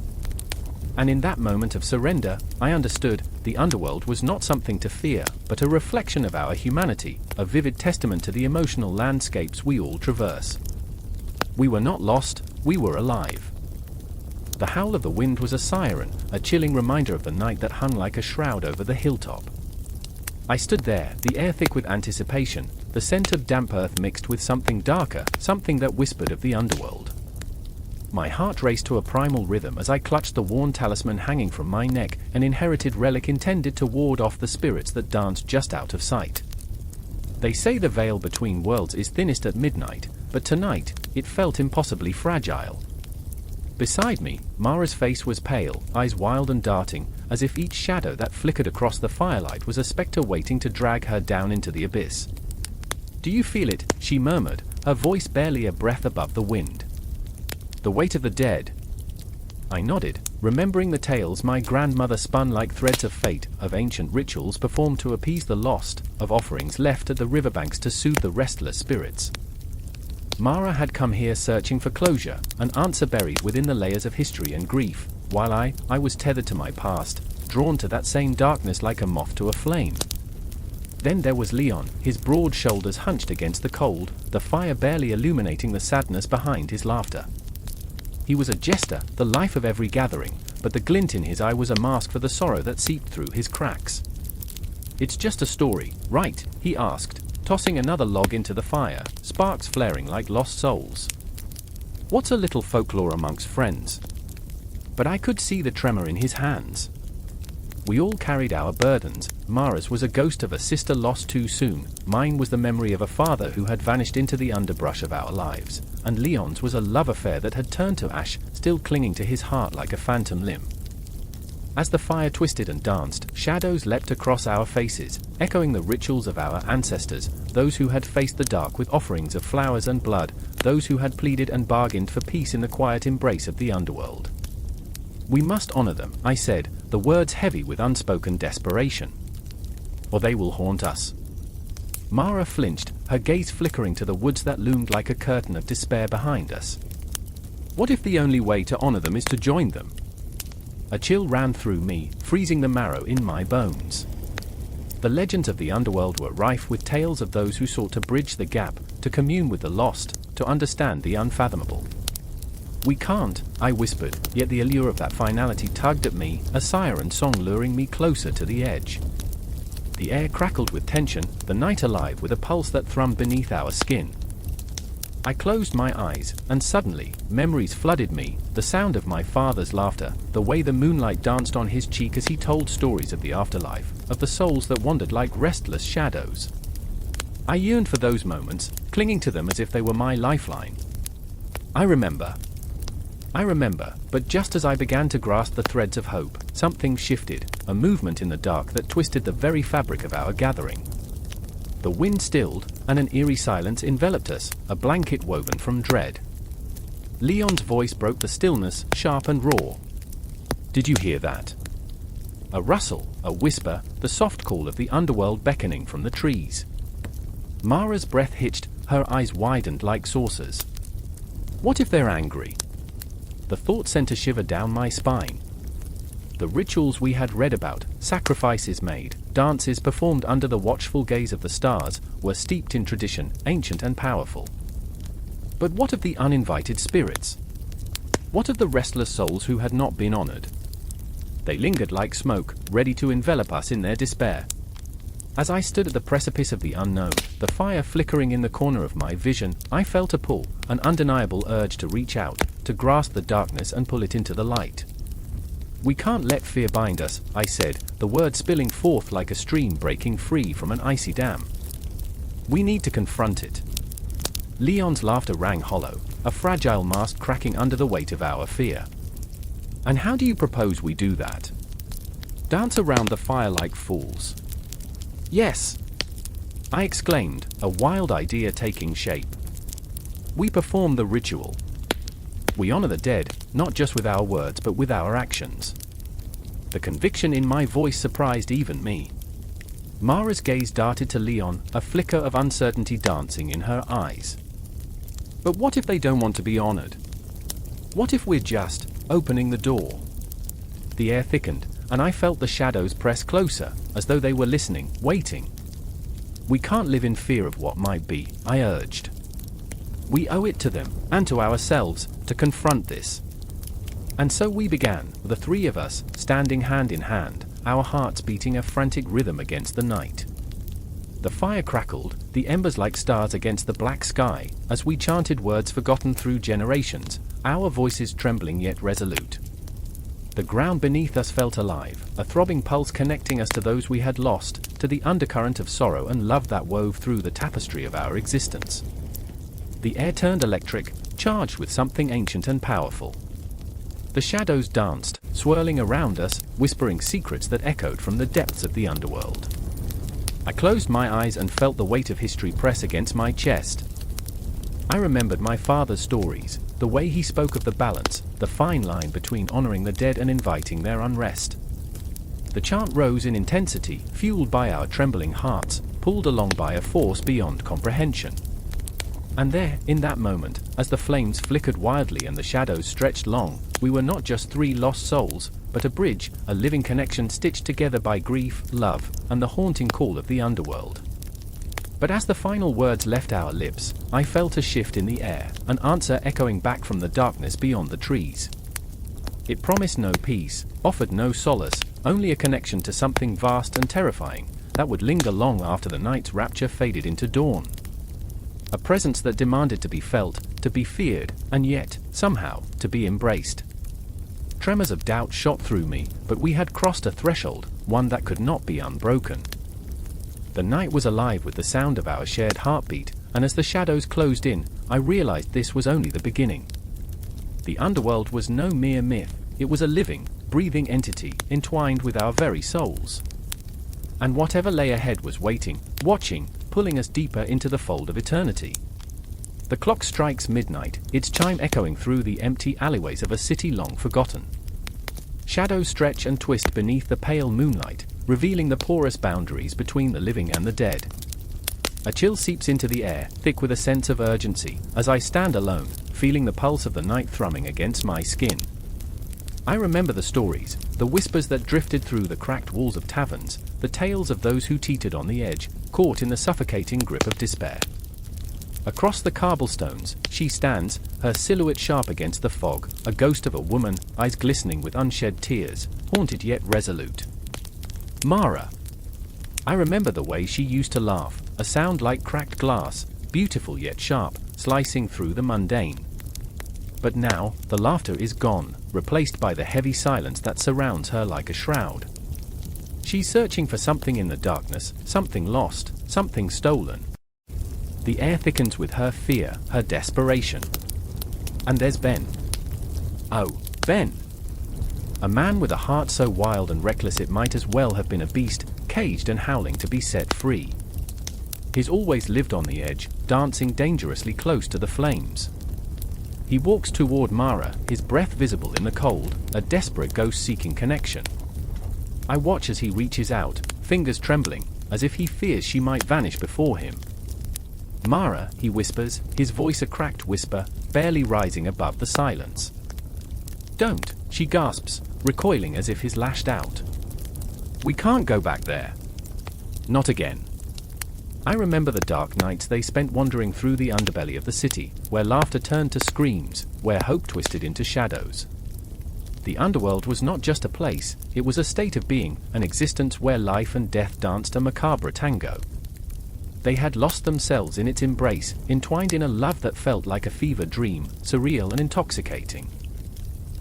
And in that moment of surrender, I understood, the underworld was not something to fear, but a reflection of our humanity, a vivid testament to the emotional landscapes we all traverse. We were not lost, we were alive. The howl of the wind was a siren, a chilling reminder of the night that hung like a shroud over the hilltop. I stood there, the air thick with anticipation, the scent of damp earth mixed with something darker, something that whispered of the underworld. My heart raced to a primal rhythm as I clutched the worn talisman hanging from my neck, an inherited relic intended to ward off the spirits that danced just out of sight. They say the veil between worlds is thinnest at midnight, but tonight, it felt impossibly fragile. Beside me, Mara's face was pale, eyes wild and darting, as if each shadow that flickered across the firelight was a spectre waiting to drag her down into the abyss. "Do you feel it?" she murmured, her voice barely a breath above the wind. "The weight of the dead." I nodded, remembering the tales my grandmother spun like threads of fate, of ancient rituals performed to appease the lost, of offerings left at the riverbanks to soothe the restless spirits. Mara had come here searching for closure, an answer buried within the layers of history and grief, while I was tethered to my past, drawn to that same darkness like a moth to a flame. Then there was Leon, his broad shoulders hunched against the cold, the fire barely illuminating the sadness behind his laughter. He was a jester, the life of every gathering, but the glint in his eye was a mask for the sorrow that seeped through his cracks. "It's just a story, right?" he asked, tossing another log into the fire, sparks flaring like lost souls. "What's a little folklore amongst friends?" But I could see the tremor in his hands. We all carried our burdens. Mara's was a ghost of a sister lost too soon, mine was the memory of a father who had vanished into the underbrush of our lives, and Leon's was a love affair that had turned to ash, still clinging to his heart like a phantom limb. As the fire twisted and danced, shadows leapt across our faces, echoing the rituals of our ancestors, those who had faced the dark with offerings of flowers and blood, those who had pleaded and bargained for peace in the quiet embrace of the underworld. We must honor them, I said, the words heavy with unspoken desperation. Or they will haunt us. Mara flinched, her gaze flickering to the woods that loomed like a curtain of despair behind us. What if the only way to honor them is to join them? A chill ran through me, freezing the marrow in my bones. The legends of the underworld were rife with tales of those who sought to bridge the gap, to commune with the lost, to understand the unfathomable. We can't, I whispered, yet the allure of that finality tugged at me, a siren song luring me closer to the edge. The air crackled with tension, the night alive with a pulse that thrummed beneath our skin. I closed my eyes, and suddenly, memories flooded me, the sound of my father's laughter, the way the moonlight danced on his cheek as he told stories of the afterlife, of the souls that wandered like restless shadows. I yearned for those moments, clinging to them as if they were my lifeline. I remember, but just as I began to grasp the threads of hope, something shifted, a movement in the dark that twisted the very fabric of our gathering. The wind stilled, and an eerie silence enveloped us, a blanket woven from dread. Leon's voice broke the stillness, sharp and raw. Did you hear that? A rustle, a whisper, the soft call of the underworld beckoning from the trees. Mara's breath hitched, her eyes widened like saucers. What if they're angry? The thought sent a shiver down my spine. The rituals we had read about, sacrifices made, dances performed under the watchful gaze of the stars, were steeped in tradition, ancient and powerful. But what of the uninvited spirits? What of the restless souls who had not been honored? They lingered like smoke, ready to envelop us in their despair. As I stood at the precipice of the unknown, the fire flickering in the corner of my vision, I felt a pull, an undeniable urge to reach out, to grasp the darkness and pull it into the light. We can't let fear bind us, I said, the words spilling forth like a stream breaking free from an icy dam. We need to confront it. Leon's laughter rang hollow, a fragile mast cracking under the weight of our fear. And how do you propose we do that? Dance around the fire like fools? Yes, I exclaimed, a wild idea taking shape. We perform the ritual. We honor the dead, not just with our words but with our actions. The conviction in my voice surprised even me. Mara's gaze darted to Leon, a flicker of uncertainty dancing in her eyes. But what if they don't want to be honored? What if we're just opening the door? The air thickened, and I felt the shadows press closer, as though they were listening, waiting. We can't live in fear of what might be, I urged. We owe it to them, and to ourselves, to confront this. And so we began, the three of us, standing hand in hand, our hearts beating a frantic rhythm against the night. The fire crackled, the embers like stars against the black sky, as we chanted words forgotten through generations, our voices trembling yet resolute. The ground beneath us felt alive, a throbbing pulse connecting us to those we had lost, to the undercurrent of sorrow and love that wove through the tapestry of our existence. The air turned electric, charged with something ancient and powerful. The shadows danced, swirling around us, whispering secrets that echoed from the depths of the underworld. I closed my eyes and felt the weight of history press against my chest. I remembered my father's stories, the way he spoke of the balance, the fine line between honoring the dead and inviting their unrest. The chant rose in intensity, fueled by our trembling hearts, pulled along by a force beyond comprehension. And there, in that moment, as the flames flickered wildly and the shadows stretched long, we were not just three lost souls, but a bridge, a living connection stitched together by grief, love, and the haunting call of the underworld. But as the final words left our lips, I felt a shift in the air, an answer echoing back from the darkness beyond the trees. It promised no peace, offered no solace, only a connection to something vast and terrifying, that would linger long after the night's rapture faded into dawn. A presence that demanded to be felt, to be feared, and yet, somehow, to be embraced. Tremors of doubt shot through me, but we had crossed a threshold, one that could not be unbroken. The night was alive with the sound of our shared heartbeat, and as the shadows closed in, I realized this was only the beginning. The underworld was no mere myth, it was a living, breathing entity entwined with our very souls. And whatever lay ahead was waiting, watching, pulling us deeper into the fold of eternity. The clock strikes midnight, its chime echoing through the empty alleyways of a city long forgotten. Shadows stretch and twist beneath the pale moonlight, revealing the porous boundaries between the living and the dead. A chill seeps into the air, thick with a sense of urgency, as I stand alone, feeling the pulse of the night thrumming against my skin. I remember the stories, the whispers that drifted through the cracked walls of taverns, the tales of those who teetered on the edge, caught in the suffocating grip of despair. Across the cobblestones, she stands, her silhouette sharp against the fog, a ghost of a woman, eyes glistening with unshed tears, haunted yet resolute. Mara. I remember the way she used to laugh, a sound like cracked glass, beautiful yet sharp, slicing through the mundane. But now, the laughter is gone, replaced by the heavy silence that surrounds her like a shroud. She's searching for something in the darkness, something lost, something stolen. The air thickens with her fear, her desperation. And there's Ben. Oh, Ben! A man with a heart so wild and reckless it might as well have been a beast, caged and howling to be set free. He's always lived on the edge, dancing dangerously close to the flames. He walks toward Mara, his breath visible in the cold, a desperate ghost seeking connection. I watch as he reaches out, fingers trembling, as if he fears she might vanish before him. Mara, he whispers, his voice a cracked whisper, barely rising above the silence. Don't, she gasps, recoiling as if he's lashed out. We can't go back there. Not again. I remember the dark nights they spent wandering through the underbelly of the city, where laughter turned to screams, where hope twisted into shadows. The underworld was not just a place, it was a state of being, an existence where life and death danced a macabre tango. They had lost themselves in its embrace, entwined in a love that felt like a fever dream, surreal and intoxicating.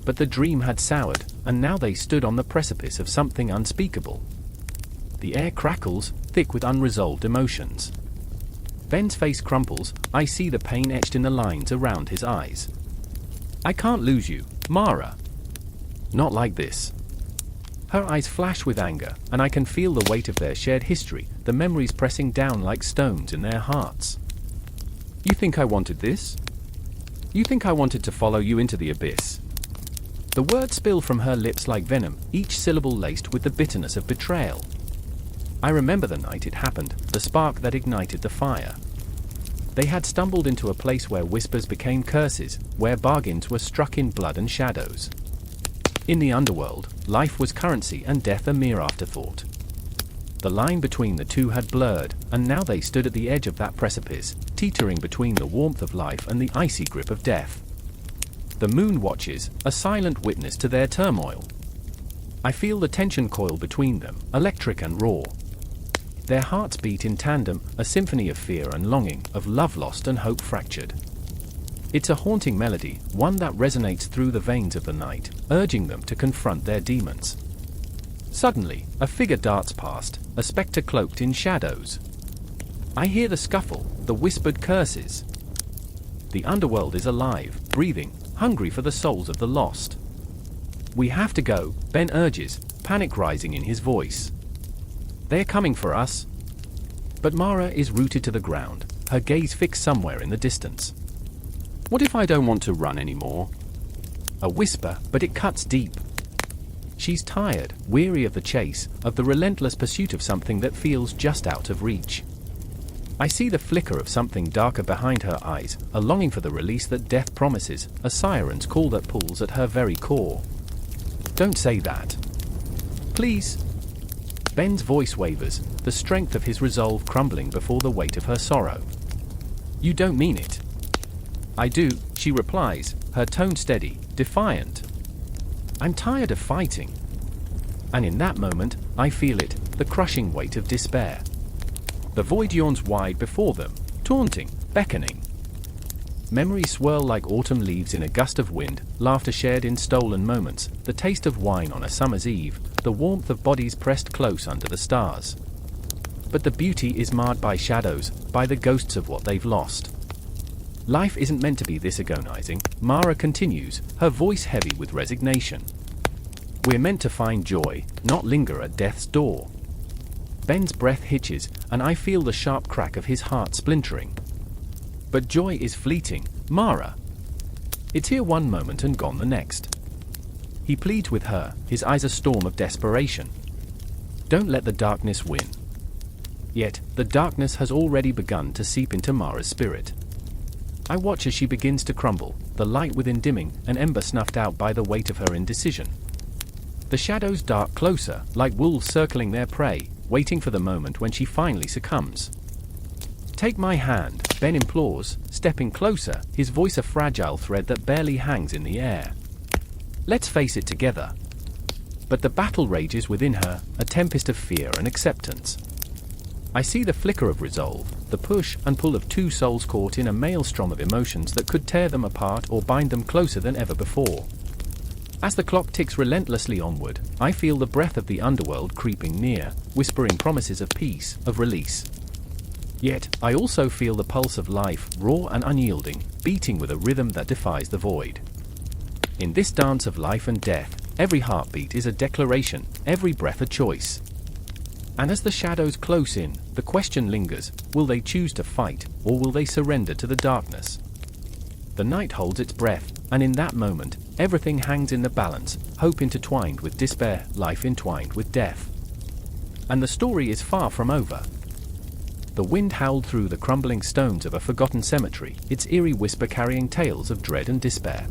But the dream had soured, and now they stood on the precipice of something unspeakable. The air crackles, thick with unresolved emotions. Ben's face crumples, I see the pain etched in the lines around his eyes. I can't lose you, Mara. Not like this. Her eyes flash with anger, and I can feel the weight of their shared history, the memories pressing down like stones in their hearts. You think I wanted this? You think I wanted to follow you into the abyss? The words spill from her lips like venom, each syllable laced with the bitterness of betrayal. I remember the night it happened, the spark that ignited the fire. They had stumbled into a place where whispers became curses, where bargains were struck in blood and shadows. In the underworld, life was currency and death a mere afterthought. The line between the two had blurred, and now they stood at the edge of that precipice, teetering between the warmth of life and the icy grip of death. The moon watches, a silent witness to their turmoil. I feel the tension coil between them, electric and raw. Their hearts beat in tandem, a symphony of fear and longing, of love lost and hope fractured. It's a haunting melody, one that resonates through the veins of the night, urging them to confront their demons. Suddenly, a figure darts past, a spectre cloaked in shadows. I hear the scuffle, the whispered curses. The underworld is alive, breathing, hungry for the souls of the lost. We have to go, Ben urges, panic rising in his voice. They're coming for us. But Mara is rooted to the ground, her gaze fixed somewhere in the distance. What if I don't want to run anymore? A whisper, but it cuts deep. She's tired, weary of the chase, of the relentless pursuit of something that feels just out of reach. I see the flicker of something darker behind her eyes, a longing for the release that death promises, a siren's call that pulls at her very core. Don't say that. Please. Ben's voice wavers, the strength of his resolve crumbling before the weight of her sorrow. You don't mean it. I do, she replies, her tone steady, defiant. I'm tired of fighting. And in that moment, I feel it, the crushing weight of despair. The void yawns wide before them, taunting, beckoning. Memories swirl like autumn leaves in a gust of wind, laughter shared in stolen moments, the taste of wine on a summer's eve, the warmth of bodies pressed close under the stars. But the beauty is marred by shadows, by the ghosts of what they've lost. Life isn't meant to be this agonizing, Mara continues, her voice heavy with resignation. We're meant to find joy, not linger at death's door. Ben's breath hitches, and I feel the sharp crack of his heart splintering. But joy is fleeting, Mara. It's here one moment and gone the next. He pleads with her, his eyes a storm of desperation. Don't let the darkness win. Yet, the darkness has already begun to seep into Mara's spirit. I watch as she begins to crumble, the light within dimming, an ember snuffed out by the weight of her indecision. The shadows dart closer, like wolves circling their prey, waiting for the moment when she finally succumbs. Take my hand, Ben implores, stepping closer, his voice a fragile thread that barely hangs in the air. Let's face it together. But the battle rages within her, a tempest of fear and acceptance. I see the flicker of resolve, the push and pull of two souls caught in a maelstrom of emotions that could tear them apart or bind them closer than ever before. As the clock ticks relentlessly onward, I feel the breath of the underworld creeping near, whispering promises of peace, of release. Yet, I also feel the pulse of life, raw and unyielding, beating with a rhythm that defies the void. In this dance of life and death, every heartbeat is a declaration, every breath a choice. And as the shadows close in, the question lingers, will they choose to fight, or will they surrender to the darkness? The night holds its breath, and in that moment, everything hangs in the balance, hope intertwined with despair, life entwined with death. And the story is far from over. The wind howled through the crumbling stones of a forgotten cemetery, its eerie whisper carrying tales of dread and despair.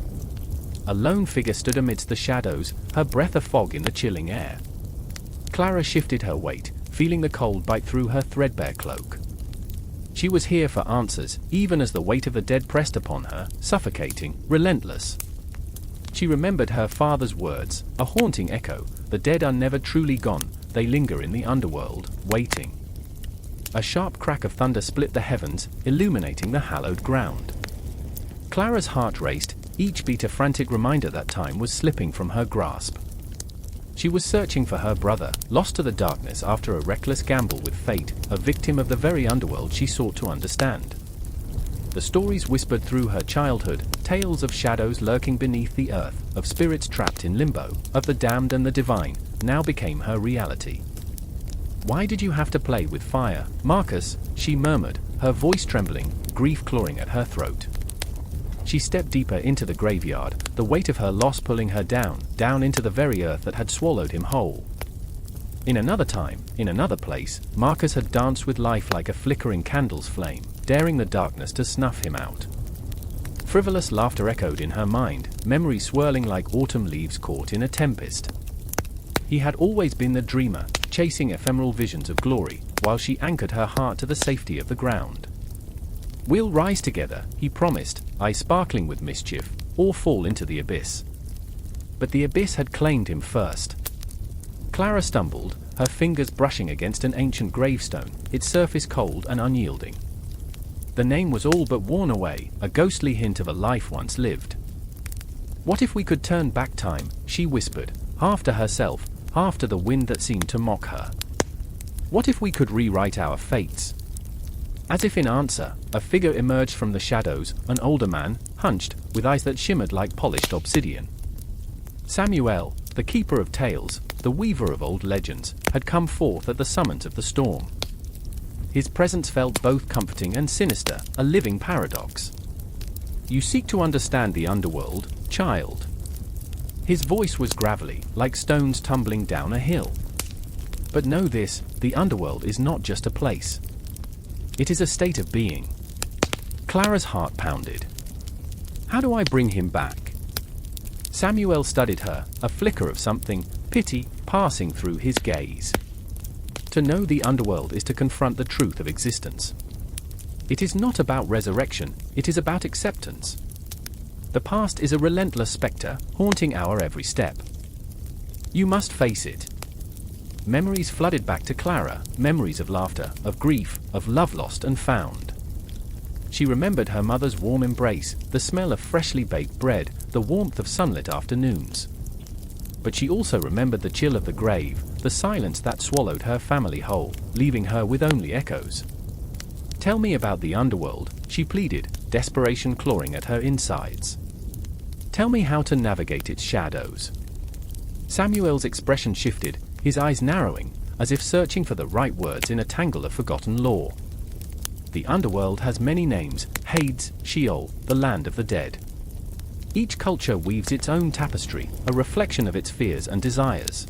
A lone figure stood amidst the shadows, her breath a fog in the chilling air. Clara shifted her weight, feeling the cold bite through her threadbare cloak. She was here for answers, even as the weight of the dead pressed upon her, suffocating, relentless. She remembered her father's words, a haunting echo, the dead are never truly gone, they linger in the underworld, waiting. A sharp crack of thunder split the heavens, illuminating the hallowed ground. Clara's heart raced, each beat a frantic reminder that time was slipping from her grasp. She was searching for her brother, lost to the darkness after a reckless gamble with fate, a victim of the very underworld she sought to understand. The stories whispered through her childhood, tales of shadows lurking beneath the earth, of spirits trapped in limbo, of the damned and the divine, now became her reality. Why did you have to play with fire, Marcus? She murmured, her voice trembling, grief clawing at her throat. She stepped deeper into the graveyard, the weight of her loss pulling her down into the very earth that had swallowed him whole. In another time, in another place, Marcus had danced with life like a flickering candle's flame, daring the darkness to snuff him out. Frivolous laughter echoed in her mind, memories swirling like autumn leaves caught in a tempest. He had always been the dreamer, chasing ephemeral visions of glory, while she anchored her heart to the safety of the ground. We'll rise together, he promised, eyes sparkling with mischief, or fall into the abyss. But the abyss had claimed him first. Clara stumbled, her fingers brushing against an ancient gravestone, its surface cold and unyielding. The name was all but worn away, a ghostly hint of a life once lived. What if we could turn back time, she whispered, half to herself, half to the wind that seemed to mock her. What if we could rewrite our fates? As if in answer, a figure emerged from the shadows, an older man, hunched, with eyes that shimmered like polished obsidian. Samuel, the keeper of tales, the weaver of old legends, had come forth at the summons of the storm. His presence felt both comforting and sinister, a living paradox. You seek to understand the underworld, child. His voice was gravelly, like stones tumbling down a hill. But know this, the underworld is not just a place. It is a state of being. Clara's heart pounded. How do I bring him back? Samuel studied her, a flicker of something, pity, passing through his gaze. To know the underworld is to confront the truth of existence. It is not about resurrection, it is about acceptance. The past is a relentless spectre, haunting our every step. You must face it. Memories flooded back to Clara, memories of laughter, of grief, of love lost and found. She remembered her mother's warm embrace, the smell of freshly baked bread, the warmth of sunlit afternoons. but she also remembered the chill of the grave, the silence that swallowed her family whole, leaving her with only echoes. "Tell me about the underworld," she pleaded, desperation clawing at her insides. "Tell me how to navigate its shadows." Samuel's expression shifted, his eyes narrowing, as if searching for the right words in a tangle of forgotten lore. "The underworld has many names: Hades, Sheol, the land of the dead. Each culture weaves its own tapestry, a reflection of its fears and desires.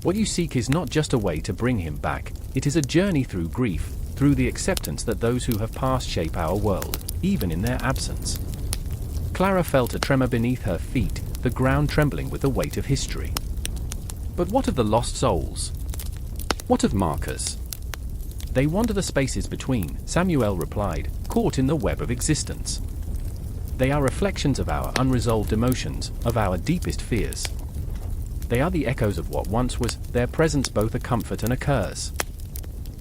What you seek is not just a way to bring him back, it is a journey through grief, through the acceptance that those who have passed shape our world, even in their absence." Clara felt a tremor beneath her feet, the ground trembling with the weight of history. "But what of the lost souls? What of Marcus?" "They wander the spaces between," Samuel replied, "caught in the web of existence. They are reflections of our unresolved emotions, of our deepest fears. They are the echoes of what once was, their presence both a comfort and a curse."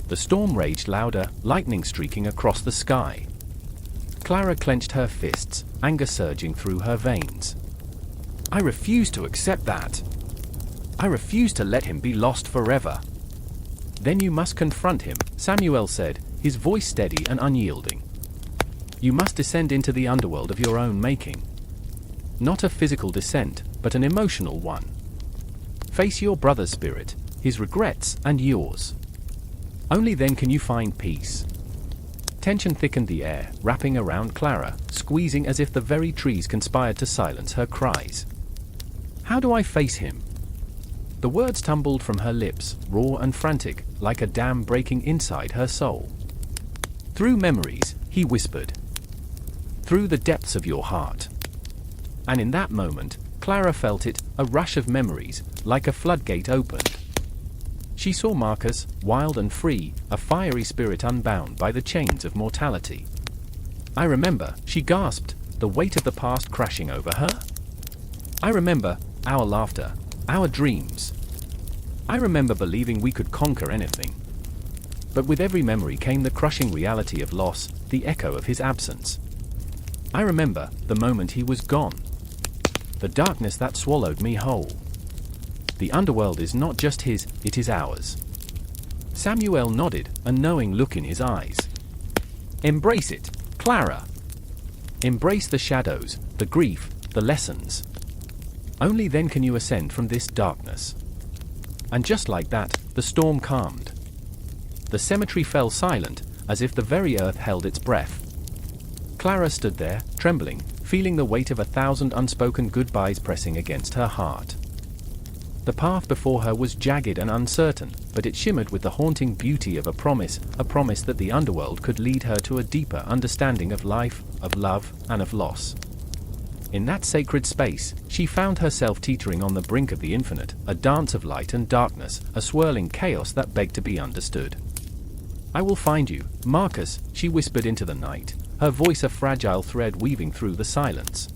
The storm raged louder, lightning streaking across the sky. Clara clenched her fists, anger surging through her veins. "I refuse to accept that. I refuse to let him be lost forever." "Then you must confront him," Samuel said, his voice steady and unyielding. "You must descend into the underworld of your own making. Not a physical descent, but an emotional one. Face your brother's spirit, his regrets and yours. Only then can you find peace." Tension thickened the air, wrapping around Clara, squeezing as if the very trees conspired to silence her cries. "How do I face him?" The words tumbled from her lips, raw and frantic, like a dam breaking inside her soul. "Through memories," he whispered. "Through the depths of your heart." And in that moment, Clara felt it, a rush of memories, like a floodgate opened. She saw Marcus, wild and free, a fiery spirit unbound by the chains of mortality. "I remember," she gasped, the weight of the past crashing over her. "I remember our laughter, our dreams. I remember believing we could conquer anything." But with every memory came the crushing reality of loss, the echo of his absence. "I remember the moment he was gone. The darkness that swallowed me whole. The underworld is not just his, it is ours." Samuel nodded, a knowing look in his eyes. "Embrace it, Clara. Embrace the shadows, the grief, the lessons. Only then can you ascend from this darkness." And just like that, the storm calmed. The cemetery fell silent, as if the very earth held its breath. Clara stood there, trembling, feeling the weight of 1,000 unspoken goodbyes pressing against her heart. The path before her was jagged and uncertain, but it shimmered with the haunting beauty of a promise that the underworld could lead her to a deeper understanding of life, of love, and of loss. In that sacred space, she found herself teetering on the brink of the infinite, a dance of light and darkness, a swirling chaos that begged to be understood. "I will find you, Marcus," she whispered into the night, her voice a fragile thread weaving through the silence.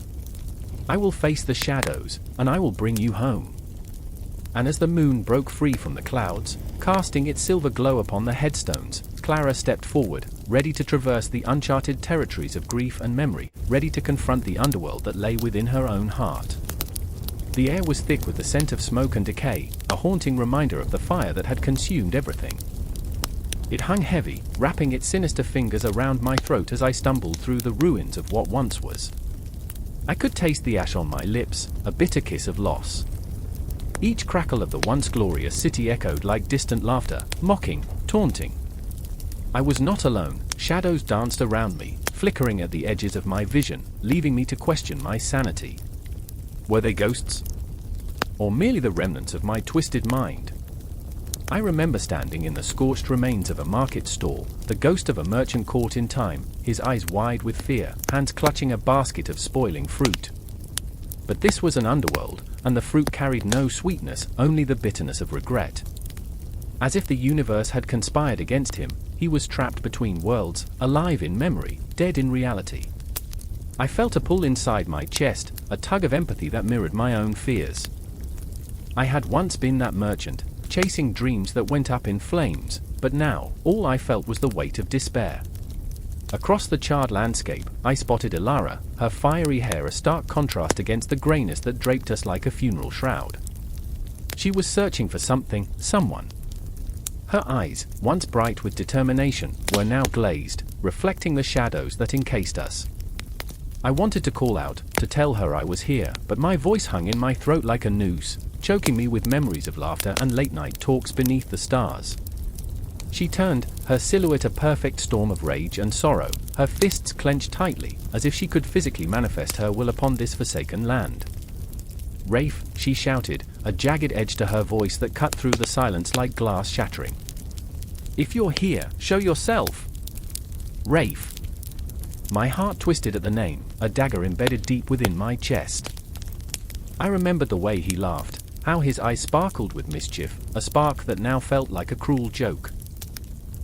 "I will face the shadows, and I will bring you home." And as the moon broke free from the clouds, casting its silver glow upon the headstones, Clara stepped forward, ready to traverse the uncharted territories of grief and memory, ready to confront the underworld that lay within her own heart. The air was thick with the scent of smoke and decay, a haunting reminder of the fire that had consumed everything. It hung heavy, wrapping its sinister fingers around my throat as I stumbled through the ruins of what once was. I could taste the ash on my lips, a bitter kiss of loss. Each crackle of the once glorious city echoed like distant laughter, mocking, taunting. I was not alone, shadows danced around me, flickering at the edges of my vision, leaving me to question my sanity. Were they ghosts? Or merely the remnants of my twisted mind? I remember standing in the scorched remains of a market stall, the ghost of a merchant caught in time, his eyes wide with fear, hands clutching a basket of spoiling fruit. But this was an underworld, and the fruit carried no sweetness, only the bitterness of regret. As if the universe had conspired against him, he was trapped between worlds, alive in memory, dead in reality. I felt a pull inside my chest, a tug of empathy that mirrored my own fears. I had once been that merchant, chasing dreams that went up in flames, but now, all I felt was the weight of despair. Across the charred landscape, I spotted Irkalla, her fiery hair a stark contrast against the greyness that draped us like a funeral shroud. She was searching for something, someone. Her eyes, once bright with determination, were now glazed, reflecting the shadows that encased us. I wanted to call out, to tell her I was here, but my voice hung in my throat like a noose, choking me with memories of laughter and late-night talks beneath the stars. She turned, her silhouette a perfect storm of rage and sorrow, her fists clenched tightly, as if she could physically manifest her will upon this forsaken land. "Rafe," she shouted, a jagged edge to her voice that cut through the silence like glass shattering. "If you're here, show yourself!" Rafe. My heart twisted at the name, a dagger embedded deep within my chest. I remembered the way he laughed, how his eyes sparkled with mischief, a spark that now felt like a cruel joke.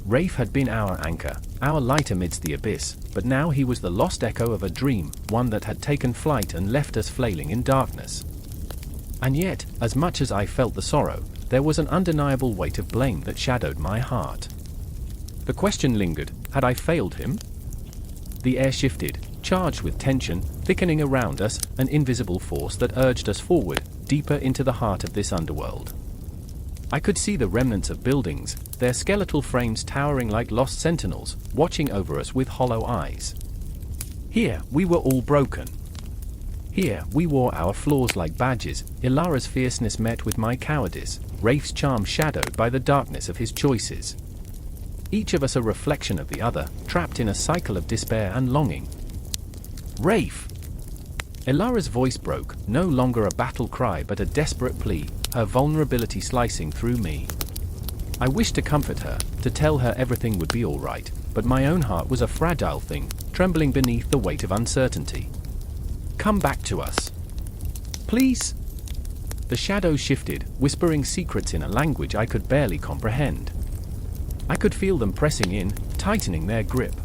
Rafe had been our anchor, our light amidst the abyss, but now he was the lost echo of a dream, one that had taken flight and left us flailing in darkness. And yet, as much as I felt the sorrow, there was an undeniable weight of blame that shadowed my heart. The question lingered, had I failed him? The air shifted, charged with tension, thickening around us, an invisible force that urged us forward, deeper into the heart of this underworld. I could see the remnants of buildings, their skeletal frames towering like lost sentinels, watching over us with hollow eyes. Here, we were all broken. Here, we wore our flaws like badges, Ilara's fierceness met with my cowardice, Rafe's charm shadowed by the darkness of his choices. Each of us a reflection of the other, trapped in a cycle of despair and longing. "Rafe!" Ilara's voice broke, no longer a battle cry but a desperate plea, her vulnerability slicing through me. I wished to comfort her, to tell her everything would be all right, but my own heart was a fragile thing, trembling beneath the weight of uncertainty. "Come back to us. Please?" The shadows shifted, whispering secrets in a language I could barely comprehend. I could feel them pressing in, tightening their grip.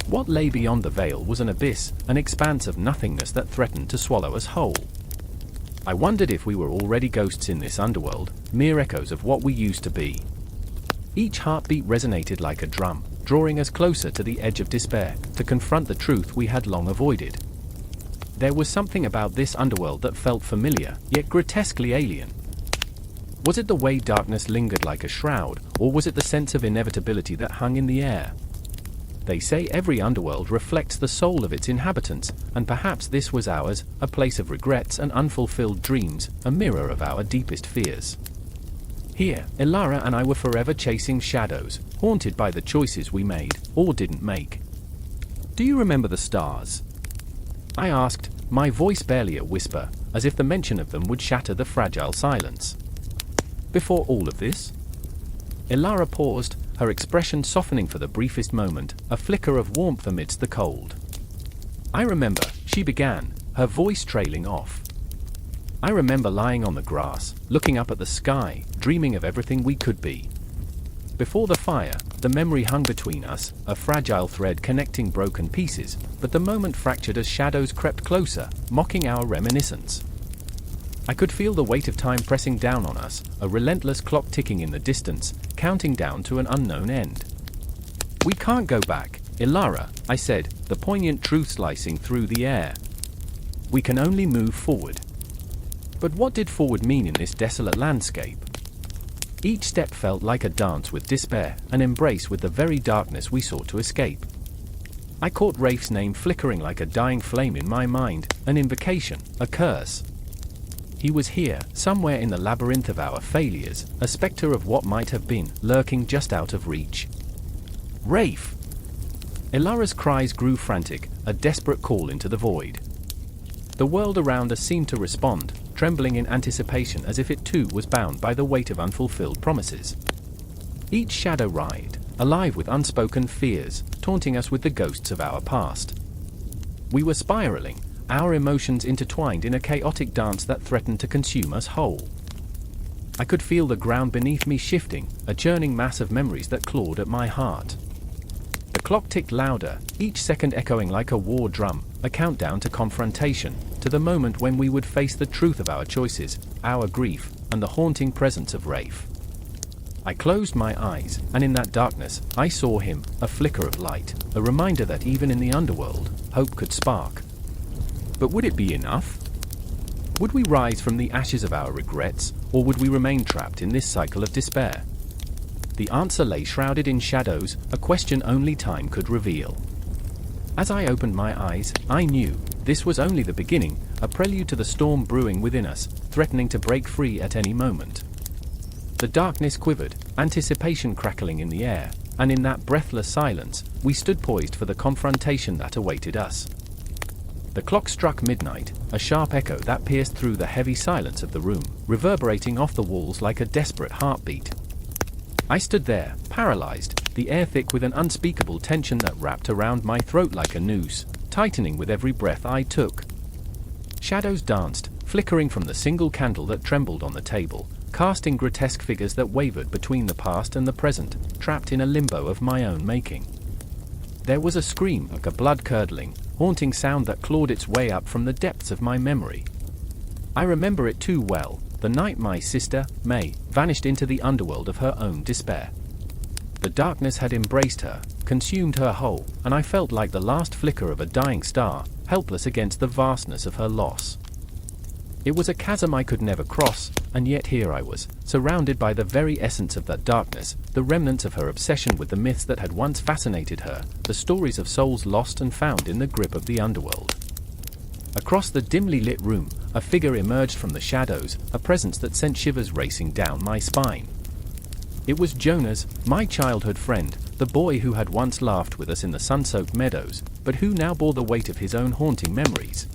What lay beyond the veil was an abyss, an expanse of nothingness that threatened to swallow us whole. I wondered if we were already ghosts in this underworld, mere echoes of what we used to be. Each heartbeat resonated like a drum, drawing us closer to the edge of despair, to confront the truth we had long avoided. There was something about this underworld that felt familiar, yet grotesquely alien. Was it the way darkness lingered like a shroud, or was it the sense of inevitability that hung in the air? They say every underworld reflects the soul of its inhabitants, and perhaps this was ours, a place of regrets and unfulfilled dreams, a mirror of our deepest fears. Here, Ilara and I were forever chasing shadows, haunted by the choices we made, or didn't make. "Do you remember the stars?" I asked, my voice barely a whisper, as if the mention of them would shatter the fragile silence. "Before all of this?" Ilara paused, her expression softening for the briefest moment, a flicker of warmth amidst the cold. "I remember," she began, her voice trailing off. "I remember lying on the grass, looking up at the sky, dreaming of everything we could be. Before the fire, the memory hung between us, a fragile thread connecting broken pieces, but the moment fractured as shadows crept closer, mocking our reminiscence. I could feel the weight of time pressing down on us, a relentless clock ticking in the distance, counting down to an unknown end. "We can't go back, Ilara," I said, the poignant truth slicing through the air. "We can only move forward." But what did forward mean in this desolate landscape? Each step felt like a dance with despair, an embrace with the very darkness we sought to escape. I caught Rafe's name flickering like a dying flame in my mind, an invocation, a curse. He was here, somewhere in the labyrinth of our failures, a specter of what might have been, lurking just out of reach. "Rafe!" Ilara's cries grew frantic, a desperate call into the void. The world around us seemed to respond, trembling in anticipation as if it too was bound by the weight of unfulfilled promises. Each shadow writhed, alive with unspoken fears, taunting us with the ghosts of our past. We were spiraling, our emotions intertwined in a chaotic dance that threatened to consume us whole. I could feel the ground beneath me shifting, a churning mass of memories that clawed at my heart. The clock ticked louder, each second echoing like a war drum, a countdown to confrontation, to the moment when we would face the truth of our choices, our grief, and the haunting presence of Rafe. I closed my eyes, and in that darkness, I saw him, a flicker of light, a reminder that even in the underworld, hope could spark. But would it be enough? Would we rise from the ashes of our regrets, or would we remain trapped in this cycle of despair? The answer lay shrouded in shadows, a question only time could reveal. As I opened my eyes, I knew this was only the beginning, a prelude to the storm brewing within us, threatening to break free at any moment. The darkness quivered, anticipation crackling in the air, and in that breathless silence, we stood poised for the confrontation that awaited us. The clock struck midnight, a sharp echo that pierced through the heavy silence of the room, reverberating off the walls like a desperate heartbeat. I stood there, paralyzed, the air thick with an unspeakable tension that wrapped around my throat like a noose, tightening with every breath I took. Shadows danced, flickering from the single candle that trembled on the table, casting grotesque figures that wavered between the past and the present, trapped in a limbo of my own making. There was a scream, like a blood-curdling, haunting sound that clawed its way up from the depths of my memory. I remember it too well, the night my sister, May, vanished into the underworld of her own despair. The darkness had embraced her, consumed her whole, and I felt like the last flicker of a dying star, helpless against the vastness of her loss. It was a chasm I could never cross, and yet here I was, surrounded by the very essence of that darkness, the remnants of her obsession with the myths that had once fascinated her, the stories of souls lost and found in the grip of the underworld. Across the dimly lit room, a figure emerged from the shadows, a presence that sent shivers racing down my spine. It was Jonas, my childhood friend, the boy who had once laughed with us in the sun-soaked meadows, but who now bore the weight of his own haunting memories.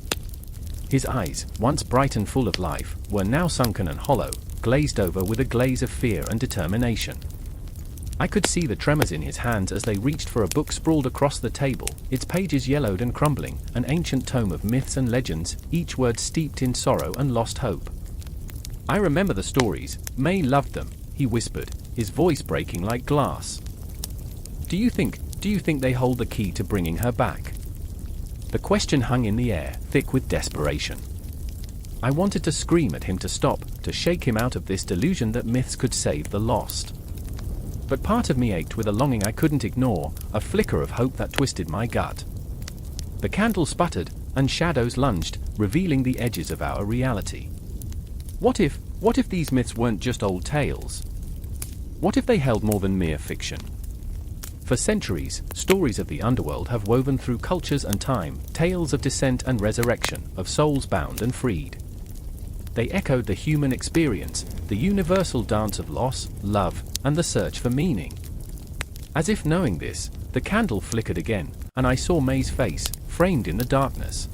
His eyes, once bright and full of life, were now sunken and hollow, glazed over with a glaze of fear and determination. I could see the tremors in his hands as they reached for a book sprawled across the table, its pages yellowed and crumbling, an ancient tome of myths and legends, each word steeped in sorrow and lost hope. I remember the stories. May loved them, he whispered, his voice breaking like glass. Do you think they hold the key to bringing her back? The question hung in the air, thick with desperation. I wanted to scream at him to stop, to shake him out of this delusion that myths could save the lost. But part of me ached with a longing I couldn't ignore, a flicker of hope that twisted my gut. The candle sputtered, and shadows lunged, revealing the edges of our reality. What if these myths weren't just old tales? What if they held more than mere fiction? For centuries, stories of the underworld have woven through cultures and time, tales of descent and resurrection, of souls bound and freed. They echoed the human experience, the universal dance of loss, love, and the search for meaning. As if knowing this, the candle flickered again, and I saw May's face, framed in the darkness.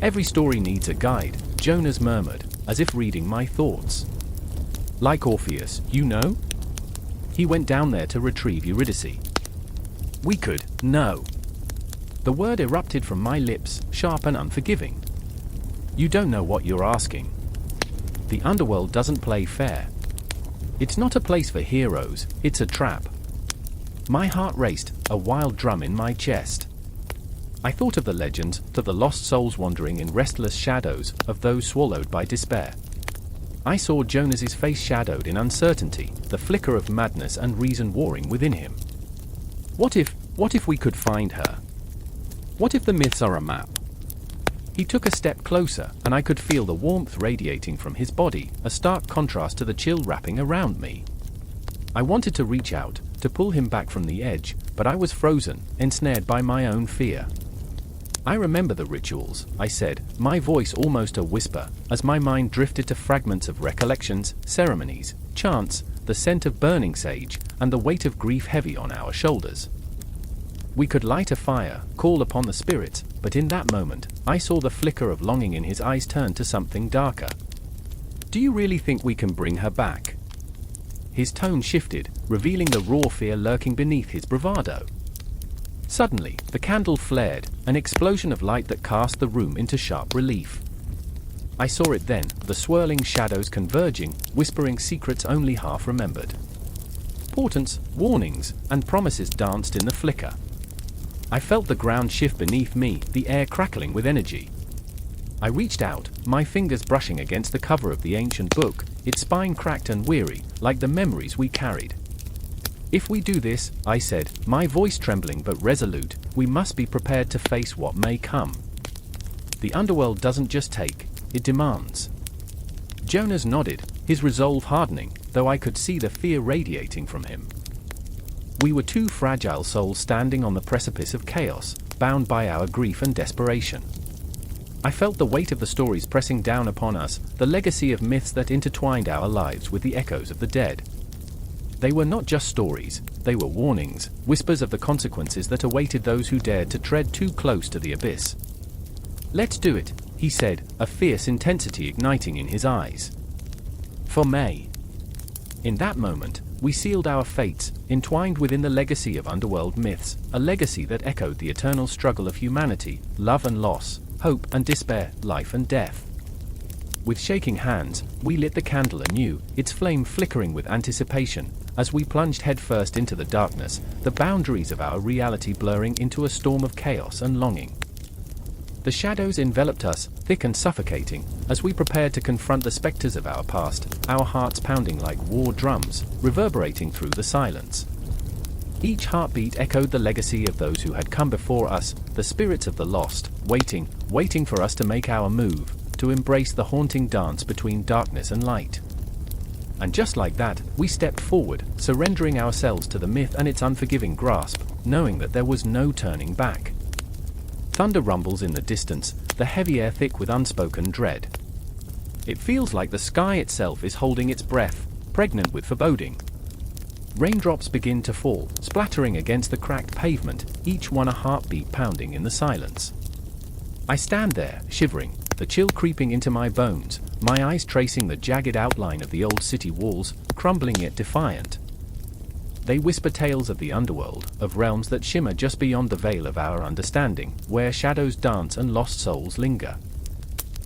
Every story needs a guide, Jonas murmured, as if reading my thoughts. Like Orpheus, you know? He went down there to retrieve Eurydice. We could, no. The word erupted from my lips, sharp and unforgiving. You don't know what you're asking. The underworld doesn't play fair. It's not a place for heroes, it's a trap. My heart raced, a wild drum in my chest. I thought of the legends, of the lost souls wandering in restless shadows, of those swallowed by despair. I saw Jonas's face shadowed in uncertainty, the flicker of madness and reason warring within him. What if we could find her? What if the myths are a map? He took a step closer, and I could feel the warmth radiating from his body, a stark contrast to the chill wrapping around me. I wanted to reach out, to pull him back from the edge, but I was frozen, ensnared by my own fear. I remember the rituals, I said, my voice almost a whisper, as my mind drifted to fragments of recollections, ceremonies, chants, the scent of burning sage, and the weight of grief heavy on our shoulders. We could light a fire, call upon the spirits, but in that moment, I saw the flicker of longing in his eyes turn to something darker. Do you really think we can bring her back? His tone shifted, revealing the raw fear lurking beneath his bravado. Suddenly, the candle flared, an explosion of light that cast the room into sharp relief. I saw it then, the swirling shadows converging, whispering secrets only half remembered. Portents, warnings, and promises danced in the flicker. I felt the ground shift beneath me, the air crackling with energy. I reached out, my fingers brushing against the cover of the ancient book, its spine cracked and weary, like the memories we carried. If we do this, I said, my voice trembling but resolute, we must be prepared to face what may come. The underworld doesn't just take, it demands. Jonas nodded, his resolve hardening, though I could see the fear radiating from him. We were two fragile souls standing on the precipice of chaos, bound by our grief and desperation. I felt the weight of the stories pressing down upon us, the legacy of myths that intertwined our lives with the echoes of the dead. They were not just stories, they were warnings, whispers of the consequences that awaited those who dared to tread too close to the abyss. "Let's do it," he said, a fierce intensity igniting in his eyes. For May. In that moment, we sealed our fates, entwined within the legacy of Underworld myths, a legacy that echoed the eternal struggle of humanity, love and loss, hope and despair, life and death. With shaking hands, we lit the candle anew, its flame flickering with anticipation, as we plunged headfirst into the darkness, the boundaries of our reality blurring into a storm of chaos and longing. The shadows enveloped us, thick and suffocating, as we prepared to confront the specters of our past, our hearts pounding like war drums, reverberating through the silence. Each heartbeat echoed the legacy of those who had come before us, the spirits of the lost, waiting for us to make our move, to embrace the haunting dance between darkness and light. And just like that, we stepped forward, surrendering ourselves to the myth and its unforgiving grasp, knowing that there was no turning back. Thunder rumbles in the distance, the heavy air thick with unspoken dread. It feels like the sky itself is holding its breath, pregnant with foreboding. Raindrops begin to fall, splattering against the cracked pavement, each one a heartbeat pounding in the silence. I stand there, shivering, the chill creeping into my bones, my eyes tracing the jagged outline of the old city walls, crumbling yet defiant. They whisper tales of the underworld, of realms that shimmer just beyond the veil of our understanding, where shadows dance and lost souls linger.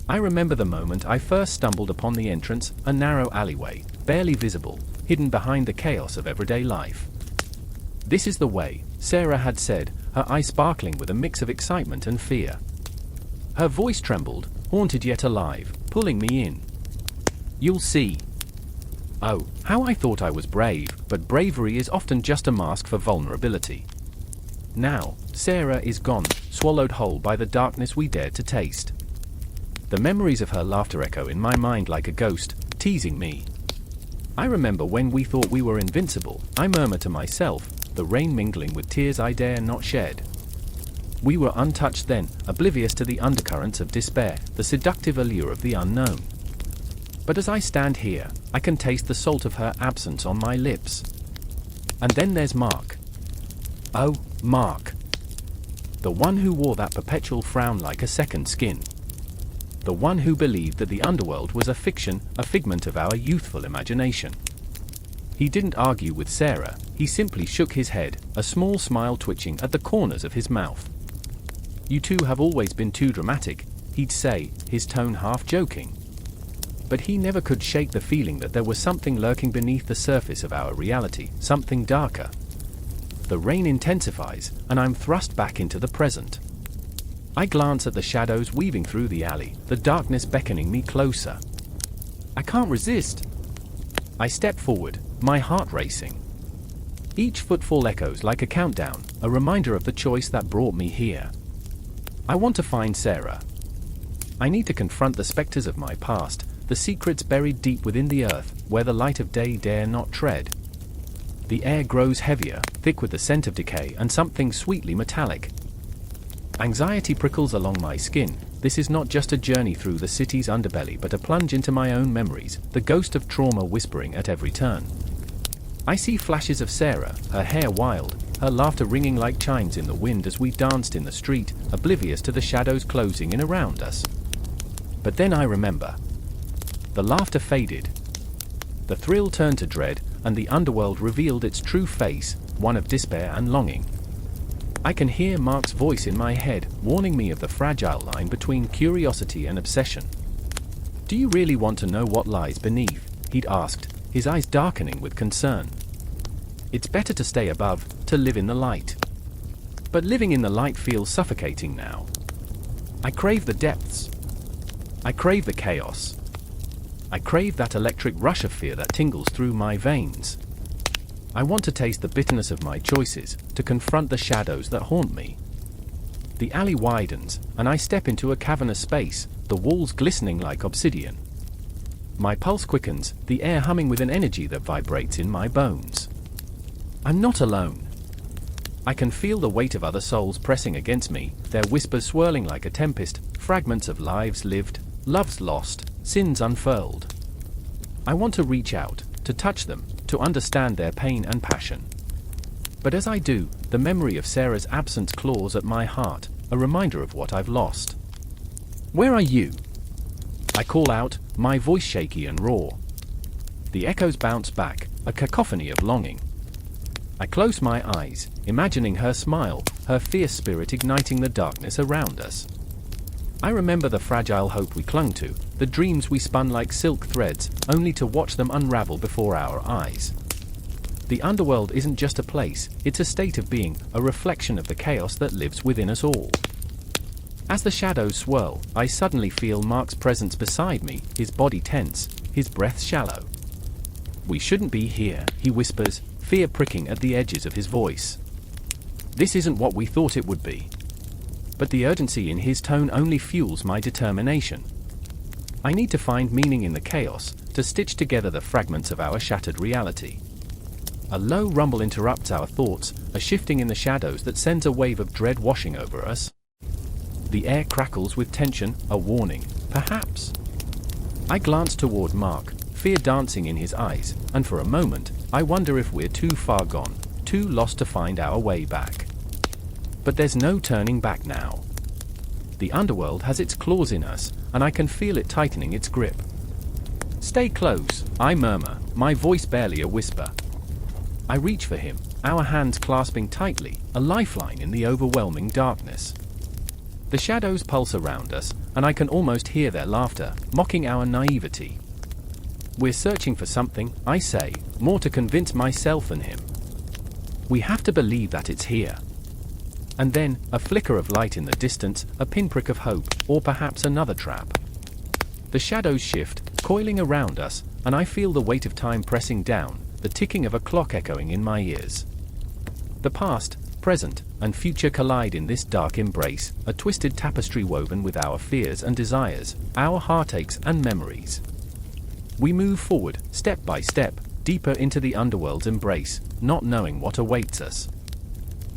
I remember the moment I first stumbled upon the entrance, a narrow alleyway, barely visible, hidden behind the chaos of everyday life. "This is the way," Sarah had said, her eyes sparkling with a mix of excitement and fear. Her voice trembled, haunted yet alive, pulling me in. "You'll see." Oh, how I thought I was brave, but bravery is often just a mask for vulnerability. Now, Sarah is gone, swallowed whole by the darkness we dared to taste. The memories of her laughter echo in my mind like a ghost, teasing me. I remember when we thought we were invincible, I murmur to myself, the rain mingling with tears I dare not shed. We were untouched then, oblivious to the undercurrents of despair, the seductive allure of the unknown. But as I stand here, I can taste the salt of her absence on my lips. And then there's Mark. Oh, Mark. The one who wore that perpetual frown like a second skin. The one who believed that the underworld was a fiction, a figment of our youthful imagination. He didn't argue with Sarah, he simply shook his head, a small smile twitching at the corners of his mouth. "You two have always been too dramatic," he'd say, his tone half joking. But he never could shake the feeling that there was something lurking beneath the surface of our reality, something darker. The rain intensifies, and I'm thrust back into the present. I glance at the shadows weaving through the alley, the darkness beckoning me closer. I can't resist. I step forward, my heart racing. Each footfall echoes like a countdown, a reminder of the choice that brought me here. I want to find Sarah. I need to confront the specters of my past, the secrets buried deep within the earth, where the light of day dare not tread. The air grows heavier, thick with the scent of decay and something sweetly metallic. Anxiety prickles along my skin. This is not just a journey through the city's underbelly but a plunge into my own memories, the ghost of trauma whispering at every turn. I see flashes of Sarah, her hair wild, her laughter ringing like chimes in the wind as we danced in the street, oblivious to the shadows closing in around us. But then I remember. The laughter faded. The thrill turned to dread, and the underworld revealed its true face, one of despair and longing. I can hear Mark's voice in my head, warning me of the fragile line between curiosity and obsession. "Do you really want to know what lies beneath?" he'd asked, his eyes darkening with concern. "It's better to stay above, to live in the light." But living in the light feels suffocating now. I crave the depths. I crave the chaos. I crave that electric rush of fear that tingles through my veins. I want to taste the bitterness of my choices, to confront the shadows that haunt me. The alley widens, and I step into a cavernous space, the walls glistening like obsidian. My pulse quickens, the air humming with an energy that vibrates in my bones. I'm not alone. I can feel the weight of other souls pressing against me, their whispers swirling like a tempest, fragments of lives lived, loves lost, sins unfurled. I want to reach out, to touch them, to understand their pain and passion. But as I do, the memory of Sarah's absence claws at my heart, a reminder of what I've lost. "Where are you?" I call out, my voice shaky and raw. The echoes bounce back, a cacophony of longing. I close my eyes, imagining her smile, her fierce spirit igniting the darkness around us. I remember the fragile hope we clung to, the dreams we spun like silk threads, only to watch them unravel before our eyes. The underworld isn't just a place, it's a state of being, a reflection of the chaos that lives within us all. As the shadows swirl, I suddenly feel Mark's presence beside me, his body tense, his breath shallow. "We shouldn't be here," he whispers, fear pricking at the edges of his voice. This isn't what we thought it would be. But the urgency in his tone only fuels my determination. I need to find meaning in the chaos, to stitch together the fragments of our shattered reality. A low rumble interrupts our thoughts, a shifting in the shadows that sends a wave of dread washing over us. The air crackles with tension, a warning, perhaps. I glance toward Mark, fear dancing in his eyes, and for a moment, I wonder if we're too far gone, too lost to find our way back. But there's no turning back now. The underworld has its claws in us, and I can feel it tightening its grip. "Stay close," I murmur, my voice barely a whisper. I reach for him, our hands clasping tightly, a lifeline in the overwhelming darkness. The shadows pulse around us, and I can almost hear their laughter, mocking our naivety. "We're searching for something," I say, more to convince myself than him. "We have to believe that it's here." And then, a flicker of light in the distance, a pinprick of hope, or perhaps another trap. The shadows shift, coiling around us, and I feel the weight of time pressing down, the ticking of a clock echoing in my ears. The past, present, and future collide in this dark embrace, a twisted tapestry woven with our fears and desires, our heartaches and memories. We move forward, step by step, deeper into the underworld's embrace, not knowing what awaits us.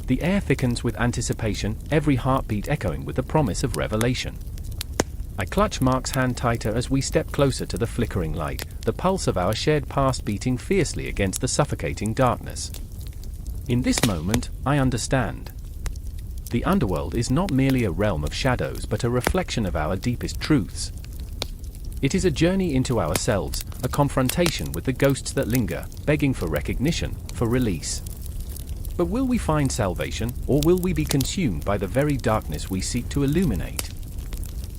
The air thickens with anticipation, every heartbeat echoing with the promise of revelation. I clutch Mark's hand tighter as we step closer to the flickering light, the pulse of our shared past beating fiercely against the suffocating darkness. In this moment, I understand. The underworld is not merely a realm of shadows but a reflection of our deepest truths. It is a journey into ourselves, a confrontation with the ghosts that linger, begging for recognition, for release. But will we find salvation, or will we be consumed by the very darkness we seek to illuminate?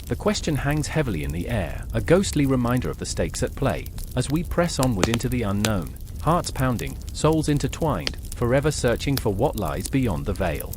The question hangs heavily in the air, a ghostly reminder of the stakes at play, as we press onward into the unknown, hearts pounding, souls intertwined, forever searching for what lies beyond the veil.